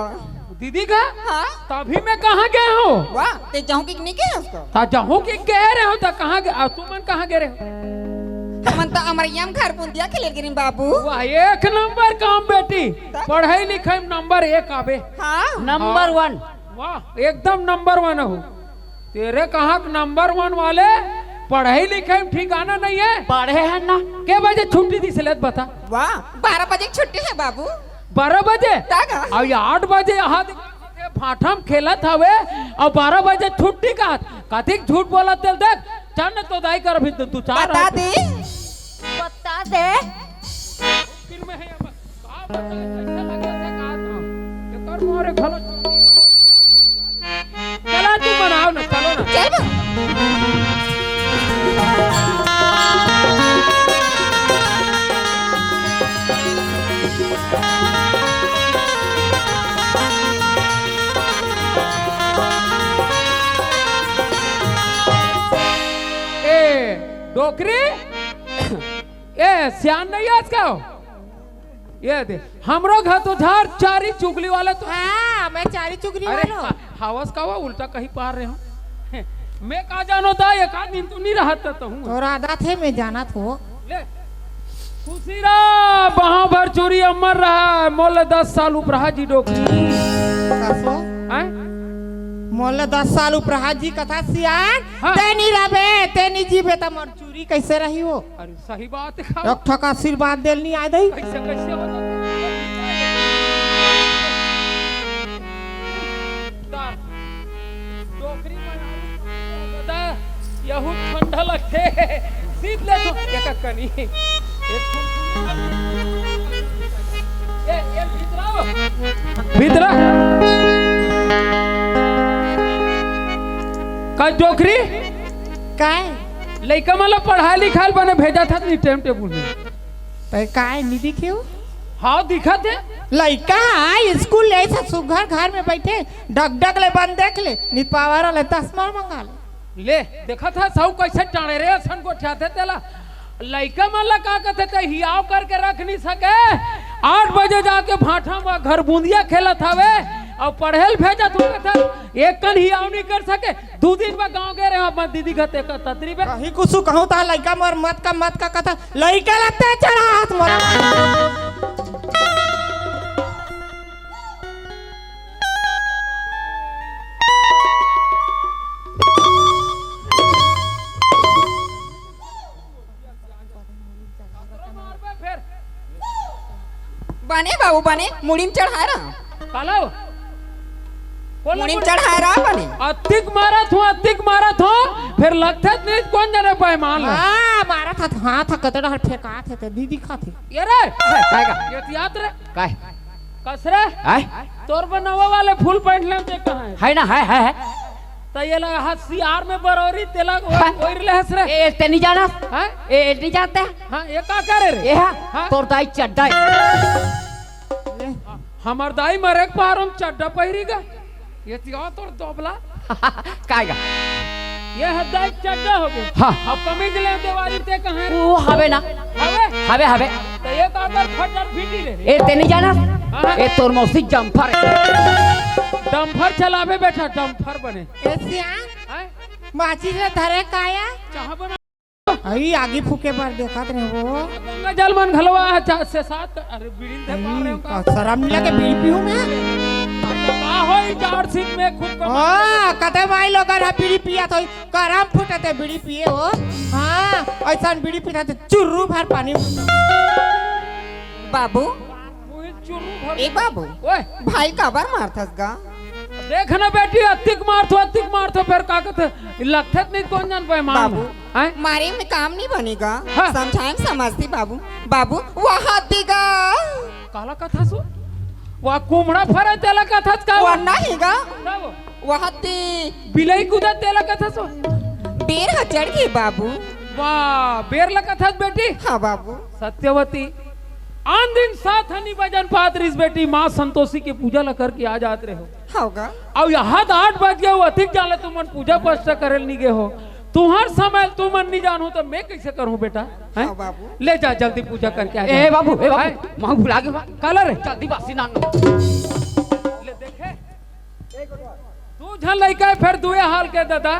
दीदी का हाँ तभी मैं कहाँ गए हो वाह ते जाऊँ कि नहीं गए उसको ता जाऊँ कि कह रहे हो तो कहाँ गए तुम मन कहाँ गए रहे हो मन तो अमरियम घर बुंदिया खेले गिरी बाबू वाह एक नंबर काम बेटी पढ़ाई लिखाई नंबर 1 आवे हाँ नंबर 1 वाह एकदम नंबर 1 हो तेरे कहाँ नंबर 1 वाले पढ़ाई लिखाई ठिकाना नहीं है पढ़े है ना के बजे छुट्टी दी सिलेट बता वाह 12 बजे छुट्टी है बाबू 12 बजे तागा और ये 8 बजे यहाँ फाठम खेलत हवे और 12 बजे छुट्टी का कथिक झूठ बोला तेल देख चल तो दाई कर अभी तू चार बता दे फिल्म है का कैसे लगे थे का ये कर मोरे खलो चला तू बनाओ ना चलो ना चल डोकरी ए सियान नहीं आज का ये दे हमरो घर तो झार चारी चुगली वाला तो हाँ मैं चारी चुगली अरे वाला हवस का हुआ उल्टा कहीं पार रहे हो मैं कहा जानो था एक आध दिन तो नहीं रहता तो हूँ और आधा थे मैं जाना थो ले खुशी रहा वहां भर चोरी अमर रहा मोल 10 साल उपरहा जी डोकरी मोल 10 साल उपरहा जी कथा सियान हाँ। तेनी रबे तेनी जीबे त मर चोरी कैसे रही हो अरे सही बात है एक ठक आशीर्वाद देल नहीं आए दई कैसे कैसे होता डोकरी बना यहू ठंडा लगते सीध ले तो एक कनी ये भीतरा का डोकरी काय लइका मला पढ़ाई लिखाई बने भेजा था नी टाइम टेबल में पर काय नहीं दिखे हो हाँ दिखा थे लइका स्कूल ले सुघर घर में बैठे ढक ढक ले बंद देख ले नित पावर ले 10 मार मंगा ले देखा था सब कैसे टाणे रे सन को ठाते तेला लइका मला का कहते थे हियाव करके रख नहीं सके 8 बजे जाके भाठा में घर बूंदिया खेलत हवे और पढ़ेल भेजा तू था एक कन हियाव नहीं कर सके 2 दिन में गांव गए रहे अपन दीदी घते का ततरी में कहीं कुछ कहूं ता लइका मर मत का कथा लइका लगते चढ़ा हाथ मोरा बने बाबू बने मुड़ीम चढ़ा रहा कालो मुड़ीम चढ़ा रहा बने अतिक मारा था फिर लगता नहीं कौन जाने पाए मान लो हां मारा था हां था कतड़ा फेंका थे दीदी खाते ये रे काय का ये याद रे काय कसरे है तोर बनवा वाले फूल पैंट ले ते कहां है ना है तो ये लगा हाथ सियार में बरौरी तेला ओइर ले हस रे ए ते नहीं जाना हां ए नहीं जानते हां ये का करे रे ए हाँ? तोर दाई चड्डा हमर दाई मरे के पारम चड्डा पहिरीगा ये तिया तोर दोबला काय का ये हदाई चड्डा हो गया हाँ। अब कमीज ले देवारी ते कहां रे ओ हवे ना हवे तो ये का कर फटर फीटी ले ए ते नहीं जाना हाँ। ए तोर मौसी जंफर डंफर चलावे बेटा डंफर बने एसियान हैं माची रे धरे काया चाह बना आई आगे फूके पर देखत रहे वो गंगा जल मन घलवा है 4 से 7 अरे बीड़ीन दे पा रहे हो का शर्म नहीं लगे बीड़ी पीऊं मैं का होई जार सिंह में खुद को ओ कते भाई लोग रा बीड़ी पिया तो करम फुटते बीड़ी पिए हो हां ऐसा बीड़ी पीता तो चुर्रू भर पानी बाबू मुही चुरू भर ए बाबू ओए भाई का बार मारथस गा देख ना बेटी अतिक मार तो फिर का कहते लगत नहीं कौन जान पाए मान बाबू हैं मारे में काम नहीं बनेगा हाँ। समझाएं समझती बाबू बाबू वहां देगा काला कथा सो वा कुमड़ा फरे तेला कथा का वो नहीं गा तब वहां ते बिलाई कुदा तेला कथा सो 1,500 के बाबू वाह बेर लगत है बेटी। हाँ बाबू। सत्यवती आन दिन 7 हनी बजन पात्रिस बेटी माँ संतोषी की पूजा ला करके आ जात रहे हो। होगा। अब यहाँ 8 बज गए हो अधिक जाले तुम पूजा पाठ करे नहीं गए हो। तुम्हार समय तुम नहीं जानो तो मैं कैसे करूँ बेटा। हाँ बाबू। ले जा जल्दी पूजा करके आ जा। ए बाबू माँ भुला गए कलर जल्दी बासी नान ले देखे तू झन लइका फिर दुए हाल के दादा।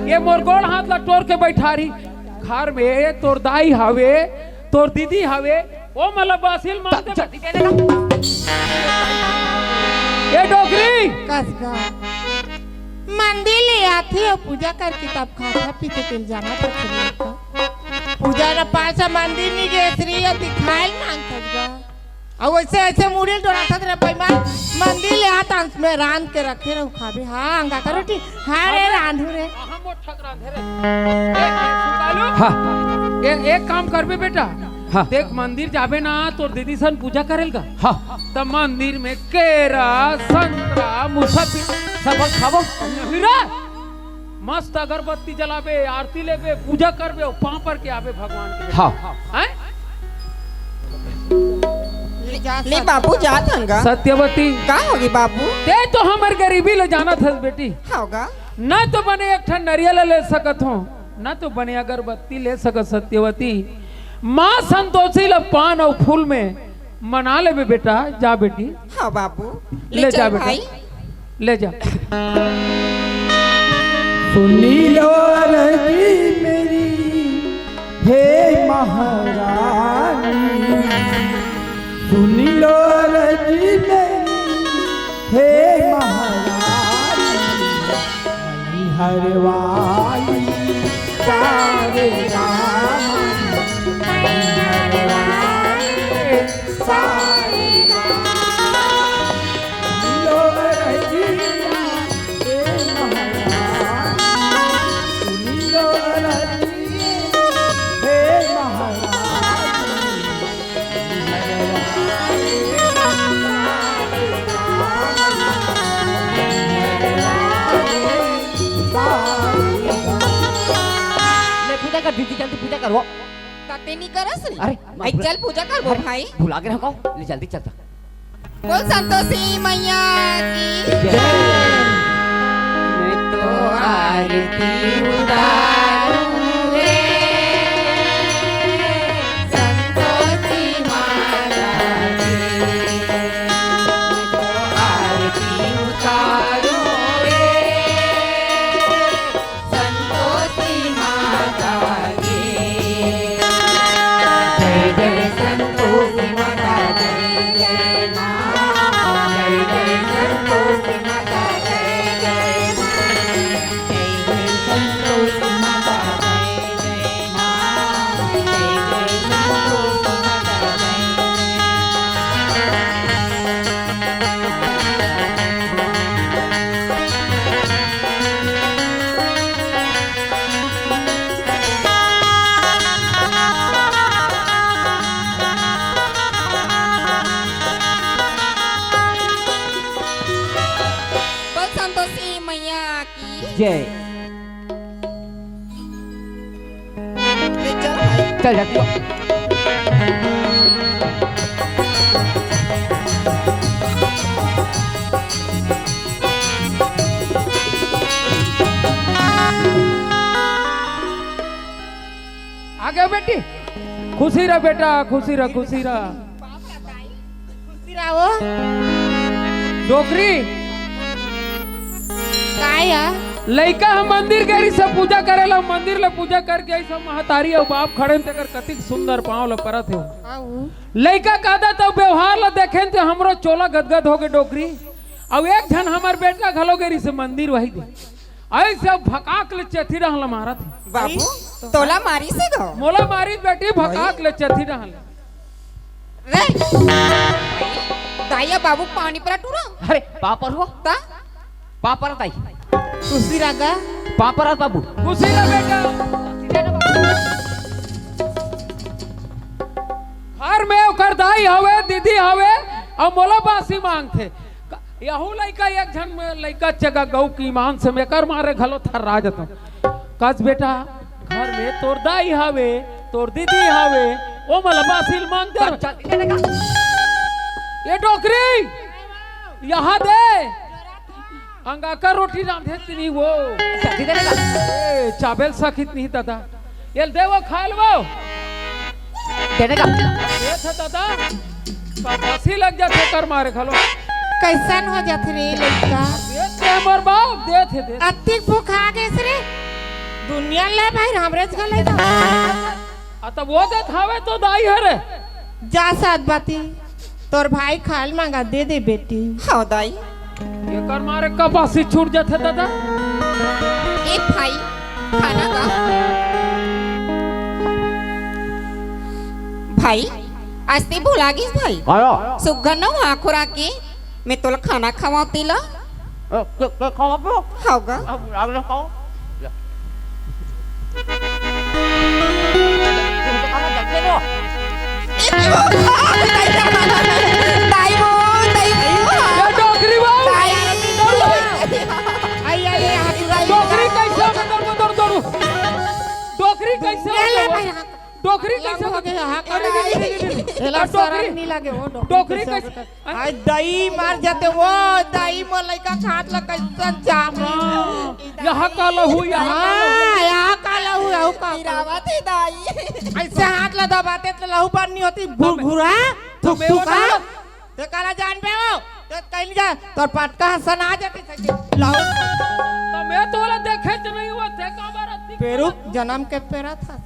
ये मोर गोड़ हाथ ला टोर के बैठारी घर में तोर दाई हवे तोर दीदी हवे ओ मतलब बासिल मांगते जल्दी दे देना। ये डोकरी कसगा मंदिर ले आते हो पूजा करके तब खाता पीते चल जाना तो पूजा ना पासा मंदिर नहीं गए श्री और दिखाइल मांगतगा और वैसे ऐसे मुड़ी डोरा था रे भाई मां मंदिर ले आता अंश में रांध के रखे रहो खाबे। हां अंगा करो टी हां रे रांधू रे हम वो ठक रांधे रे सुकालू। हां एक काम करबे बेटा। हाँ। देख मंदिर जाबे ना तो दीदी सन पूजा करेलगा। हाँ। तब मंदिर में केरा संतरा मुसफी सब खाबो हीरा मस्त अगरबत्ती जलाबे आरती लेबे पूजा करबे और पांव पर के आबे भगवान के। हाँ। हैं ले बाबू जात हंगा। सत्यवती का होगी बाबू? ते तो हमर गरीबी ले जाना था बेटी। होगा। ना तो बने एक ठन नरियल ले सकत हो ना तो बने अगरबत्ती ले सकत। सत्यवती माँ संतोषी ला पान और फूल में मना ले बेटा। जा बेटी। हाँ बाबू ले जा बेटा ले जा। सुनी लो अरजी मेरी हे महारानी सुनी लो अरजी मेरी हे महारानी हरवाली सारे राम सारे लो अरजी हे महारानी सुनी लो अरजी हे महारानी कर दीदी जल्दी पूजा करो। कते नहीं करस रे। अरे आई चल पूजा करबो भाई। भुला के रखो ले जल्दी चलता। बोल संतोषी मैया की जय। मैं तो आरती उतारूं रे संतोषी माता की मैं तो आरती उतारूं रे संतोषी माता की जय जय संतोषी माता जय जय मां जय जय संतोषी माता जय जय मां जय जय संतोषी माता जय जय मां जय जय संतोषी माता बोल संतोषी मैया की जय। ले चल भाई। चल जाती। आगे बेटी खुशी रह बेटा खुशी रह खुशी रह। खुशी रहो डोकरी काया लइका हम मंदिर गई सब पूजा करेला मंदिर ले पूजा करके आई सब महतारी और बाप खड़े ते कर कतिक सुंदर पांव ल परत हो। लइका कादा तो व्यवहार ल देखे तो हमरो चोला गदगद हो गए डोकरी। अब एक जन हमार बेटा घलो गई से मंदिर वही दे आई सब भकाक ले चथी रहल मारत बाबू तोला मारी से गो मोला मारी बेटी भकाक ले चथी रहल रे दाया बाबू पानी पर टूरा। अरे पापर हो ता पापर ताई खुशी रगा पापर बाबू खुशी रह बेटा। घर में ओकर दाई हवे दीदी हवे और मोला बासी मांगथे यहू लइका एक झन लइका चगा गौ की ईमान से मेकर मारे घलो थर्रा जतो कस बेटा घर में तोर दाई हवे तोर दीदी हवे ओ मलबा सिल मांग दे ये टोकरी यहाँ दे अंगा का रोटी रांधे नहीं वो चावल सखित नहीं दादा ये दे वो खा लो देने का ये था दादा पासी लग जाते कर मारे खा लो कैसन हो जाते रे लड़का देते हमर बाप देते दे अति भूख आ गए रे दुनिया ले भाई हमरे से ले अतः वो दे थावे तो दाई है रे जा साथ बाती तोर भाई खाल मांगा दे दे बेटी हाँ दाई ये कर मारे कपासी छूट जाते दादा एक भाई खाना का भाई आज ते भुला गईस भाई सुगन न वहाँ खुराक के मैं तोला खाना खवाती ला खाओगा डोकरी कैसे डोकरी कैसे हो गया एला शरम नहीं लगे वो डोकरी कैसे आज दही मार जाते वो दही में लड़का खात ल कैसन जाम यहाँ का लहू यहाँ का लहू है का गिरावत है दाई ऐसे हाथ ल दबाते तो लहू पार नहीं होती भुरभुरा थुका ते काला जान पे हो ते कहीं जा तोर पटका हसन आ जाती लहू तो मैं तो वाला देखे तो नहीं हुआ थे का बार पेरू जन्म के पेरा था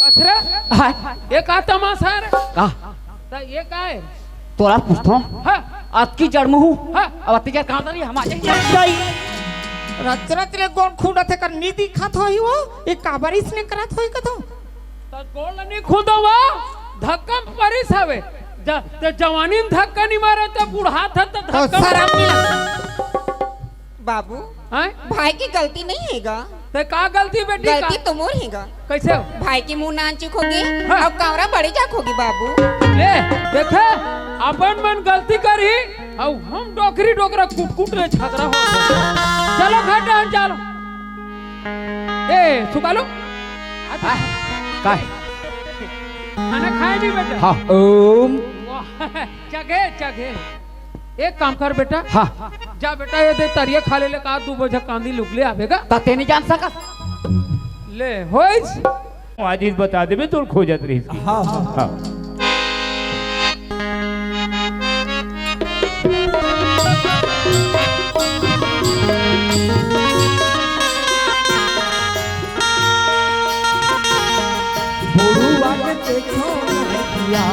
कसरे ये का तमाशा है का तो ये का है तोरा पूछतो हां आज की जड़ मुहू हां अब अत्याचार कहां तरी हम आ जाई रच रच ले गोल खुंडा थे कर नीति खात होई वो ये काबर इसने करत होई कतो तो गोल नहीं खुदवा धक्का परिस हवे ते जवानी में धक्का नहीं मारे तो बूढ़ा था तो धक्का शर्म नहीं बाबू हैं भाई की गलती नहीं हैगा ते का गलती बेटी गलती तुमोर हैगा कैसे भाई की मुंह नान चुक होगी अब कावरा बड़ी जाक होगी बाबू ले देखे अपन मन गलती करी और हम डोकरी डोकरा कुट रे छात्रा हो चलो घर डाल चलो ए सुकालो का खाना खाए नहीं बेटा हाँ ओम जगे एक काम कर बेटा हाँ जा बेटा ये दे तरिया खा ले का 2 बजे कांदी लुगले आवेगा ताते नहीं जान सका ले होइस आज इस बता देबे तो खो जात रही हाँ हाँ बुरुआ के देखो दिया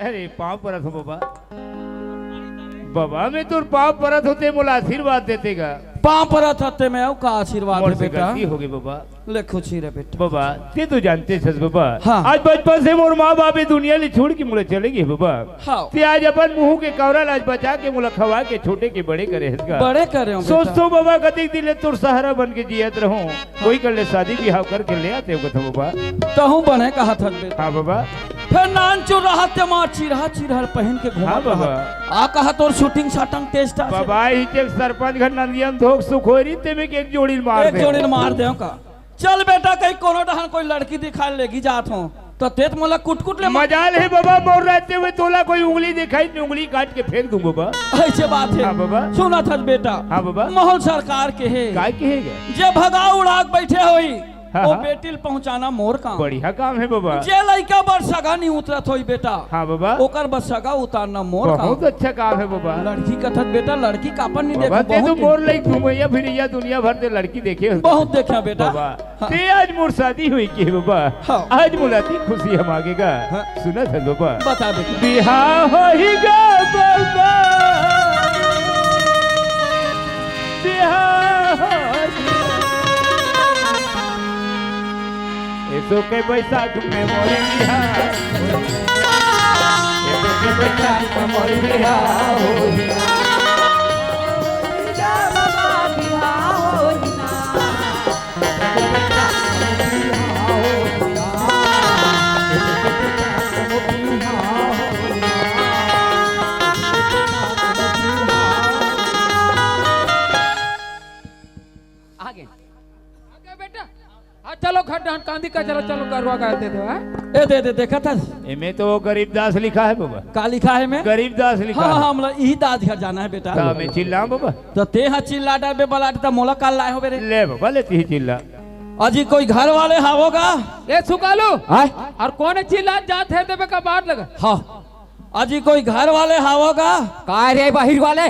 अरे पाँव परत हो बाबा बाबा में तो पाँव परत होते मोला आशीर्वाद देतेगा पाँव परत होते में का आशीर्वाद है बेटा गलती होगी बाबा ले खुशी रे बेटा बाबा ते तो जानते छस बाबा हाँ। आज बचपन से मोर माँ बाप दुनिया ले छोड़ के मुझे चलेगी बाबा हाँ। ते आज अपन मुंह के कवरा लाज बचा के मुला खवा के छोटे के बड़े करे हसगा बड़े करे हो सोच तो बाबा कदी दिले तोर सहारा बन के जियत रहूं कोई कर ले शादी ब्याह करके ले आते हो कथा बाबा तहु बने कहा था बेटा हाँ बाबा फिर नान चो रहा ते मां चिरहा चिरहर पहन के घुमा हाँ बाबा आ कहा तोर शूटिंग शाटंग टेस्ट बाबा ही ते सरपंच घर नंदियन धोख सुखोरी ते में एक जोड़ी मार एक दे जोड़ी मार दे का चल बेटा कहीं कोनो डहन कोई लड़की दिखाई लेगी जात हो तो तेत मोला कुट ले मजाल है बाबा मोर रहते हुए तोला कोई उंगली दिखाई उंगली काट के फेंक दूं बाबा ऐसे बात है हाँ बाबा सुना था बेटा हाँ बाबा माहौल सरकार के है काय कहेगा जे भगा उड़ाक बैठे होई हाँ, वो हाँ। बेटिल पहुंचाना मोर काम बढ़िया काम है बाबा जे लड़का बर सगा नहीं उतरत होई बेटा हाँ बाबा ओकर बस सगा उतारना मोर बहुत काम अच्छा काम है बाबा लड़की कथत बेटा लड़की कापन नहीं बाबा देखो ते तो बहुत मोर लाइक घुमैया फिरैया दुनिया भर से लड़की देखे हो बहुत देखा बेटा बाबा ते आज मोर शादी हुई की है बाबा हाँ। आज मुलाती खुशी हम आगेगा हाँ। सुना था बाबा बता बेटा बिहार होइगा बाबा बिहार ऐसो के बैसाख में मोरे बिहार बेटा कमर बिहार होई ना आगे आगे बेटा हाँ चलो खड्डा कांदी का चलो चलो करवा कर दे दो ए दे देखा था इनमें तो वो गरीबदास लिखा है बाबा। का लिखा है मैं गरीबदास लिखा हाँ है। हाँ मतलब यही दाद घर जाना है बेटा तो मैं चिल्लाऊं बाबा। तो ते हाँ चिल्ला डर बलाट तो मोला काल लाए हो बेरे ले बाबा लेती ही चिल्ला। अजी कोई घर वाले हावोगा ये सुकालू और कौन चिल्ला जात है देवे का बात लगा हाँ अजी कोई घर वाले हावोगा का रे बाहिर वाले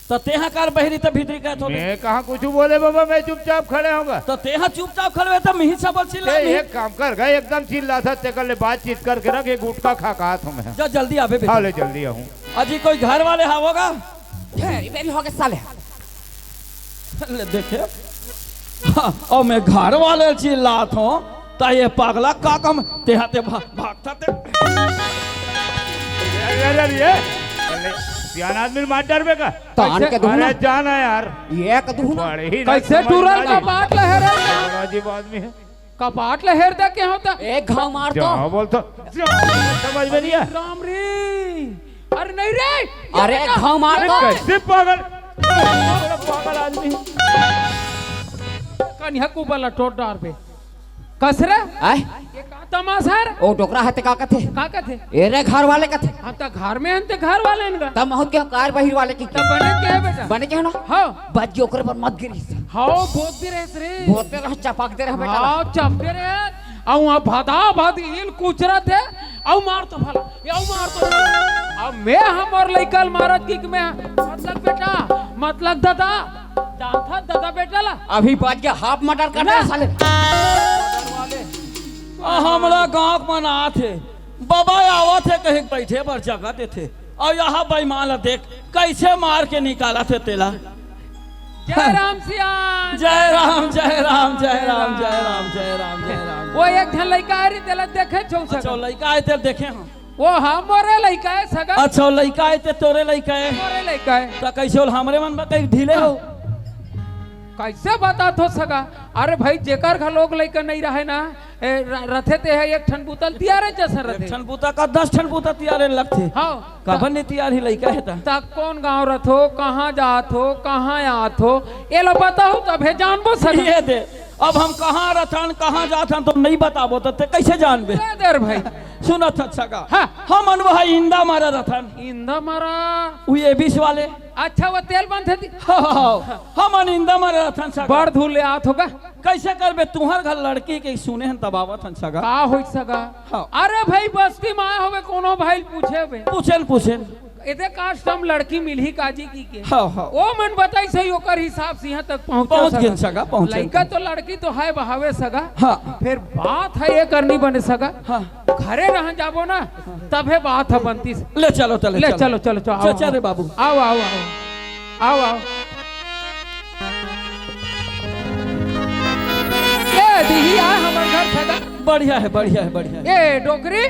तो तेहा कार बहरी तो भीतरी का थोड़े मैं कहाँ कुछ बोले बाबा, मैं चुपचाप खड़े होगा। तो तेहा चुपचाप खड़े तो मिही सब चिल्ला एक काम कर गए एकदम चिल्ला था ते कर ले बातचीत करके रख एक गुटका खा कहा तुम्हें जा जल्दी आवे खा ले जल्दी आऊं। अजी कोई घर वाले हावोगा मेरी हो गए साले ले देखे हाँ, और मैं घर वाले चिल्लात हूँ तो ये पागला का कम तेहा ते भागता ते सियान आदमी मार डरबे का तान के दूना अरे जाना यार ये कदूना बड़े ही कैसे टूरल कपाट लहर अजीब आदमी है। कपाट लहर दे क्या होता एक घाव मार दो क्या बोलता समझ में नहीं है। राम रे अरे नहीं रे अरे घाव मार दो कैसे पागल पागल आदमी कन्या को बला टोट डार पे कसरे ये का तमाशा है ओ डोकरा हते का कथे ए रे घर वाले कथे हम तो घर में अंते घर वाले इनका तब बहुत के कार बहिर वाले की तब बने के है बेटा बने के ना हां बाजी ओकरे पर मत गिरी हां बहुत भी रहस रे बहुत पे रह चपक दे रह बेटा हां चपके रे औ वहां भादा भाद इल कुचरा थे औ मार तो भला ये औ मार तो अब मैं हमर लइकल मारत की मैं मतलब बेटा मतलब दादा जानता दादा बेटा ला अभी बाज के हाफ मर्डर कर रहे साले हमारा गांव में ना थे बाबा आवा थे कहीं बैठे पर जगह थे और यहाँ बेईमान देख कैसे मार के निकाला थे तेला। जय राम सियान जय राम जय राम जय राम जय राम जय राम जय राम। वो एक झन लइका रे तेला देखे छौ अच्छा लइका आए थे देखे हम वो हमरे लइका है सगा अच्छा लइका आए थे तोरे लइका है मोरे लइका है तो कैसे होल हमरे मन में कहीं ढीले हो कैसे बता थो सगा अरे भाई जेकर घर लोग लइका नहीं रहे ना रथे ते है एक ठन बुतल तियारे जैसा रथे ठन बुता का 10 ठन बुता तियारे लगथे हां कबन ने तियार ही लइका है ता कौन गांव रथो कहां जात हो कहां आत हो ये लो बताओ तबे जानबो सगा ये दे अब हम कहां रथन कहां जाथन तो नहीं बताबो तो कैसे जानबे देर भाई सुनत अच्छा का हम अनवा इंदा मारा रथन इंदा मारा ये 20 वाले अच्छा वो तेल बंद थी हम इंदा मारा रथन सगा बड़ धुले आत होगा कैसे करबे तुहर घर लड़की के सुने हन तबावत हन सगा का होई सगा अरे भाई बस्ती में आए होवे कोनो भाई पूछे इधर कास्ट हम लड़की मिलही काजी की के ओ मन बताई सही ओकर हिसाब से यहां तक पहुंच गए सगा पहुंच लड़का तो लड़की तो है बहावे सगा फिर बात है ये करनी बने सगा घरे रह जाबो ना तबे बात है बनती ले चलो चलो रे बाबू आओ आओ आओ आओ ये दिही आ हमर घर सगा बढ़िया है ए डोकरी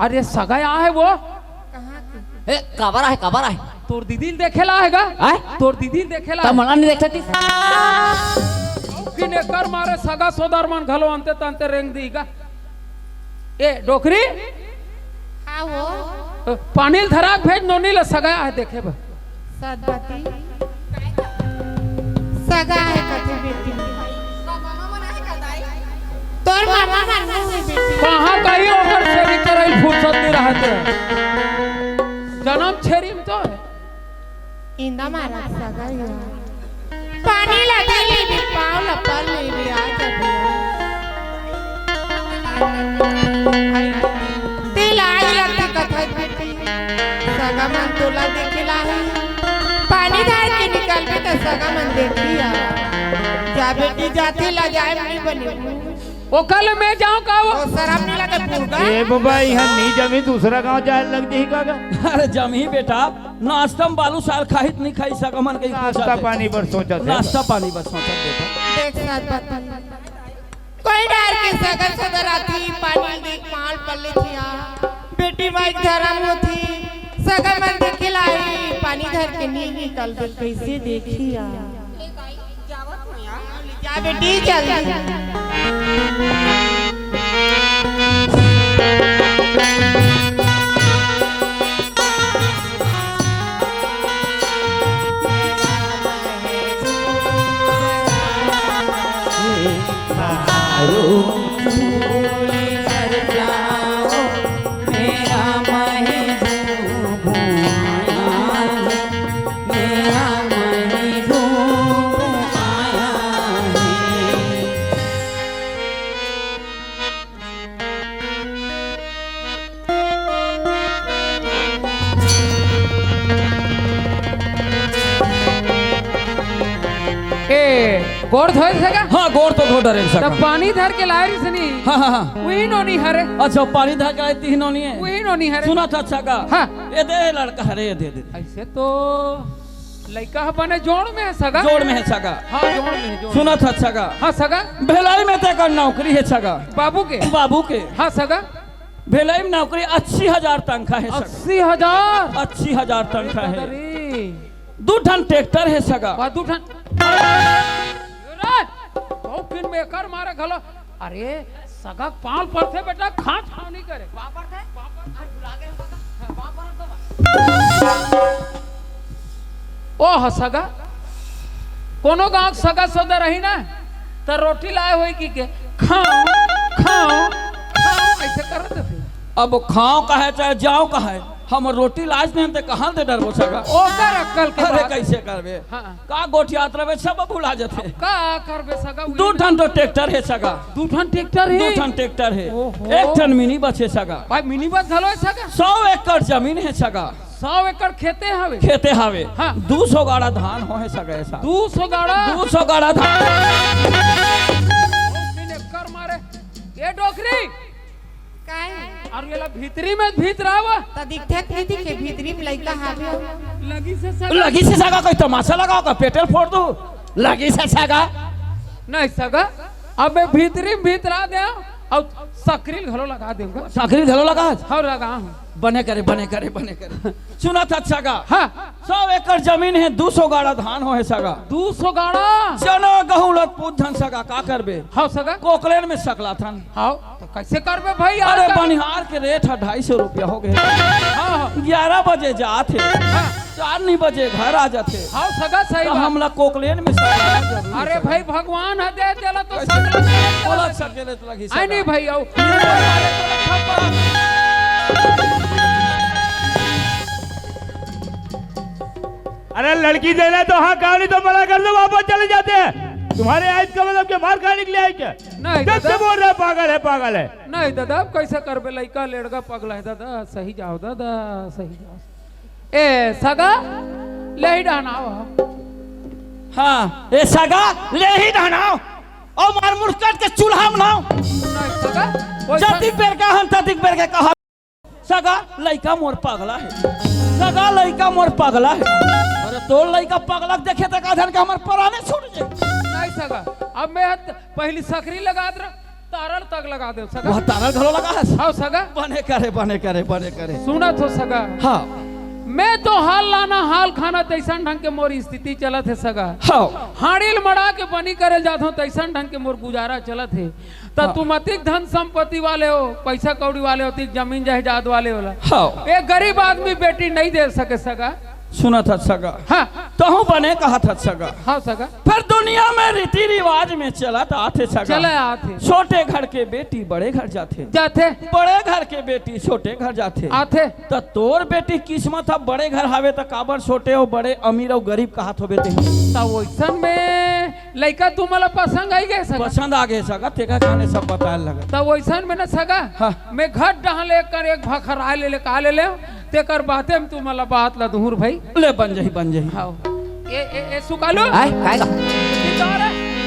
अरे सगा है वो ए कबर है तोर दीदी देखेला हैगा तोर दीदी देखेला त मला नहीं देखती किने कर मारे सगा सोदर मन घलो अंते तंते रेंग दीगा ए डोकरी आओ पानी धराक भेज नोनी ले सगा है देखे बा सदबती सगा है कथे बेटी तोर मामा मन है बेटी कहां कहीं ओकर छेरी करई फुर्सत नहीं रहते जन्म छेरी में तो है इंदा मारा सगा है पानी लगे ले भी पाव लपर ले भी आ तेल आज लगता कथा बेटी सगा मन तोला देखला है पानी धार के निकल के तो सगा मन देखी आ जा बेटी जाती ला जाए नहीं बनी ओ कल मैं जाऊं का वो शराब नहीं लगे पूरा ए बाबा यहां नहीं जमी दूसरा गांव जाए लग दी कागा अरे जमी बेटा नाश्ता में बालू साल खाहित नहीं खाई सका मन कहीं नाश्ता पानी पर सोचा नाश्ता पानी पर सोचा बेटा देख साथ बात कोई ना डार के सगर सदर आती पानी देख माल पल्ले थिया बेटी माई धर्म होती सगर मन देखे लाई पानी धर के नी निकल दे कैसे देखिया जा बेटी जल्दी गोड़ धोए सका हाँ गोड़ तो धो डरे सका तब पानी धर के लाए रही सनी हाँ हाँ हाँ वही नोनी हरे अच्छा पानी धर के लाए तीन नोनी है वही नोनी हरे सुना था सका हाँ ये दे लड़का हरे ये दे ऐसे तो लड़का बने जोड़ में है सगा जोड़ में है सगा हाँ जोड़ में है जोड़ सुना था सगा हाँ सगा भेलाई में तय नौकरी है सगा बाबू के हाँ सगा भेलाई में नौकरी 80,000 तनख्वाह है 80,000 80,000 तनख्वाह है 2 टन ट्रैक्टर है सगा 2 टन तो फिर में कर मारे घलो अरे सगा पाल पर थे बेटा खा छाव नहीं करे बापर थे ओ ह सगा कोनो गांव सगा सदा रही ना तो रोटी लाए होई की के खाओ खाओ खाओ ऐसे करते थे अब खाओ का है चाहे जाओ का है हम रोटी लाज में हम ते कहां दे डरबो सगा ओकर अक्कल के अरे कैसे करबे हाँ। का गोठियात रहे सब भुला जाते का करबे सगा 2 टन तो ट्रैक्टर है सगा 2 टन ट्रैक्टर है 2 टन ट्रैक्टर है 1 टन मिनी बस है सगा भाई मिनी बस घलो है सगा 100 एकड़ जमीन है सगा 100 एकड़ खेते हवे हाँ 200 गाड़ा धान हो है सगा ऐसा 200 गाड़ा धान कर मारे ये डोकरी और ये भीतरी में भीत रहा त दिखते नहीं दिखे भीतरी में लइका हावे लगी से सगा कोई तमाशा लगाओ का पेट्रोल फोड़ दो लगी से सगा नहीं सगा अब मैं भीतरी में भीत रहा दे और सकरील घलो लगा दूंगा सकरील घलो लगा हाँ लगा बने करे सुना था सगा हाँ 100 एकड़ जमीन है 200 गाड़ा धान हो है सगा 200 गाड़ा चलो गहूं लग पूछ धन सगा का करबे हाँ सगा कोकलेन में सकला थन हाँ तो कैसे करबे भाई अरे बनिहार के रेट 250 रुपया हो गए हाँ 11 बजे जाते 4 बजे घर आ जाते हाँ सगा सही तो हमला कोकलेन में सकला अरे भाई भगवान है दे देला तो बोला सकेले तो लगी आई नहीं भाई आओ अरे लड़की देना तो हाँ कहानी तो मना कर दो वापस चले जाते हैं तुम्हारे आज का मतलब के मार खाने के लिए आए क्या नहीं जब से बोल रहा है पागल है नहीं दादा कैसे करबे लड़का लड़का पगला है दादा सही जाओ दादा सही जाओ ए सगा ले ही डानाओ हाँ ए सगा ले ही डानाओ और मार मुर्कट के चूल्हा बनाओ नहीं सगा जति पेर का हम तति पेर के कहा सगा लड़का मोर पगला है सगा लड़का मोर पगला है अरे तोर लड़का पगला देखे तक आधन का हमर पराने छूट जाए नहीं सगा अब मैं पहली सकरी लगा दे तारल तक लगा दे सगा वह तारल घलो लगा है हाँ सगा बने करे सुना तो सगा हाँ मैं तो हाल लाना हाल खाना तैसन ढंग के मोर स्थिति चलत है सगा हाँ हाड़िल मड़ा के बनी करे जात हो तैसन ढंग के मोर गुजारा चलत है तो तुम अधिक धन संपत्ति वाले हो पैसा कौड़ी वाले हो अधिक जमीन जायदाद वाले होला हाँ एक गरीब आदमी बेटी नहीं दे सके सगा सुना था सगा हाँ तो बने कहा था सगा हाँ सगा फिर दुनिया में रीति रिवाज में चला था आते सगा चले आते छोटे घर के बेटी बड़े घर जाते बड़े घर के बेटी छोटे घर जाते आते तो तोर बेटी किस्मत था बड़े घर हावे तो काबर छोटे हो बड़े अमीर हो गरीब कहा तो बेटे तो वैसन में लड़का तुम्हारा पसंद आई गए सगा पसंद आ गए सगा तेका खाने सब बताए लगा तो वैसन में न सगा हाँ। मैं घर डहा लेकर एक भखरा ले कहा ले तेकर बाते में तुम्हारा बात ला दूर भाई ले बन जाही हाँ ए सुकालो आय काय का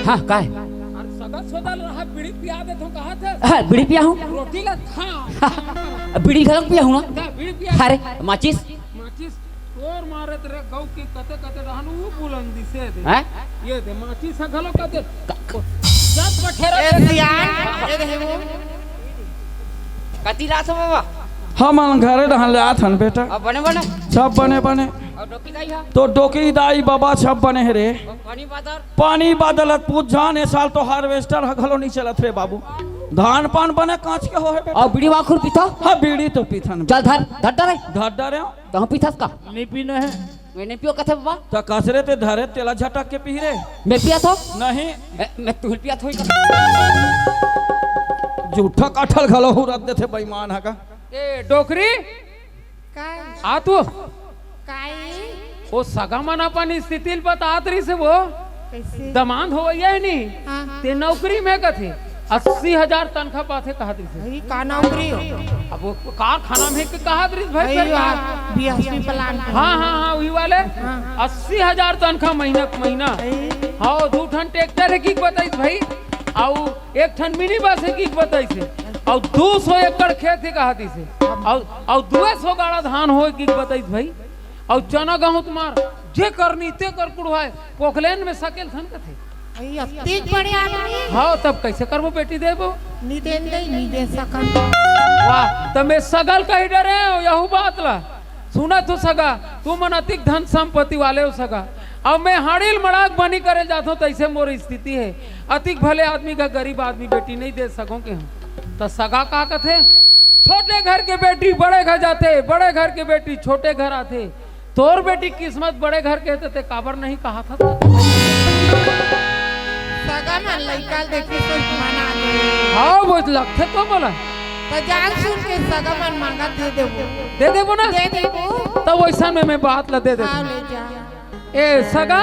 हां काय सगा सोदल रहा बीड़ी पिया दे तो कहा था हां बीड़ी पिया हूं रोटी ला खा बीड़ी खलक पिया हूं ना बीड़ी पिया अरे माचिस और मारत रे गौ की कते रहनु बुलंदी से दे हैं ये दे माचिस खलो कते सब बठेरा ए सियान ए देहु कति रात हो बाबा हम घरे रहन ले आथन बेटा अब बने बने सब बने बने और डोकी गई है तो डोकी दाई बाबा सब बने है रे पानी बादर पानी बादलत पूछ जान ए साल तो हार्वेस्टर घलो नहीं चलत रे बाबू धान पान बने कांच के हो है बेटा और बीड़ी वाखुर पीता हां बीड़ी तो पीथन चल धर धर धर डरे तो हम पीथस का नहीं पीना है मैं नहीं पियो कथे बाबा तो कसरे ते धरे तेला झटक के पी रे मैं पिया तो नहीं मैं तू पिया थोई झूठा काठल घलो हो रद थे बेईमान है का ए डोकरी काय आ तू काय वो सगा मन अपन स्थिति बतात रही से वो कैसे दमांद हो है नहीं हाँ ते नौकरी में कथे 80,000 तनख्वाह पाथे कहा दी से भाई का नौकरी हो अब वो कारखाना में के कहा दी भाई भाई सरकार बीएसपी प्लान हाँ वही वाले 80,000 तनख्वाह महीना हाँ 2 ठन ट्रैक्टर है की बताई भाई और 1 ठन मिनी बस है की बताई से और 200 एकड़ खेत है कहा दी से और 200 गाड़ा धान हो की बताई भाई और चना गेहूं तुम्हार जे करनी ते कर कुड़वाए पोखलेन में सकेल थन कथे भाई अति बढ़िया आदमी हाँ तब कैसे करबो बेटी देबो नी देन दे नी दे सकन वाह तमे सगल कही डरे हो यहू बात ला सुना तू सगा तू मन अतिक धन संपत्ति वाले हो सगा अब मैं हाड़िल मड़ाक बनी करे जाता हूँ तैसे मोर स्थिति है अतिक भले आदमी का गरीब आदमी बेटी नहीं दे सको के हम तो सगा का कथे छोटे घर के बेटी बड़े घर जाते बड़े घर के बेटी छोटे घर आते तोर बेटी किस्मत बड़े घर के थे काबर नहीं कहा था सगा मन लइका देखे तो मना दे हाँ वो लगते तो बोला तो जान सुन के सगा मन मांगा दे देबो ना दे देबो तब वैसा में मैं बात ला दे दे हाँ ले जा ए सगा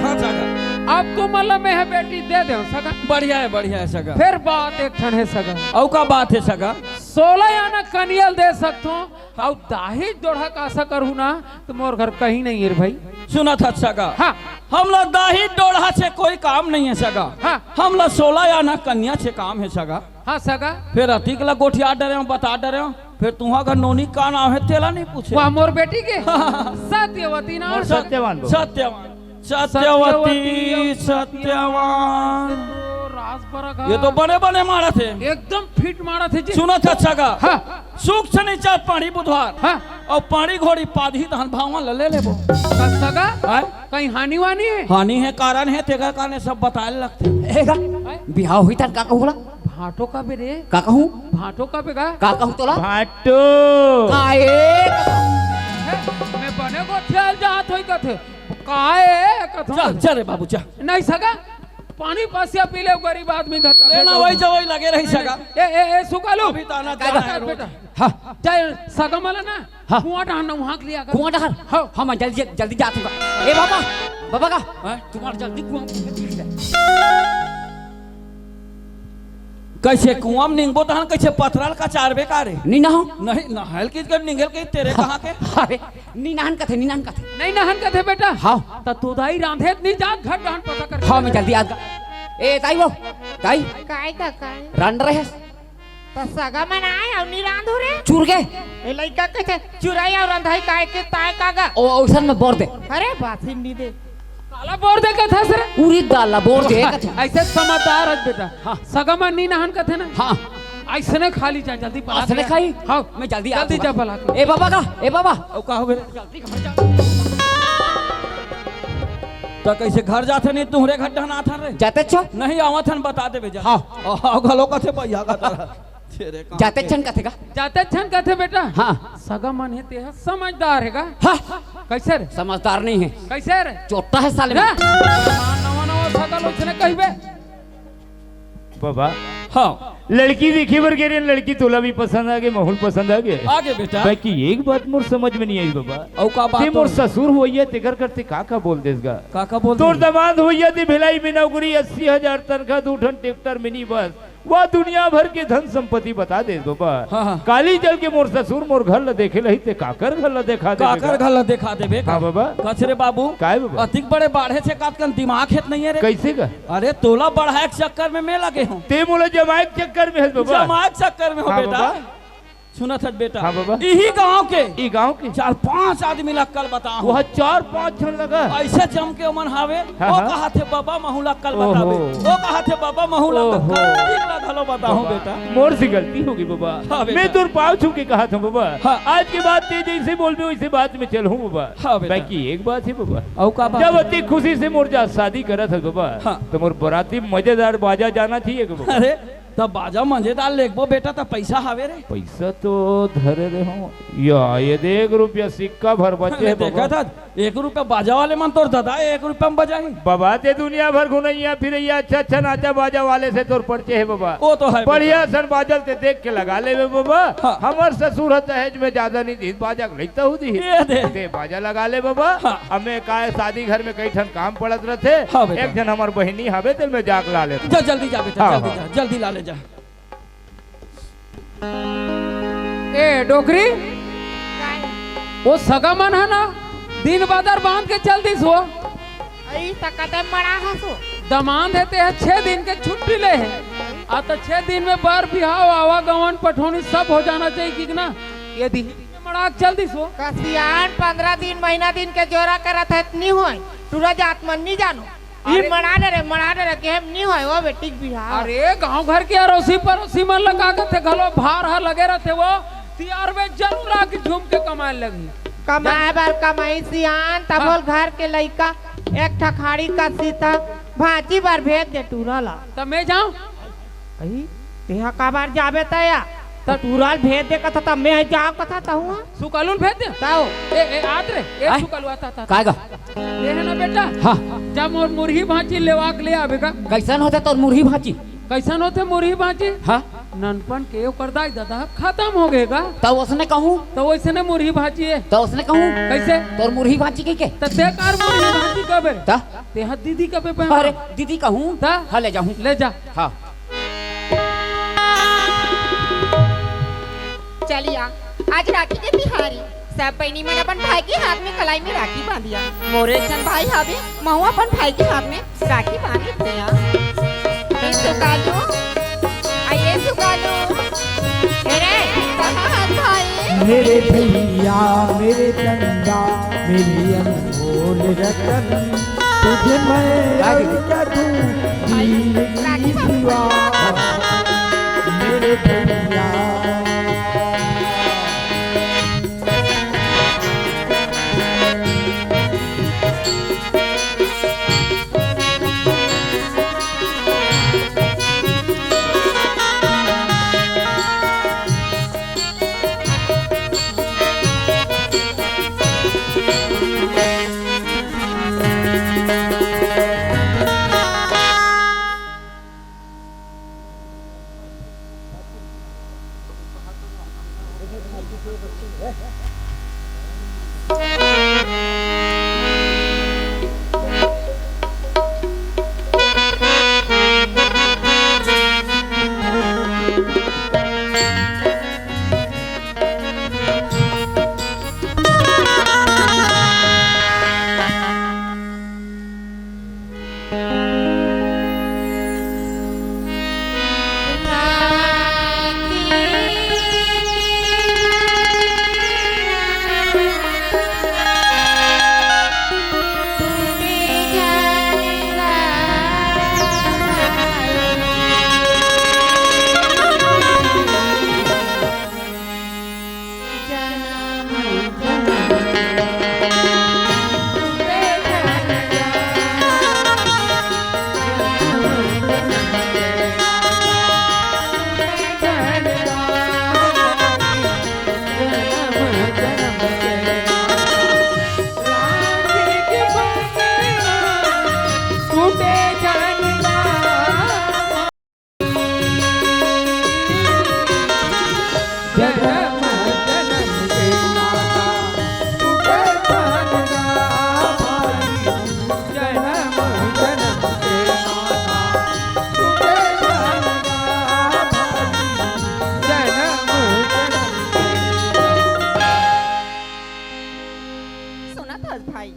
हाँ सगा आपको मतलब में है बेटी दे दे सगा बढ़िया है सगा फिर बात एक ठन है सगा औ का बात है सगा 16 आना कनियल दे सकतो और दाही दोढ़ा का आशा करू ना तो मोर घर कहीं नहीं है भाई सुना था सगा हाँ हम लोग दाही डोढ़ा से कोई काम नहीं है सगा हाँ हम लोग 16 आना कन्या से काम है सगा हाँ सगा फिर अतिक ला गोठिया डरे बता डरे फिर तुम्हारा घर नोनी का नाम है तेला नहीं पूछे वह मोर बेटी के सत्यवती नाम सत्यवान सत्यवती सत्यवान ये तो बने बने मारा थे एकदम फिट मारा थे सुना था सगा हाँ सुख से नहीं चाह पानी बुधवार हाँ और पानी घोड़ी पाधी धान भावा ले लेबो सगा कहीं हानि वानी है हानि है कारण है तेगा कारण सब बताए लगते बिहाव हुई था का कहूला भाटो का बे रे का कहूं भाटो का बेगा का कहूं तोला भाटो काए मैं बने को खेल जात होई कथे काए कथो चल रे बाबू चल नहीं सगा पानी पासिया पी ले गरीब आदमी घर लेना वही जो वही लगे रही सगा ए सुकालो अभी ताना बेटा हां चाहे सगा मला ना कुआं डाहन वहां के लिया कुआं डाहन हां हम जल्दी जात हूं ए बाबा का तुम्हारा जल्दी कुआं कैसे कुआं में निंगबो तहन कैसे पथराल का चारबे का रे नी ना नहीं नहल की कर निंगल के तेरे कहां के अरे नी नहन कथे नहीं नहन कथे बेटा हां त तू दाई रांधे नहीं जात घर डाहन पता कर हां मैं जल्दी आज ए ताई वो ताई काय का काय रन रहे तो सगा मन आए और नी रांधो रे चूर गए ए लइका कथे चुराई और रंधाई काय के ताय कागा ओ औसन में बोर दे अरे बात हिंदी दे काला बोर दे कथा सर पूरी दाला बोर दे कथे ऐसे समझदार है बेटा हां सगा मन नी नहन कथे ना हां ऐसे ने खाली जा जल्दी पला ऐसे ने खाई हां मैं जल्दी जा पला ए बाबा ओ का हो गए जल्दी घर जा तो कैसे घर जाते नहीं तुहरे घर डहना था रे जाते छो नहीं आवत हन बता देबे जा हां घलो कथे भैया का तरह तेरे काम जाते छन कथेगा जाते छन कथे बेटा हां सगा मन है ते समझदार हैगा हां कैसे रे समझदार नहीं है कैसे रे चोटा है साले में नवा सगा लोचने कहबे बाबा हां लड़की देखी बर गे रे लड़की तोला भी पसंद आ गए माहौल पसंद आ गए आगे बेटा बाकी एक बात मोर समझ में नहीं आई बाबा औ का बात ते मोर ससुर होइए तेकर करते का बोल देसगा का बोल तोर दामाद होइए ते भिलाई में नौकरी 80,000 तनखा 2 ठन ट्रैक्टर मिनी बस वह दुनिया भर के धन संपत्ति बता दे बाबा हाँ। काली जल के मोर ससुर मोर घर ल देखे लही ते काकर घर ल देखा दे काकर घर ल देखा देबे हां बाबा कचरे बाबू काय बाबा अतिक बड़े बाढ़े से काटकन दिमाग हेत नहीं है रे कैसे का अरे तोला बढ़ाए के चक्कर में मैं लगे हूं ते मोला जमाए के चक्कर में है बाबा जमाए के चक्कर में हो हाँ, बेटा बाबा। सुना था बेटा। हाँ बाबा। यही गांव के ई गांव के 4-5 आदमी ला कल बताओ। वह 4-5 जन लगा ऐसे जम के मन हावे। हाँ, वो हाँ। कहा थे बाबा महूला कल बतावे। वो कहा थे बाबा महूला ओहो। घलो बताओ बेटा। मोर से गलती होगी बाबा। हाँ बेटा। मैं तो पाँव छू के कहा था बाबा। हाँ। आज की बात ते जैसे बोल दो वैसे बात में चलूं बाबा। हाँ बेटा। बाकी एक बात है बाबा। औ का बात? जब अति खुशी से मोर जा शादी करा था बाबा। हाँ। तो मोर बराती मजेदार बाजा जाना चाहिए बाबा। अरे तब बाजा मजेदार लेखबो बेटा तब पैसा हावे रे। पैसा तो धरे रहे हो या ये 1 रुपया सिक्का भर बचे है देखा था 1 रुपया बाजा वाले मन तोर दादा 1 रुपया में बजाई। बाबा ते दुनिया भर घुनैया फिर अच्छा अच्छा नाचा बाजा वाले से तोर परिचय है बाबा। वो तो है बढ़िया सन बाजल ते देख के लगा ले बाबा। हाँ। हमार ससुर है दहेज में ज्यादा नहीं दी बाजा लेता हूँ दी ये दे। ते बाजा लगा ले बाबा। हाँ। हमें का शादी घर में कई ठन काम पड़त रहते। हाँ बेटा। एक जन हमार बहिनी हवे ते मैं जाक ला ले। जा जल्दी जा बेटा। हाँ, जल्दी हाँ। जा जल्दी ला ले जा। ए डोकरी वो सगा मन है ना दिन बादर बांध के चल दी सो आई तकते मड़ा हसो दमान देते हैं 6 दिन के छुट्टी ले है आ तो 6 दिन में बार बिहाव आवागमन पठौनी सब हो जाना चाहिए कि ना ये दी मड़ाक चल दी सो कसियान 15 दिन महीना दिन के जोरा करत है इतनी होय तुरा जात मन नहीं जानो ई मड़ा रे के हम नहीं होय वो बेटी बिहा। अरे गांव घर के अड़ोसी पड़ोसी मन लगा के थे घलो भार हा लगे रहते वो तियार में जरूर आके झूम के कमाए लगी। कमाए बार कमाई सियान तबोल घर के लइका एक ठखाड़ी का सीता भाजी बार भेज दे टूरला तब मैं जाऊं आई तेहा का बार जाबे तया त टूरल भेज दे कथा त मैं जाओ कथा त हुआ सुकलून भेज दे ताओ ए आत रे ए सुकलू आता था काएगा ये है ना बेटा। हाँ। जब मोर मुर्ही भांची लेवाक ले आवेगा कैसन होता तोर मुरही भाजी? कैसन होते मुर्ही भांची हाँ ननपन के ओकर दाई दादा खत्म हो गएगा तो उसने कहूँ तो वैसे ने मुर्ही भांची है तो उसने कहूँ कैसे तोर मुरही भाजी के त ते कार मुर्ही भांची कबे ता ते हा दीदी कबे पे अरे दीदी कहूँ ता हाँ ले जाऊँ ले जा। हाँ चलिया आज राखी के तिहारी सब बहनी मन अपन भाई के हाथ में कलाई में राखी बांधिया। मोरे चंद भाई हवे महू अपन भाई के हाथ में राखी बांध दिया। ये सुकालो आइए सुकालो मेरे कहाँ हाथ भाई मेरे भैया मेरे चंदा मेरी अनमोल रतन तुझे मैं और क्या दूं राखी सिवा मेरे भैया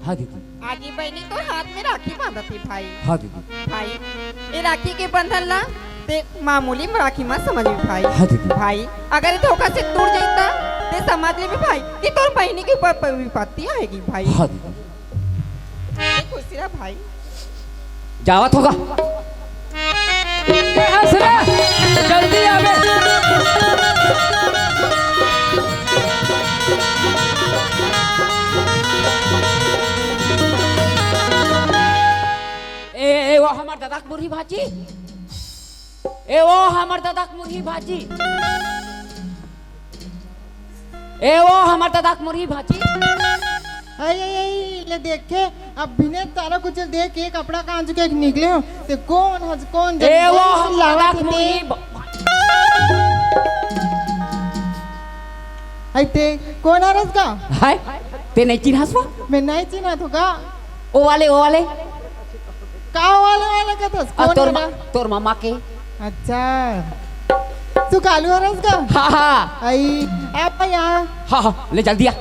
हाँ दीदी। आज ये बहनी तो हाथ में राखी बांधती भाई। हाँ दीदी। भाई ये राखी के बंधन ला ते मामूली राखी मत समझी भाई। हाँ दीदी। भाई अगर ये धोखा से टूट जाता ते समझ ले भी भाई कि तोर बहनी के ऊपर विपत्ति आएगी भाई। हाँ दीदी। खुशी रह भाई। जावत होगा। हंस रे, जल्दी आवे। ए वो हमार दादा के मुरही भाजी। ए वो हमार दादा के मुरही भाजी। ए वो हमार दादा के मुरही भाजी। आई ले देखे अब बिने तारा कुछ देख के कपड़ा कांच के निकले हो ते कौन ए वो हम दादा के मुरही आई ते कौन आ रस का हाय ते नहीं चिन्हस वो मैं नहीं चिन्हा तो का ओ वाले का वाले का तो कौन तोर मामा के। अच्छा तू कालू आ रस का हाँ हाँ आई आप यहाँ हाँ हाँ ले जल्दी आ।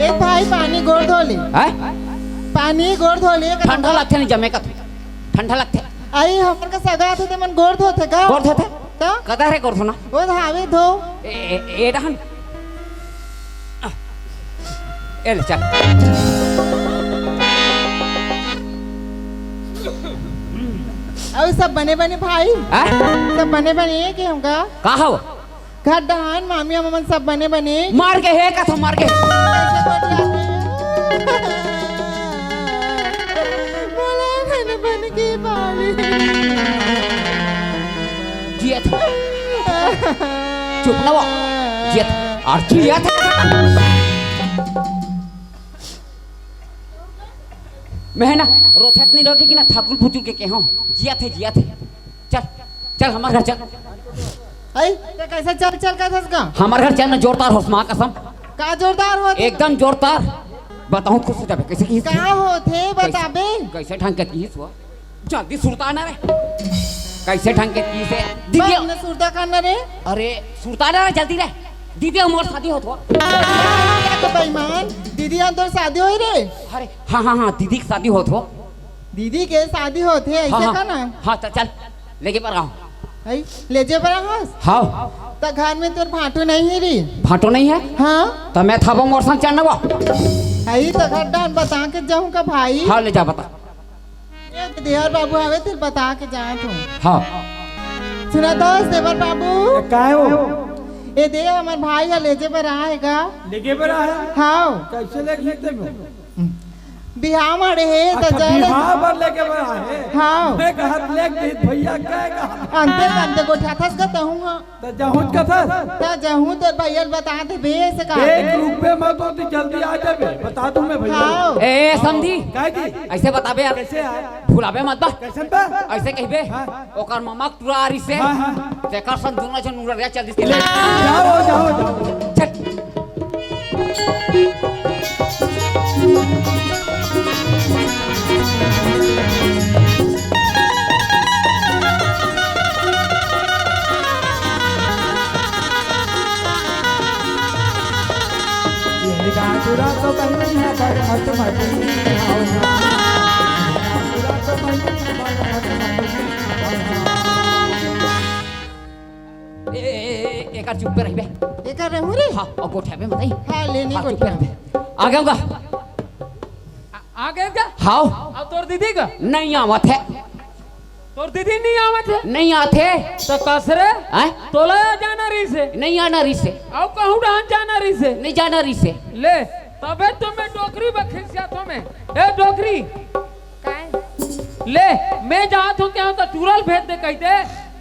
एक भाई पानी गोड़ धो ले। पानी गोड़ धो ले। ठंडा लगते नहीं जमे का ठंडा लगते। आई हमर का सगा थे मन गोड़ धोते का गोड़ धोते तो कदा रे गोड़ धोना वो धावे धो ए डहन ए ले चल। अब सब बने भाई सब बने है कि हमका का हो घर डहान मामी ममन सब बने मार के है का तो मार के बोला खाने बन के बाली जियत चुप ना वो जियत और जियत मैं ना रोथत नहीं रोके कि ना ठाकुर फुचुर के हो जियत है चल चल हमारे घर चल। आई ते कैसे चल का हमारे घर चल ना जोरदार हो मां कसम का जोरदार हो एकदम जोरदार बताऊं खुद से जाबे कैसे की का होथे बताबे कैसे ढंग के की हुआ जल्दी सुरताना रे कैसे ढंग के की से दीदी ने सुरता करना रे अरे सुरताना रे जल्दी रे दीदी हमार शादी होत हो क्या तो बेईमान दीदी अंदर शादी होई रे अरे हां दीदी की शादी होत हो दीदी के शादी होते ऐसे का ना हां तो चल लेके पर आओ आई ले जे पर आओ हां तो घर में तोर भाटो नहीं है रे भाटो नहीं है हां तो मैं थाबो मोर संग चलना वो आई तो घर डान बता के जाऊं का भाई हां ले जा बता ये देवर बाबू आवे तो बता के जाए तू हां सुना दोस्त देवर बाबू का है वो ए दे हमार भाई है ले जे पर आएगा लेके पर आया हां कैसे लेके हो बिहाव मारे है तो अच्छा चल बिहाव पर लेके बना है हां मैं कहा लेके भैया कहेगा अंते गोठा थस का तहूं तो जाहूं का था तो जाहूं तो भैया बता दे बे से का एक रुक पे मत हो तो जल्दी आ जाबे बता दूं मैं भैया ए समझी काहे की ऐसे बताबे यार कैसे आए भुलाबे मत बा कैसे बा ऐसे कहबे ओकर मामा तुरारी से तेकर सन दोनों जन उड़िया चल दिस ले जाओ चल पूरा तो करना है बड़े मत एक चुप पे रहिबे एक रहू रे हां और गोठा पे मत हां लेनी चुप गोठा पे आ गया आ गए क्या हां अब तोर दीदी का नहीं आवत है तोर दीदी नहीं आवत है नहीं आते तो कसरे तोला जाना रही से नहीं आना री से अब कहूं डांस जाना रही से नहीं जाना री से ले तबे तुम्हें डोकरी बखिसिया तुम्हें ए डोकरी ले मैं जात हूं क्या तो टूरल भेज दे कहते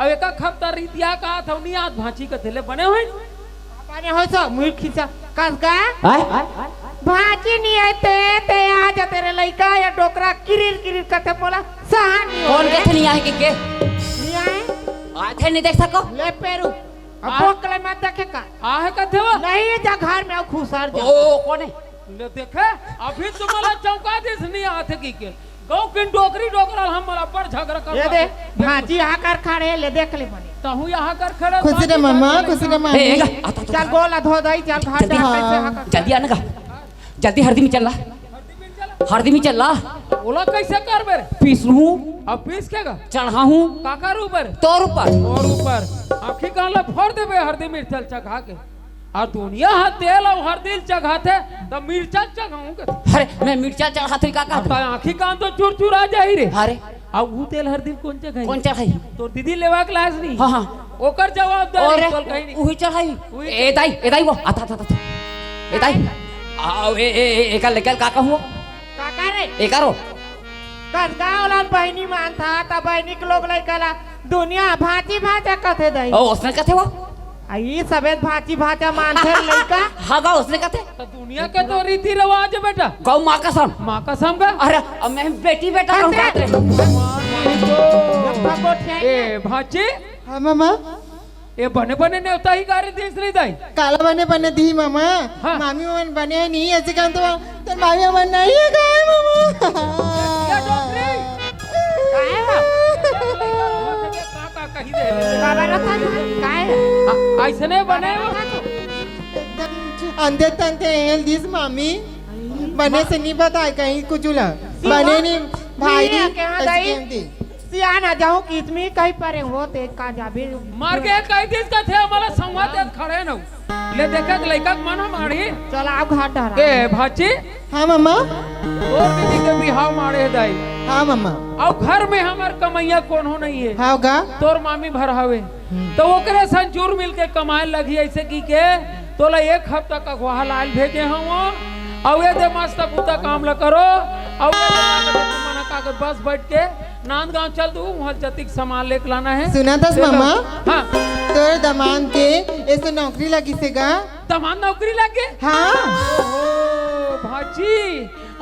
अब एक हफ्ता रीतिया का था नहीं आज भांची के थेले बने हुए बने हो तो मुख खींचा कस का भाजी नहीं आते ते आज तेरे लइका या डोकरा किरिर करते बोला सहा नहीं कौन कहते नहीं आए के नहीं आए आए थे नहीं देख सको ले पेरू अब बोकले मत देखे का आहे कथे वो नहीं जा घर में खुसार जा ओ कौन है ले देखे अभी तुम्हारा चौका दिस नहीं आते की के गौ किन डोकरी डोकरा हम बराबर झगड़ा कर ये दे भाजी यहाँ कर खड़े ले देख ले बने तो हूं यहाँ कर खड़े खुशी रे मम्मा खुशी रे मम्मी चल गोला धो दई चल घर जल्दी जा कैसे जल्दी आने का जल्दी हरदी में चल रहा हरदी में चल ला बोला कैसे कर बेर पीस लूं अब पीस के का चढ़ा हूं काकर ऊपर तोर ऊपर और ऊपर आखी काला फोड़ देबे हरदी मिर्चल चखा के और दुनिया हा तेल और हरदी चखाते तो मिर्चल चखाऊं के अरे मैं मिर्चा चढ़ाते का आखी कान तो चूर चूर आ जाई रे अरे अब वो तेल हरदी कौन चखाई कौन चढ़ाई तो दीदी लेवा क्लास नहीं हां हां ओकर जवाब दे और तोल कहीं नहीं वही चढ़ाई ए दाई वो आता आता ए दाई आओ ए का लेकर काका हुआ काका रे ए करो कसगावला बहिणी मान था ता बहिणी के लोग लइकला दुनिया भांति भांचा कथे दई ओ उसने कथे वो आई सबे भांति भांचा मानथे लइका हां गा उसने कथे तो दुनिया के तो रीति रिवाज है बेटा गौ मां कसम का अरे अब मैं बेटी बेटा कहूं रे ए भाची हां मामा ए बने बने ने उता ही गाड़ी देख रही दाई काला बने बने दी मामा मामी मन बने नहीं ऐसे काम तो मामी मन नहीं है काय मामा क्या डॉक्टरी काय काका कही दे बाबा रखा काय ऐसे नहीं बने अंधे तंते एल दिस मामी बने से नहीं बताए कहीं कुछ ला बने नहीं भाई सियाना जाऊं कितनी कहीं पर हो तेज का जाबे मार के कई दिन का थे हमारा संवाद खड़े न ले देखा लइका मनो मारी चल आप घाट हरा ए भाची हां मम्मा और दीदी के बिहाव मारे दाई हां मम्मा अब घर में हमार कमैया कौन हो नहीं है हां गा तोर मामी भरहावे तो ओकरे संजूर मिल के कमाए लगी ऐसे की के तोला एक हफ्ता का गुहा लाल भेजे हम और ये दे मस्त पुता काम ल करो और मना का बस बैठ के नांदगांव चल दू वहाँ जतिक सामान लेके लाना है सुना दस मामा हाँ तोर दमान के ऐसे नौकरी लगी सेगा दमान नौकरी लगे हाँ ओहो भाची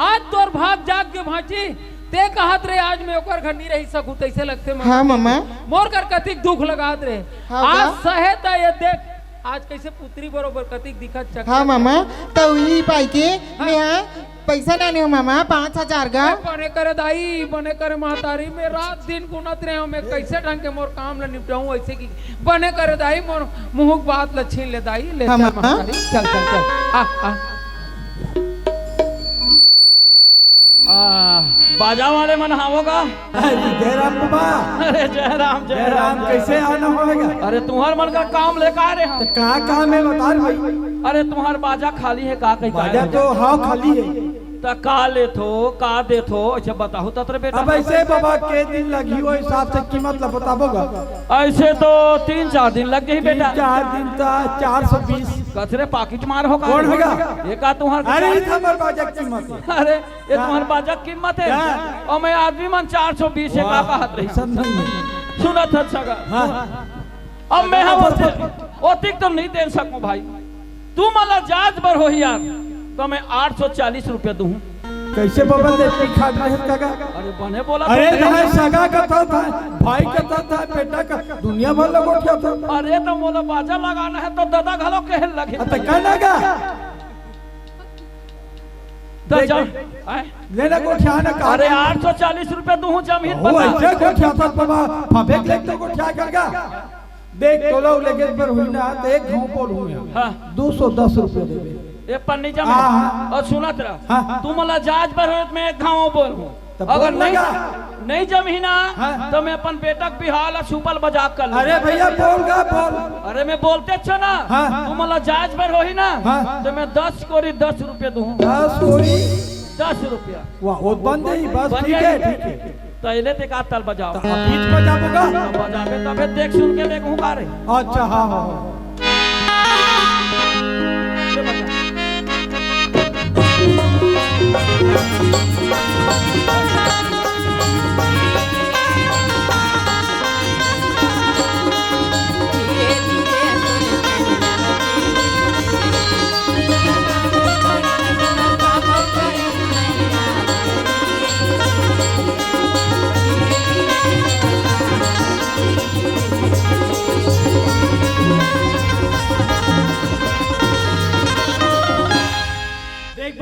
आज तोर भाग जाग के भाची ते कहत रे आज मैं ओकर घर नहीं रही सकूं तैसे लगते हाँ मामा मोर कर कतिक दुख लगात रे आज सहे त ये देख आज कैसे पुत्री बरोबर कतिक दिखत चक हाँ मामा तो ही पाई के मैं पैसा लाने हो मामा 5000 का बने करे दाई बने करे महतारी में रात दिन गुनत रहे हो मैं कैसे ढंग के मोर काम ल निपटाऊं ऐसे की बने करे दाई मोर मुंह बात ल छीन ले दाई ले चल महतारी चल आ बाजा वाले मन हावोगा जयराम बाबा अरे जयराम जयराम कैसे आना होगा अरे तुम्हार मन का काम लेकर आ रहे हैं तो कहाँ काम है बता भाई अरे तुम्हार बाजा खाली है का कहीं बाजा तो हाँ खाली है तो का ले थो का दे थो अच्छा बताओ तत्र बेटा अब ऐसे बाबा के दिन लगी हो हिसाब से कीमत ला बताबोगा ऐसे तो 3-4 दिन लग गई बेटा 4 दिन था 420 कचरे पाकिट मार होगा कौन होगा ये का तुम्हारा अरे ये हमार बाजा कीमत है अरे ये तुम्हार बाजा कीमत है और मैं आदमी मन 420 है का हाथ रही सुना था सगा अब मैं ओतिक तो नहीं दे सकूं भाई तू मला जाज बर हो यार तो मैं 840 रुपया दूं कैसे बाबा देखते खाट रहे काका अरे बने बोला अरे भाई सगा का था भाई का था बेटा का दुनिया भर लोग उठा था अरे तो मोला बाजा लगाना है तो दादा घलो कहन लगे तो कहना का तो जम लेना को ठाना का अरे 840 रुपया दूं जमीन वो ऐसे को ठाता बाबा फबेक लेक तो को ठा करगा देख तोला लेगे पर हुई ना तो एक घाव बोल हुई हां 210 रुपए देबे ये पन्नी जमा और सुनत रहा तू मला जाज पर में एक गाँव बोल अगर नहीं जमीना तो मैं अपन बेटा बिहाल सुपल बजाक कर अरे भैया बोलगा बोल अरे मैं बोलते अच्छा ना तू मला जाज पर हो ही ना तो मैं 10 कोरी 10 रुपये दूं 10 कोरी 10 रुपया वाह वो बंद ही बस ठीक है पहले ते का ताल बजाओ बीच बजाओगा बजावे तबे देख सुन के देखूं का रे अच्छा हां हां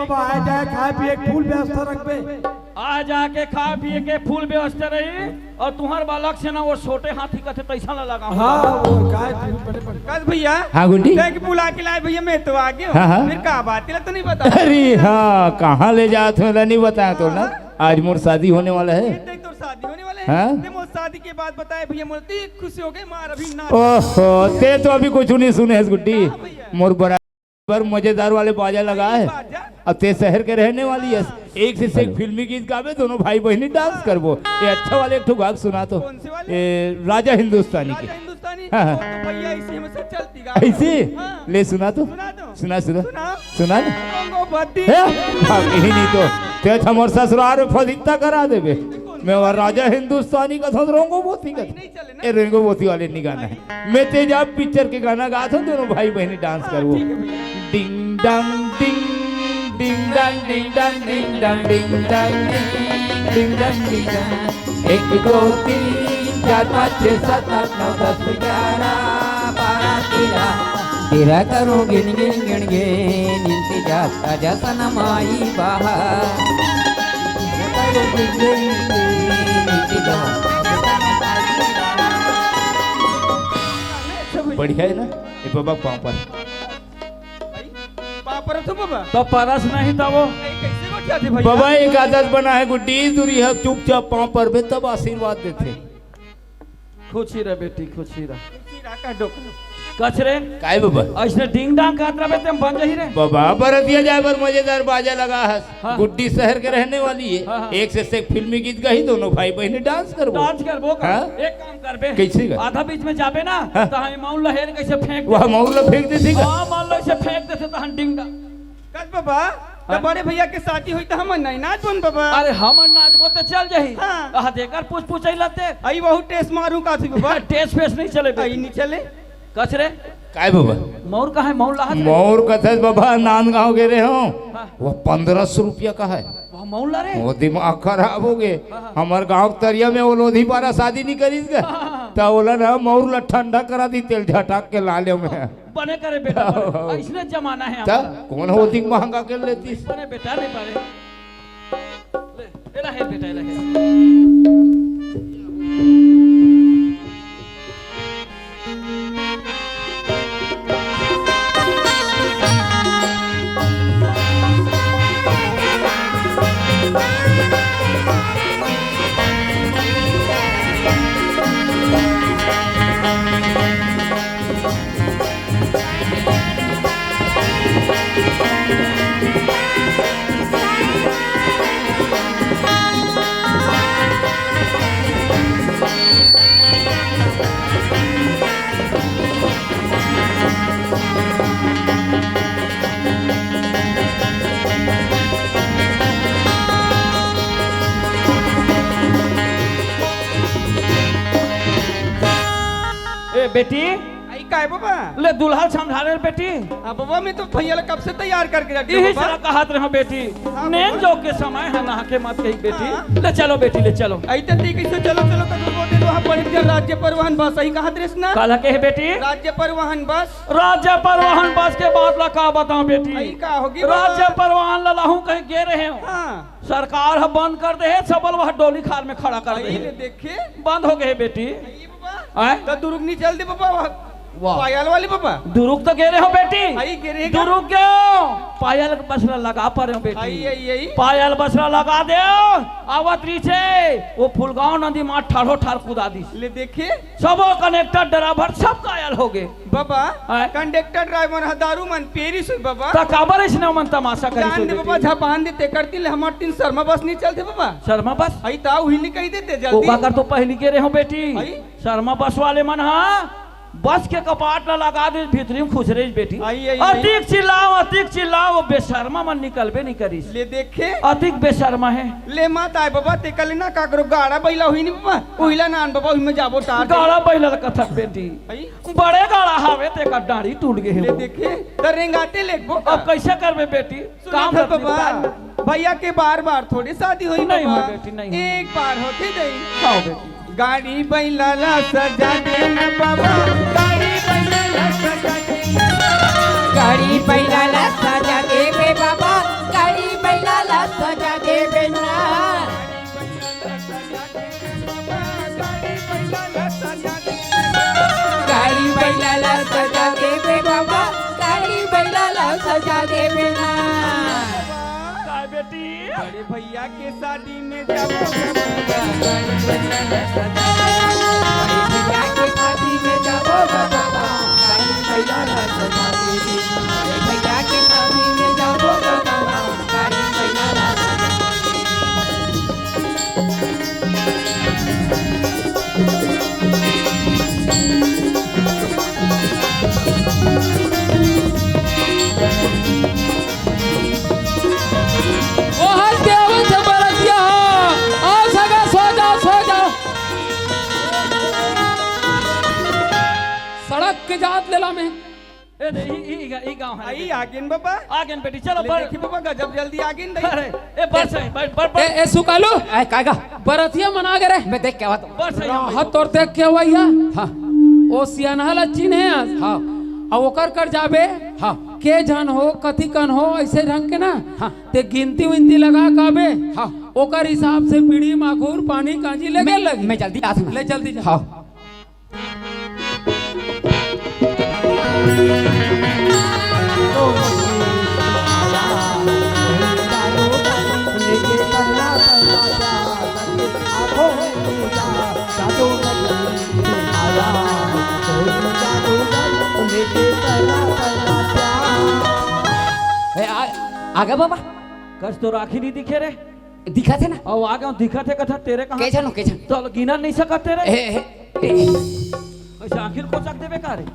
बाबा आ जाए खाए पिए के फूल व्यवस्था रखबे आ जाके खा पिए के फूल व्यवस्था रही और तुम्हार बालक से ना वो छोटे हाथी कथे पैसा ना लगा। हाँ वो गाय बड़े बड़े कल भैया हाँ गुड्डी देख बुला के लाए भैया मैं तो आ गया हाँ, हाँ। फिर कहा बात है तो नहीं बता। अरे हाँ कहाँ ले जाते हो नहीं बताया तो ना आज मोर शादी होने वाला है। तो शादी होने वाले हाँ? हैं मोर शादी के बाद बताए भैया मोर ती खुशी हो गई मार अभी ना। ओहो ते तो अभी कुछ नहीं सुने है गुड्डी मोर बराबर मजेदार वाले बाजा लगा है अब ते शहर के रहने वाली है एक से एक फिल्मी गीत गावे दोनों भाई बहनी डांस करबो ये अच्छा वाले एक ठो गाग सुना तो राजा हिंदुस्तानी के हाँ हाँ भैया इसी में से चलती गा ऐसे ले सुना तो सुना सुना सुना ना ही नहीं तो ते हमर ससुराल में फलिता करा देबे मैं और राजा हिंदुस्तानी का था रोंगो बोती का ए रेंगो बोती वाले नहीं गाना है मैं तेज आप पिक्चर के गाना गा था दोनों भाई बहनी डांस करवो डिंग डंग डिंग डिंग डंग डिंग डंग डिंग डंग डिंग डंग डिंग डंग डिंग डंग 1 2 3 4 5 6 7 8 9 10 11 12 13 करो गिन गिन गिन गिन इंतजार ताजा सनमाई बाहर बढ़िया है ना ये बाबा पापा पापर तो बाबा तो परस नहीं था वो कैसे गोठिया थे भैया बाबा एक आदत बना है गुड्डी दूरी है चुपचाप पाँव पर भी तब आशीर्वाद देते खुशी रह बेटी खुशी रह का डोक कचरे काय बाबा ऐसे डिंग डांग करत रहे तुम बन जही रे बाबा बरतिया जाए पर मजेदार बाजा लगा है हाँ। गुड्डी शहर के रहने वाली है हाँ, हाँ। एक से एक फिल्मी गीत गई दोनों भाई बहनी डांस करबो डांस करबो का हाँ? एक काम करबे कैसे कर? आधा बीच में जाबे ना हाँ? तो हम माउल लहर कैसे फेंक वह मौला फेंक देती का हां मान लो ऐसे फेंक देते तो हम डिंग डांग कल बाबा तो बड़े भैया के शादी हुई तो हम नहीं नाच बन बाबा अरे हम नाचबो तो चल जही हाँ। आ देकर पूछ पूछ लते आई बहुत टेस्ट मारू का थी बाबा टेस्ट फेस नहीं चले आई नहीं चले कचरे काय बाबा मौर का है मौर लाहत मोर कथे बाबा नांदगांव गे रहे हो हाँ। वो 1500 रुपया का है वह मौर ला रे वो दिमाग खराब हो गए हमारे गांव तरिया में वो लोधी पारा शादी नहीं करी गा तो बोला ना मौर ला ठंडा करा दी तेल झटाक के लाले में बने करे बेटा बने। ऐसने जमाना है ता हमारा कौन हो अधिक महंगा कर लेती बने बेटा नहीं पारे ले एला है बेटा एला है ए बेटी आई काय बाबा ले दुल्हा समझा रे बेटी अब बाबा मैं तो भैया ला कब से तैयार करके रख यही दिया सारा कहत रहो बेटी नेम जो के समय है नहा के मत कही बेटी ले चलो बेटी ले चलो आई तो ठीक है चलो चलो कर बोलते वहां पर राज्य परिवहन बस आई कहा द्रेस ना काला के है बेटी राज्य परिवहन बस राज्य परिवहन बस के बाद ला का बताऊं बेटी आई का होगी राज्य परिवहन ललाहू कहीं गे रहे हो हां सरकार है बंद कर दे है सबल वह डोली खार में खड़ा कर दे ये देखे बंद हो गए बेटी बाबा तो दुर्ग नहीं चल दे बाबा पायल वाली बाबा दुरुक तो गे रहे हो बेटी आई गिरे दुरुक क्यों पायल बसरा लगा पर हो बेटी आई आई आई पायल बसरा लगा दे आवत रीचे वो फुलगांव नदी मां ठाड़ो ठाड़ कूदा दी ले देखे सब कनेक्टर ड्राइवर सब घायल हो गए बाबा कंडक्टर ड्राइवर हदारू मन पेरी सुई बाबा ता काबर इसने मन तमाशा करी जान दे बाबा झपान देते करती ले हमार तीन शर्मा बस नहीं चलते बाबा शर्मा बस आई ता उहिली कही देते ओ जल्दी का कर तो पहली गे रहे हो बेटी आई? शर्मा बस वाले मन हां बस के कपाट ला लगा दे भीतरी में खुश रही बेटी आई, आई, अतिक चिल्लाओ बेशर्मा मन निकलबे नहीं करी ले देखे अधिक बेशर्मा है ले मात आए बाबा ते कल ना का करो गाड़ा बैला हुई नहीं बाबा उहिला नान बाबा उहि में जाबो टार गाड़ा बैला कथक बेटी बड़े गाड़ा हावे ते का डाड़ी टूट गए ले देखे त रेंगाते लेबो अब कैसे करबे बेटी काम कर बाबा भैया के बार-बार थोड़ी शादी हुई नहीं बाबा हो बेटी नहीं एक बार होती गई खाओ बेटी गाड़ी बैला ला सजा देना बाबा गाड़ी बैला ला सजा दे गाड़ी बैला ला सजा दे बे बाबा गाड़ी बड़े भैया के शादी में जाबो बबा गाड़ी बजाना सजा बड़े भैया के शादी में जाबो बबा गाड़ी बजाना सजा बड़े भैया के शादी में जाबो बबा गाड़ी बजाना के जात लेला में ई गांव है आई आगिन बाबा आगिन बेटी चलो बर देखी बाबा गजब जल्दी आगिन दई अरे ए बर सही बर ए सुकालू ए कागा बरतिया मना के रे मैं देख के आवा बर सही हाथ तोड़ देख के हुआ हां ओ सियानहला चिन्ह है हां अब ओकर कर जाबे हां के जन हो कथी कन हो ऐसे ढंग के ना ते गिनती विनती लगा काबे हां ओकर हिसाब से बीड़ी माखूर पानी कांजी लगे लगी मैं जल्दी आ ले जल्दी जा हां आगे बाबा कस तो राखी नहीं दिखे रे दिखा थे ना और आगे दिखा थे कथा तेरे कहां के जानो तो गिना नहीं सका तेरे ए ऐसे आखिर को चक देबे का रे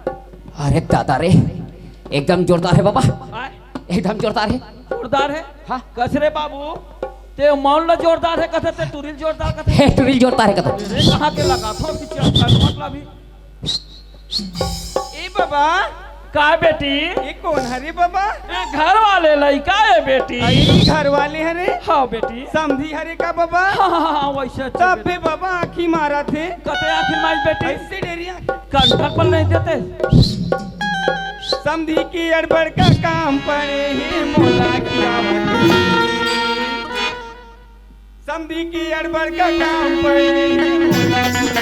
अरे दादा रे एकदम जोरदार है बाबा एकदम जोरदार है जोरदार है हां कसरे बाबू ते मौल न जोरदार है कथा ते तुरिल जोरदार कथा है तुरिल जोरदार है कथा कहां के लगा थो कि मतलब भी ए बाबा का बेटी ये कौन हरे बाबा घर वाले लड़का है बेटी आई घर वाले हरे हाँ बेटी समझी हरे का बाबा हाँ वैसे तब भी बाबा आँखी मारा थे कते आँखी मारी बेटी ऐसे डेरिया कंठक पर नहीं देते समझी की अड़बड़ का काम पड़े है मोला की समझी की अड़बड़ का काम पड़े है मोला की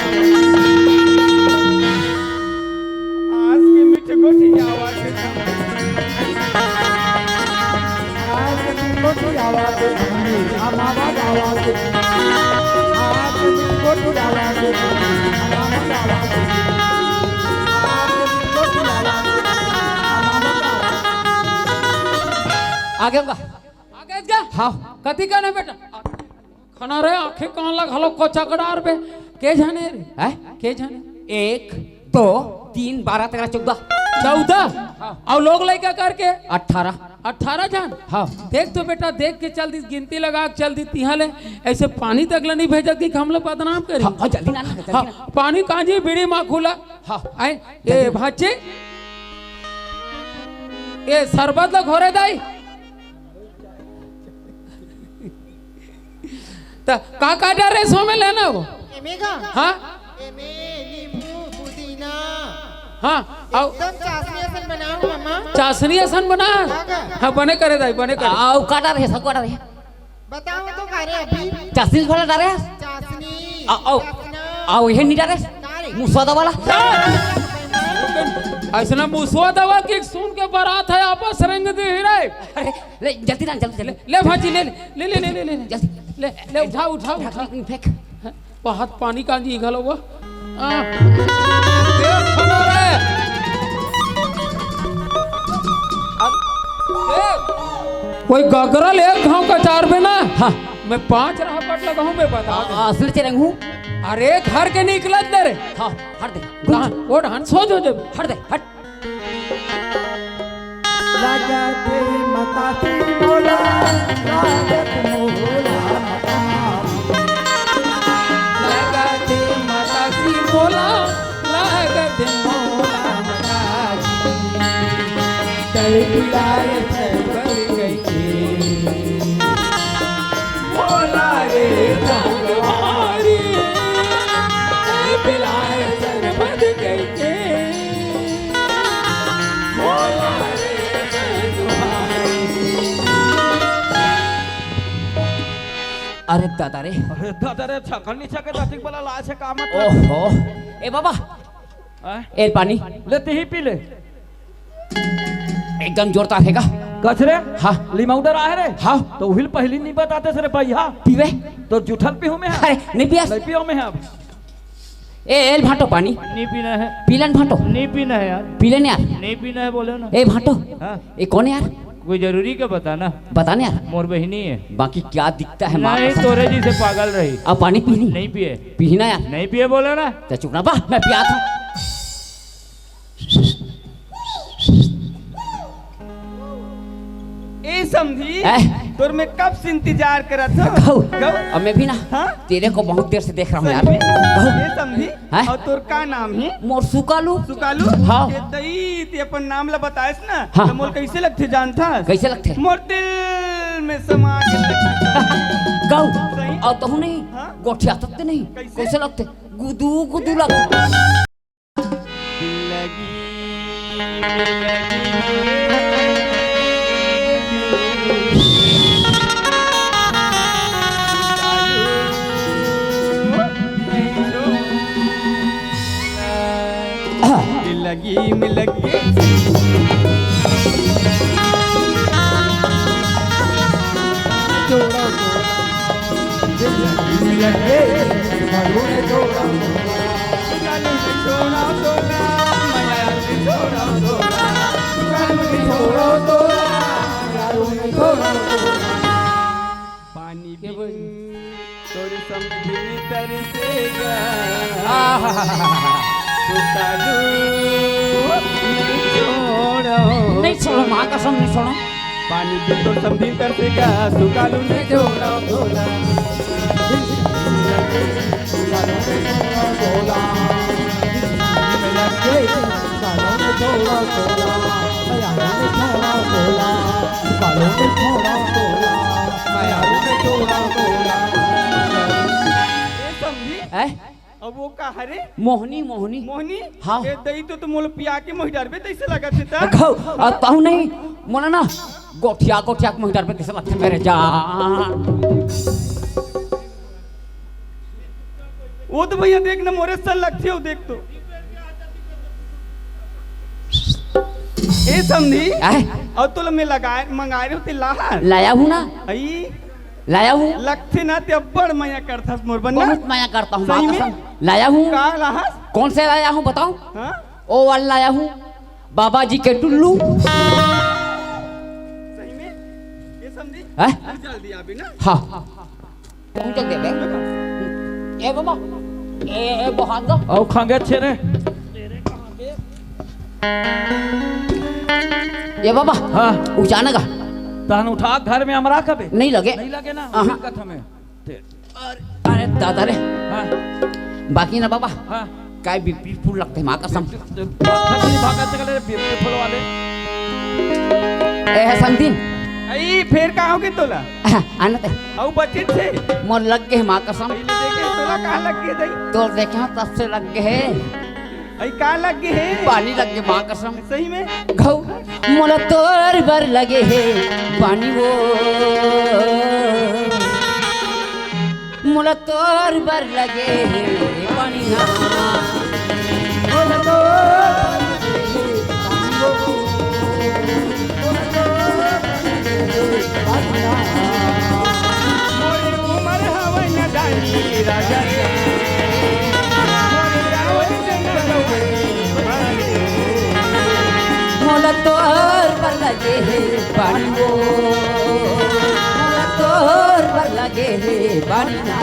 गोटी आवाज गोटी आवाज आगे होगा आगे जा हाँ कथी का नहीं बेटा खाना रे आंखें कहाँ लग हलो कोचा कडार पे के जाने रे है के जाने 1 2 3 12 13 14 और लोग लड़का करके 18 जान हाँ देख तो बेटा देख के चल दी गिनती लगा के चल दी तिहा ले ऐसे पानी तक नहीं भेजत कि हम लोग बदनाम करी हाँ जल्दी ना हाँ पानी कांजी बीड़ी माँ खुला हाँ आए ए भाचे ए शरबत लग हो रे दाई तो का काटा रे सो में लेना वो हाँ हाँ एकदम चाशनी असन बनाओ मामा चाशनी असन बना हाँ बने करे दाई बने करे आओ काटा रहे सब काटा रहे बताओ तो करे अभी चाशनी वाला डाले चाशनी आओ आओ ये नहीं डाले मुसवादा वाला ऐसा मुसवा दवा की सुन के बारात है आपस रंग दे रे अरे ले जल्दी ना जल्दी ले भाजी ले ले ले ले ले जल्दी ले ले उठा उठा उठा फेंक बहुत पानी का जी घलो वो कोई गगरल एक घाव का 4 पे ना हाँ मैं 5 रहा पट लगा हूँ मैं बता असली चरंग हूँ अरे घर के निकलत दे रे हाँ हट दे वो ढान सो जो जब हट दे हट लगा दे मता सी बोला लागत मोला लगा दे माता सी बोला लागत मोला चल बुलाए बन गई बोला रे हमारी बिलाए सर बन गई अरे दादा रे छकल नीचे के रतिक वाला लाश है काम ओहो ए बाबा ए पानी लेते ही पी ले एकदम जोरदार है का कचरे हाँ लिमाउडर आहे रे हाँ तो उहिल पहली नहीं बताते सरे भैया पीवे तो जूठन पीहू में है अरे नहीं पिया नहीं पियो में है अब ए एल भाटो पानी नहीं पीना है पीलन भाटो नहीं पीना है यार पीलन यार नहीं पीना है बोले ना ए भाटो हाँ ये कौन है यार कोई जरूरी का बताना बताने यार मोर बहिनी है बाकी क्या दिखता है माँ नहीं कसम। तोरे जी से पागल रही अब पानी पीनी नहीं पिए पीना यार नहीं पिए बोले ना तो चुप ना बा मैं पिया था ए समझी ए? तोर में कब से इंतजार करत हो गौ गौ अब मैं भी ना हाँ? तेरे को बहुत देर से देख रहा हूँ यार सही में? गौ ए समझी हैं? और तोर का नाम है मोर सुकालू सुकालू हाँ। ए दई ते अपन नाम ला बताएस ना हाँ। तो मोर कैसे लगते जानता कैसे लगते मोर दिल में समा के गौ सही। और तो नहीं हाँ? गोठिया तकते नहीं कैसे? कैसे लगते गुदू गुदू लगते लगी में लगी पानी तोरे समझनी तरसेगा सुकालू नहीं छोड़ो माँ कसम नहीं छोड़ो पानी भी तो समझी तरसेगा सुकालू ने छोड़ा बोला अब वो का हरे मोहनी मोहनी मोहनी हाँ। ए दई तो मोल पिया के मोहि डरबे तैसे लगत है ता गौ और ताऊ नहीं मोना ना गोठिया गोठिया के मुंह पे कैसे लगते मेरे जान वो तो भैया देख ना मोरे सल लगती हो देख तो ए समझी और तो मैं लगाए मंगाए रहे होते लाहा लाया हूँ ना आई लाया हूँ लगते ना ते बड़ माया करता मोर बन्ना बहुत माया करता हूँ सही माँ में? कसम लाया हूँ का लाहा कौन से लाया हूँ बताओ हाँ ओ वाला लाया हूँ बाबा जी के टुल्लू सही में ये समझी हैं? जल्दी आबी ना हाँ कौन चल दे बे ए बाबा ए बहुत दो और खांगे अच्छे रे ये बाबा हाँ उचाना का तहन उठा घर में हमरा कबे नहीं लगे नहीं लगे ना हाँ। दिक्कत हमें अरे दादा रे हाँ बाकी ना बाबा हाँ काय ब्यूटीफुल लगते हैं माँ कसम भागत चले ब्यूटीफुल वाले ए समझीन आई फिर का होगे तोला आना ते औ बच्चे थे मोर लग गए माँ कसम पहले देखे तोला कहाँ लग गए दई तो देखे हाँ तब से लग गए आई कहाँ लग गए है पानी लग गए माँ कसम सही में घऊ मोला तोर बर लगे है पानी वो मोला तोर बर लगे है पानी ना मोला तोर मोरे उमर हवा न जानी राजा रे मोरे रावण जंगल मोला तोर बर लगे है पानी वो मोला तोर बर लगे है पानी ना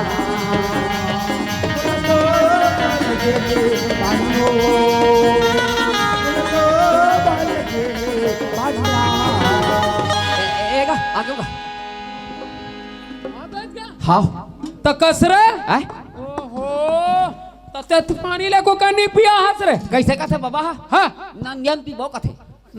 एगा आगे का हाँ तो कसरे आय ओहो तते तू पानी ले को कनी पिया हस रे कैसे कथे बाबा हाँ नंदियन पी बो कथे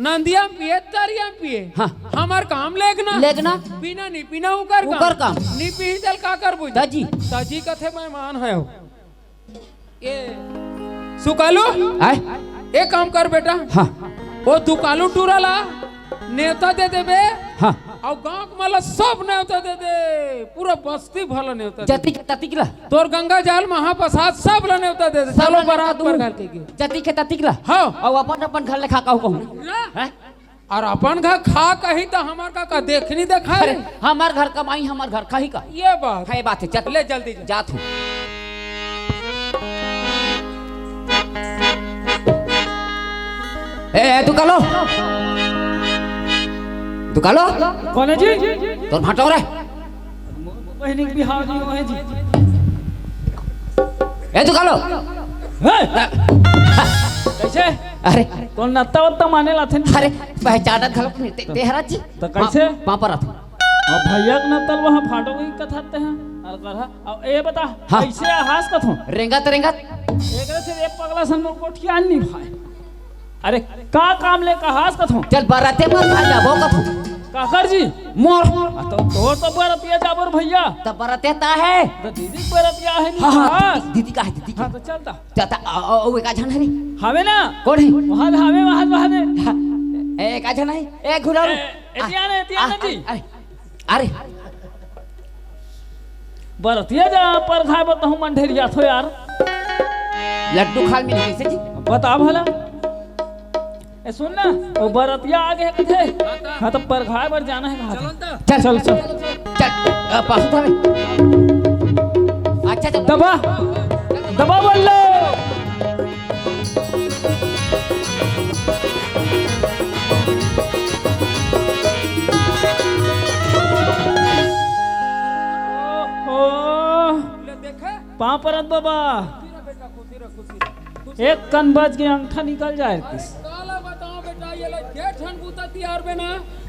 नंदिया पिए तरिया पिए हाँ हमार काम लेगना लेगना बिना नहीं पीना उकर उकर काम। नी पी चल का कर बुझ दाजी ताजी कथे मेहमान है हो ए सुकालू आय एक काम कर बेटा हाँ वो दुकालू टूरला नेवता दे देबे हाँ और गांव के माला सब नेवता दे दे पूरा बस्ती भला नेवता दे जति के तति किला तोर गंगा जल महाप्रसाद सब ला नेवता दे दे चलो बारात पर घर के जति के तति किला हाँ और अपन अपन घर लेखा कहू कहूं ना हैं और अपन घर खा कही तो हमार का देखनी देखा अरे हमार घर कमाई हमार घर खाही का ये बात है बात है चल ले जल्दी जा तू ए तू कालो कौन है जी तोर भाटो रे बहनी के बिहार जी है जी ए तू कालो कैसे अरे कौन नत्ता वत्ता माने लाथे अरे पहचानत खलप तेहरा जी तो कैसे पापा रथ अब भैया के नत्तल वहां फाटो की कथाते हैं और कहा अब ए बता हाँ। कैसे हास कथो रेंगत एकरे से एक पगला सन मोर कोठिया नहीं भाई अरे का काम ले का हास कथो चल बराते पर खा जाबो कथो काकर जी मोर तो बरतिया जाबर भैया तब बराते ता है तो दीदी बरतिया है हाँ, हाँ, नहीं दीदी का है दीदी हाँ तो चलता चलता ओ एक आजन है हवे ना कौन है वहां दे एक आजन है एक घुराऊ एतिया ना जी अरे बरतिया जा पर खाए बताऊं मंढेरिया थो यार लड्डू खाल मिल कैसे जी बता भला ए सुन ना वो बरतिया आगे है कथे हाँ तो पर खाए पर जाना है कहा चल पास था अच्छा चल दबा बोल लो पापरत बाबा एक कन बज के अंगठा निकल जाए बताओ बेटा ये ठन बूता तैयार बना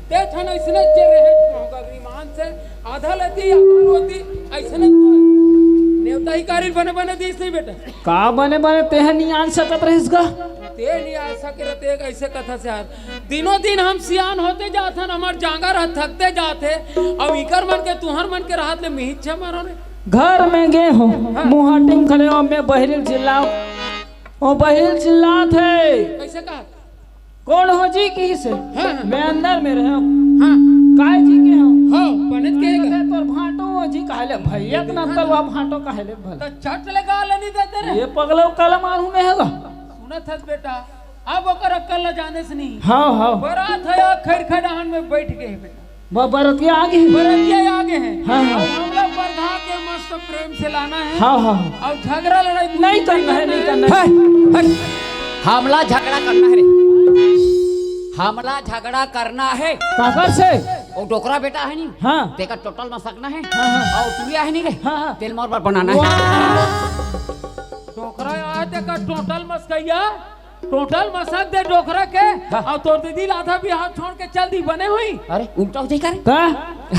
ते ठन ऐसने चल रहे अग्रिमान से आधा लेती होती ऐसने नेवता ही कारिल बने बने दी नहीं बेटा का बने बने ते नहीं आन सकत रहिस का ते नहीं आ सके रहते ऐसे कथा से यार दिनों दिन हम सियान होते जाते हमार जांगा रह थकते जाते अब इकर मन के तुहर मन के राहत ले मिहित छे मारो ने घर में गए हो मुंह टिंग खड़े हो मैं बहिल चिल्लाओ ओ बहिल चिल्लात है कैसे कहा कौन हो जी की से मैं अंदर में रहे हां काय जी के हो हां बनत के तोर भाटो हो जी कहले भैया के नतल वा भाटो कहले भल तो चट लगा ले नहीं देते रे ये पगलो कल मारू में हैगा सुनत हस बेटा अब ओकर अक्ल न जाने से नहीं हां बरात है खड़खड़ाहन में बैठ गए बेटा बरतिया आगे है बरतिया आगे है हाँ। हम लोग बरधा के मस्त प्रेम से लाना है हाँ अब झगड़ा लड़ाई नहीं करना है हमला झगड़ा करना है रे हमला झगड़ा करना है काकर से वो डोकरा बेटा है नहीं हाँ तेका टोटल मसकना है हाँ। और तुलिया है नहीं रे हाँ। तेल मोर पर बनाना है डोकरा आए तेका टोटल मस्कैया टोटल मसक दे डोकरा के और तोर दीदी आधा भी हाथ छोड़ के चल दी बने हुई अरे उल्टा हो जाई करे का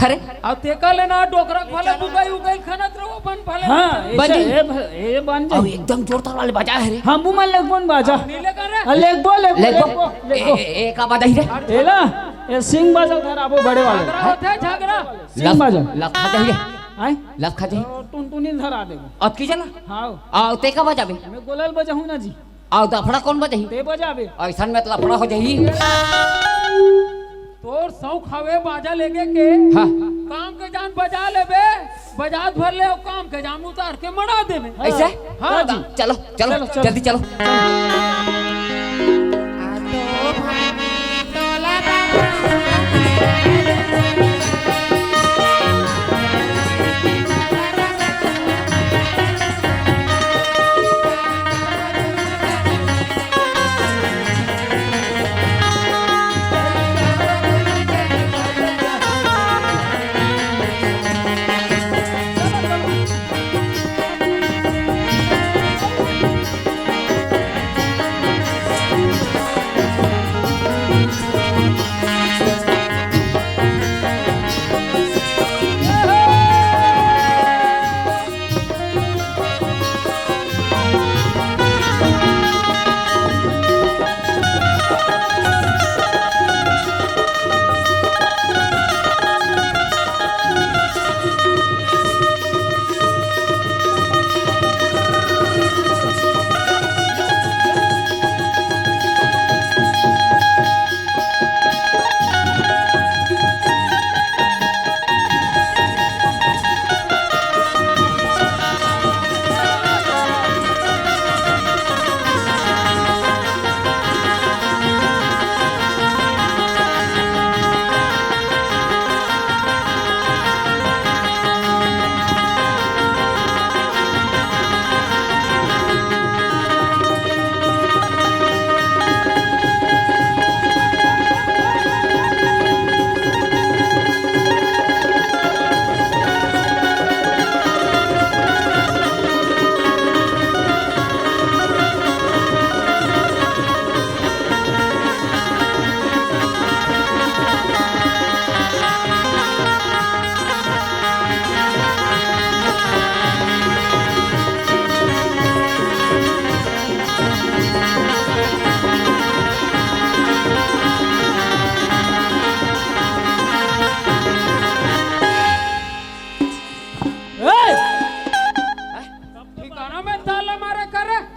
अरे अब तेका लेना डोकरा भले उगई खनत रहो बन भले हां बन ए बन और एकदम जोर ताल वाले बजा है रे हम मुमन लेग बोन बाजा नीले कर रे लेग बोल एक आ बजा ही रे एला ये सिंह बाजा धराबो बड़े वाले झगड़ा होता है झगड़ा सिंह बाजा लखा जाई रे आय लखा जाई टुनटुनी धरा देबो अब की चला हां आ तेका बजाबे मैं गोलल बजाहू ना जी आ दफड़ा कौन बजाही ते बजाबे ऐसा में लफड़ा हो जाही तोर सौ खावे बाजा लेके के हाँ। काम के जान बजा लेबे बजात भर ले और काम के जान उतार के मना देबे ऐसे हाँ जी चलो जल्दी चलो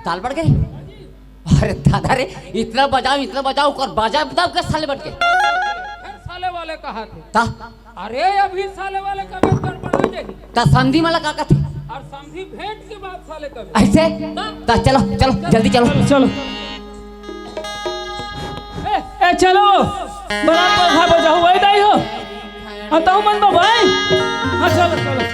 ताल बढ़ गए। अरे दादा रे इतना बजाओ कर बाजा बताओ के साले बढ़ के फिर साले वाले कहा थे ता अरे अभी साले वाले कभी गड़बड़ा जाएगी ता समधी वाला का थे और समझी भेंट के बाद साले कभी ऐसे ता चलो चलो जल्दी चलो चलो ए चलो बराबर खा बजाओ वही दाई हो आता हूँ मन भाई। हाँ चलो चलो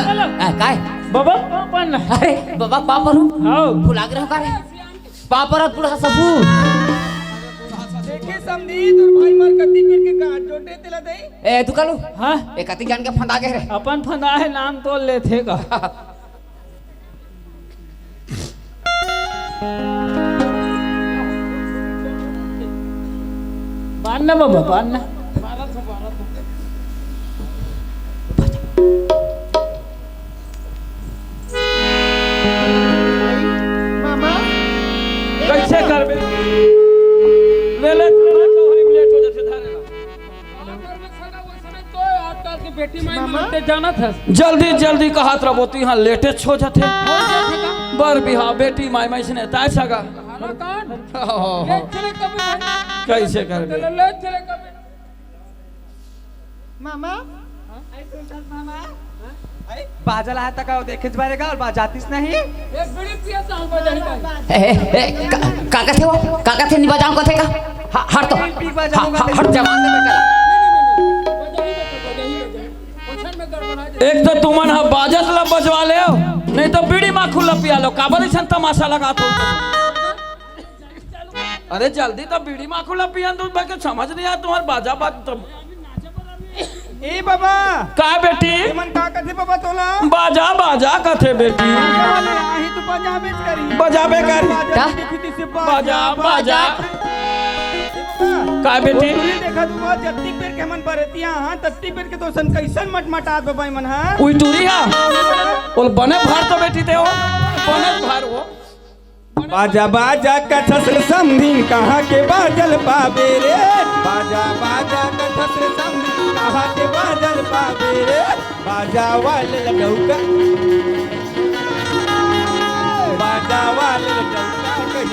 बाबा पापन अरे बाबा पापर हूँ भुला गए का रे पापर पूरा सबूत देखे समझी तोर भाई मार कत्ती पीर के गांठ जोटे तिला दे ए तू कलू हाँ ए कत्ती जान के फंदा गए रे अपन फंदा है नाम तो ले थे का बांधना बाबा बांधना कैसे करबे ले ले तो है लेट हो जैसे धारे तो आजकल की बेटी माई मिलते जाना था जल्दी जल्दी कहत रहो तो यहाँ लेटे छो जाते बर बिहा बेटी माई माई से ताय सगा कैसे करबे मामा बाजल आया तक देखेच बारे का और बाजातीस नहीं एक बड़ी पिया साल बजाई का काका थे वो काका थे नहीं बजाऊं कथे का हट तो हट जवान दे बेटा एक तो तुमन हा बाजत ला बजवा ले नहीं तो बीड़ी मा खुला पिया लो काबर सन तमाशा लगा तो अरे जल्दी तो बीड़ी मा खुला पिया तो बाकी समझ नहीं आ तुम्हार बाजा बात तो ए बाबा का बेटी मन का कथे बाबा तोला बाजा बाजा कथे बेटी आही तो बजाबे करी बजाबे करी बाजा बाजा का बेटी देखा तू बहुत जत्ती पेर के मन बरतिया हां तत्ती पेर के तो सन कैसन मटमटात बाबा मन हां उई टूरी हा और बने भर तो बेटी ते हो बने भर हो बाजा बाजा कथस समधी कहाँ के बाजल पाबे रे बाजा बाजा कथस समधी कहाँ के बाजल पाबे रे बाजा वाले लगौका बाजा वाले लगौका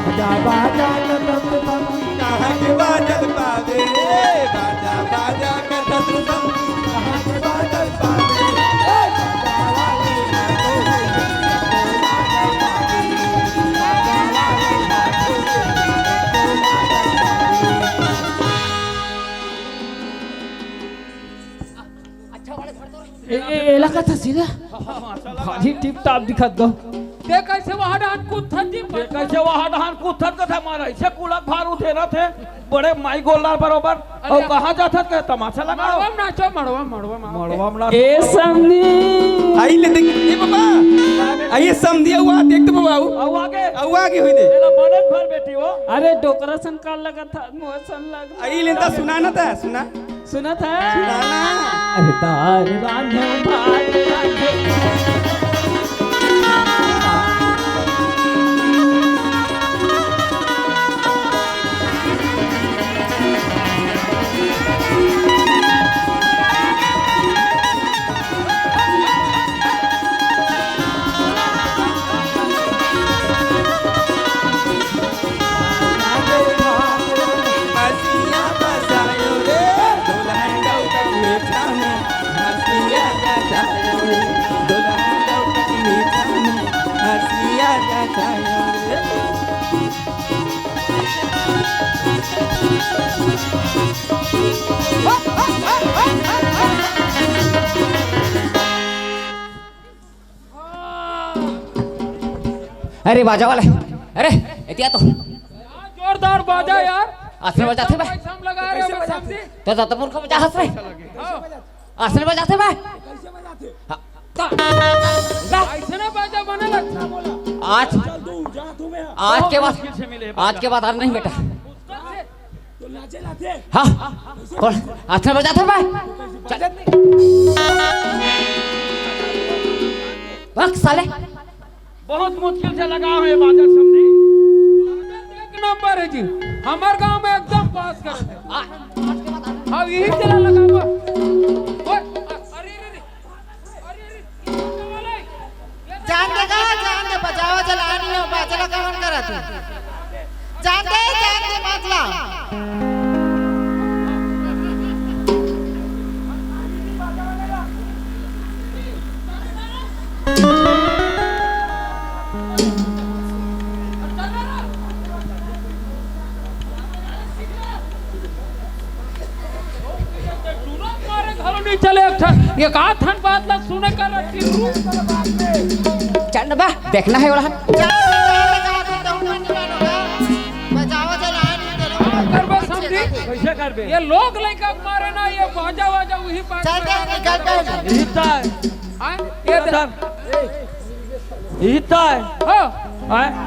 बाजा बाजा कथस समधी कहाँ के बाजल पाबे रे बाजा बाजा कथस समधी कहाँ के बाजल पाबे इलाका था सीधा भारी टिप टाप दिखत गो देख कैसे वहां डांट कूदत कैसे वहां डांट कूदत कथा मारा ऐसे कुलक भार उठे न थे बड़े माई गोलदार बरोबर और कहां जाथत के तमाशा लगाओ मड़वा नाचो मड़वा मड़वा ए समधी आई ले देख ए बाबा आई समधी हुआ देख तो बाबू आऊ आगे हुई दे तेरा बनत भर बेटी हो अरे डोकरा सन का लगा था मोह सन लगा आई लेता सुना ना था सुना था सुनाना अरे दार रांधे भात रांधे दुल्हन अरे बाजा वाले, अरे इतिया तो जोरदार बाजा यार। आसने बजाते बे, पैसा हम लगा रहे हो समझी। तो ततपुर को बजा हंस रहे, आसने बजाते बे। ऐसे ना बाजा बने लगता बोला। आज के बाद नहीं बेटा। हाँ, और आसने बजाते बे। बक साले। बहुत मुश्किल से लगा है बाजा समझी। एक नंबर है जी, हमारे गांव में एकदम पास कर दे। अब यही चला लगा हुआ। जान दे बजाओ चला नहीं हो बाजला कौन करा तू जान दे बाजला नहीं चले ये कहा थन बात ना सुने कर चल बा देखना है वाला बजाओ चला नहीं कैसे कर बे ये लोग लड़का मारे ना ये बाजा वाजा वही बात चल दे निकल दे इतना हां ये इतना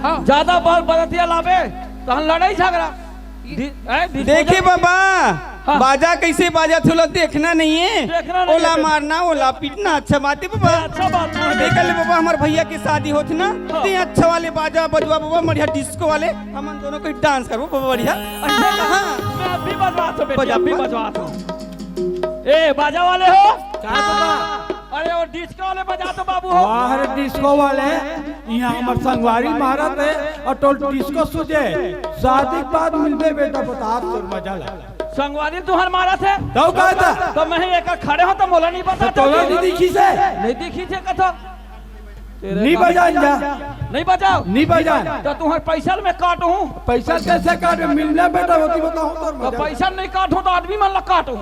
हां ज्यादा बाल बदतिया लावे तो हम लड़ाई झगड़ा। देखिए बाबा बाजा कैसे बाजा थोड़ा देखना नहीं है। ओला मारना ओला पीटना अच्छा बात है बाबा। अच्छा बात देख ले बाबा हमारे भैया की शादी होती ना तो ये अच्छा वाले बाजा बजवा बाबा बढ़िया डिस्को वाले हम दोनों को डांस करो बाबा बढ़िया। मैं अभी बजवाता हूँ बेटा, अभी बजवाता हूँ। ए बाजा वाले हो क्या बाबा? अरे वो डिस्को वाले बजा तो बाबू हो। बाहर डिस्को वाले यहाँ हमारे संगवारी महाराज है और टोल डिस्को सुझे शादी के बाद मिलबे बेटा बता तो मजा लगा। संगवारी तुहर मारा थे तो कहता तो मैं एक खड़े हो तो मोला नहीं बता तो नहीं दिखी से नहीं दिखी थे कथो नहीं बजान जा नहीं बजाओ नहीं बजान तो तुम्हारे पैसा में काटू पैसा कैसे काटे मिलने बेटा होती बताओ तो पैसा नहीं काटू तो आदमी मन लग काटू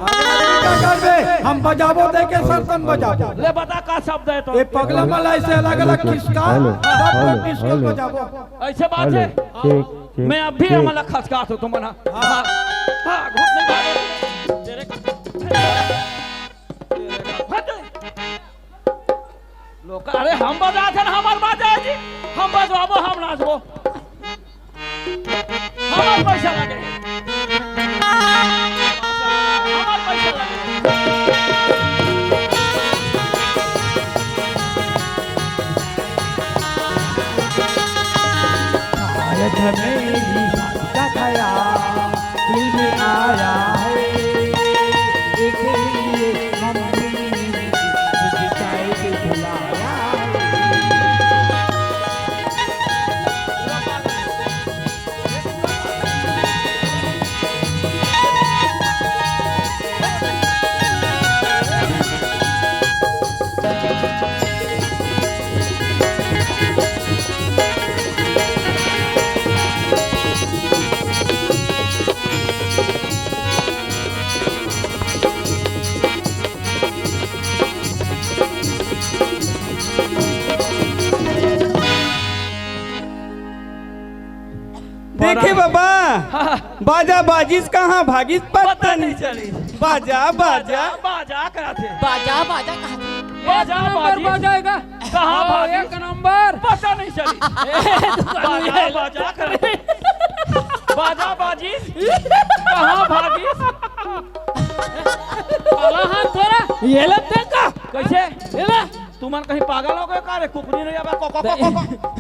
हम बजाबो दे के सरतन बजाबो ले बता का शब्द है तो ये पगला मला ऐसे अलग अलग किसका सब डिस्को बजाबो ऐसे बात है। मैं अभी मतलब खसका तो तुम ना हाँ घुस नहीं तेरे लोग अरे हम बजा थे ना हमार बाजा है जी हम बजवाबो हम नाचबो हमार पैसा लगे हमार पैसा लगे। मेरी कथया दिल में आया है एक लिए मम्मी मुझे चाय के बुलाया देखे बाबा बाजा बाजिस कहाँ भागिस पता नहीं चली। बाजा बाजा बाजा करा थे बाजा बाजा कहाँ बाजा बाजी बजाएगा कहाँ भागी एक नंबर पता नहीं चली। बाजा बाजा करे बाजा बाजी कहाँ भागी हाथ थोड़ा ये लगता का कैसे ये ला तू मन कहीं पागल हो गए का रे कुकरी नहीं आबे को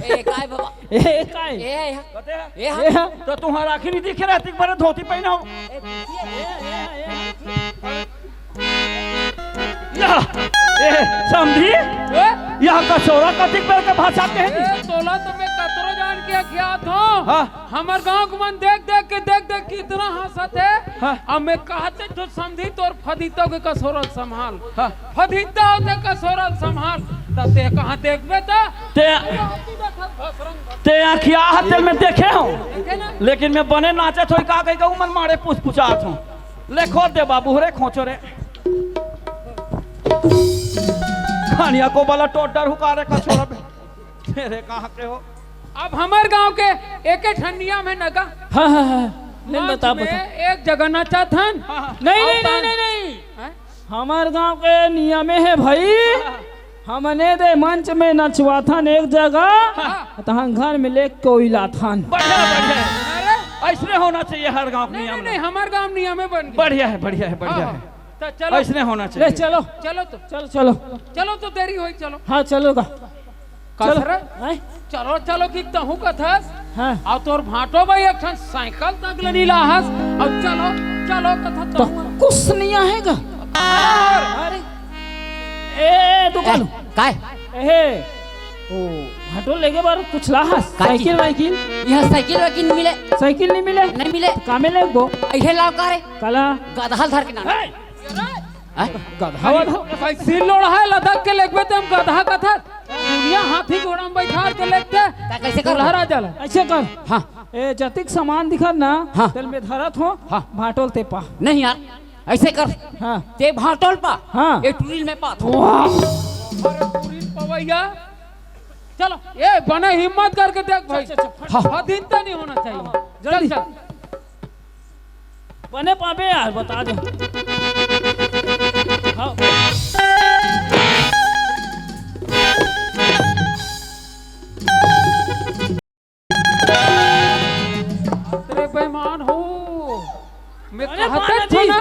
ए काय बाबा ए काय ए तो तुम्हारा आखिर नहीं दिख रहा है बड़े धोती पहना हो समझी यहाँ का छोरा कतिक बेर के भाषा के है तोला तुम्हें कतरो जान के क्या था हमार गांव को मन देख देख के इतना हंसत है अब मैं कहते तो समझी तोर फदीतो के कसोरल संभाल फदीता होते कसोरल संभाल ते कहाँ देखबे ते आखिया हते में देखे हो लेकिन मैं बने नाचे थोड़ी का कहीं कहूँ मन मारे पूछ पूछात हूँ ले खोद दे बाबू रे खोचो रे खानिया को वाला टोट डर हुकारे का छोरा पे मेरे कहाँ के हो? अब हमारे गांव के एक ठंडिया में नगा हाँ हाँ हाँ नहीं मंच बता में बता एक जगह नचा था नहीं नहीं नहीं नहीं नहीं हमारे गांव के नियम है भाई। हमने दे मंच में नचवा था एक जगह तहाँ घर में ले कोयला था। बढ़िया बढ़िया ऐसे होना चाहिए हर गांव में नियम। नहीं हमारे गांव नियम में बन गया। बढ़िया है बढ़िया है बढ़िया है। तो चलो ऐसे होना चाहिए। ले चलो चलो तो चलो चलो चलो तो देरी हुई चलो। हाँ चलोगा चलो चलो चलो कि तहु कथस हाँ और तोर भाटो भाई एक ठन साइकिल तक लनी लाहस और चलो चलो कथा तो कुछ नहीं आएगा। अरे ए दुकान काय ए ओ भाटो लेके बार कुछ लाहस साइकिल वाइकिल यहाँ साइकिल वाइकिल मिले साइकिल नहीं मिले नहीं मिले का मिले गो ऐसे लाव का रे काला गधा धर के ना गधा कैसे लोड़ा है लदक के लेके तुम गधा कथा दुनिया हाथी घोड़ा में बैठा के लेते कैसे कर लहरा जाला ऐसे कर हाँ ए जतिक सामान दिखा ना हाँ। तेल में धरत हो हाँ। भाटोल ते पा नहीं यार ऐसे कर हाँ ते भाटोल पा हाँ ये टूरिल में पा अरे पूरी पवैया चलो ये बने हिम्मत करके देख भाई अधीनता नहीं होना चाहिए जल्दी चल बने पाबे यार बता दे हाँ तेरे बेईमान हो मैं अरे कहते बाना थी जी ना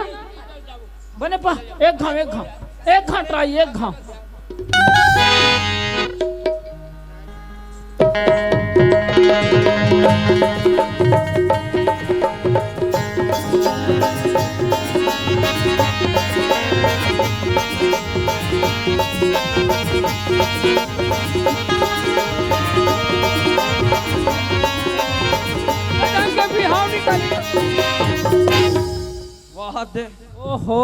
बने पा एक घाम ट्राई एक घाम अदन के बिहाव निकली वाह दे ओहो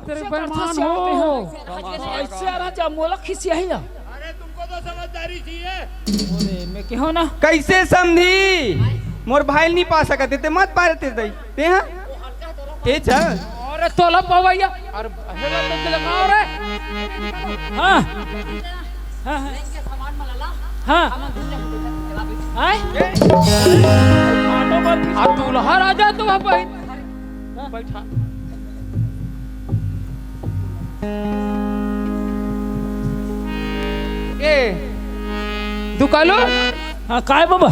तेरे बेईमान हो ऐसे आ रहा जा मोला खिसिया ही ना। अरे तुमको तो समझदारी चाहिए। अरे मैं क्यों ना कैसे समझी मोर भाई नहीं पा सकते ते मत पारे ते दई ते हां ए चल अरे तोला पवैया अरे हेला तो लगाओ रे हाँ हाँ हाँ हाँ अब दूल्हा राजा तू भाई बैठा ए दुकालो हाँ काय बाबा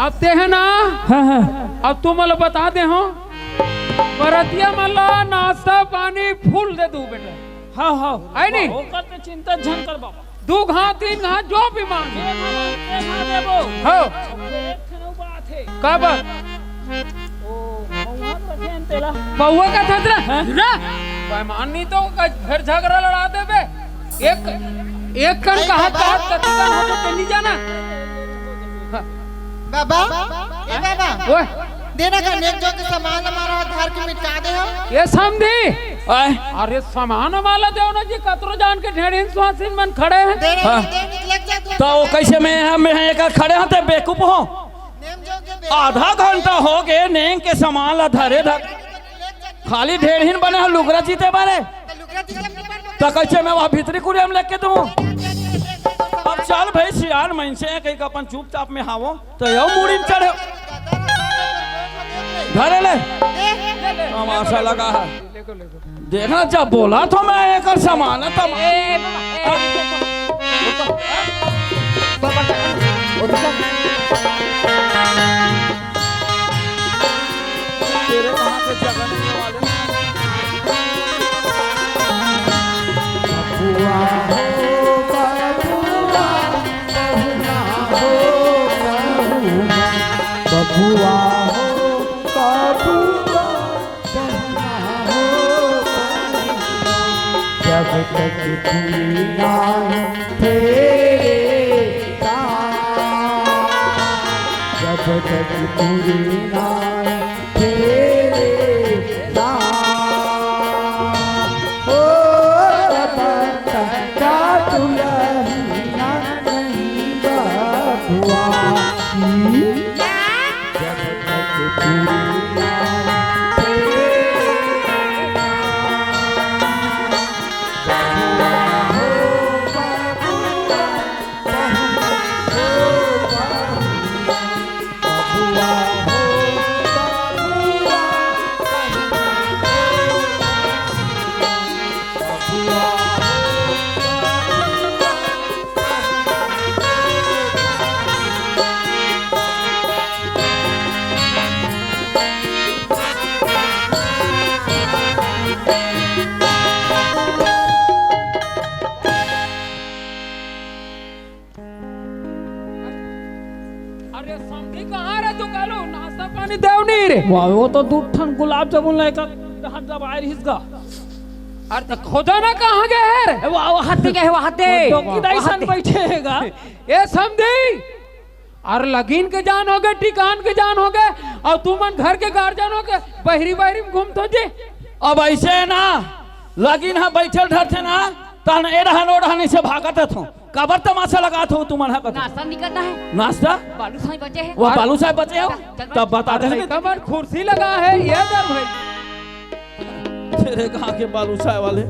अब ते है ना हाँ हाँ अब तू मला बता दे हो बरतिया मला नाश्ता पानी फूल दे दू बेटा हाँ हाँ है नहीं होकर पे चिंता झन कर बाबा 2 घाट 3 घाट जो भी मांगे हो का बात बहुआ का था ना पैमान नहीं तो फिर झगड़ा लड़ा दे बे एक कण का हाथ कति कण हो तो नहीं जाना बाबा ए बाबा ओए देना का नेक जो के सामान हमारा आधार के मिटा दे हम ये समझी अरे सामान वाला देव ना जी कतरो जान के ढेर स्वासिन मन खड़े हैं तो वो कैसे में हम एक खड़े होते बेवकूफ हो आधा घंटा हो गए नेंग के सामान ला धरे धर खाली ढेर ही बने लुगरा जीते बारे तो कैसे मैं वहाँ भीतरी कुड़िया में लेके दूँ अब चल भाई सियार मन से कहीं अपन चुपचाप में हावो तो यो मुड़ी में चढ़े धरे ले तमाशा लगा है देखना जब बोला तो मैं एक सामान है तेरे वहां पे जगह नहीं वाले बबुआ हो बबुआ जब तक पूरी ना तेरे जब तक पूरी ना तेरे ओ का दुल्हनिया नहीं बबुआ जब तक पूरी अरे समझी कहाँ रे तू कालो नाश्ता पानी देवनी रे वाह वो तो दूध ठन गुलाब जामुन लेकर हाथ दबाए इसका। अरे तो खोदा ना कहाँ गए रे वाह हत्ते के है वहाँ हत्ते डॉक्टर दाइसन बैठेगा ए समझी और लगीन के जान हो गए टिकान के जान हो गए और तू मन घर के गार्जियन हो गए बहरी बहरी में घूमतो जी। अब ऐसे है ना लगिन है बैठल ढरथे ना तहन एड़हन ओढ़हन से भागत थो काबर तमाशा लगात हो तुम मन नाश्ता नहीं करना है नाश्ता बालू साहब बचे हैं वो बालू साहब बचे हो तब बता दे कमर कुर्सी लगा है ये दर भाई तेरे कहाँ के बालू साहब वाले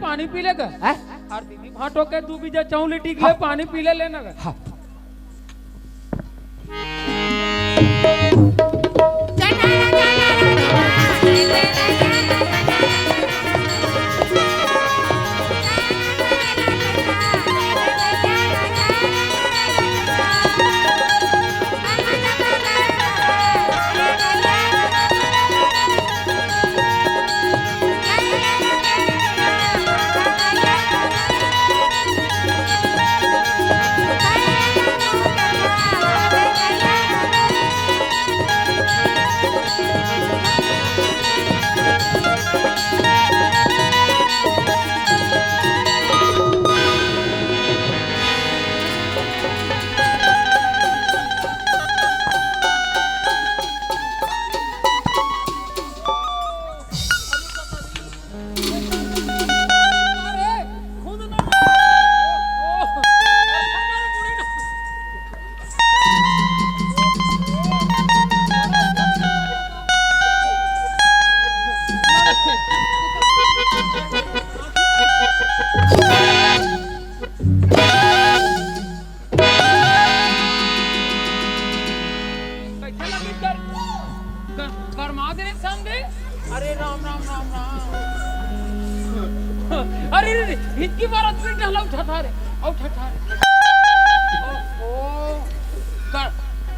पानी पी लेगा और दीदी भाटो के तू भी जा चौली टिक ले पानी पी ले लेना हाँ। अरे राम राम राम राम अरे इतनी बार अपनी ढाला उठा रे उठा रे ओहो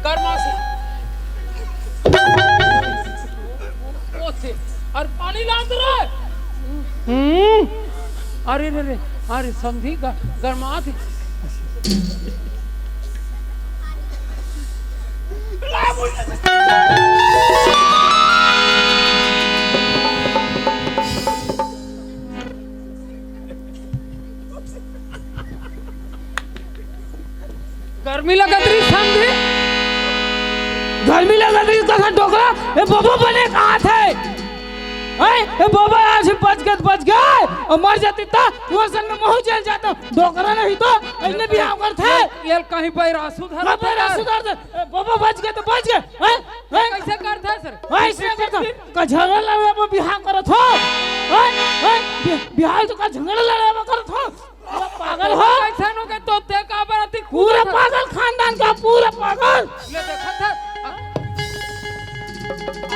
कर्मा से ओसे और पानी लांद रहा है अरे रे अरे समझी गरमा थे गर्मी लगा रही समझे गर्मी लगा रही कहाँ डोकरा ये बाबा बने कहाँ थे ये बाबा आज बच गए और मर जाती तो वसन में महू जल जाता डोकरा नहीं तो इसने भी आकर थे ये कहीं बैरासू धर बाबा बच गए तो बच गए कैसे करता है सर ऐसे करता का झगड़ा लड़े में बिहार करत हो बिहार तो का झगड़ा लड़े में करत हो पागल हो कैसे नो के तो ते का बराती पूरा पागल खानदान का पूरा पागल ये देखा था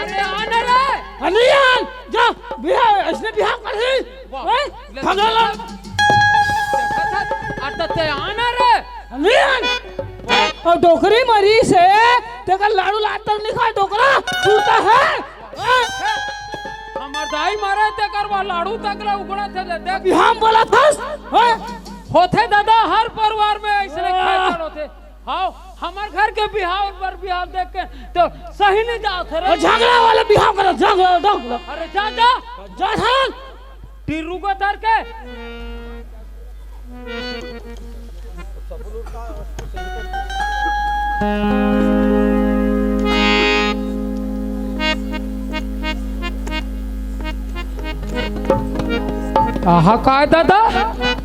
अरे आना रे अनियान जा बिहार इसने बिहार कर दी पागल देखा था अरे ते आना रे अनियान और डोकरी मरी से तेरा लाड़ू लात तक नहीं खा डोकरा छूता है दाई मारे ते करवा लाड़ू तकला उगड़ा थे देख हम बोला था होते दादा हर परिवार में ऐसे खाए होते हाँ हमार घर के बिहाव पर बिहाव देख के तो सही नहीं जाते रे झगड़ा वाला बिहाव करो झगड़ा अरे जा जा जा टीरू को धर के आहा काय दादा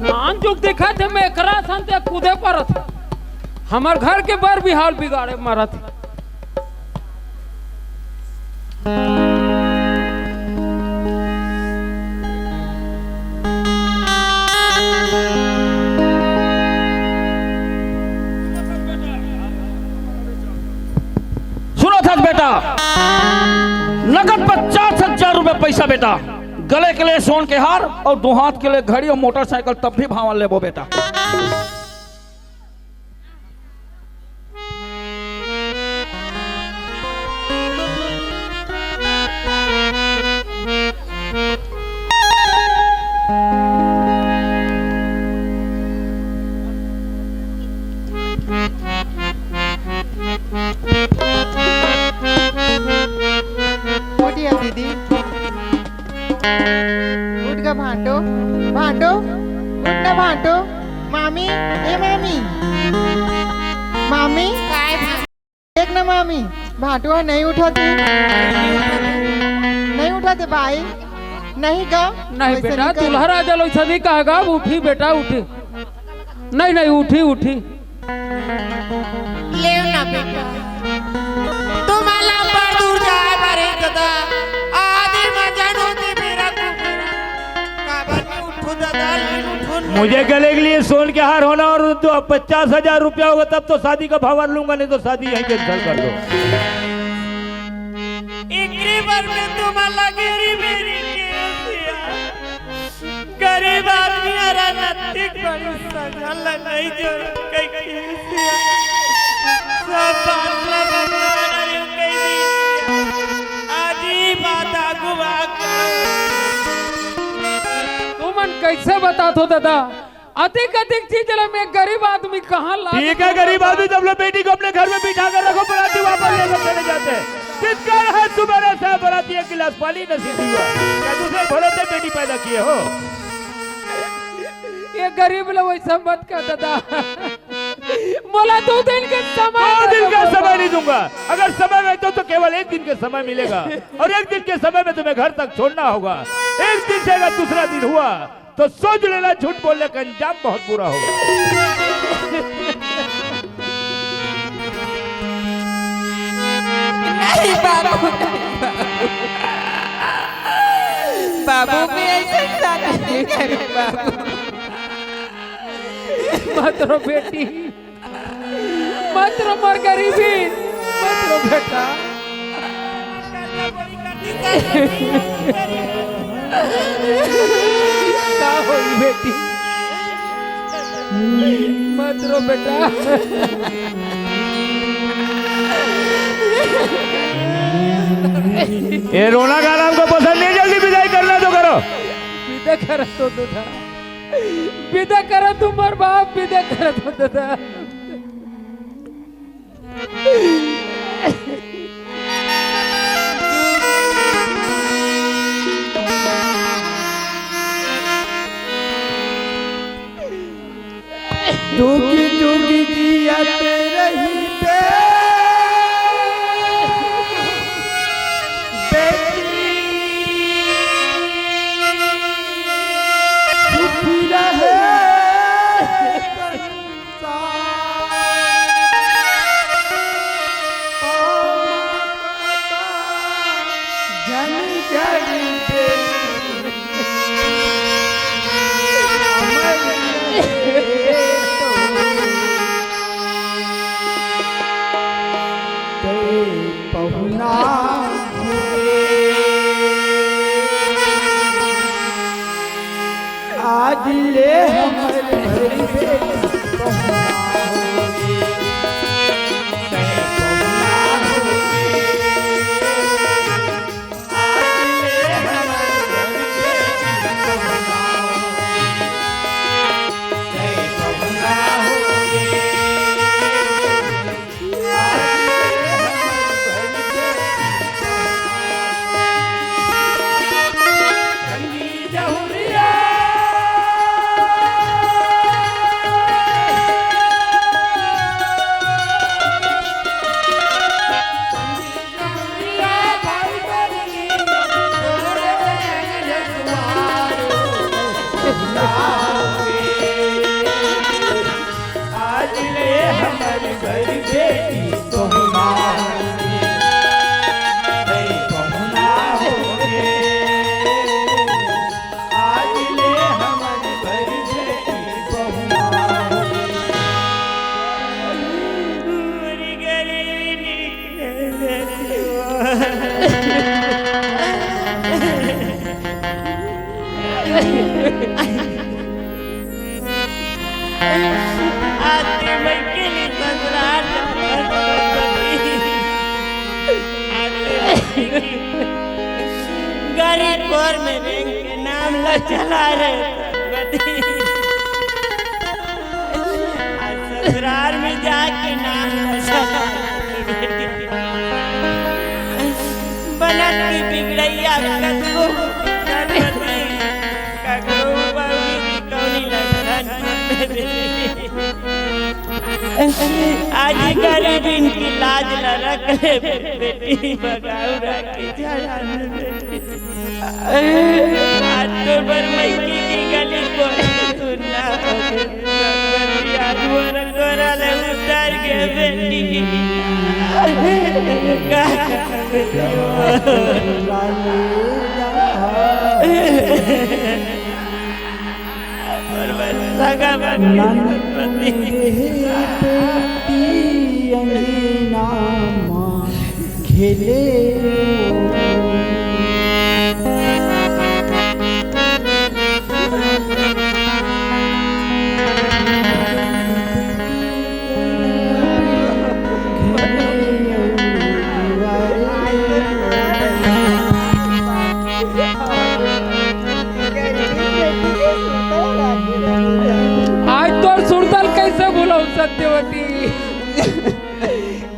मान चुक देखा थे मैं एकरा संते कूदे परत हमार घर के बर भी हाल बिगाड़े मारत सुनो था बेटा, नगद 50,000 रुपए पैसा बेटा, गले के लिए सोन के हार और 2 हाथ के लिए घड़ी और मोटरसाइकिल तब भी भाव ले वो बेटा। दीदी उठ का भांडो भांडो उठ ना भांडो मामी ए मामी मामी देख ना मामी भांडो नहीं उठाती नहीं उठाते भाई नहीं गा नहीं बेटा दुल्हा राजा लोग सदी कहेगा उठी बेटा उठी नहीं नहीं उठी उठी ले ना बेटा तुम्हाला पर दूर जाए मारे दादा आदि मजान होती मेरा काबर उठो दादा उठो मुझे गले के लिए सोन के हार होना और तो 50,000 रुपया होगा तब तो शादी का भावर लूंगा, नहीं तो शादी यहीं कैंसिल कर दो। इकरी बार में तुम्हाला गिरी मेरी गरीब आदमी आरा नत्तिक बड़ी सजल नहीं जो कई केसिया सब बातला बंदारी कई आजी बाता गुवा तुमन कैसे बता दो दादा अधिक अधिक चीज में गरीब आदमी कहाँ ला ठीक है, गरीब आदमी जब लोग बेटी को अपने घर में बिठा कर रखो, बराती वापस लेकर चले जाते हैं। चित्कार है सुबह से बराती 1 गिलास पानी नसीब हुआ, क्या दूसरे भले से बेटी पैदा किए हो? ये गरीब लोग वैसा मत कर दादा बोला 2 दिन के समय 2 दिन का समय नहीं दूंगा, अगर समय में तो केवल 1 दिन के समय मिलेगा और 1 दिन के समय में तुम्हें घर तक छोड़ना होगा। 1 दिन से अगर दूसरा दिन हुआ तो सोच लेना झूठ बोलने का अंजाम बहुत बुरा होगा। नहीं बाबू बाबू भी ऐसे साथ नहीं करे बाबू मत रो बेटी मत रो मर गरीबी मत रो बेटा क्या होई बेटी मत रो बेटा ये रोना गाना हमको पसंद नहीं, जल्दी विदाई करना तो करो। विदा कर तो दादा विदा कर तुम्हार बाप विदा कर तो दादा जुगी जुगी जियत रही बेटी सुखी रहे जन जड़ी पहुना आज ले हमर भरी बेटी पहुना होगी, पहुना होगी आज ले हमर आते मैं के लिए ससुराल गरीब घर में बैंक के नाम ला चला रहे ससुराल में जाके नाम ला चला बनती बिगड़ैया कतको गणपति ककरो बाबी कौनी लगन आज गरीब इनकी लाज न रख ले बेटी बगाऊ रखी आज तो बरमई की गली को सुनना गोरा ले उतर के बेटी खेले सत्यवती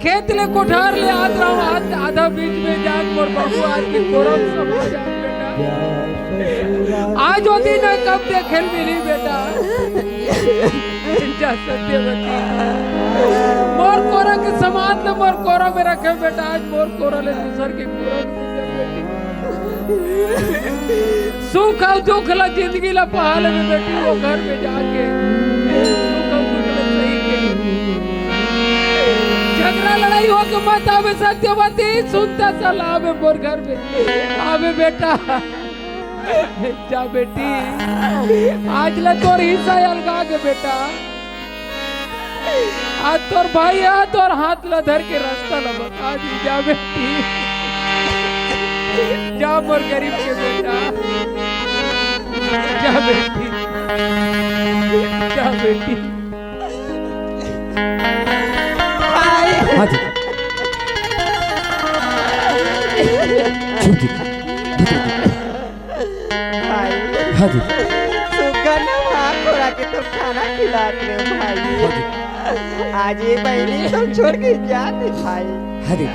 खेत ले कोठार ले हाथ रहो हाथ आधा बीच में जाग मोर बाबू आज की कोरम समाज बेटा आज होती न कब देखेल मिली बेटा जा सत्यवती मोर कोरा के समाज ले मोर कोरा में रखे बेटा आज मोर कोरा ले दूसर के कोरा सुख और दुख ला जिंदगी ला पहाड़ में बेटी वो घर में जाके झगड़ा लड़ाई हो के मत आवे सत्यवती सुनता सलाह आवे मोर घर में आवे बेटा जा बेटी आज ला तोर हिस्सा अलगा के बेटा आज तोर भाई है तोर हाथ ला धर के रास्ता ला बता दी जा बेटी जा मोर गरीब के बेटा जा बेटी जा बेटी हाँ जी हाँ जी के तुम खाना खिलाते हो भाई आज ये बहनी तुम छोड़ के जाते भाई हाँ जी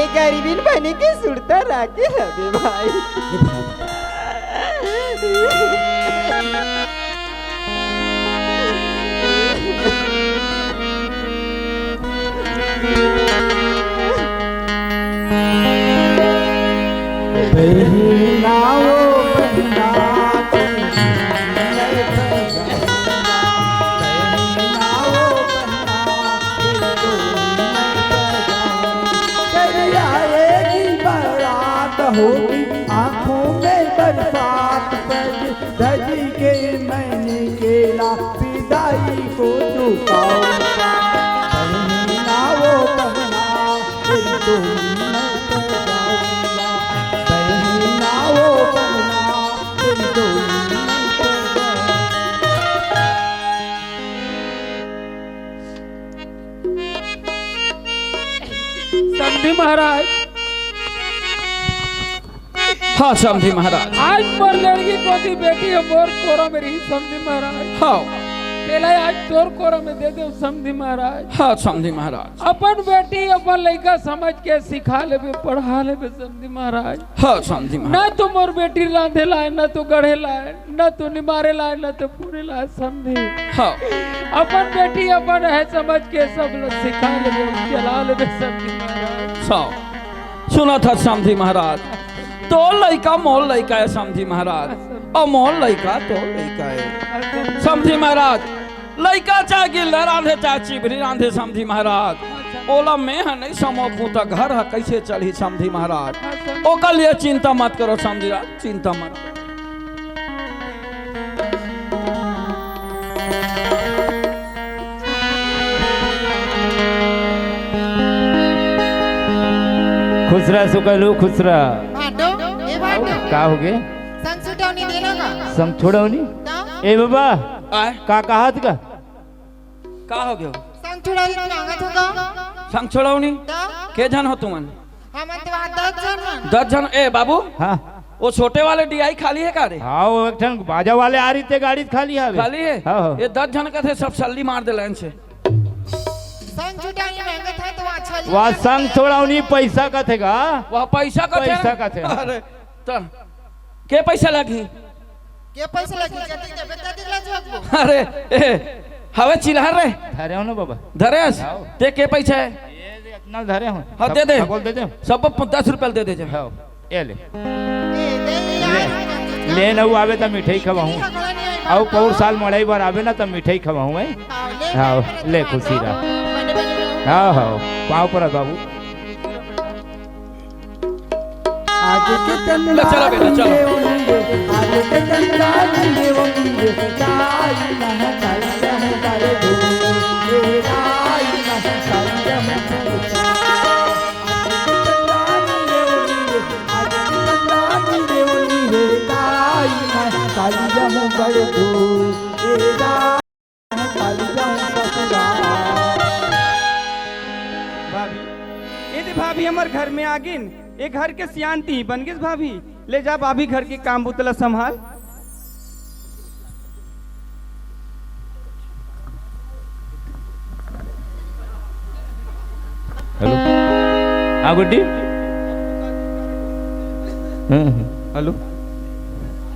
एक गरीबी बहनी की सुरता राके लगे भाई होगी आँखों में बरसात पर धजी के मैंने केला विदाई को चुकाऊंगा बहना वो बहना दिल तो मैं सजाऊंगा बहना वो बहना दिल तो समधी महाराज हाँ समधी महाराज आज मोर लड़की को दी बेटी है मोर कोरा मेरी समधी महाराज हाँ पहला आज तोर कोरा में दे दो समधी महाराज हाँ समधी महाराज अपन बेटी अपन लड़का समझ के सिखा लेबे पढ़ा लेबे समधी महाराज हाँ समधी महाराज ना तो मोर बेटी रांधे लाए ना तो गढ़े लाए ना तो निमारे लाए ना तो पूरे लाए समझी हाँ अपन बेटी अपन है समझ के सब लोग सिखा लेबे चला लेबे समधी महाराज सुना था समधी महाराज तो लड़का मोर लड़का है समधी महाराज और मोर लड़का तो लड़का है समधी महाराज लड़का चाहे गिल्ला रांधे चाहे चिबरी रांधे समधी महाराज ओला में है नहीं समोखू तो घर है कैसे चली समधी महाराज ओकर लिए चिंता मत करो समधी महाराज चिंता मत खुसरा सुकलू खुसरा बाटो ए बाटो का हो गए संसु छुटावनी देना का संग छोड़ौनी ए बाबा का कहत का हो गयो संग छुटावनी मांगा था का संग छोड़ौनी के जन हो तुमन हम तो 10 जन 10 जन ए बाबू हाँ वो छोटे वाले डीआई खाली है का रे हाँ वो एक ठन बाजा वाले आ रही थे गाड़ी खाली है खाली है हाँ ये 10 जन का थे सब सल्ली मार दे लाइन से संग छुटावनी मांगा था तो अच्छा वहाँ संग छोड़ौनी पैसा का थे का वह पैसा का थे अरे तो के पैसा लगी के पैसा लगी जल्दी दे बता दिला जो अरे ए हवे चिल्हर रे धरे हो ना बाबा धरेस ते के पैसा है इतना धरे हो हाँ दे दे बोल दे दे सब 10 रुपए दे दे हाँ ये ले ले ना वो आवे तो मिठाई खवाऊं आओ पौर साल मड़ाई बार आवे ना तो मिठाई खवाऊं है हाँ ले खुशी रहा हाँ हाँ पाँव पर बाबू आगे के चलो बेटा चलो आगे के चंदा नंदे वो नीले सजाई महकाई महकाई धूलाई महकाई भाभी हमार घर में आगिन एक घर के सियांती बन गई भाभी ले जा भाभी घर के काम बुतला संभाल हेलो हाँ गुड्डी हेलो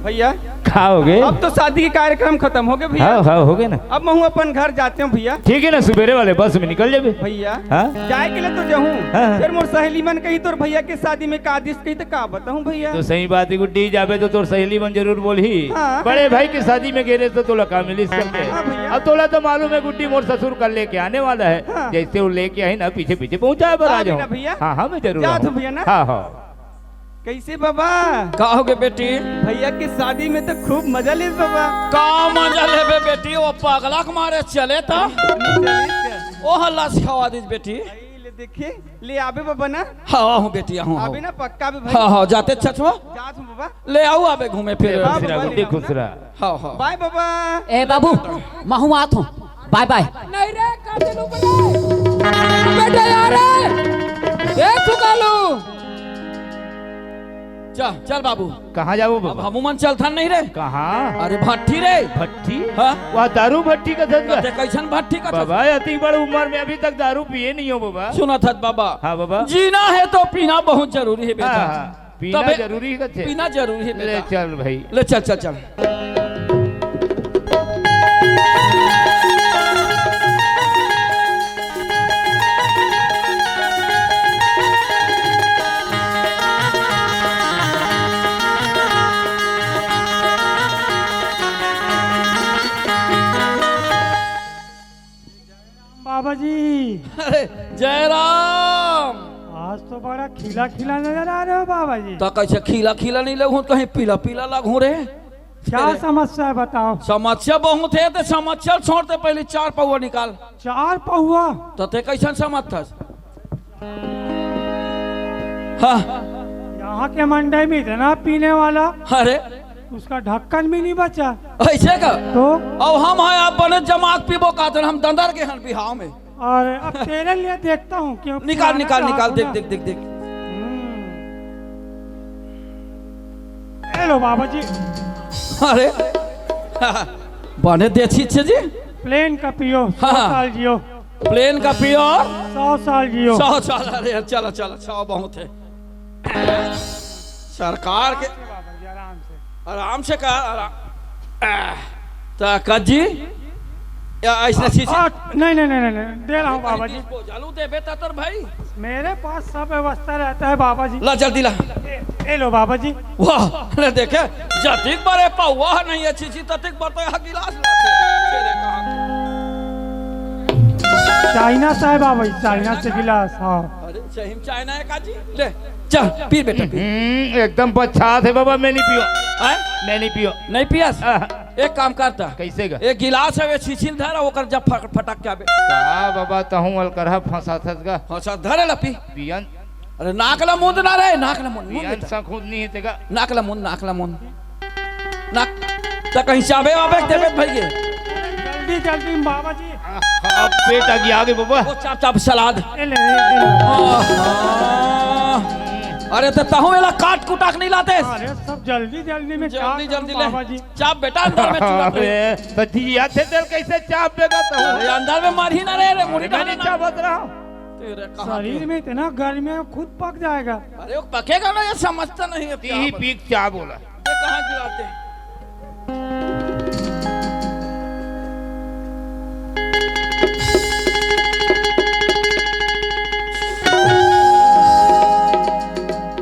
भैया कहा हो गए अब तो शादी के कार्यक्रम खत्म हो गए भैया हाँ हाँ हो गए ना अब मैं अपन घर जाते हूँ भैया ठीक है ना सुबेरे वाले बस में निकल जाबे भैया हाँ? जाए के लिए तो जाऊँ हाँ। फिर मोर सहेली मन कही तोर भैया के शादी में का आदिश कही तो का बताऊँ भैया तो सही बात है गुड्डी जाबे तो तोर सहेली मन जरूर बोली हाँ। बड़े भाई की शादी में गेरे तो तोला का मिली करके हाँ भैया। अब तोला तो मालूम है गुड्डी मोर ससुर कल लेके आने वाला है हाँ। जैसे वो लेके आई ना पीछे पीछे पहुंचा पर आ हाँ जाओ भैया। हाँ हाँ मैं जरूर जा आऊँ। तू भैया ना। हाँ हाँ कैसे बाबा कहोगे बेटी भैया की शादी में तो खूब मजा ले बाबा का मजा लेबे बेटी वो पगला के मारे चले था ओ हल्ला सिखावा दी बेटी ले देखिए ले आबे बाबा ना हाँ हूँ बेटी हूँ आबे ना पक्का भी भाई हाँ हाँ जाते छछवा जा तू बाबा ले आओ आबे घूमे फिर हाँ, खुश रहा गुड्डी खुश रहा हाँ हाँ बाय बाबा ए बाबू महू आत हूँ बाय बाय नहीं रे काटे लो बेटा यार ए चुकालू चल बाबू कहाँ जाओ अब बाबा हमू मन चलथन नहीं रे कहाँ अरे भट्टी रे भट्टी हाँ वह दारू भट्टी का ते था कैसन भट्टी का बाबा अति बड़ी उम्र में अभी तक दारू पिए नहीं हो बाबा सुना था बाबा हाँ बाबा जीना है तो पीना बहुत जरूरी है हाँ बेटा हाँ पीना तबे- जरूरी है थे पीना जरूरी है ले बेटा चल भाई ले चल चल चल बाबा जी अरे जय राम आज तो बड़ा खिला खिला नजर आ रहे हो बाबा जी तो कैसे खिला खिला नहीं लगू कहीं पीला पीला लगू रे क्या समस्या है बताओ समस्या बहुत है तो समस्या छोड़ते पहले 4 पौवा निकाल 4 पहुआ तो ते कैसन समझ था हाँ यहाँ के मंडई में इतना पीने वाला अरे उसका ढक्कन भी नहीं बचा ऐसे का तो अब हम है आप बने जमात पीबो का हम दंदर के हन बिहाव में और अब तेरे लिए देखता हूँ क्यों निकाल पुराना निकाल ग्राहक निकाल हूँ देख ना। देख देख देख हेलो बाबा जी अरे बने देसी छे जी प्लेन का पियो 100 हाँ। साल जियो प्लेन का पियो 100 साल जियो 100 साल अरे चलो चलो 100 बहुत है सरकार के आराम से कर तो कजी या ऐसा चीज नहीं नहीं नहीं नहीं दे रहा हूँ बाबा जी चालू दे बेटा तर भाई मेरे पास सब व्यवस्था रहता है बाबा जी ला जल्दी ला ले लो बाबा जी वाह अरे देखे जतिक बड़े पावा नहीं अच्छी चीज ततिक बड़े यहाँ गिलास लाते तेरे कहाँ चाइना से है बाबा जी चाइना से गिलास हाँ अरे सही चाइना है काजी ले चल पी बेटा पी एकदम पछात है बाबा मैं नहीं पियो मैं नहीं पियो नहीं पियास एक काम करता कैसे का एक गिलास है वे छिछिल धरा ओकर जब फटक के आबे का बाबा तहूं अलकरहा फंसा थस का फंसा धरे ला पी पियन अरे नाकला मुंद ना रे नाकला मुंद पियन संखुद नहीं है तेगा नाकला मुंद ना तो कहीं चाबे वाबे देवे भैया जल्दी जल्दी बाबा जी। अब पेट आ गया आगे बाबा। वो चाप चाप सलाद। ए ले, ए ले। अरे तो तहु एला काट कुटाक नहीं लाते। अरे सब जल्दी जल्दी में जल्दी जल्दी ले बाबा जी। चाप बेटा अंदर में चूड़ा पे। तो दिया थे तेल कैसे चाप देगा तो अरे अंदर में मार ही ना रे मुड़ी डाले ना। चाप बत रहा हूं तेरे कहां शरीर में इतना गर्मी है खुद पक जाएगा। अरे वो पकेगा ना ये समझता नहीं है। ही पीक चाप बोला। ये कहां गिराते हैं?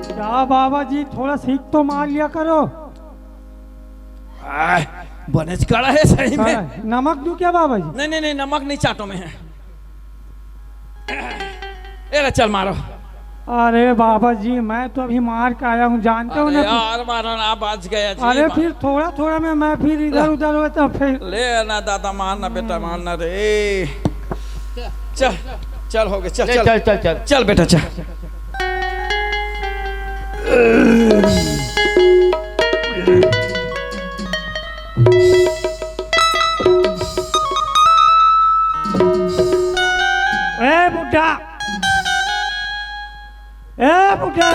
क्या बाबा जी थोड़ा सीख तो मार लिया करो। बनच कड़ा है सही में। नमक दूं क्या बाबा जी? नहीं नहीं नहीं नमक नहीं चाटो में है। ए चल मारो। अरे बाबा जी मैं तो अभी मार के आया हूँ जानते हो ना। यार मारो ना बच गया जी। अरे फिर थोड़ा थोड़ा में मैं फिर इधर उधर हुआ तो फिर ले ना दादा मारना बेटा मारना रे। चल चल हो गया चल चल चल चल चल चल बेटा चल। ए बुढ़ा ए बुढ़ा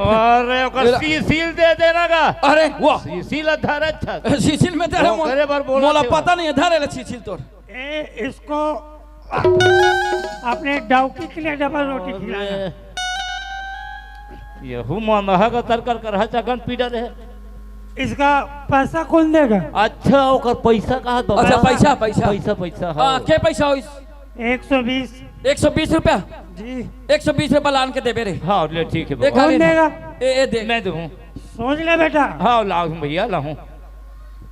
अरे ओकर सील दे देना का। अरे वो सील धर अच्छा सीसिल में तेरे मोला पता नहीं है धरे ले सीसिल तोड़। ए इसको अपने डौकी के लिए डबल रोटी खिलाना। ये हुमान का तरकर कर हचा गन पीड़ा रहे। इसका पैसा कौन देगा? अच्छा ओकर पैसा कहा दो। अच्छा पैसा पैसा पैसा पैसा हां के पैसा हो 120 120 रुपया जी 120 रुपया लान के देबे रे। हाँ ले ठीक है कौन देगा? ए दे मैं दूं। सोच ले बेटा। हाँ लाऊं भैया लाऊं।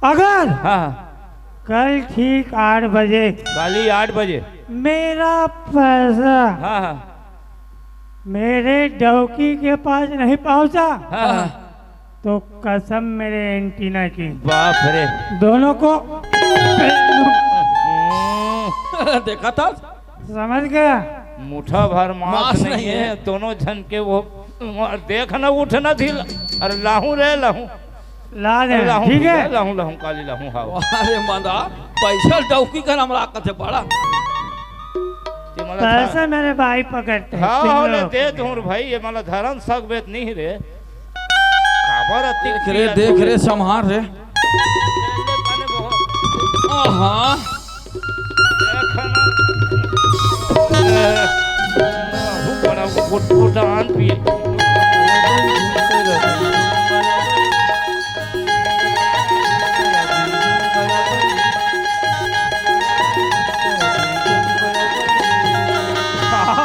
अगर हाँ कल ठीक 8 बजे काली 8 बजे मेरा पैसा हाँ हाँ मेरे डौकी के पास नहीं पहुंचा हाँ तो कसम मेरे एंटीना की बाप रे दोनों को देखा था समझ गया। मुठा भर मांस नहीं है दोनों जन के वो देख ना उठना थी। अरे लाहूं रे लाहूं ला दे ठीक है। लाहूं लाहूं काली लाहूं। हाँ अरे मंदा पैसा डौकी का नाम रखा थे बड़ा पैसा मेरे भाई पकड़ते हैं। हाँ ले दे दूं भाई ये मतलब धर्म सक बेत नहीं रे। देख रे संहार रे। हाँ बड़ा गुटान पिए।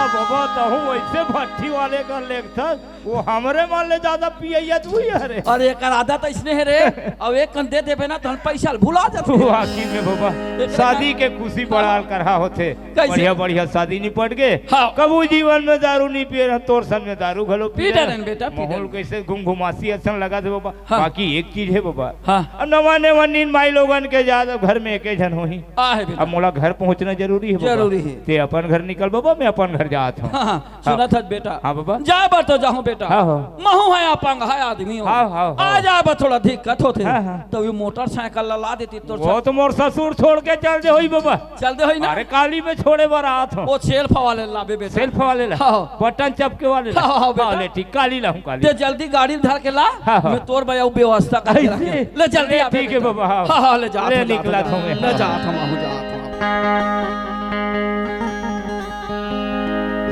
बाबा तो वैसे भट्टी वाले का लेख था वो हमरे मान ले ज्यादा पिया तू ही है रे। अरे एक आदत इसने है रे अब एक कन दे देबे ना तो हम पैसा भुला जाते। आखिर में बाबा शादी के खुशी बढ़ाल करहा होते बढ़िया बढ़िया शादी निपट गए। हाँ। कबू जीवन में दारू नहीं पिए रहा तोर सन में दारू घलो पी रहे बेटा माहौल कैसे घुमासी असन लगा दे बाबा। हाँ। बाकी एक चीज है बाबा हाँ। नवा नवा नींद माई लोगन के ज्यादा घर में एक जन हो ही अब मोला घर पहुंचना जरूरी है। जरूरी है ते अपन घर निकल बाबा मैं अपन घर जात हूँ। हाँ सुना था बेटा। हाँ बाबा जा बर तो जाऊँ बेटा। हाँ महू है अपंग है आदमी आ जा बर थोड़ा दिक्कत होते हाँ। तो ये मोटरसाइकिल ला देती तो वो तो मोर ससुर छोड़ के चल दे होई बाबा। चल दे होई ना। अरे काली में छोड़े बार आत हूँ। वो सेल्फ वाले लाबे बेटा सेल्फ वाले ला बटन चपके वाले ला। हाँ बेटा ले ठीक काली लाऊं काली। ते जल्दी गाड़ी धर के ला मैं तोर भैया व्यवस्था कर ले जल्दी आ। ठीक है बाबा। हाँ ले जा ले निकला था मैं ले जा जा।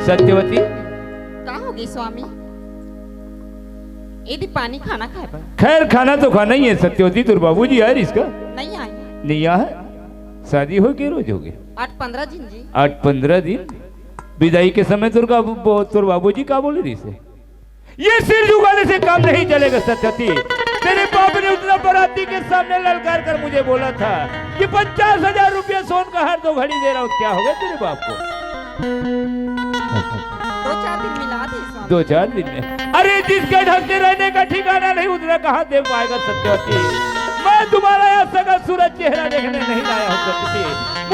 सत्यवती का होगी स्वामी यदि पानी खाना खाए पर खैर खाना तो खाना ही है सत्यवती। तुर बाबूजी है इसका नहीं आए नहीं है शादी हो के रोज हो गए 8-15 दिन जी 8-15 दिन विदाई के समय तुर बाबूजी का बोले रही से ये सिर झुकाने से काम नहीं चलेगा सत्यवती। तेरे बाप ने उतना बराती के सामने ललकार कर मुझे बोला था कि 50,000 रुपया सोन का हर 2 घड़ी दे रहा हूँ। क्या हो गया तेरे बाप को? 2-4 दिन मिला दे स्वामी। 2-4 दिन में अरे जिसके ढंगते रहने का ठिकाना नहीं उतना कहाँ दे पाएगा सत्यवती। मैं तुम्हारा यहाँ सगा सूरज चेहरा देखने नहीं लाया हूँ सत्यवती।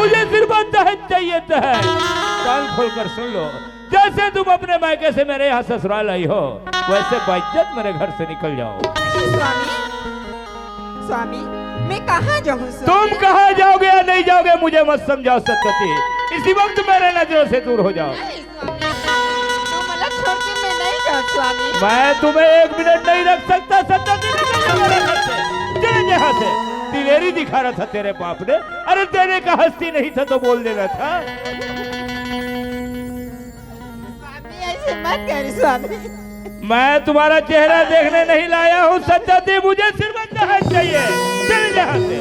मुझे सिर्फ दहेज चाहिए था। कान खोल कर सुन लो जैसे तुम अपने मायके से मेरे यहाँ ससुराल आई हो वैसे बेइज्जत मेरे घर से निकल जाओ। स्वामी स्वामी मैं कहाँ जाऊँ? तुम कहाँ जाओगे या नहीं जाओगे मुझे मत समझाओ सत्यवती, इसी वक्त मेरे नजरों से दूर हो जाओ। छोड़ के मैं नहीं जाऊँ स्वामी। मैं तुम्हें 1 मिनट नहीं रख सकता सत्यवती, चले यहाँ से। दिलेरी दिखा रहा था तेरे बाप ने, अरे तेरे का हस्ती नहीं था तो बोल देना था। स्वामी ऐसे मत कर स्वामी। मैं तुम्हारा चेहरा देखने नहीं लाया हूँ सत्यवती, मुझे सिर्फ दहेज चाहिए, चले यहाँ से।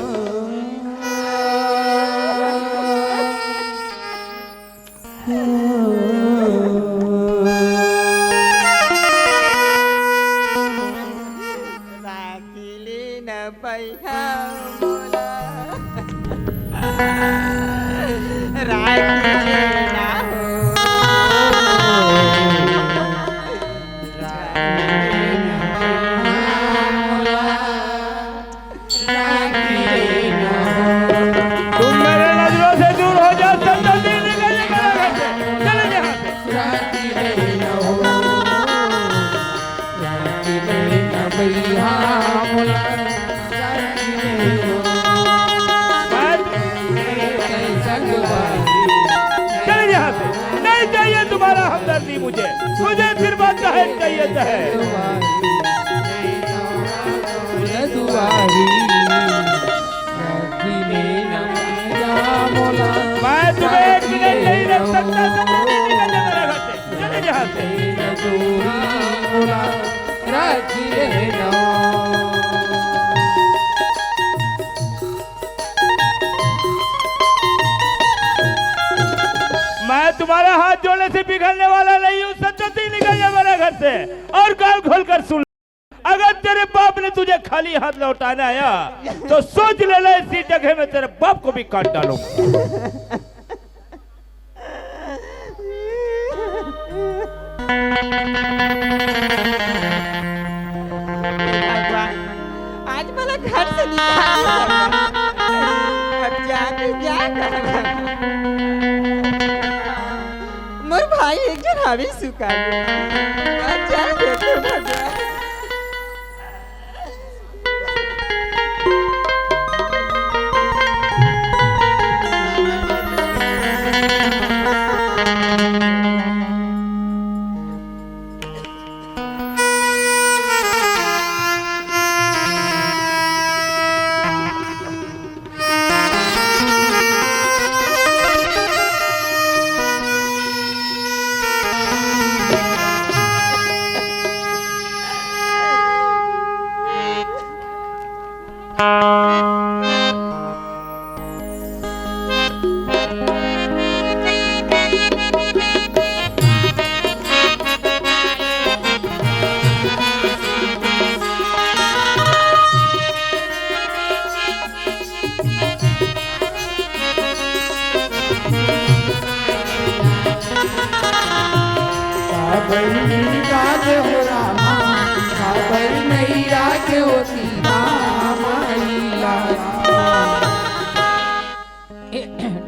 तुम्हारा हमदर्दी मुझे सिर्फ दहेज चाहिए दहेज। मैं तुम्हें 1 मिनट नहीं रख सकता, चले यहाँ से। मैं तुम्हारा हाथ जोड़ने से पिघलने वाला नहीं हूँ सत्यवती, निकल जा मेरे घर से। और कान खोल कर सुन, अगर तेरे बाप ने तुझे खाली हाथ लौटाना आया तो सोच लेना इसी जगह में तेरे बाप को भी काट डालूंगा। आज वाला घर से निकाल, अब जाके मोर भाई एक जन हवे सुका अच्छा देखो भगवान।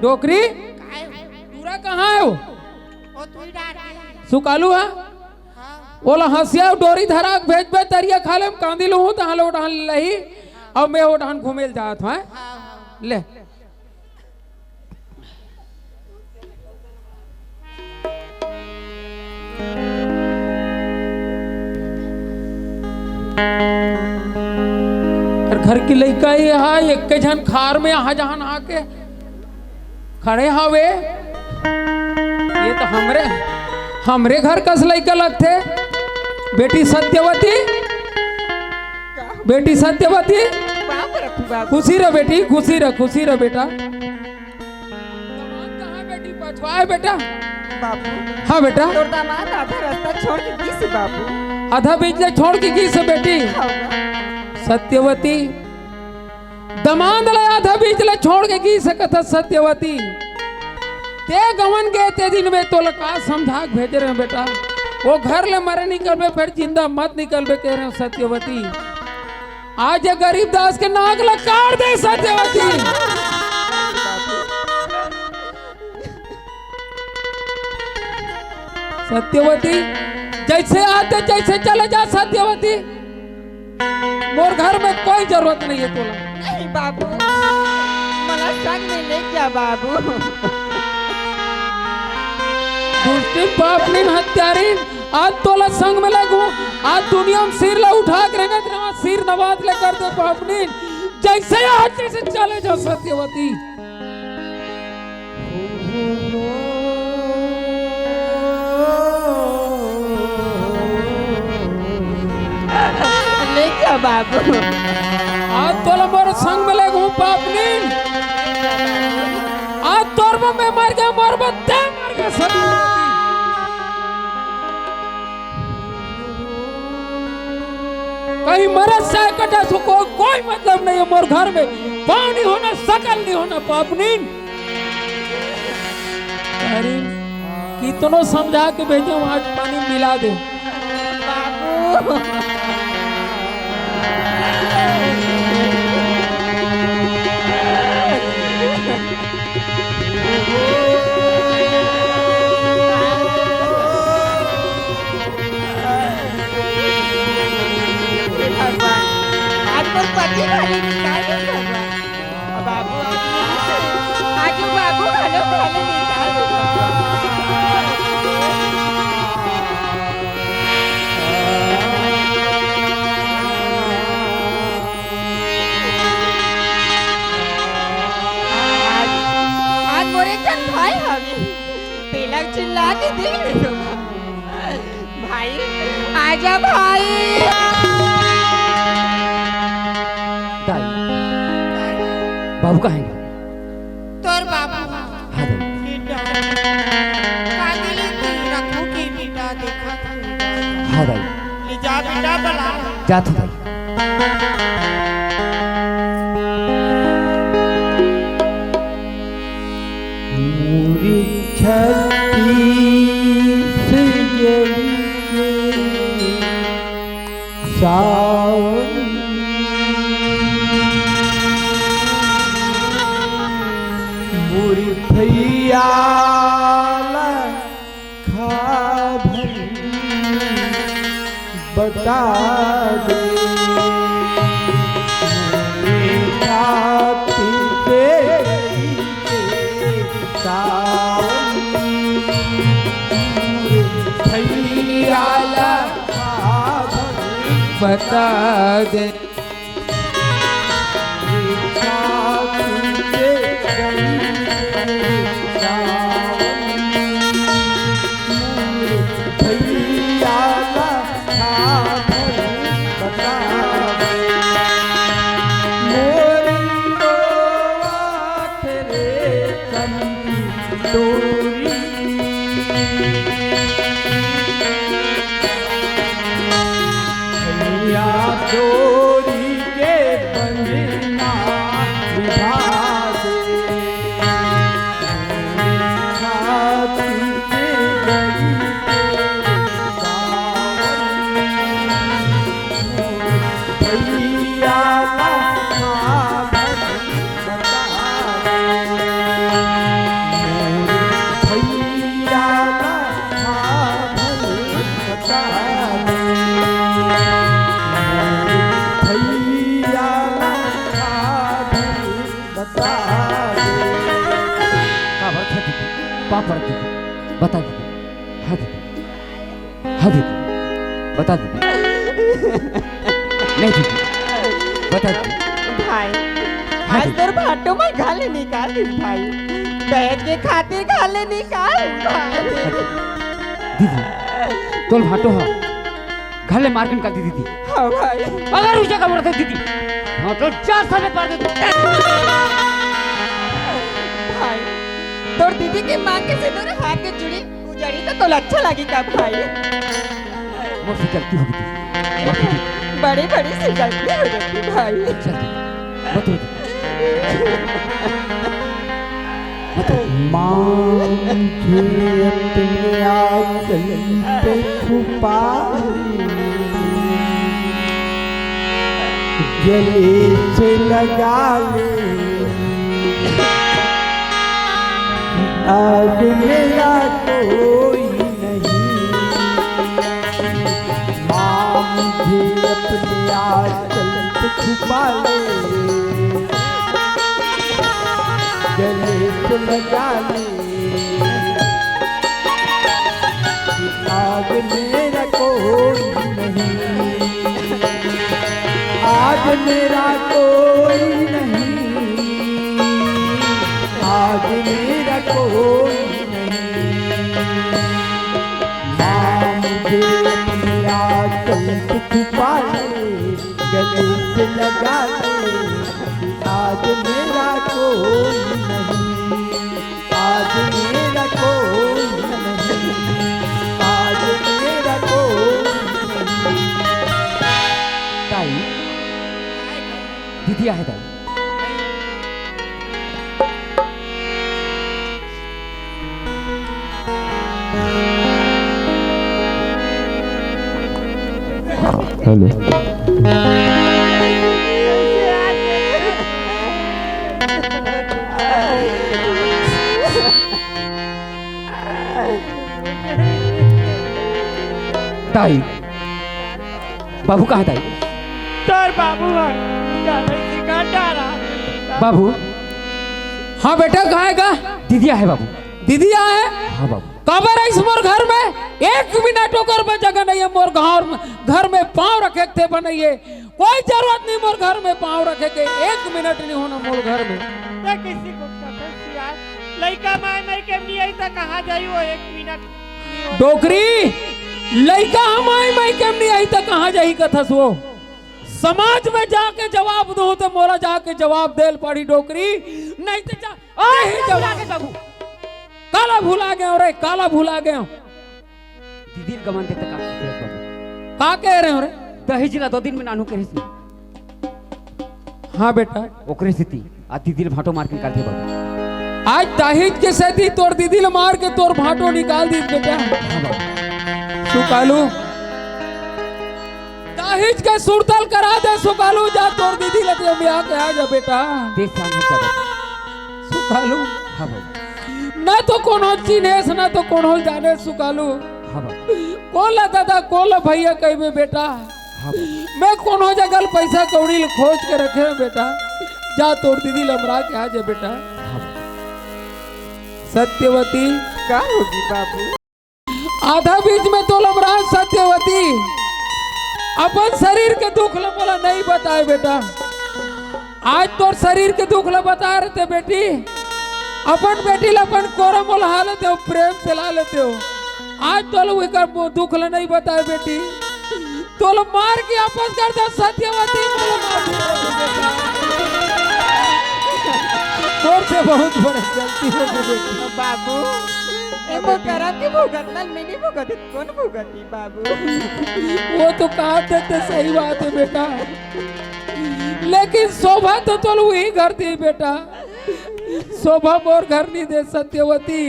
डोकरी पूरा कहाँ है वो? सुकालू है बोला हंसिया डोरी धरा भेज भेज तरिया खा ले कांदी लो तो हाल उठान लही अब मैं उठान घूमेल जात हूँ ले। घर की लड़का ही है एक के जन खार में आ जहान आके खड़े हावे, ये तो हमरे घर कस लड़का लगते। बेटी सत्यवती, बेटी सत्यवती खुशी रह बेटी, खुशी रह बेटा। बेटी पछवाए बेटा। बाबू हाँ बेटा, आधा रास्ता छोड़ के किस बाबू, आधा बीच ले छोड़ के किस बेटी सत्यवती। दमाद ले आधा बीच ले छोड़ के की सकत सत्यवती। ते गवन गए ते दिन में तो लका समझा भेज रहे बेटा, वो घर ले मरे निकलबे फिर जिंदा मत निकलबे कह रहे हो सत्यवती। आज गरीब दास के नाक ला काट दे सत्यवती। सत्यवती जैसे आते जैसे चले जा सत्यवती, मोर घर में कोई जरूरत नहीं है तोला। नहीं बाबू, मला संग में ले जा बाबू। दुष्टी पापनी हत्यारी, आज तोला संग में लगू, आज दुनिया में सिर ला उठा के रंगत रहा, सिर नवाज ले कर दे पापनी, जैसे आज जैसे चले जा सत्यवती। ले जा बाबू। आज तोला मोर संग में लगू पापनी, आज तोर में मर गया, मोर बत्ते मर गया सत्यवती। कहीं मरद से कटा सो कोई मतलब नहीं है, मोर घर में पानी होना सकल नहीं होना पापनी। कितनों समझा के भेजो, आज पानी मिला दे बाबू। पति वाली निकाल दो बाबू। आज बाबू हेलो वाले निकाल दो। आज मोरे चंद भाई हवे पेला चिल्ला के देख भाई, आजा भाई। बाबू कहाँ है? तोर बाबू बेटा कागले की रखू की बेटा देखा था। हाँ भाई। ले जा बेटा बला। जात हो भाई। मूरी छत्तीस जड़ी के सावन बुरी भैया खा भरी बता दे, भैया खा भरी बता दे। चोरी के बंधना विधा दे, छाती से गई भैया पापड़ दीदी बता दीदी। हाँ दीदी, हाँ दीदी बता दीदी। नहीं दीदी बता दीदी। भाई आज तेरे भाटो में गाले निकाल दी भाई, बैठ के खातिर गाले निकाल भाई। दीदी तोल भाटो है गाले मार के निकाल दी दीदी। हाँ भाई। अगर उसे का बोलते दीदी हाँ तो 4 साल में मार दे। तोर दीदी की माँ के सिंदूर हाथ के जुड़ी उजड़ी तो अच्छा लगेगा भाई। वो सी गलती हो गई, बड़ी बड़ी सी गलती हो गई भाई। मांझे अपने आंचल पे छुपा गले से लगा ले, आज मेरा कोई नहीं मेरा चलत छुपा ले, गले से लगा ले, आज मेरा कोई नहीं, आज मेरा कोई नहीं, आज मेरा कोई नहीं। माँ मुझे मेरा चलत छुपा ले, गले से लगा ले, आज मेरा कोई नहीं, आज मेरा कोई नहीं, आज मेरा कोई नहीं। ताई दीदी आहे ताई। हेलो ताई बाबू कहाँ ताई? तोर बाबू बाबू हाँ बेटा कहाँ का? दीदी है बाबू। दीदी है? हाँ बाबू। कबर है इस मोर घर में? एक मिनट होकर में जगह नहीं है मोर घर में पाँव रखे थे बनाइए, कोई जरूरत नहीं मोर घर में पाँव रखे के, एक मिनट नहीं होना मोर घर में। किसी को लड़का माय के नहीं आई तो कहाँ जाई वो एक मिनट डोकरी लड़का हमारे माई केम नहीं आई तो कहाँ जाई कथस वो समाज में जाके जवाब दो तो मोरा जाके जवाब देल पड़ी डोकरी, नहीं तो जवाब बाबू काला भूला गया रे, काला भूला गया। दीदी गमन देते बाबू का कह रहे हो रे? दहेज ला 2 दिन में नानू करे सी। हाँ बेटा ओकरे स्थिति आ दीदी भाटो मार के निकाल दे बाबू। आज दहेज के सेती तोर दीदी ले मार के तोर भाटो निकाल दी बेटा। सुकालू दहेज के सुरतल करा दे सुकालू, जा तोर दीदी ले ब्याह के आ जा बेटा। सुकालू हाँ बाबू। ना तो कोनो चिनेस ना तो कोनो जाने सुकालू। हाँ बाबू। कोला दादा कोला भैया कहबे बेटा। हाँ मैं कोनो जगह पैसा कौड़ी खोज के रखे बेटा, जा तोर दीदी लमरा के आ जा बेटा। सत्यवती क्या होगी बाबू? आधा बीच में तो लमरा सत्यवती अपन शरीर के दुख ल बोला नहीं बताए बेटा, आज तोर शरीर के दुख ल बता रहे थे बेटी, अपन बेटी ल अपन कोरम बोला लेते हो, प्रेम से ला लेते हो, आज तो लोग कर दुख ल नहीं बताए बेटी, तो लोग मार के आपस कर दो सत्यवती तोर से बहुत बड़ी गलती हो गई बाबू। एगो करम के भुगतल में नहीं भुगती, कौन भुगती बाबू? वो तो कहा थे सही बात है बेटा, लेकिन शोभा तो चल वही घर थी बेटा, शोभा मोर घर नहीं दे सत्यवती,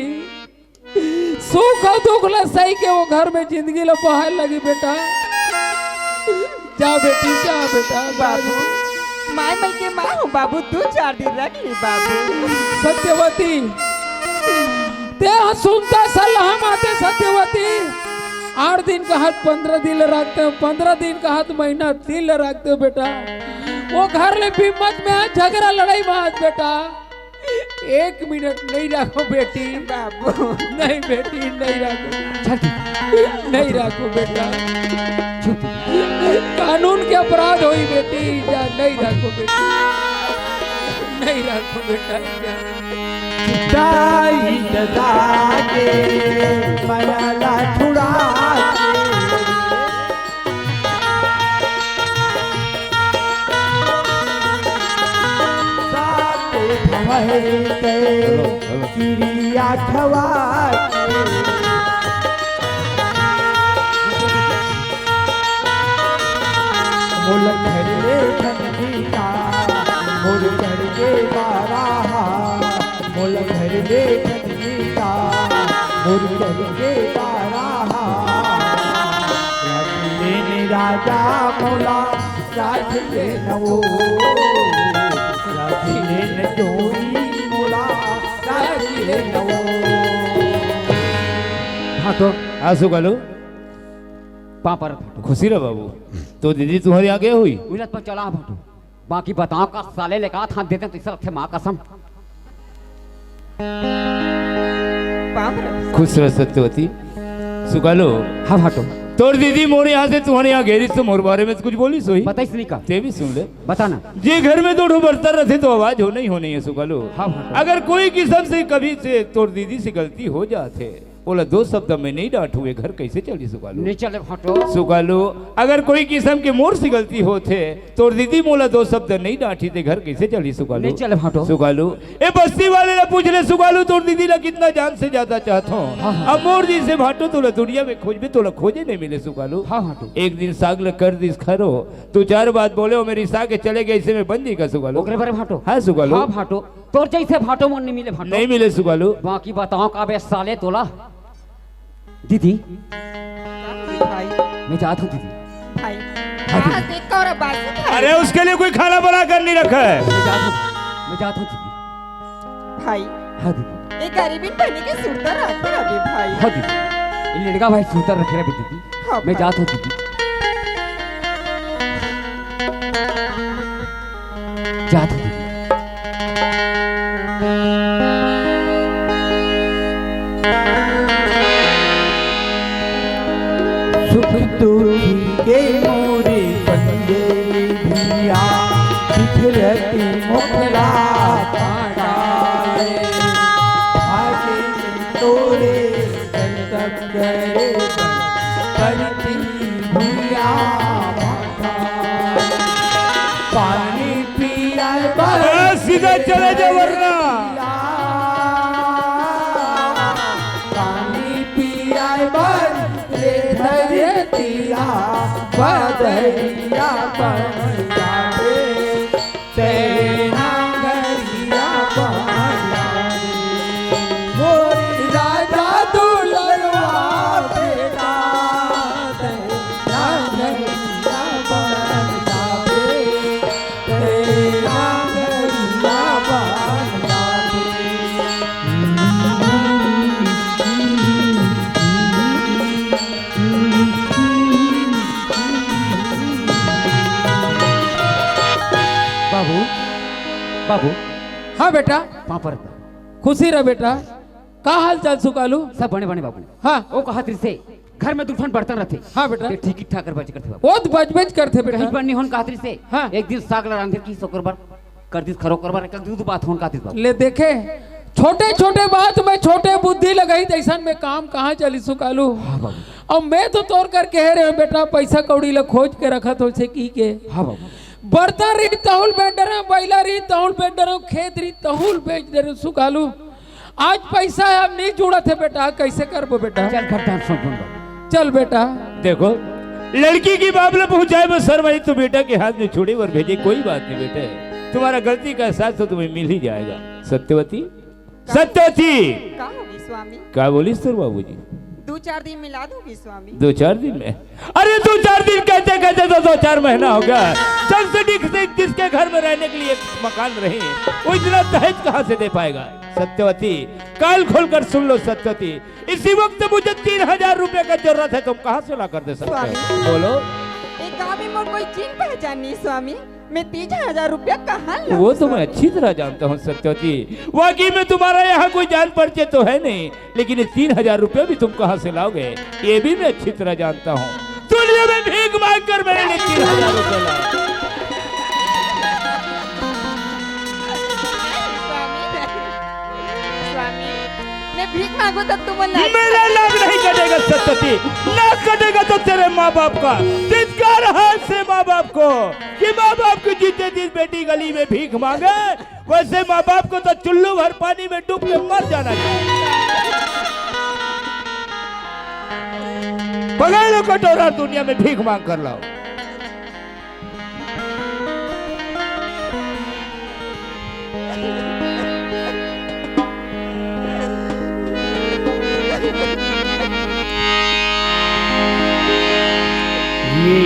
सुख और दुख ला सही के वो घर में जिंदगी ला बहार लगी बेटा। जा बेटी जा बेटा। बाबू माय मई के माँ हो बाबू, 2-4 दिन रख ली बाबू। सत्यवती ते सुनता सलाह आते सत्यवती, 8 दिन का हाथ 15 दिन रखते हो, 15 दिन का हाथ महीना 3 रखते हो बेटा। वो घर ले बिमत में आज झगड़ा लड़ाई में आज बेटा, 1 मिनट नहीं रखो बेटी। बाबू नहीं बेटी नहीं रखो, नहीं रखो बेटा, कानून के अपराध हुई बेटी, जा नहीं रखो बेटी, नहीं रखो बेटा। दाई ददा के मयाला छुड़ा के चिड़िया खवा मोल घरे खंडीता मोल घर के बारा मोल घर ले खंडीता मोल घर के बारा लेने राजा मोला राज ले नवो राज ले जोई मोला राज ले नवो। हाँ तो आसू गालू पापर खुशी रह बाबू। तो दीदी तुम्हारे आगे हुई उलट पर चला भाटू बाकी बताओ का साले लेका था देते तो इस माँ कसम खुश रह सत्यवती। सुकालो हाँ भाटो तोर दीदी मोरे यहाँ से तुम्हारे यहाँ घेरी तो मोर बारे में कुछ बोली सोई बताइस नहीं का ते भी सुन ले बताना जे घर में दो बर्तन रखे तो आवाज हो नहीं होनी है सुकालो। हाँ अगर कोई किस्म से कभी से तोर दीदी से गलती हो जाते बोला दो शब्द में नहीं डांट हुए घर कैसे चली सुकालो नहीं चले भाटो सुकालो। अगर कोई किस्म के मोर से गलती होते तो दीदी मोला दो शब्द नहीं डांटी थे घर कैसे चली सुकालो नहीं चले भाटो सुकालो। ए बस्ती वाले ने पूछ ले सुकालो तोर दीदी ला कितना जान से ज्यादा चाहता हूँ। अब मोर जी से भाटो तो दुनिया में खोज भी तो खोजे नहीं मिले सुकालो। हाँ भाटो एक दिन साग कर दिस खरो तू चार बात बोले हो मेरी साग चले गए ऐसे में बन जी का सुकालो ओकरे बारे भाटो हाँ सुकालो। हाँ भाटो तोर जैसे भाटो मन नहीं मिले भाटो नहीं मिले सुकालो। बाकी बताओ का बे साले तोला दीदी भाई मैं जाता हूँ दीदी भाई हाँ देख कर बात अरे उसके लिए कोई खाना बना कर नहीं रखा है। मैं जाता हूँ दीदी भाई हाँ दीदी ये गरीबी बनी के सुंदर रखे रवि भाई हाँ दीदी ये लड़का भाई सुंदर रखे रहे दीदी हाँ मैं जाता हूँ दीदी जाता हूँ सुख दुखी के मोरे बंदे भिया बिखरती मुखला पाड़ाए आगे तोरे तब करे करती भिया पानी पिया सीधा चले जाओ वरना पानी पिया धरतिया बदरिया बन जावे तेना गरिया बन जावे मोरी राजा दुलरवा बेटा तेना गरिया बन जावे तेना गरिया बन जावे। बाबू बाबू हाँ बेटा पापर खुशी रह बेटा का हाल चाल सुकालू सब बने बने बाबू हाँ वो कहा से घर में दूसरा बर्तन रहते हाँ बेटा ठीक ठाक कर करते बाबू बहुत बजबज करते बेटा कहीं पर नहीं होन कातरी से हाँ एक दिन साग लड़ांगे की सोकर कर दिस खरो करबार एक दूध बात होन कातरी बाबू ले देखे छोटे छोटे बात में छोटे बुद्धि लगाई तैसा में काम कहाँ चली सुकालू। हाँ बाबू अब मैं तो तोड़ कर कह रहे हूँ बेटा पैसा कौड़ी ला खोज के रखा तो से की के हाँ बाबू बर्तन री तहुल बेच दे रहे बैला री तहुल बेच दे रहे खेत री तहुल बेच दे रहे सुकालू। आज पैसा है अब नहीं जुड़ा थे बेटा कैसे करबो बेटा चल घटना सुन बाबू चल बेटा देखो लड़की की मामला पहुंचाए में शर्माई तो बेटा के हाथ में छोड़ी और भेजे कोई बात नहीं बेटे तुम्हारा गलती का एहसास तो तुम्हें मिल ही जाएगा। सत्यवती सत्यवती का होगी स्वामी क्या बोली सर बाबूजी 2-4 दिन मिला दूंगी स्वामी 2-4 दिन में अरे 2-4 दिन कहते कहते तो 2-4 महीना हो गया। सबसे जिसके घर में रहने के लिए एक मकान रहे वो इतना दहेज कहाँ से दे पाएगा। सत्यवती काल खोल कर सुन लो सत्यवती इसी वक्त मुझे 3000 रुपए का जरूरत है तुम कहाँ से ला कर दे सकते हो बोलो। एक गाँव में मोर कोई चीन पहचान नहीं स्वामी मैं 30,000 रुपया कहाँ लाऊं? वो तो मैं अच्छी तरह जानता हूँ सत्यवती वाकई में तुम्हारा यहाँ कोई जान परिचय तो है नहीं लेकिन ये 3000 रुपया भी तुम कहाँ से लाओगे ये भी मैं अच्छी तरह जानता हूँ। दुनिया में भीख मांग कर मेरे लिए 3000 रुपया लाओ। मैं भीख मांगू तब तुम मेरा लाभ नहीं कटेगा सत्यवती लाभ कटेगा तो तेरे माँ बाप का धिक्कार है से माँ बाप को कि माँ बाप की जीते दिन बेटी गली में भीख मांगे वैसे माँ बाप को तो चुल्लू भर पानी में डूब के मर जाना चाहिए। पकड़ लो कटोरा दुनिया में भीख मांग कर लाओ। ये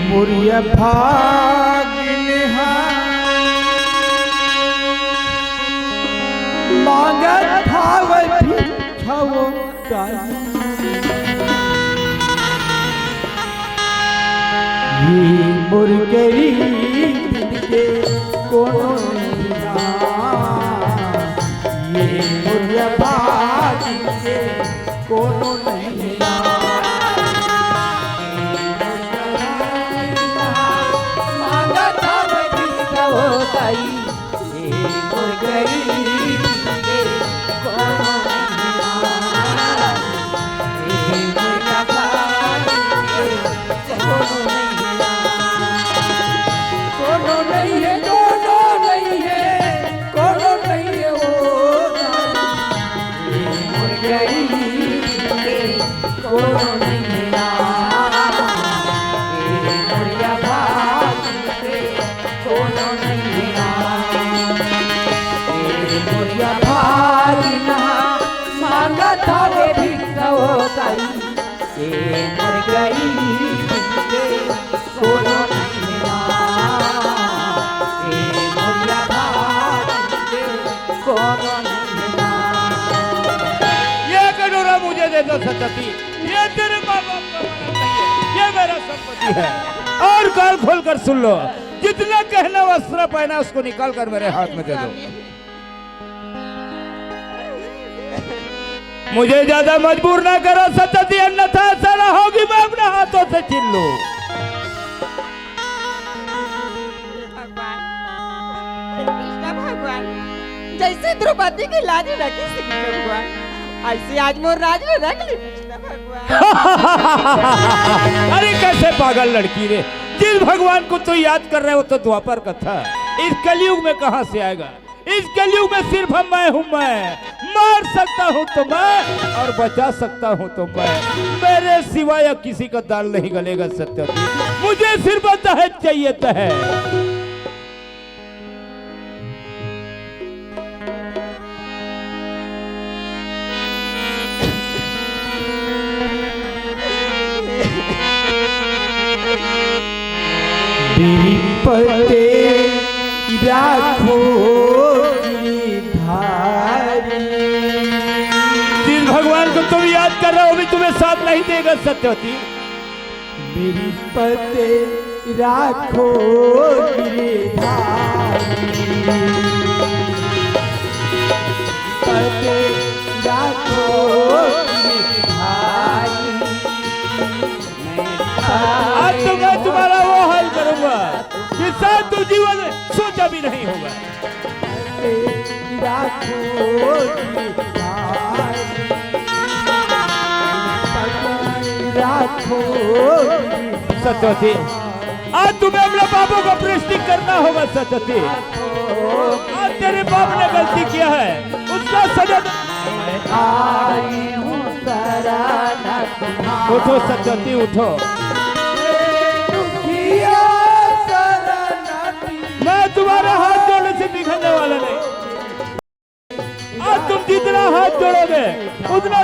मुरिया भाग्य मांगत भाव भिक्षाओ मुर्गरी के कोनो नैया ये मुर्गा भागी के कोनो नैया मांगा था बड़ी होताई ये मुर्गरी के कोनो नैया ये मुर्गा भागी के कोनो नैया कोनो नहीं है कोनो नहीं है कोनो नहीं है वो ये मुर्गरी के कोनो नैया ये मुर्गा भागी के कोनो नैया ये मुर्गा भागी ना मांगा था वे भिक्षा होताई ये मुर्गरी के कोनो नैया ये मुर्गा भागी के कोनो नैया ये कटोरा मुझे दे दो सतती, ये तेरे माँ बाप का मानक नहीं है, ये मेरा संपत्ति है। और कान खोल कर सुन लो, जितना कहना वस्त्र पहना उसको निकाल कर मेरे हाथ में दे दो। मुझे ज्यादा मजबूर ना करो सतती, अन्यथा ऐसा ना होगी मैं अपने हाथों से छीन लूं। कृष्ण भगवान जैसे द्रौपदी की लाज रखी श्री कृष्ण भगवान ऐसे आज मोर राज में रख ली कृष्ण भगवान। अरे कैसे पागल लड़की रे, जिस भगवान को तो याद कर रहे हो तो द्वापर का था, इस कलयुग में कहां से आएगा? इस कलयुग में सिर्फ मैं हूं, मैं मार सकता हूं तो मैं और बचा सकता हूं तो मैं, मेरे सिवाय किसी का दाल नहीं गलेगा सत्यवती, मुझे सिर्फ दहेज चाहिए दहेज। पते राखो गिरधारी जिस भगवान को तुम याद कर रहे हो भी तुम्हें साथ नहीं देगा सत्यवती। मेरी पते राखो गिरधारी पते राखो गिरधारी आज तो मैं तुम्हारा वो हाल करूंगा कि शायद तुम जीवन में सोचा भी नहीं होगा। सत्यवती आज तुम्हें अपने बापों का प्रेस्टिंग करना होगा सत्यवती। आज तेरे बाप ने गलती किया है उसका सजा। उठो सत्यवती उठो, मैं तुम्हारा हाथ जोड़ने से बिखरने वाला नहीं। आज तुम जितना हाथ जोड़ोगे उतना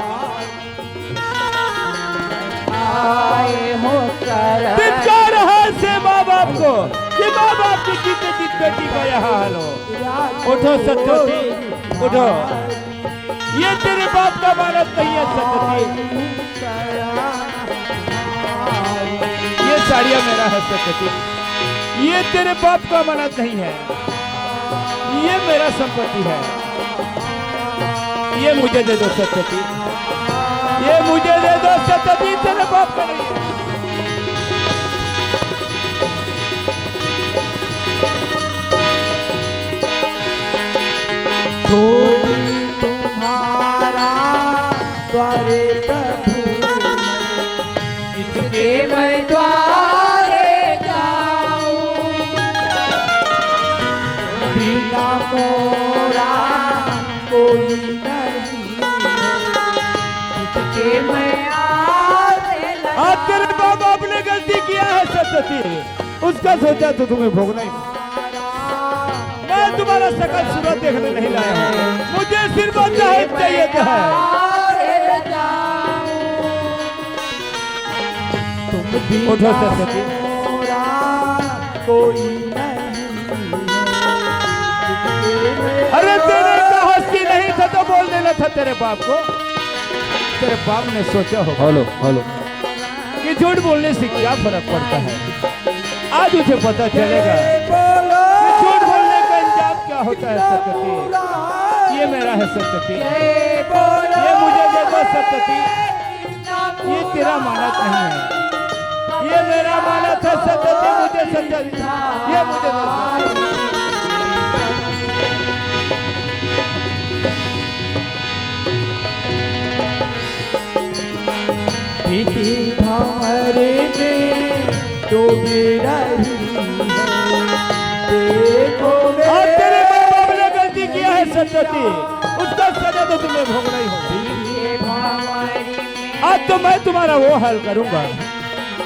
धिक्कार है से माँ बाप को कि माँ बाप की जीते जीत बेटी का यहाँ हाल हो। उठो सत्यवती उठो, ये तेरे बाप का मानत नहीं है सत्यवती। ये साड़ियाँ मेरा है सत्यवती, ये तेरे बाप का मानत नहीं है, ये मेरा संपत्ति है, ये मुझे दे दो सत्यवती, ये मुझे दे दो सत्यवती, तेरे बाप का नहीं है। तुम्हारा द्वारे प्रभु इसके मैं द्वारे जाऊं बिना मोरा कोई नहीं इसके मैं आने लगा। आज तेरे बाप बाप ने गलती किया है सत्यवती, उसका सोचा तो तुम्हें भोगना ही। मैं तुम्हारा सकल सूरत देखने नहीं लाया हूं, मुझे सिर्फ दहेज चाहिए है। उठो सत्यवती, कोई नहीं। अरे तेरे का हस्ती नहीं था तो बोल देना था तेरे बाप को। तेरे बाप ने सोचा होगा हेलो हेलो कि झूठ बोलने से क्या फर्क पड़ता है, आज उसे पता चलेगा कि झूठ बोलने का अंजाम क्या होता है सत्यवती। ये मेरा है सत्यवती, ये मुझे दे दो सत्यवती। ये तेरा मानत नहीं है, ये मेरा मानत है सत्यवती। मुझे सत्यवती ये मुझे दे दो। पीती भंवरे में तो मेरा ही है, देखो और तेरे माँ बाप ने गलती किया है सत्यवती, उसका सजा तो तुम्हें भोगना ही होगा। आज तो मैं तुम्हारा वो हाल करूंगा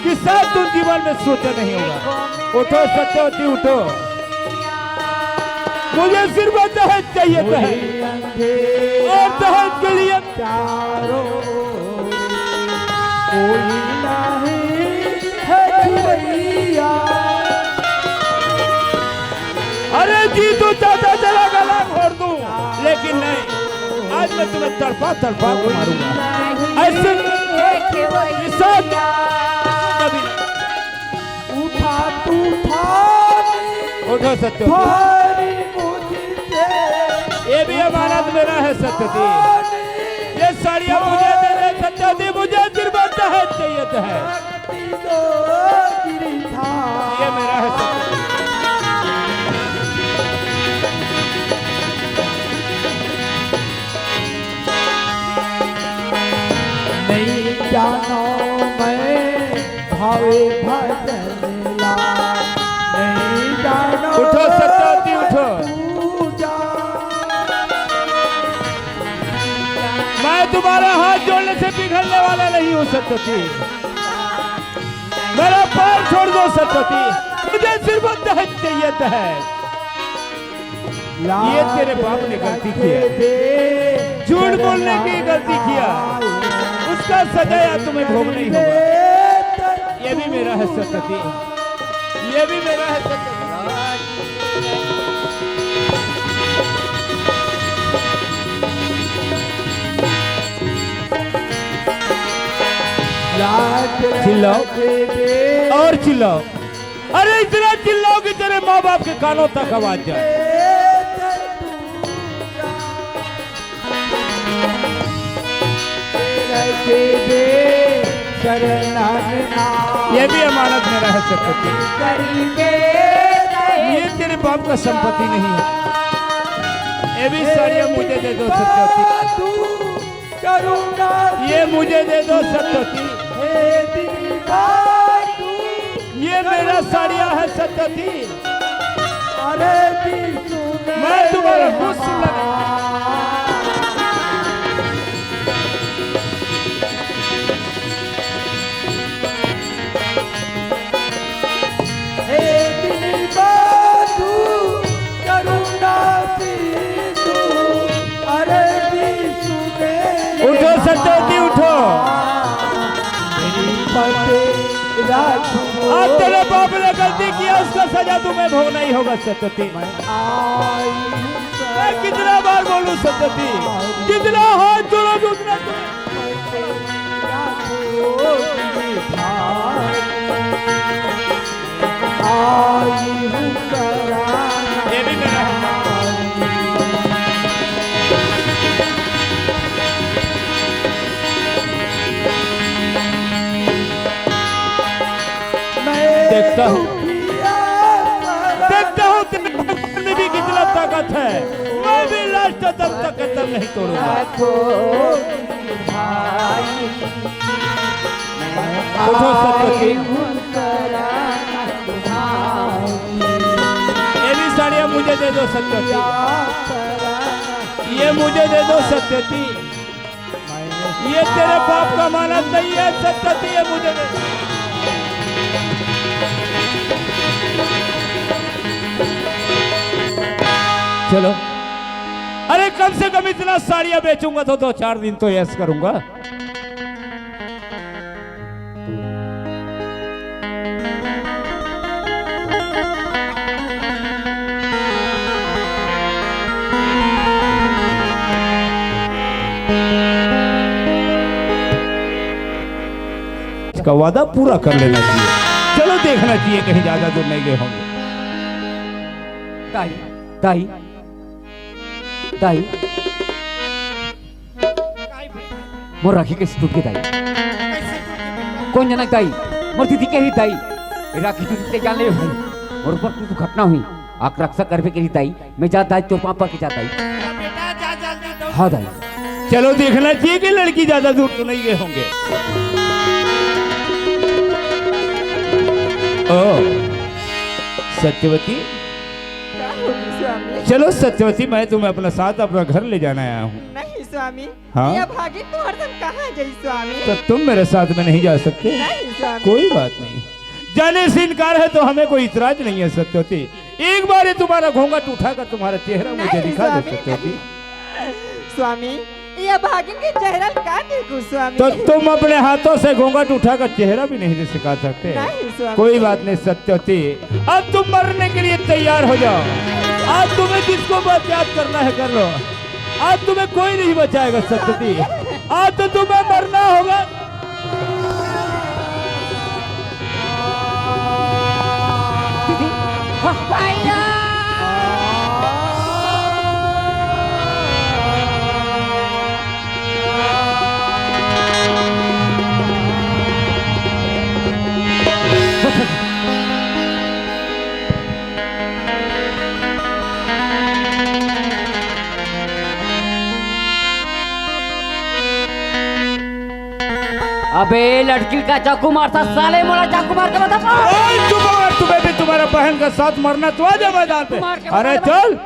कि शायद तुम जीवन में सोचा नहीं होगा। उठो सत्यवती उठो, मुझे सिर्फ दहेज चाहिए दहेज, और दहेज के लिए कोई नहीं है भैया। अरे जी तू चाहता चला गला घोड़ दूं, लेकिन नहीं, आज मैं तुम्हें तड़पा तड़पा को मारूंगा। ऐसे कभी उठा तूफान उठो सत्यवती, ये भी अमानत मेरा है सत्यवती। ये साड़ियाँ मुझे दे दे सत्यवती, मुझे सिर्फ दहेज चाहिए दहेज। ये मेरा है सत्यवती। नहीं जानो मैं भावे भजन ला, नहीं जानो उठो सत्यवती उठो, मैं तुम्हारा हाथ जोड़ने से पिघलने वाला नहीं हूँ सत्यवती। मेरा पैर छोड़ दो सत्यवती, मुझे सिर्फ दहेज चाहिए दहेज। ये तेरे बाप ने गलती किया, झूठ बोलने की गलती किया, उसका सजा तुम्हें भोगना ही होगा। ये भी मेरा है सत्यवती, ये भी मेरा है सत्यवती। चिल्लाओ और चिल्लाओ, अरे इतना चिल्लाओ कि तेरे माँ बाप के कानों तक आवाज जाए। ये भी अमानत मेरा है सत्यवती, ये तेरे बाप का संपत्ति नहीं है। ये भी साड़ियाँ मुझे दे दो सत्यवती, ये मुझे दे दो सत्यवती। ये मेरा साड़ियाँ है सत्यवती। मैं तुम्हारा खुश लगा उठो सत्यवती उठो, आज तेरे बाप ने गलती किया, उसका सजा तुम्हें भोगना ही होगा सत्यवती। मैं कितना बार बोलूं सत्यवती, जितना हाथ जोड़ोगे उतना ये भी मेरा है। देखता हूँ में भी कितना ताकत है, मैं भी लास्ट तक कदम नहीं तोड़ूंगा। उठो सत्यवती, ये भी साड़ियाँ मुझे दे दो सत्यवती, ये मुझे दे दो सत्यवती। ये तेरे बाप का मानत नहीं है सत्यवती, ये मुझे दे दो। चलो, अरे कम से कम इतना साड़ियां बेचूंगा तो 2-4 दिन तो यस करूंगा। इसका वादा पूरा कर लेना चाहिए। चलो देखना चाहिए कहीं ज्यादा दूर नहीं गए होंगे। ताई ताई ताई मोर राखी कैसे टूट के ताई? कौन जाना ताई? मोर दीदी के ही ताई राखी टूटते जान ले भाई। और ऊपर कुछ घटना हुई आक रक्षा करवे के लिए ताई मैं जाता है तोर पापा के जाता है। हाँ ताई चलो देखना चाहिए कि लड़की ज्यादा दूर तो नहीं गए होंगे। ओ सत्यवती, चलो सत्यवती, मैं तुम्हें अपना साथ अपना घर ले जाना आया हूँ। नहीं स्वामी, हाँ? ये भागी तो हरदम कहाँ जाई स्वामी? तो तुम मेरे साथ में नहीं जा सकते? नहीं स्वामी। कोई बात नहीं, जाने से इनकार है तो हमें कोई इतराज नहीं है सत्यवती। एक बार ये तुम्हारा घूंघट उठाकर तुम्हारा चेहरा मुझे दिखा दो सत्यवती। स्वामी ये भागिन के चेहरा का देखूं स्वामी? तो तुम अपने हाथों से घूंघट उठाकर चेहरा भी नहीं सिखा सकते? नहीं स्वामी। कोई बात नहीं सत्यवती, अब तुम मरने के लिए तैयार हो जाओ। आज तुम्हें जिसको बर्बाद करना है कर लो, आज तुम्हें कोई नहीं बचाएगा सत्यवती। आज तो तुम्हें मरना होगा। अबे लड़की का चाकू मारता साले, मोला चाकू मार के बता। तुम्हें भी तुम्हारा बहन का साथ मरना तो आ जा मैदान पे। अरे चल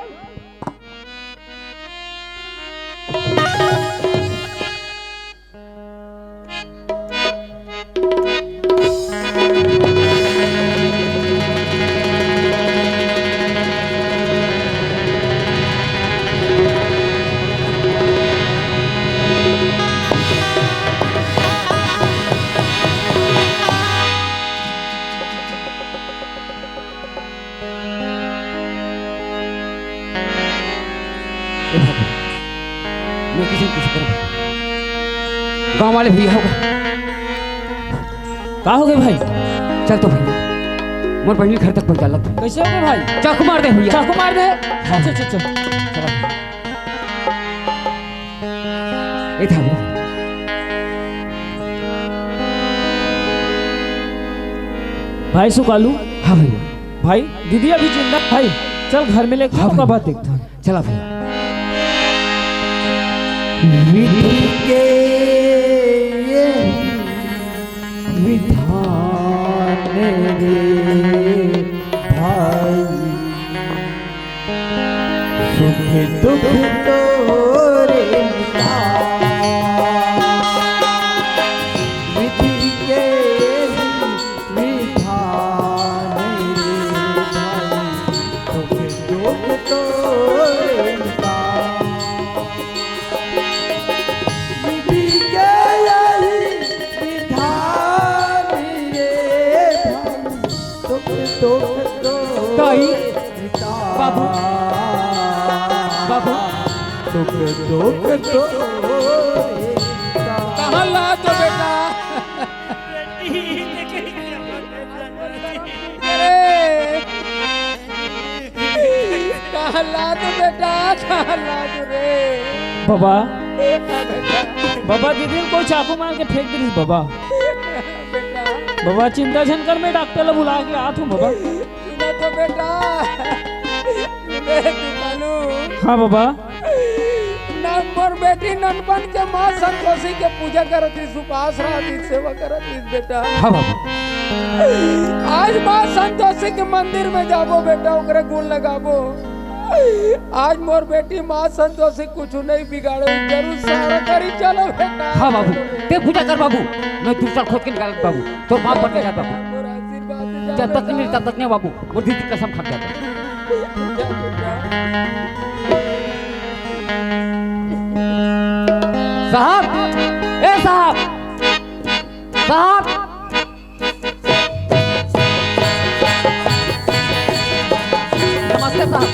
मैं किसी कुछ करूँ, गाँव वाले भैया होगा। का हो गए भाई? चल तो भैया मोर बहनी घर तक पहुँचा लग। कैसे हो गए भाई? चाकू मार दे भैया, चाकू मार दे। हाँ चल चल चल ये था भाई सुकालू। हाँ भैया। भाई दीदी अभी जिंदा भाई, चल घर में लेकर हाँ का बात देखता हूँ। चला भैया। विधि के ये विधान रे भाई, सुख दुख तोरे विधि के विधान रे भाई, सुख दुख तोरे बाबू बाबू दुख दुख तो कहाँ ला तो बेटा? अरे कहाँ ला तो बेटा, कहाँ ला तो रे? बाबा बाबा दीदी को चाकू मार के फेंक दी बाबा। बाबा चिंता झन कर, मैं डॉक्टर बुला के आत हूँ बाबा। सुना तो बेटा, हाँ बाबा। नंबर बेटी ननपन के माँ संतोषी के पूजा करती, सुपास राती सेवा करती बेटा। हाँ बाबा। आज माँ संतोषी के मंदिर में जाबो बेटा, ओकरे गुण लगाबो। आज मोर बेटी माँ संतोषी कुछ नहीं बिगाड़ो, जरूर सारा करी चलो बेटा। हाँ बाबू ते पूजा कर बाबू, मैं दूसरा खोद के निकाल बाबू तो माँ बन गया बाबू। जब तक नहीं तब तक नहीं बाबू, वो दीदी कसम खा जाता। साहब, ए साहब, साहब, नमस्ते साहब।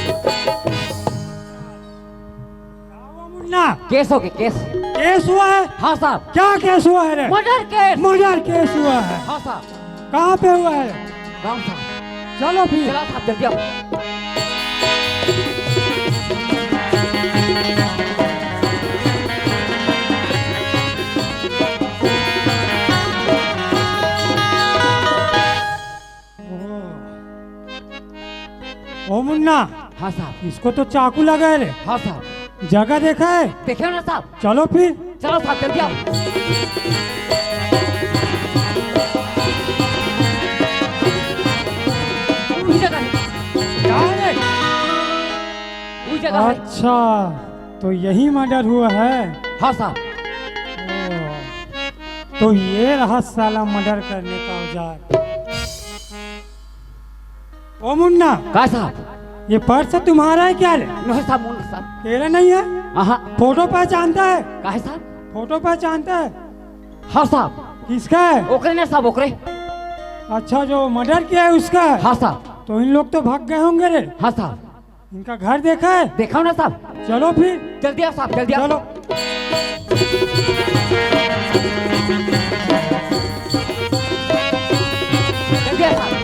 ना केस हो गए, केस केस हुआ है? हाँ साहब। क्या केस हुआ है रे? Murder case. मर्डर केस हुआ है? हाँ साहब। कहाँ पे हुआ है? गाँव साहब। चलो फिर। चलो साहब जल्दी आओ। ओ मुन्ना। हाँ साहब। इसको तो चाकू लगा है रे। हाँ साहब। जगह देखा है? देखे ना साहब। चलो फिर। चलो साहब जल्दी आओ। वही जगह है। वही जगह है। अच्छा तो यही मर्डर हुआ है? हाँ साहब। तो ये रहा साला मर्डर करने का औजार। ओ मुन्ना। कहा साहब? ये पर्स तुम्हारा है क्या रे? नहीं साहब, मुन्ना साहब। तेरा नहीं है? हाँ। फोटो पहचानता है? कहा साहब? फोटो पहचानता है? हाँ साहब। किसका है? ओकरे ना साहब, ओकरे। अच्छा जो मर्डर किया है उसका है? हाँ साहब। तो इन लोग तो भाग गए होंगे रे? हाँ साहब। इनका घर देखा है? देखा ना साहब। चलो फिर। जल्दी आओ साहब, जल्दी आओ। चलो। जल्दी आओ साहब।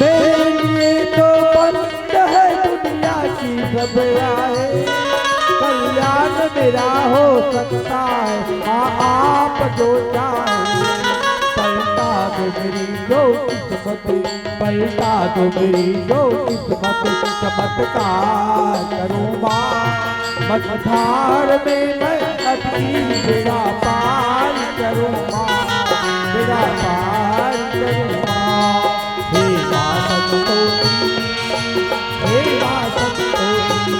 मेरे लिए तो बंद है दुनिया की सब आए, कल्याण मेरा हो सकता है हाँ आप जो चाहे। पलटा दो मेरी जो किस्मत, पलटा दो मेरी जो किस्मत, चमत्कार करूँ माँ मझधार में मैं अटकी, मेरा पार करूँ माँ, मेरा पार करूँ माँ। हे माँ संतोषी, हे माँ संतोषी,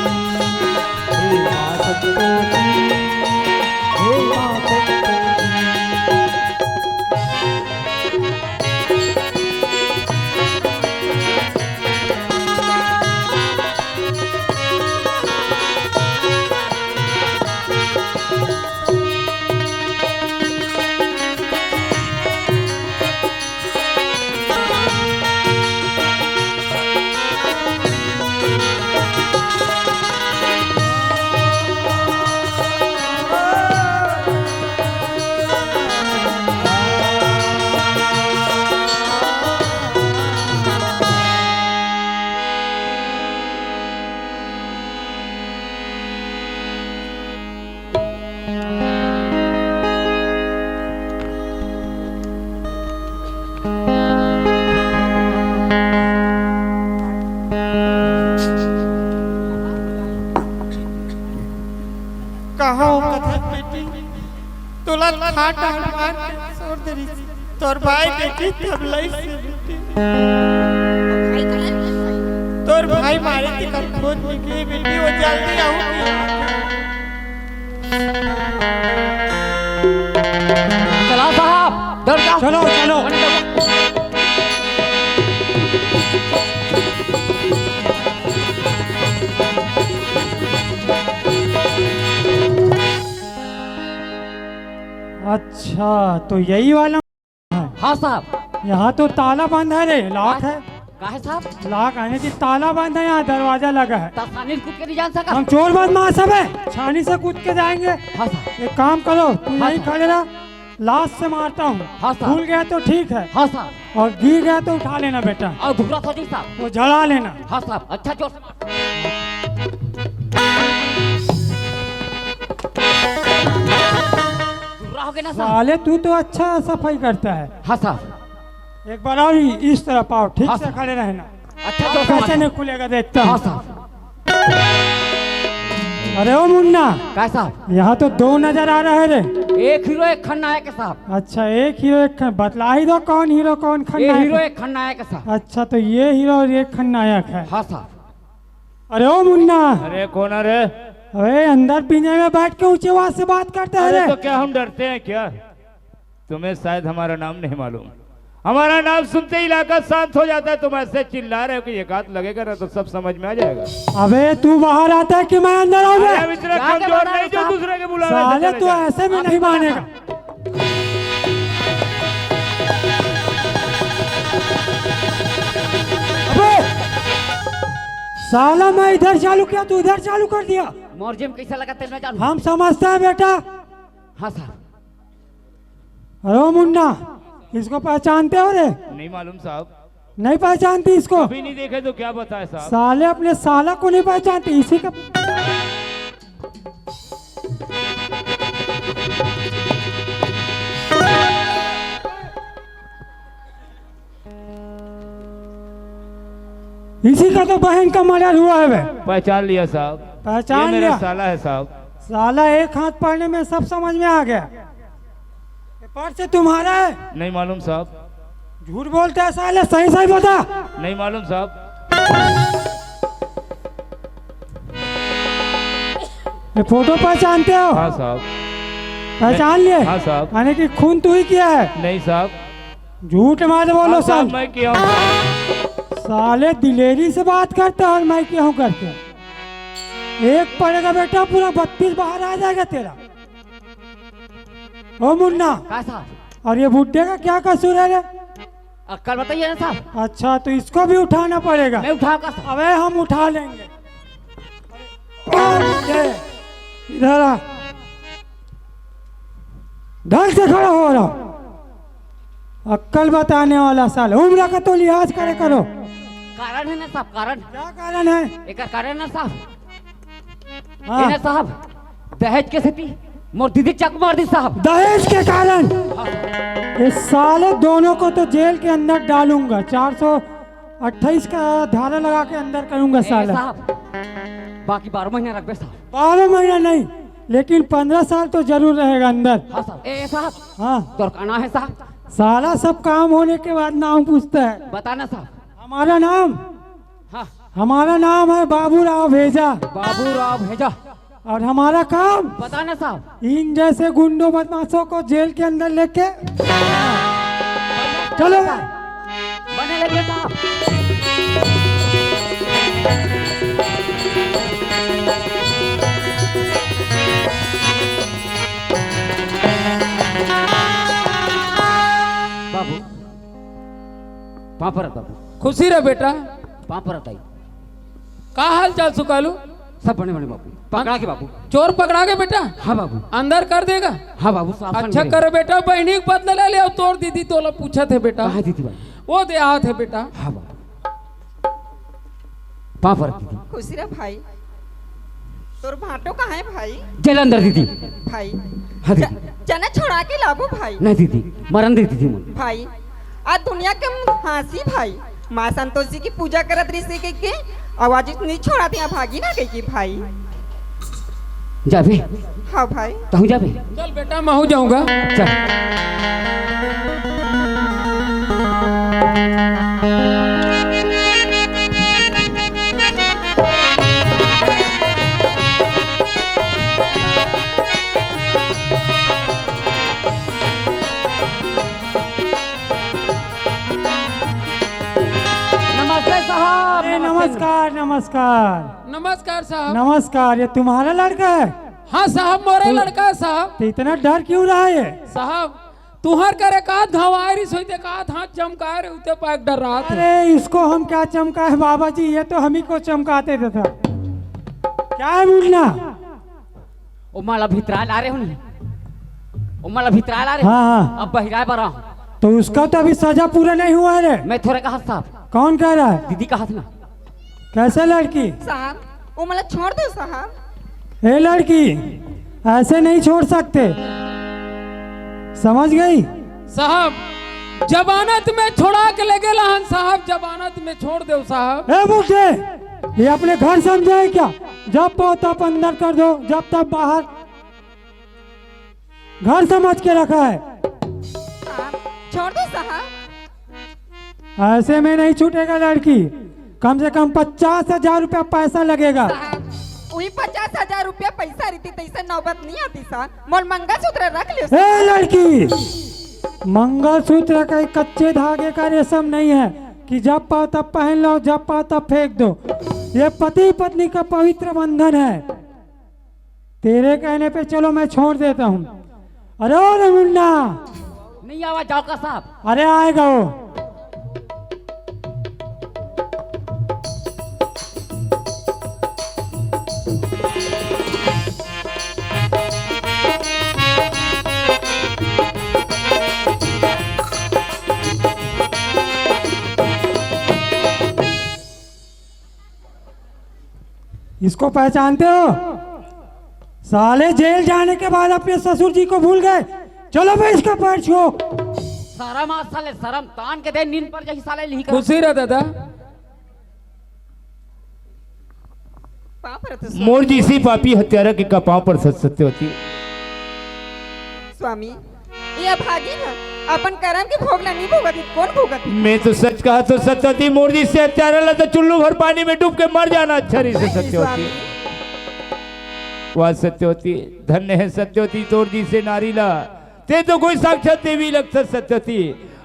हे माँ संतोषी, हे माँ संतोषी। कहाँ हो कथा बेटी तोला ठाट मार के छोड़ दे रही तोर भाई देखी तब लई से बेटी तोर भाई मारे के कर खोज निकली बेटी वो जल्दी आओ चला साहब दौड़ जाओ चलो चलो अच्छा तो यही वाला है। हाँ साहब यहाँ तो ताला बंद है रे लॉक है काहे साहब लॉक आने की ताला बंद है यहाँ दरवाजा लगा है तसानी कूद के नहीं जान सका हम चोर बदमाश सब है छानी से कूद के जाएंगे हाँ साहब एक काम करो तू यहीं खड़े रह लास्ट से मारता हूँ हाँ साहब भूल गया तो ठीक है हाँ साहब और गिर गया तो उठा लेना बेटा और धुरा तो नहीं साहब वो जला लेना हाँ साहब अच्छा जोर धुरा हो गया ना साहब साले तू तो अच्छा सफाई करता है हाँ साहब एक बार और इस तरफ आओ ठीक हाँ से साहब। खड़े रहना अच्छा जोर कैसे नहीं खुलेगा देखता हाँ हूँ साहब अरे ओ मुन्ना काय साहब यहाँ तो दो नजर आ रहे रे एक हीरो एक खलनायक है साहब अच्छा एक हीरो एक बतला ही दो कौन हीरो कौन ये खलनायक हीरो है? एक खलनायक है साहब अच्छा तो ये हीरो और ये खलनायक है हाँ साहब अरे ओ मुन्ना अरे कौन है रे? अरे अंदर पीने में बैठ के ऊंचे आवाज से बात करते हैं अरे रे तो क्या हम डरते हैं क्या? तुम्हें शायद हमारा नाम नहीं मालूम। हमारा नाम सुनते ही इलाका शांत हो जाता है। तुम ऐसे चिल्ला रहे हो कि एक हाथ लगेगा ना तो सब समझ में आ जाएगा। अबे तू बाहर आता है कि मैं अंदर आऊं बे? हम इतने कमजोर नहीं जो दूसरे के बुलावे से साले चले तू जाए। ऐसे में नहीं मानेगा अबे साला मैं इधर चालू किया तू इधर चालू कर दिया मोर्जे में कैसा लगा तेल में जानू हम समझते हैं बेटा हाँ साहब अरे ओ मुन्ना इसको पहचानते हो रे नहीं मालूम साहब। नहीं पहचानती इसको अभी नहीं देखे तो क्या बताए साहब। साले अपने साला को नहीं पहचानती इसी का इसी का तो बहन का मर्डर हुआ है बे पहचान लिया साहब। पहचान ये मेरा लिया साला है साहब। साला एक हाथ पढ़ने में सब समझ में आ गया ये पर्स से तुम्हारा है नहीं मालूम साहब। झूठ बोलते हैं साले सही सही बता नहीं मालूम साहब। ये फोटो पहचानते हो हाँ साहब। पहचान लिए हाँ साहब। यानी कि खून तू ही किया है नहीं साहब। झूठ मत बोलो हाँ साहब साल मैं किया हूँ। साले दिलेरी से बात करते हैं और मैं क्या हूँ करते एक पड़ेगा बेटा पूरा 32 बाहर आ जाएगा तेरा ओ मुन्ना क्या साहब और ये बुड्ढे का क्या कसूर है रे कल बताइए ना साहब अच्छा तो इसको भी उठाना पड़ेगा मैं उठाऊंगा साहब अबे हम उठा लेंगे ये, इधर आ ढंग से खड़ा हो रहा अक्कल बताने वाला साल उम्र का तो लिहाज करे करो कारण है ना साहब कारण क्या कारण है एक कारण ना साहब हाँ। इन्हें साहब दहेज कैसे थी मोर दीदी चक मार दी साहब दहेज के कारण ये साले दोनों को तो जेल के अंदर डालूंगा 428 का धारा लगा के अंदर करूंगा साला साहब बाकी 12 महीने रख बे साहब 12 महीना नहीं लेकिन 15 साल तो जरूर रहेगा अंदर हाँ साहब ए साहब हाँ दौड़काना है साहब साला सब काम होने के बाद नाम पूछता है बताना साहब हमारा नाम हाँ हमारा नाम है बाबूराव भेजा बाबूराव भेजा और हमारा काम बताना साहब इन जैसे गुंडों बदमाशों को जेल के अंदर लेके चलो बने लगे साहब बाबू पापड़ बाबू खुशी रहे बेटा पापड़ आई का हाल चाल सुकालू सब बने बने बाबू पकड़ा के बाबू चोर पकड़ा के बेटा हाँ बाबू अंदर कर देगा हाँ बाबू अच्छा करे बेटा बहनी के बदले ले ले तोर दीदी तोला पूछा थे बेटा कहाँ दीदी भाई वो देहात है बेटा हाँ बाबू पापड़ दीदी खुशी रे भाई तोर भाटो कहाँ है भाई जलंधर दीदी भाई हाँ दीदी चना छोड़ा के लाबो भाई नहीं दीदी मरण दे दीदी मन भाई आज दुनिया के हंसी भाई माँ संतोषी की पूजा करत रही से के आवाज नहीं छोड़ा दिया भागी ना कही की भाई जाबे हाँ भाई तहु जाबे चल बेटा मैं हो जाऊंगा। चल नमस्ते साहब। अरे नमस्कार नमस्कार नमस्कार साहब। नमस्कार। ये तुम्हारा लड़का है? हाँ साहब मोरे लड़का है साहब। तो इतना डर क्यों रहा है? साहब तुहर करे का घावाय रही सोते का हाथ चमकाए रहे उते पाक डर रहा था। अरे इसको हम क्या चमका है बाबा जी, ये तो हम ही को चमकाते थे। क्या है मुन्ना? ओ माला भितराल आ रहे हो नहीं? ओ माला भितराल आ रहे? हाँ हाँ। अब बहिराए बरा तो उसका तो अभी सजा पूरा नहीं हुआ है रे। मैं थोड़ा कहा साहब। कौन कह रहा है? दीदी का हाथ ना। कैसे लड़की? साहब वो मतलब छोड़ दो साहब। ए लड़की ऐसे नहीं छोड़ सकते, समझ गई? साहब जमानत में छोड़ा के ले गेला हन साहब, जमानत में छोड़ दो साहब। ए बूढ़े ये अपने घर समझे क्या? जब पाओ तब अंदर कर दो, जब तब बाहर। घर समझ के रखा है। छोड़ दो साहब। ऐसे में नहीं छूटेगा लड़की, कम से कम 50,000 रुपया पैसा लगेगा। वही 50,000 रुपया पैसा रहती तैसे नौबत नहीं आती सर। मोर मंगलसूत्र रख लियो। ए लड़की मंगलसूत्र का कच्चे धागे का रेशम नहीं है कि जब पाओ तब पहन लो, जब पाओ तब फेंक दो। ये पति पत्नी का पवित्र बंधन है। तेरे कहने पे चलो मैं छोड़ देता हूँ। अरे मुन्ना नहीं आवाज जाओ का साहब। अरे आएगा वो। इसको पहचानते हो? साले जेल जाने के बाद अपने ससुर जी को भूल गए। चलो भाई इसका पैर छो। शरम आ साले शरम तान के दे नींद पर जही साले लिही कर। खुशी रह दादा। मोर जी इसी पापी हत्यारा के कपाव पर सत्य होती। स्वामी ये भागी ना अपन कर्म के भोगना नहीं भोगती। कौन भोगती? मैं तो सच कहा तो सत्य होती। मोर जी से हत्यारा ला तो चुल्लू भर पानी में डूब के मर जाना अच्छा नहीं से सत्य होती। वह सत्य होती। धन्य है सत्य होती तोर जी से नारी ला ते तो कोई साक्षात देवी लगता सत्य होती।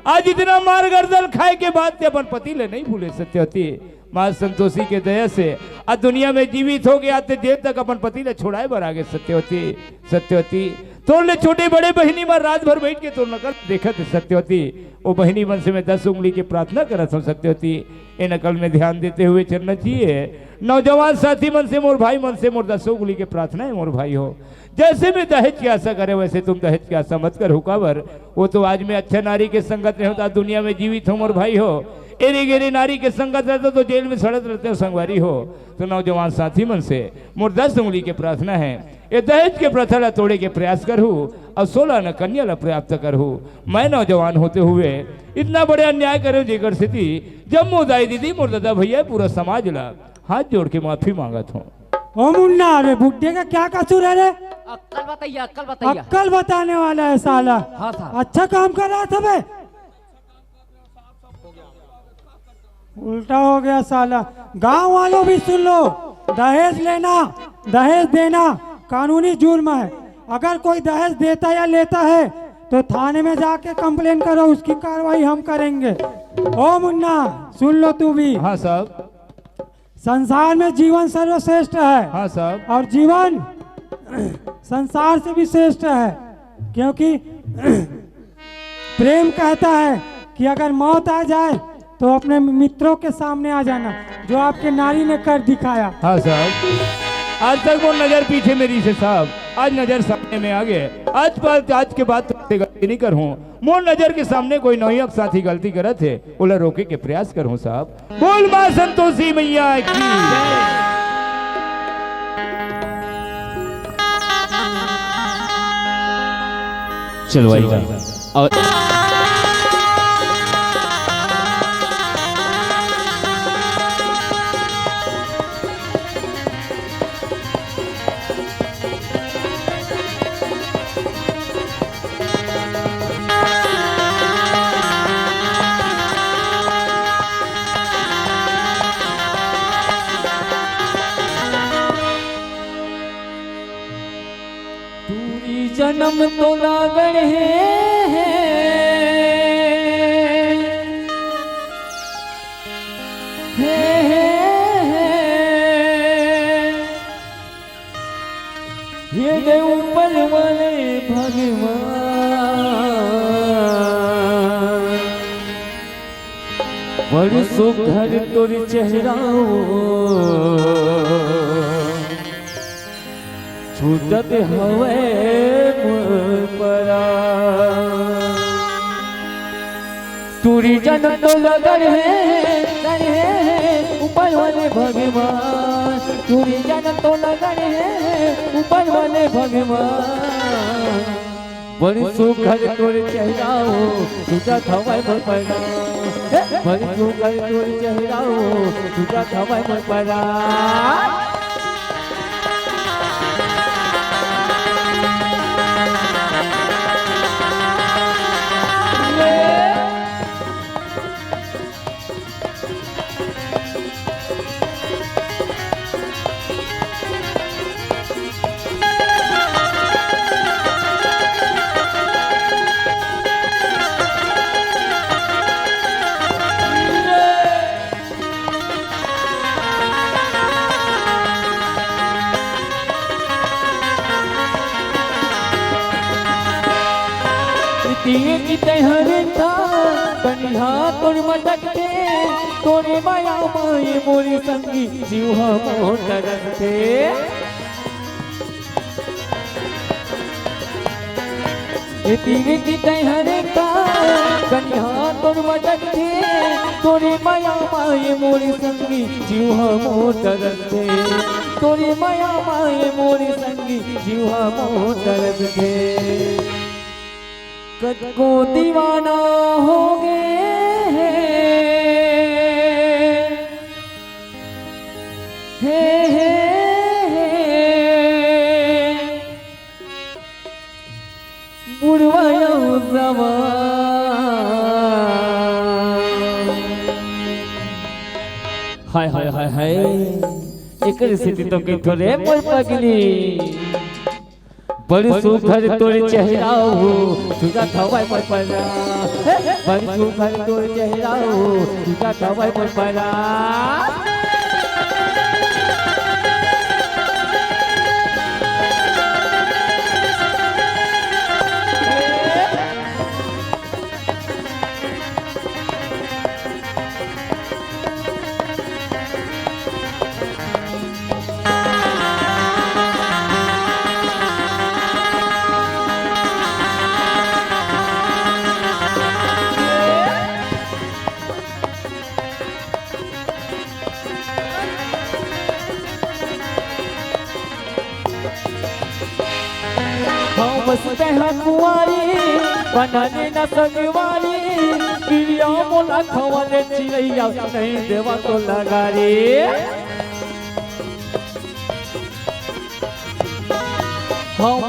आज इतना मार गर्दन खाए के बाद ते अपन पति ले नहीं भूले सत्य होती। माँ संतोषी के दया से आज दुनिया में जीवित हो गया ते देर तक अपन पति ले छोड़ाए बर आगे सत्य होती। सत्य होती तोड़ ले छोटे बड़े बहनी मार रात भर बैठ के तोड़ नकल देखा थे सत्य होती। वो बहनी मन से मैं 10 उंगली की प्रार्थना करत हूँ सत्य होती। ये नकल में ध्यान देते हुए चलना चाहिए। नौजवान साथी मन से मोर भाई मन से मोर 10 उंगली की प्रार्थना है मोर भाई हो। जैसे मैं दहेज की आशा करे वैसे तुम दहेज की आशा मत कर हुकावर। वो तो आज मैं अच्छा नारी के संगत नहीं होता दुनिया में जीवित हो मोर भाई हो। एरी गेरी नारी के संगत रहते तो जेल में सड़त रहते हो संगवारी हो। तो नौजवान साथी मन से मोर 10 उंगली की प्रार्थना है। ये दहेज के प्रथा ला तोड़े के प्रयास करूँ और 16 न कन्या ला प्राप्त करूँ। मैं नौजवान होते हुए इतना बड़े अन्याय करूँ जेकर स्थिति जब मोदाई दीदी मोर दादा भैया पूरा समाज ला हाथ जोड़ के माफी मांगत हूँ। ओ मुन्ना अरे बुड्ढे का क्या कसूर है रे? अक्कल बताइए अक्कल बताइए। अक्कल बताने वाला है साला। हाँ साहब। अच्छा काम कर रहा था बे। उल्टा हो गया साला। गांव वालों भी सुन लो, दहेज लेना दहेज देना कानूनी जुर्म है। अगर कोई दहेज देता या लेता है तो थाने में जाके कंप्लेन करो, उसकी कार्रवाई हम करेंगे। ओ मुन्ना सुन लो तू भी। हाँ साहब। संसार में जीवन सर्वश्रेष्ठ है। हाँ साहब। और जीवन संसार से भी श्रेष्ठ है, क्योंकि प्रेम कहता है कि अगर मौत आ जाए तो अपने मित्रों के सामने आ जाना, जो आपके नारी ने कर दिखाया। हाँ साहब। आज तक वो नजर पीछे मेरी से साहब, आज नजर सामने में आ गए। आज के बाद तो गलती नहीं कर हूँ। मोर नजर के सामने कोई नौयक साथी गलती करत है ओला रोके के प्रयास करूँ साहब। बोल माँ संतोषी मैया की। चलो आइए और दूरी जन्म तो लागण ये ऊपर वाले भगवान बड़ सुघर तोर चेहराओ छूटत हवे परा तुरी जन तो लगन है ऊपर वाले भगवान तुरी जन तो लगन है ऊपर वाले भगवान बड़ी सुखर तोर चेहराओ छूटत हवे परा बड़ी सुखर तोर चेहराओ छूटत हवे परा हरता कन्हा तोर मटकते तोरे माया माए मोरी संगी जीवा मोर तरसते तीन की हरता कन्हा तोर मटकते तोरे माया माए मोरी संगी जीवा मोर तरसते तोरे माया माए मोरी संगी जीवा मोर तरसते कद को दीवाना हो गए हे बुढ़वाया जवान हाय हाय हाय हाय एक स्थिति तो के थोड़े पर पगली बड़ी सुखर तोर चेहराओ तुझा खवाय पर परा बड़ी सुखर तोर चेहराओ तुझा खवाय पर परा कुआरी बनाने न संगवारी पिलिया मोला खवाले चिड़ैया नहीं देवा तो लगा रे हम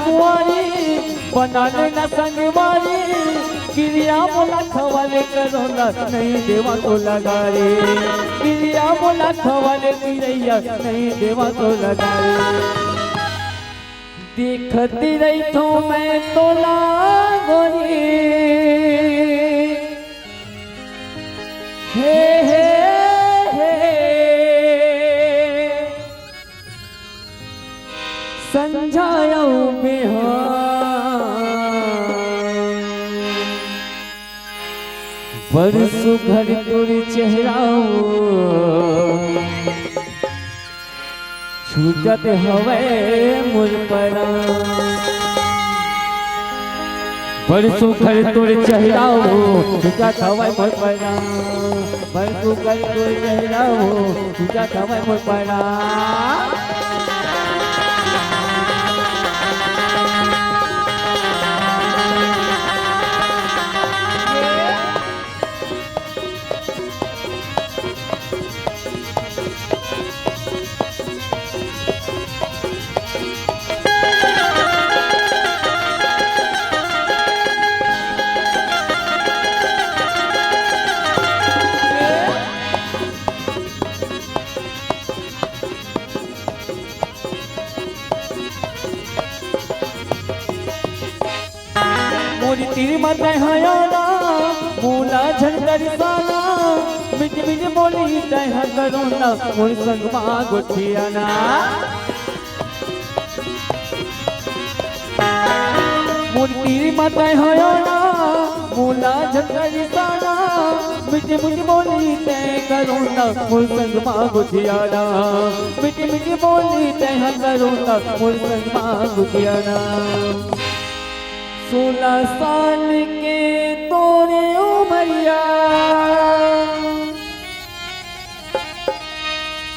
कुआरी बनाने न संगवारी पिलिया मोला खवाले करोना नहीं देवा तो लगा रे पिलिया मोला खवाले चिड़ैया नहीं देवा तो लगा रे देखती रही तो मैं तो लागोरी हे समझाया बड़ सुघर तोर चेहराओ छूटत हवे मोर परा बड़ सुखर तोर चेहराओ छूटत हवे मोर परा बड़ सुखर तोर चेहराओ छूटत हवे मोर परा मूर्ति मत हयाना मूला झंडर साना मिट मिट बोली तह करोना मोर संग मां गोठियाना मूर्ति मत हयाना मूला झंडर साना मिट मिट बोली तह करोना मोर संग मां गोठियाना मिट मिट बोली तह करोना मोर संग मां गोठियाना 16 साल के तोरे उमरिया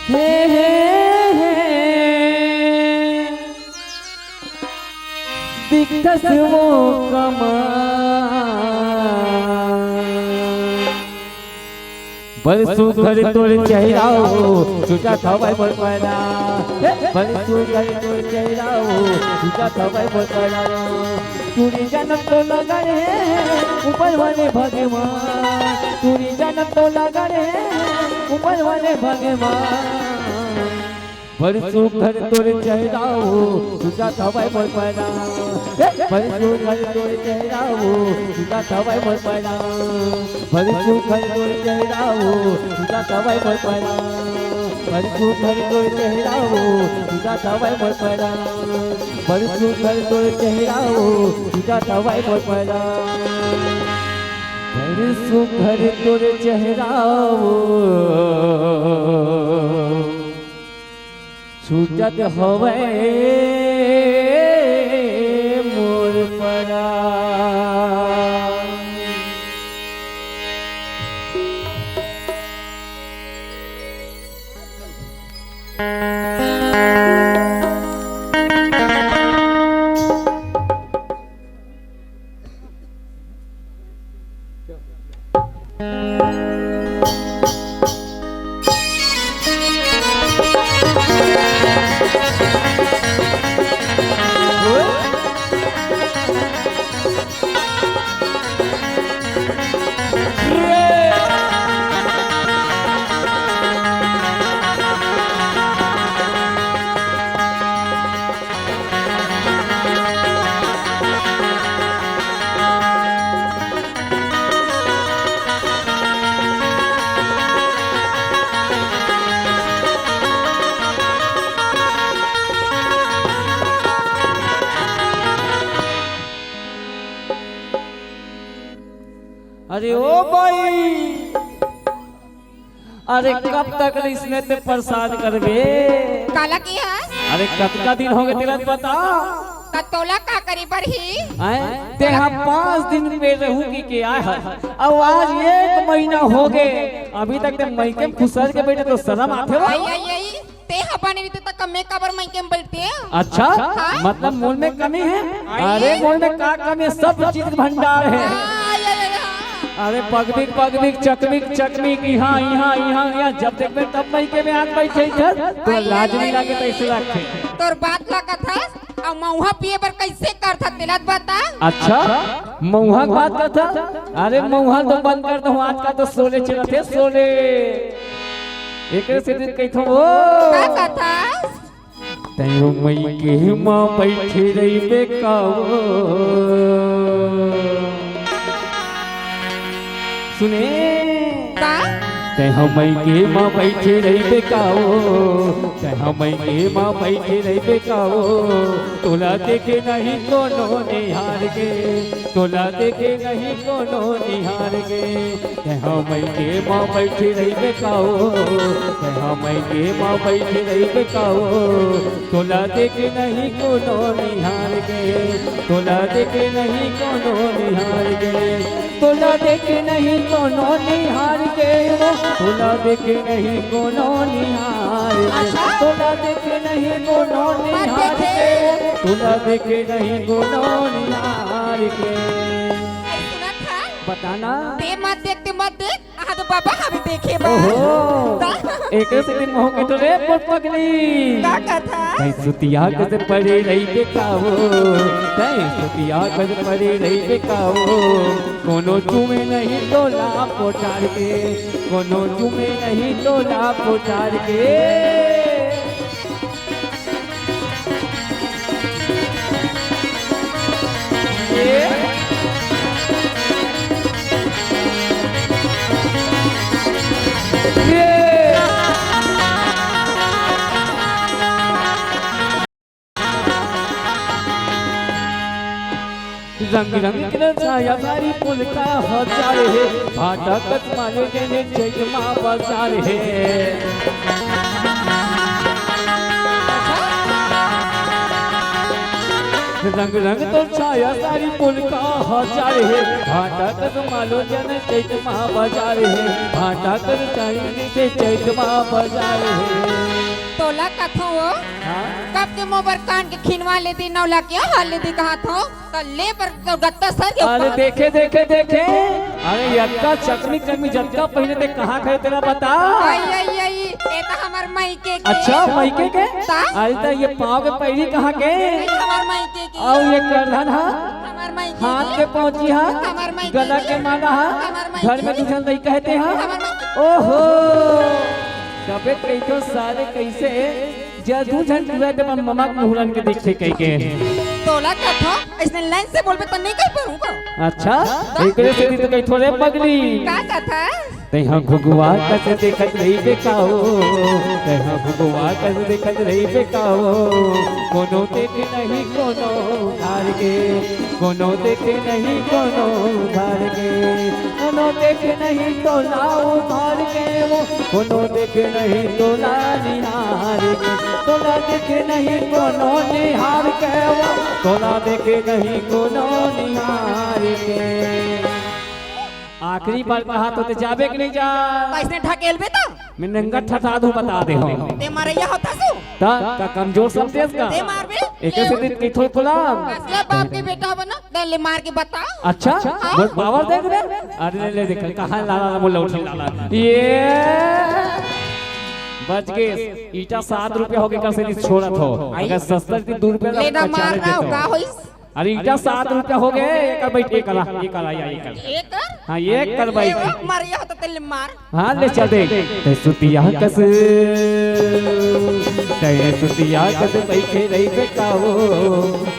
हे हे दिखस वो कमा बरसू घर तोड़ चेहराओ छूटा था भाई बोल पड़ा बरसू घर तोड़ चेहराओ छूटा था भाई बोल पड़ा चूड़ी जन्म तो लगा रे ऊपर वाले भगवान चूड़ी जन्म तो लगा रे ऊपर वाले भगवान बरसू घर तोड़ चेहराओ छूटा था भाई बोल पड़ा बरसू घर तोड़ चेहराओ छूटा था भाई बोल पड़ा बरसू घर तोड़ चेहराओ छूटा था भाई बोल पड़ा बरसू घर तोड़ चेहराओ छूटा था भाई बोल पड़ा बरसू घर तोड़ चेहराओ छूटा था भाई बोल पड़ा बरसू घर तोड़ चेहराओ छूटत होवे मोर पड़ा अरे ओ भाई अरे कब तक इसमें ते प्रसाद करबे काला की है अरे कब का दिन हो गए तेरा बता कतोला का करी पर ही ते हम 5 दिन में रहूंगी के आए है अब आज 1 महीना हो गए अभी तक ते मई के खुसर के बैठे तो शर्म आथे हो ते हपाने भी तो कम में कबर मई के बैठते अच्छा मतलब मूल में कमी है अरे मूल में का कमी है सब चीज भंडार है अरे पगबिक चकमिक यहाँ यहाँ यहाँ यहाँ जब देखबे तब मई के में हाथ बैठे तो लाज नहीं लागे तो ऐसे रखे तोर बात लगा था और मऊहा पिए पर कैसे करता तेला बता अच्छा मऊहा की बात करता अरे मऊहा तो बंद कर दो आज का तो सोले चला थे सोले एक से दिन कही थो का कथा तयो मई के मां बैठे रही बेकाओ सुने ते हमई के मां बैठे रही बेकाओ ते हमई के मां बैठे रही बेकाओ तोला देखे नहीं कोनो निहार के तोला देखे नहीं कोनो निहार के ते हमई के मां बैठे रही बेकाओ ते हमई के मां बैठे रही बेकाओ तोला देखे नहीं कोनो निहार के तोला देखे नहीं कोनो निहार के तोला देखे नहीं कोनो निहार के तोला देखे नहीं कोनो निहार के तोला देखे नहीं कोनो निहार के तोला देखे नहीं कोनो निहार के बताना ते मत देख आ तो बाबा हम देखे बा एक से दिन मोह के तो रे पगली का कथा कहीं सुतिया कद पड़े रही बेकाओ कहीं सुतिया कद पड़े रही बेकाओ कोनो चूमे नहीं तोला पोटार के कोनो चूमे नहीं तोला पोटार के रंग रंग के छाया सारी पुल का हजार है भाटा कत मालो जने चैत माँ बाजार है रंग रंग तो छाया सारी पुल का हजार है भाटा कत मालो जने चैत माँ बाजार है भाटा कत चाहिए से चैत माँ बाजार है तोला कथो कब के मोबर कान के खिनवा ले दी नौला क्या हाल ले दी कहा था ले पर तो गत्ता सर के अरे देखे देखे देखे अरे यक्का चकनी चकनी जक्का पहले ते कहाँ खड़े तेरा बता आई ये तो हमार मायके के अच्छा मायके के अरे तो ये पाँव के पैरी कहाँ के हमार मायके के और ये करधन हा हमार मायके हाथ के पहुँची हा गला के माला हा घर में तुझे नहीं कहते हा ओहो कबे कैसे सारे कैसे जादू झन पूरा ते मम्मा के मुहरन के दिखे कई के तोला कथो इसने लाइन से बोलबे तो नहीं कह पाऊंगा अच्छा एकरे से तो कई थोड़े पगली का कथा तैहा घुगुआ कस देखत रही बेकाओ तैहा घुगुआ कस देखत रही बेकाओ कोनो देखे नहीं कोनो धार के कोनो देखे नहीं कोनो धार के कोनो देखे नहीं कोनो धार के वो कोनो देखे नहीं तोला निहार के तोला देखे नहीं कोनो निहार के वो तोला देखे नहीं कोनो निहार के आखिरी बार कहा तो जाबे कि नहीं जा इसने ढकेल बे तो मैं नंगा ठठा दूं बता दे हो ते मारे या होता सो ता का कमजोर सब देश का ते मार बे एक से दिन की थोड़ी गुलाम असला बाप के बेटा बना दे ले मार के बता अच्छा बस पावर देख रे अरे ले देख कहां लाला बोल उठ लाला ये बच गए ईटा 7 रुपया हो गए कर से छोड़ा था अगर सस्ता 2 रुपया लेना मार रहा हो का होइस अरे ईटा 7 रुपया हो गए एक बैठ एक कला या एक कर हां एक कर भाई मारिया होता तेल मार हां ले चल दे ते सुतिया कस बैठे रही बेकाओ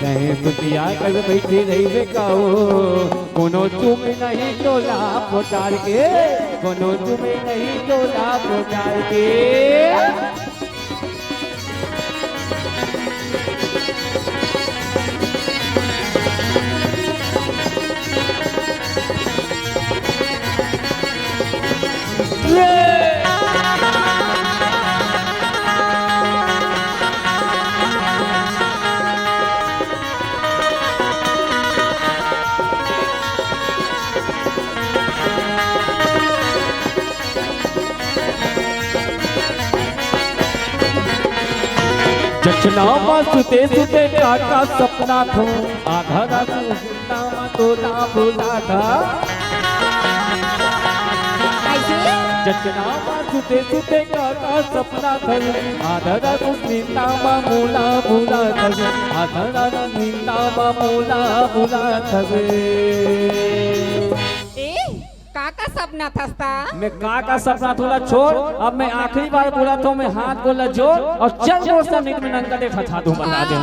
ते सुतिया कस बैठे रही बेकाओ कोनो तुम नहीं टोला पोटार के कोनो तुम नहीं टोला पोटार के चचनामा सुते सुते काका सपना थो आधा रात नामा तो ना भूला था चचनामा सुते सुते काका सपना थो आधा रात नामा मूला भूला था आधा रात नामा मूला भूला था काका सपना था मैं काका सपना थोड़ा छोड़ अब मैं आखिरी बार बोला तो मैं हाथ बोला जोड़ और चल जोर से निकल नंगा देखा था दूं बता दे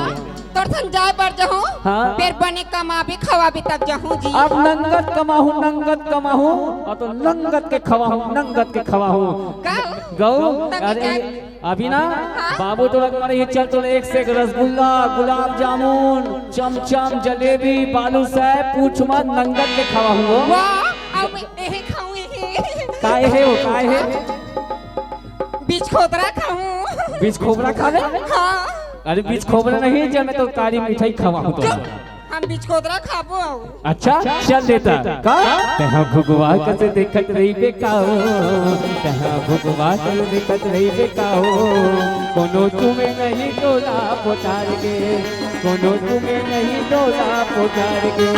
तोर सन जाए पर जाऊं हाँ? फिर बने कमा भी खवा भी तब जाऊं जी अब नंगत कमाहूं और तो नंगत के खवाहूं गौ अरे अभी ना बाबू तो लग ये चल तो एक से रसगुल्ला गुलाब जामुन चमचम जलेबी बालू साहब पूछ मत नंगत के खवाहूं वाह अब यही खाऊं काय है वो काय है बीच खोदरा खाऊं बीच खोबरा खा ले हाँ अरे बीच खोबरा नहीं जब मैं तो कारी मिठाई खवाऊं तो हम बीच खोदरा खाबो अच्छा चल देता का तहाँ भुगवा कस देखत रही बेकाओ तहाँ भुगवा कस देखत रही बेकाओ कोनो तुम्हें नहीं डोला पोटार के कोनो तुम्हें नहीं डोला पोटार के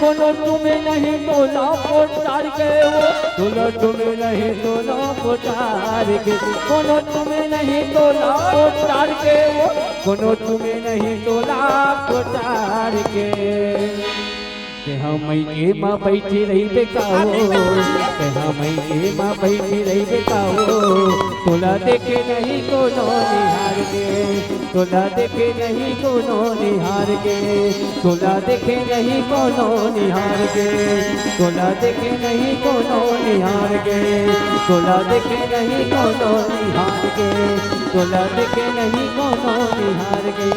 कोनो तुम्हें नहीं डोला पोटार के वो डोला तुम्हें नहीं डोला पोटार के कोनो तुम्हें नहीं डोला पोटार के वो कोनो तुम्हें नहीं डोला पोटार के मई के माँ बैठी रही बेकाओ मई के माँ बैठी रही बेकाओ तोला देखे नहीं कोनो निहार के तोला देखे नहीं कोनो निहार के तोला देखे नहीं कोनो निहार के तोला देखे नहीं कोनो निहार के तोला देखे नहीं कोनो निहार के तोला देखे नहीं कोनो निहार के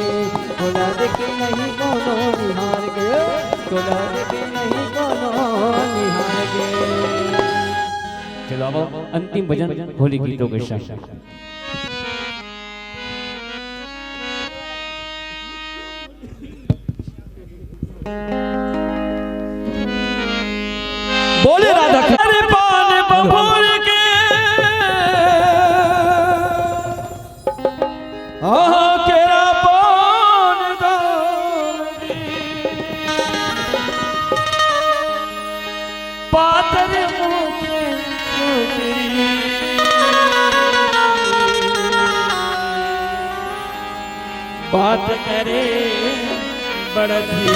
तोला देखे नहीं कोनो निहार के तोलार के नहीं कोनो निहार के। चलो अब अंतिम भजन होली गीतों के साथ। बोले राधा करे पान बबूल के आहा केरा पान दान दी पातर मुँह के चुकरी बात करे बड़ती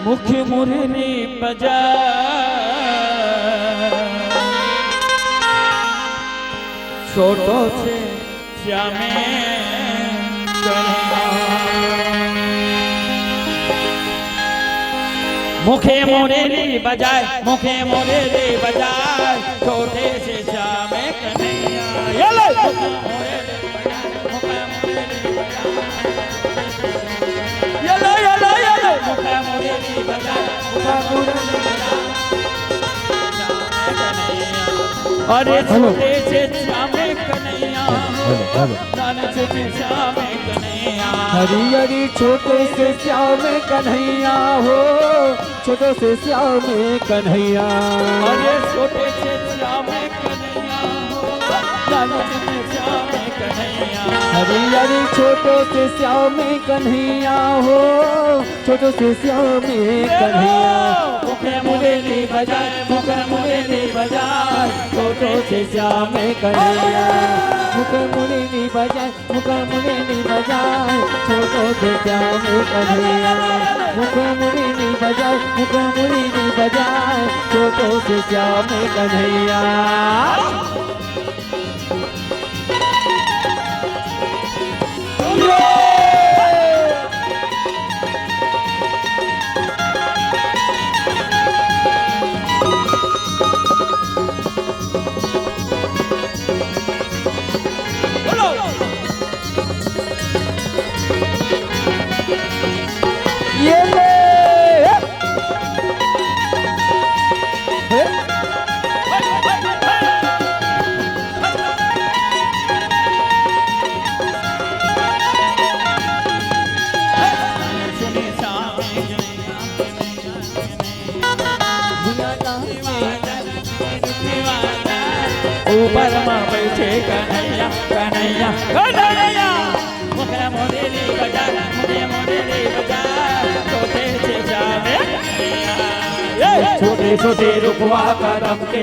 मुख मुरली बजा छोटो से श्यामे मुखे मुरली बजाए मुखे मुरली बजाए छोटे से श्यामे कन्हैया ये अरे छोटे से श्यामे कन्हैया नाना छोटे श्यामे कन्हैया हरी हरी छोटे से श्याम कन्हैया हो छोटे से श्याम कन्हैया। अरे छोटे से श्यामे कन्हैया हो नाना छोटे श्यामे कन्हैया हरी हरी छोटे से श्याम कन्हैया हो छोटे से श्याम कन्हैया। मुखे मुरली बजाए मुखे मुरली बजाए छोटे से श्याम कन्हैया मुख मुरली बजाए मुख मुरली बजाए छोटो से श्याम कन्हैया मुख मुरली बजाए मुख मुरली बजाए छोटो से श्याम कन्हैया। ऊपर माँ बैठे कन्हैया कन्हैया कन्हैया मुखे मुरली बजा मुखे मुरली बजा छोटे से श्यामे छोटे छोटे रुकवा कदम के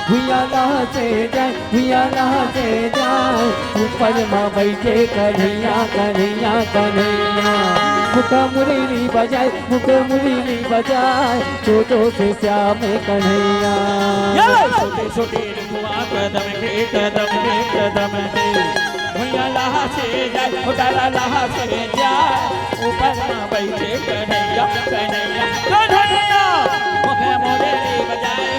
भुइया से जाए ऊपर माँ बैठे कन्हैया कन्हैया कन्हैया। मुख मुरली बजाए छोटो से श्याम कन्हैया। छोटे छोटे रुकवा कदम के भुइया लहा से जाए उतारा लहा से जाए ऊपर माँ बैठे कन्हैया कन्हैया कन्हैया मुखे मुरली बजाए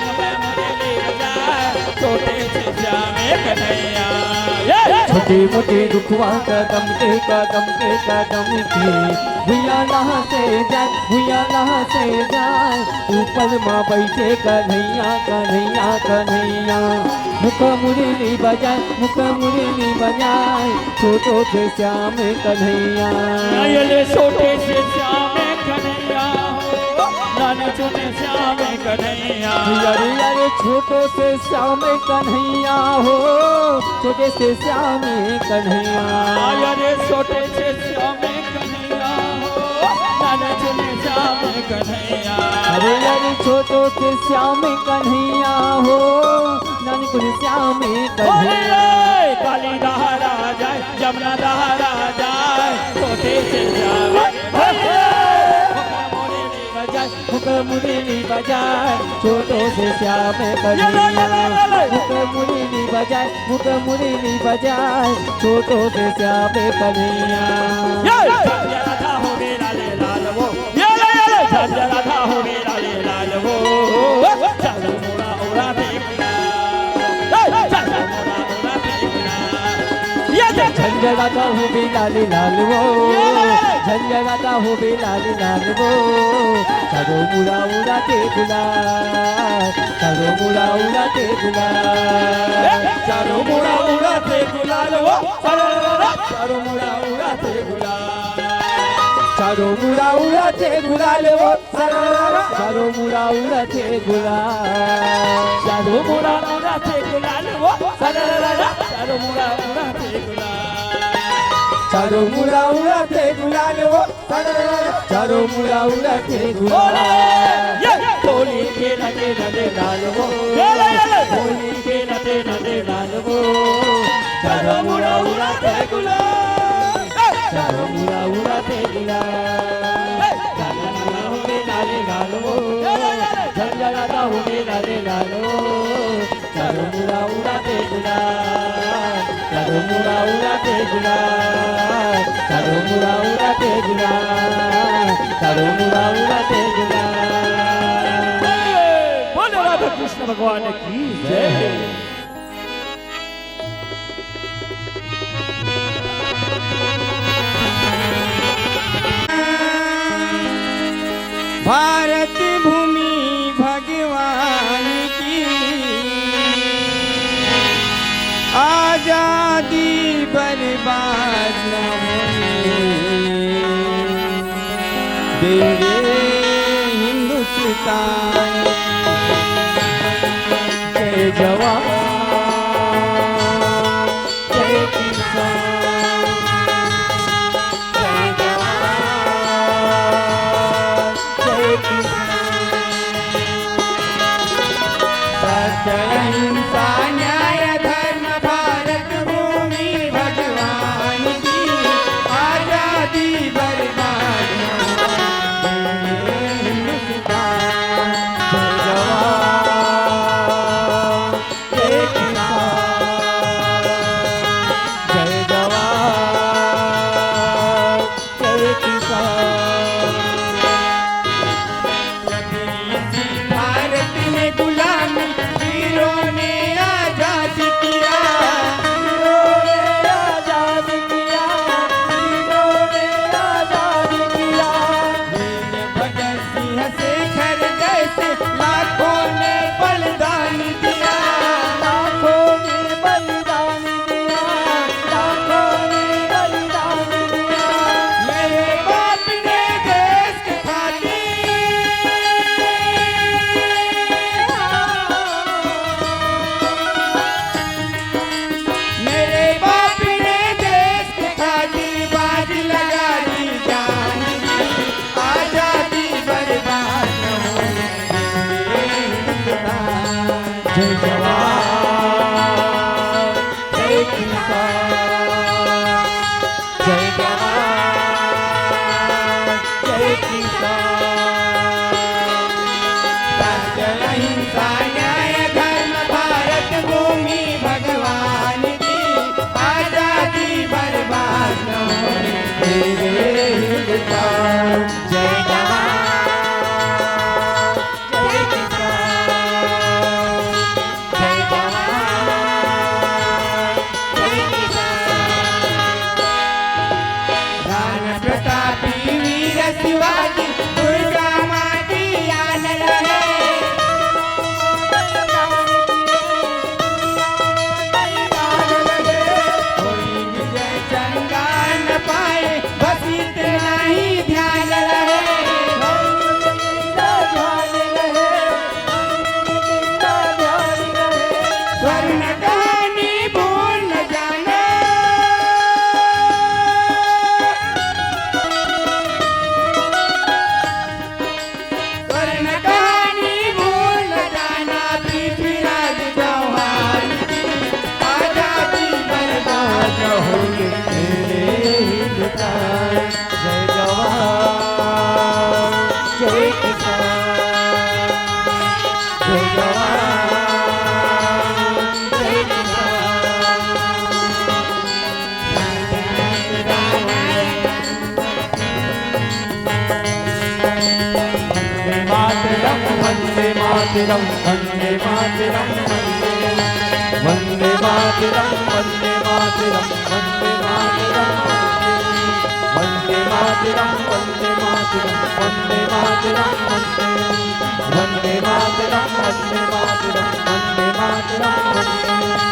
छोटे से श्यामे कन्हैया। छोटे मोटे रुकवा कदम के भुइया लहा से जाए ऊपर माँ बैठे कन्हैया कन्हैया कन्हैया। मुख मुरली बजाए छोटो से श्याम कन्हैया। छोटे से श्यामे कन्हैया नाना छोटे श्यामे कन्हैया। अरे अरे छोटो से श्याम कन्हैया हो छोटे से श्याम कन्हैया। अरे छोटे से श्यामे कन्हैया हो नाना छोटे श्यामे कन्हैया। अरे अरे छोटो से श्याम कन्हैया हो नानी कुल श्याम कन्हैया। काली दहरा जाए जमुना दहरा जाए छोटे से श्यामे मुख मुरली बजाए छोटो से श्याम कन्हैया। मुख मुरली बजाए छोटो से श्याम कन्हैया। राधा हो मेरा ले लाल वो राधा हो मेरा ले लाल वो चल मोरा ओरा देखना चल मोरा ओरा देखना ये झंझनाता हूँ भी लाली लाल वो, झंझनाता हूँ भी लाली लाल वो, चारों मुड़ा उड़ाते गुलाल, चारों मुड़ा उड़ाते गुलाल, चारों मुड़ा उड़ाते गुलाल वो, चारों मुड़ा उड़ाते गुलाल, चारों मुड़ा उड़ाते गुलाल वो, चारों मुड़ा उड़ाते गुलाल, चारों मुड़ा उड़ाते गुलाल वो, चारों मुड़ा उड़ाते गुलाल, चारों मुड़ा उड़ाते गुलाल वो, चारों मुड़ा उड़ाते गुलाल, होली के लगे लगे लाल वो, होली के लगे लगे लाल वो, चारों मुड़ा उड़ाते गुलाल, चारों मुड़ा उड़ाते गुलाल, चारों मुड़ा होके लाले लाल वो, झंझनाता होके लाले लाल वो, चारों मुड़ा उड़ाते गुलाल, चारों मुड़ा उड़ाते गुलाल, चारों मुड़ा उड़ाते गुलाल, चारों मुड़ा उड़ाते गुलाल। बोले राधा कृष्ण भगवान की जय। भारत भूमि भगवान की आजादी बर्बाद न होने देंगे हिंदुस्तान। जय जवान जय किसान, जय जवान जय किसान, सत्य अहिंसा न्याय धर्म भारत भूमि भगवान की आजादी बर्बाद न होने हिंदुस्तान। जय जवान जय किसान, जय जवान जय किसान। भारत में गुलामी वीरों ने आजाद किया, वीरों ने आजाद किया, वीरों ने आजाद किया। वीर भगत सिंह शेखर जैसे लाखों ने बलिदान दिया, लाखों ने बलिदान दिया, लाखों ने बलिदान दिया। मेरे बाप ने देश के मेरे बाप ने देश के खातिर बाजी लगा दी जान की, आजादी बर्बाद न होने देंगे हिंदुस्तान। जय जवान जय किसान, जय जवान जय किसान। सत्य अहिंसा न्याय धर्म भारत भूमि भगवान की आजादी बर्बाद न होने देंगे हिंदुस्तान। जय जवान जय किसान, जय जवान जय किसान। राणा प्रतापी वीर शिवाजी दुर्गा माती आनंद है, कोई विजय चंगा न पाए बस इतना ही ध्यान रहे, स्वर्ण कहानी भूल न जाना, स्वर्ण कहानी भूल न जाना। पृथ्वीराज जवाहर की आजादी बर्बाद न होने देंगे हिंदुस्तान। जय जवान जय किसान, जय जवान जय किसान। वंदे मातरम वंदे मातरम वंदे वंदे मातरम वंदे मातरम वंदे मातरम वंदे मातरम वंदे मातरम वंदे मातरम वंदे मातरम वंदे मातरम वंदे मातरम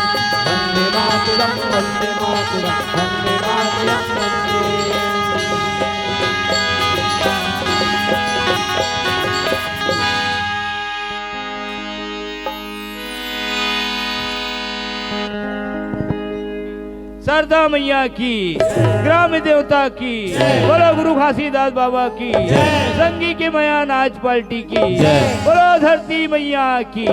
वंदे मातरम वंदे मातरम वंदे मातरम वंदे शारदा मैया की, ग्राम देवता की, बोलो गुरु घासीदास बाबा की, संगी की मैया नाच पार्टी की, बोलो धरती मैया की।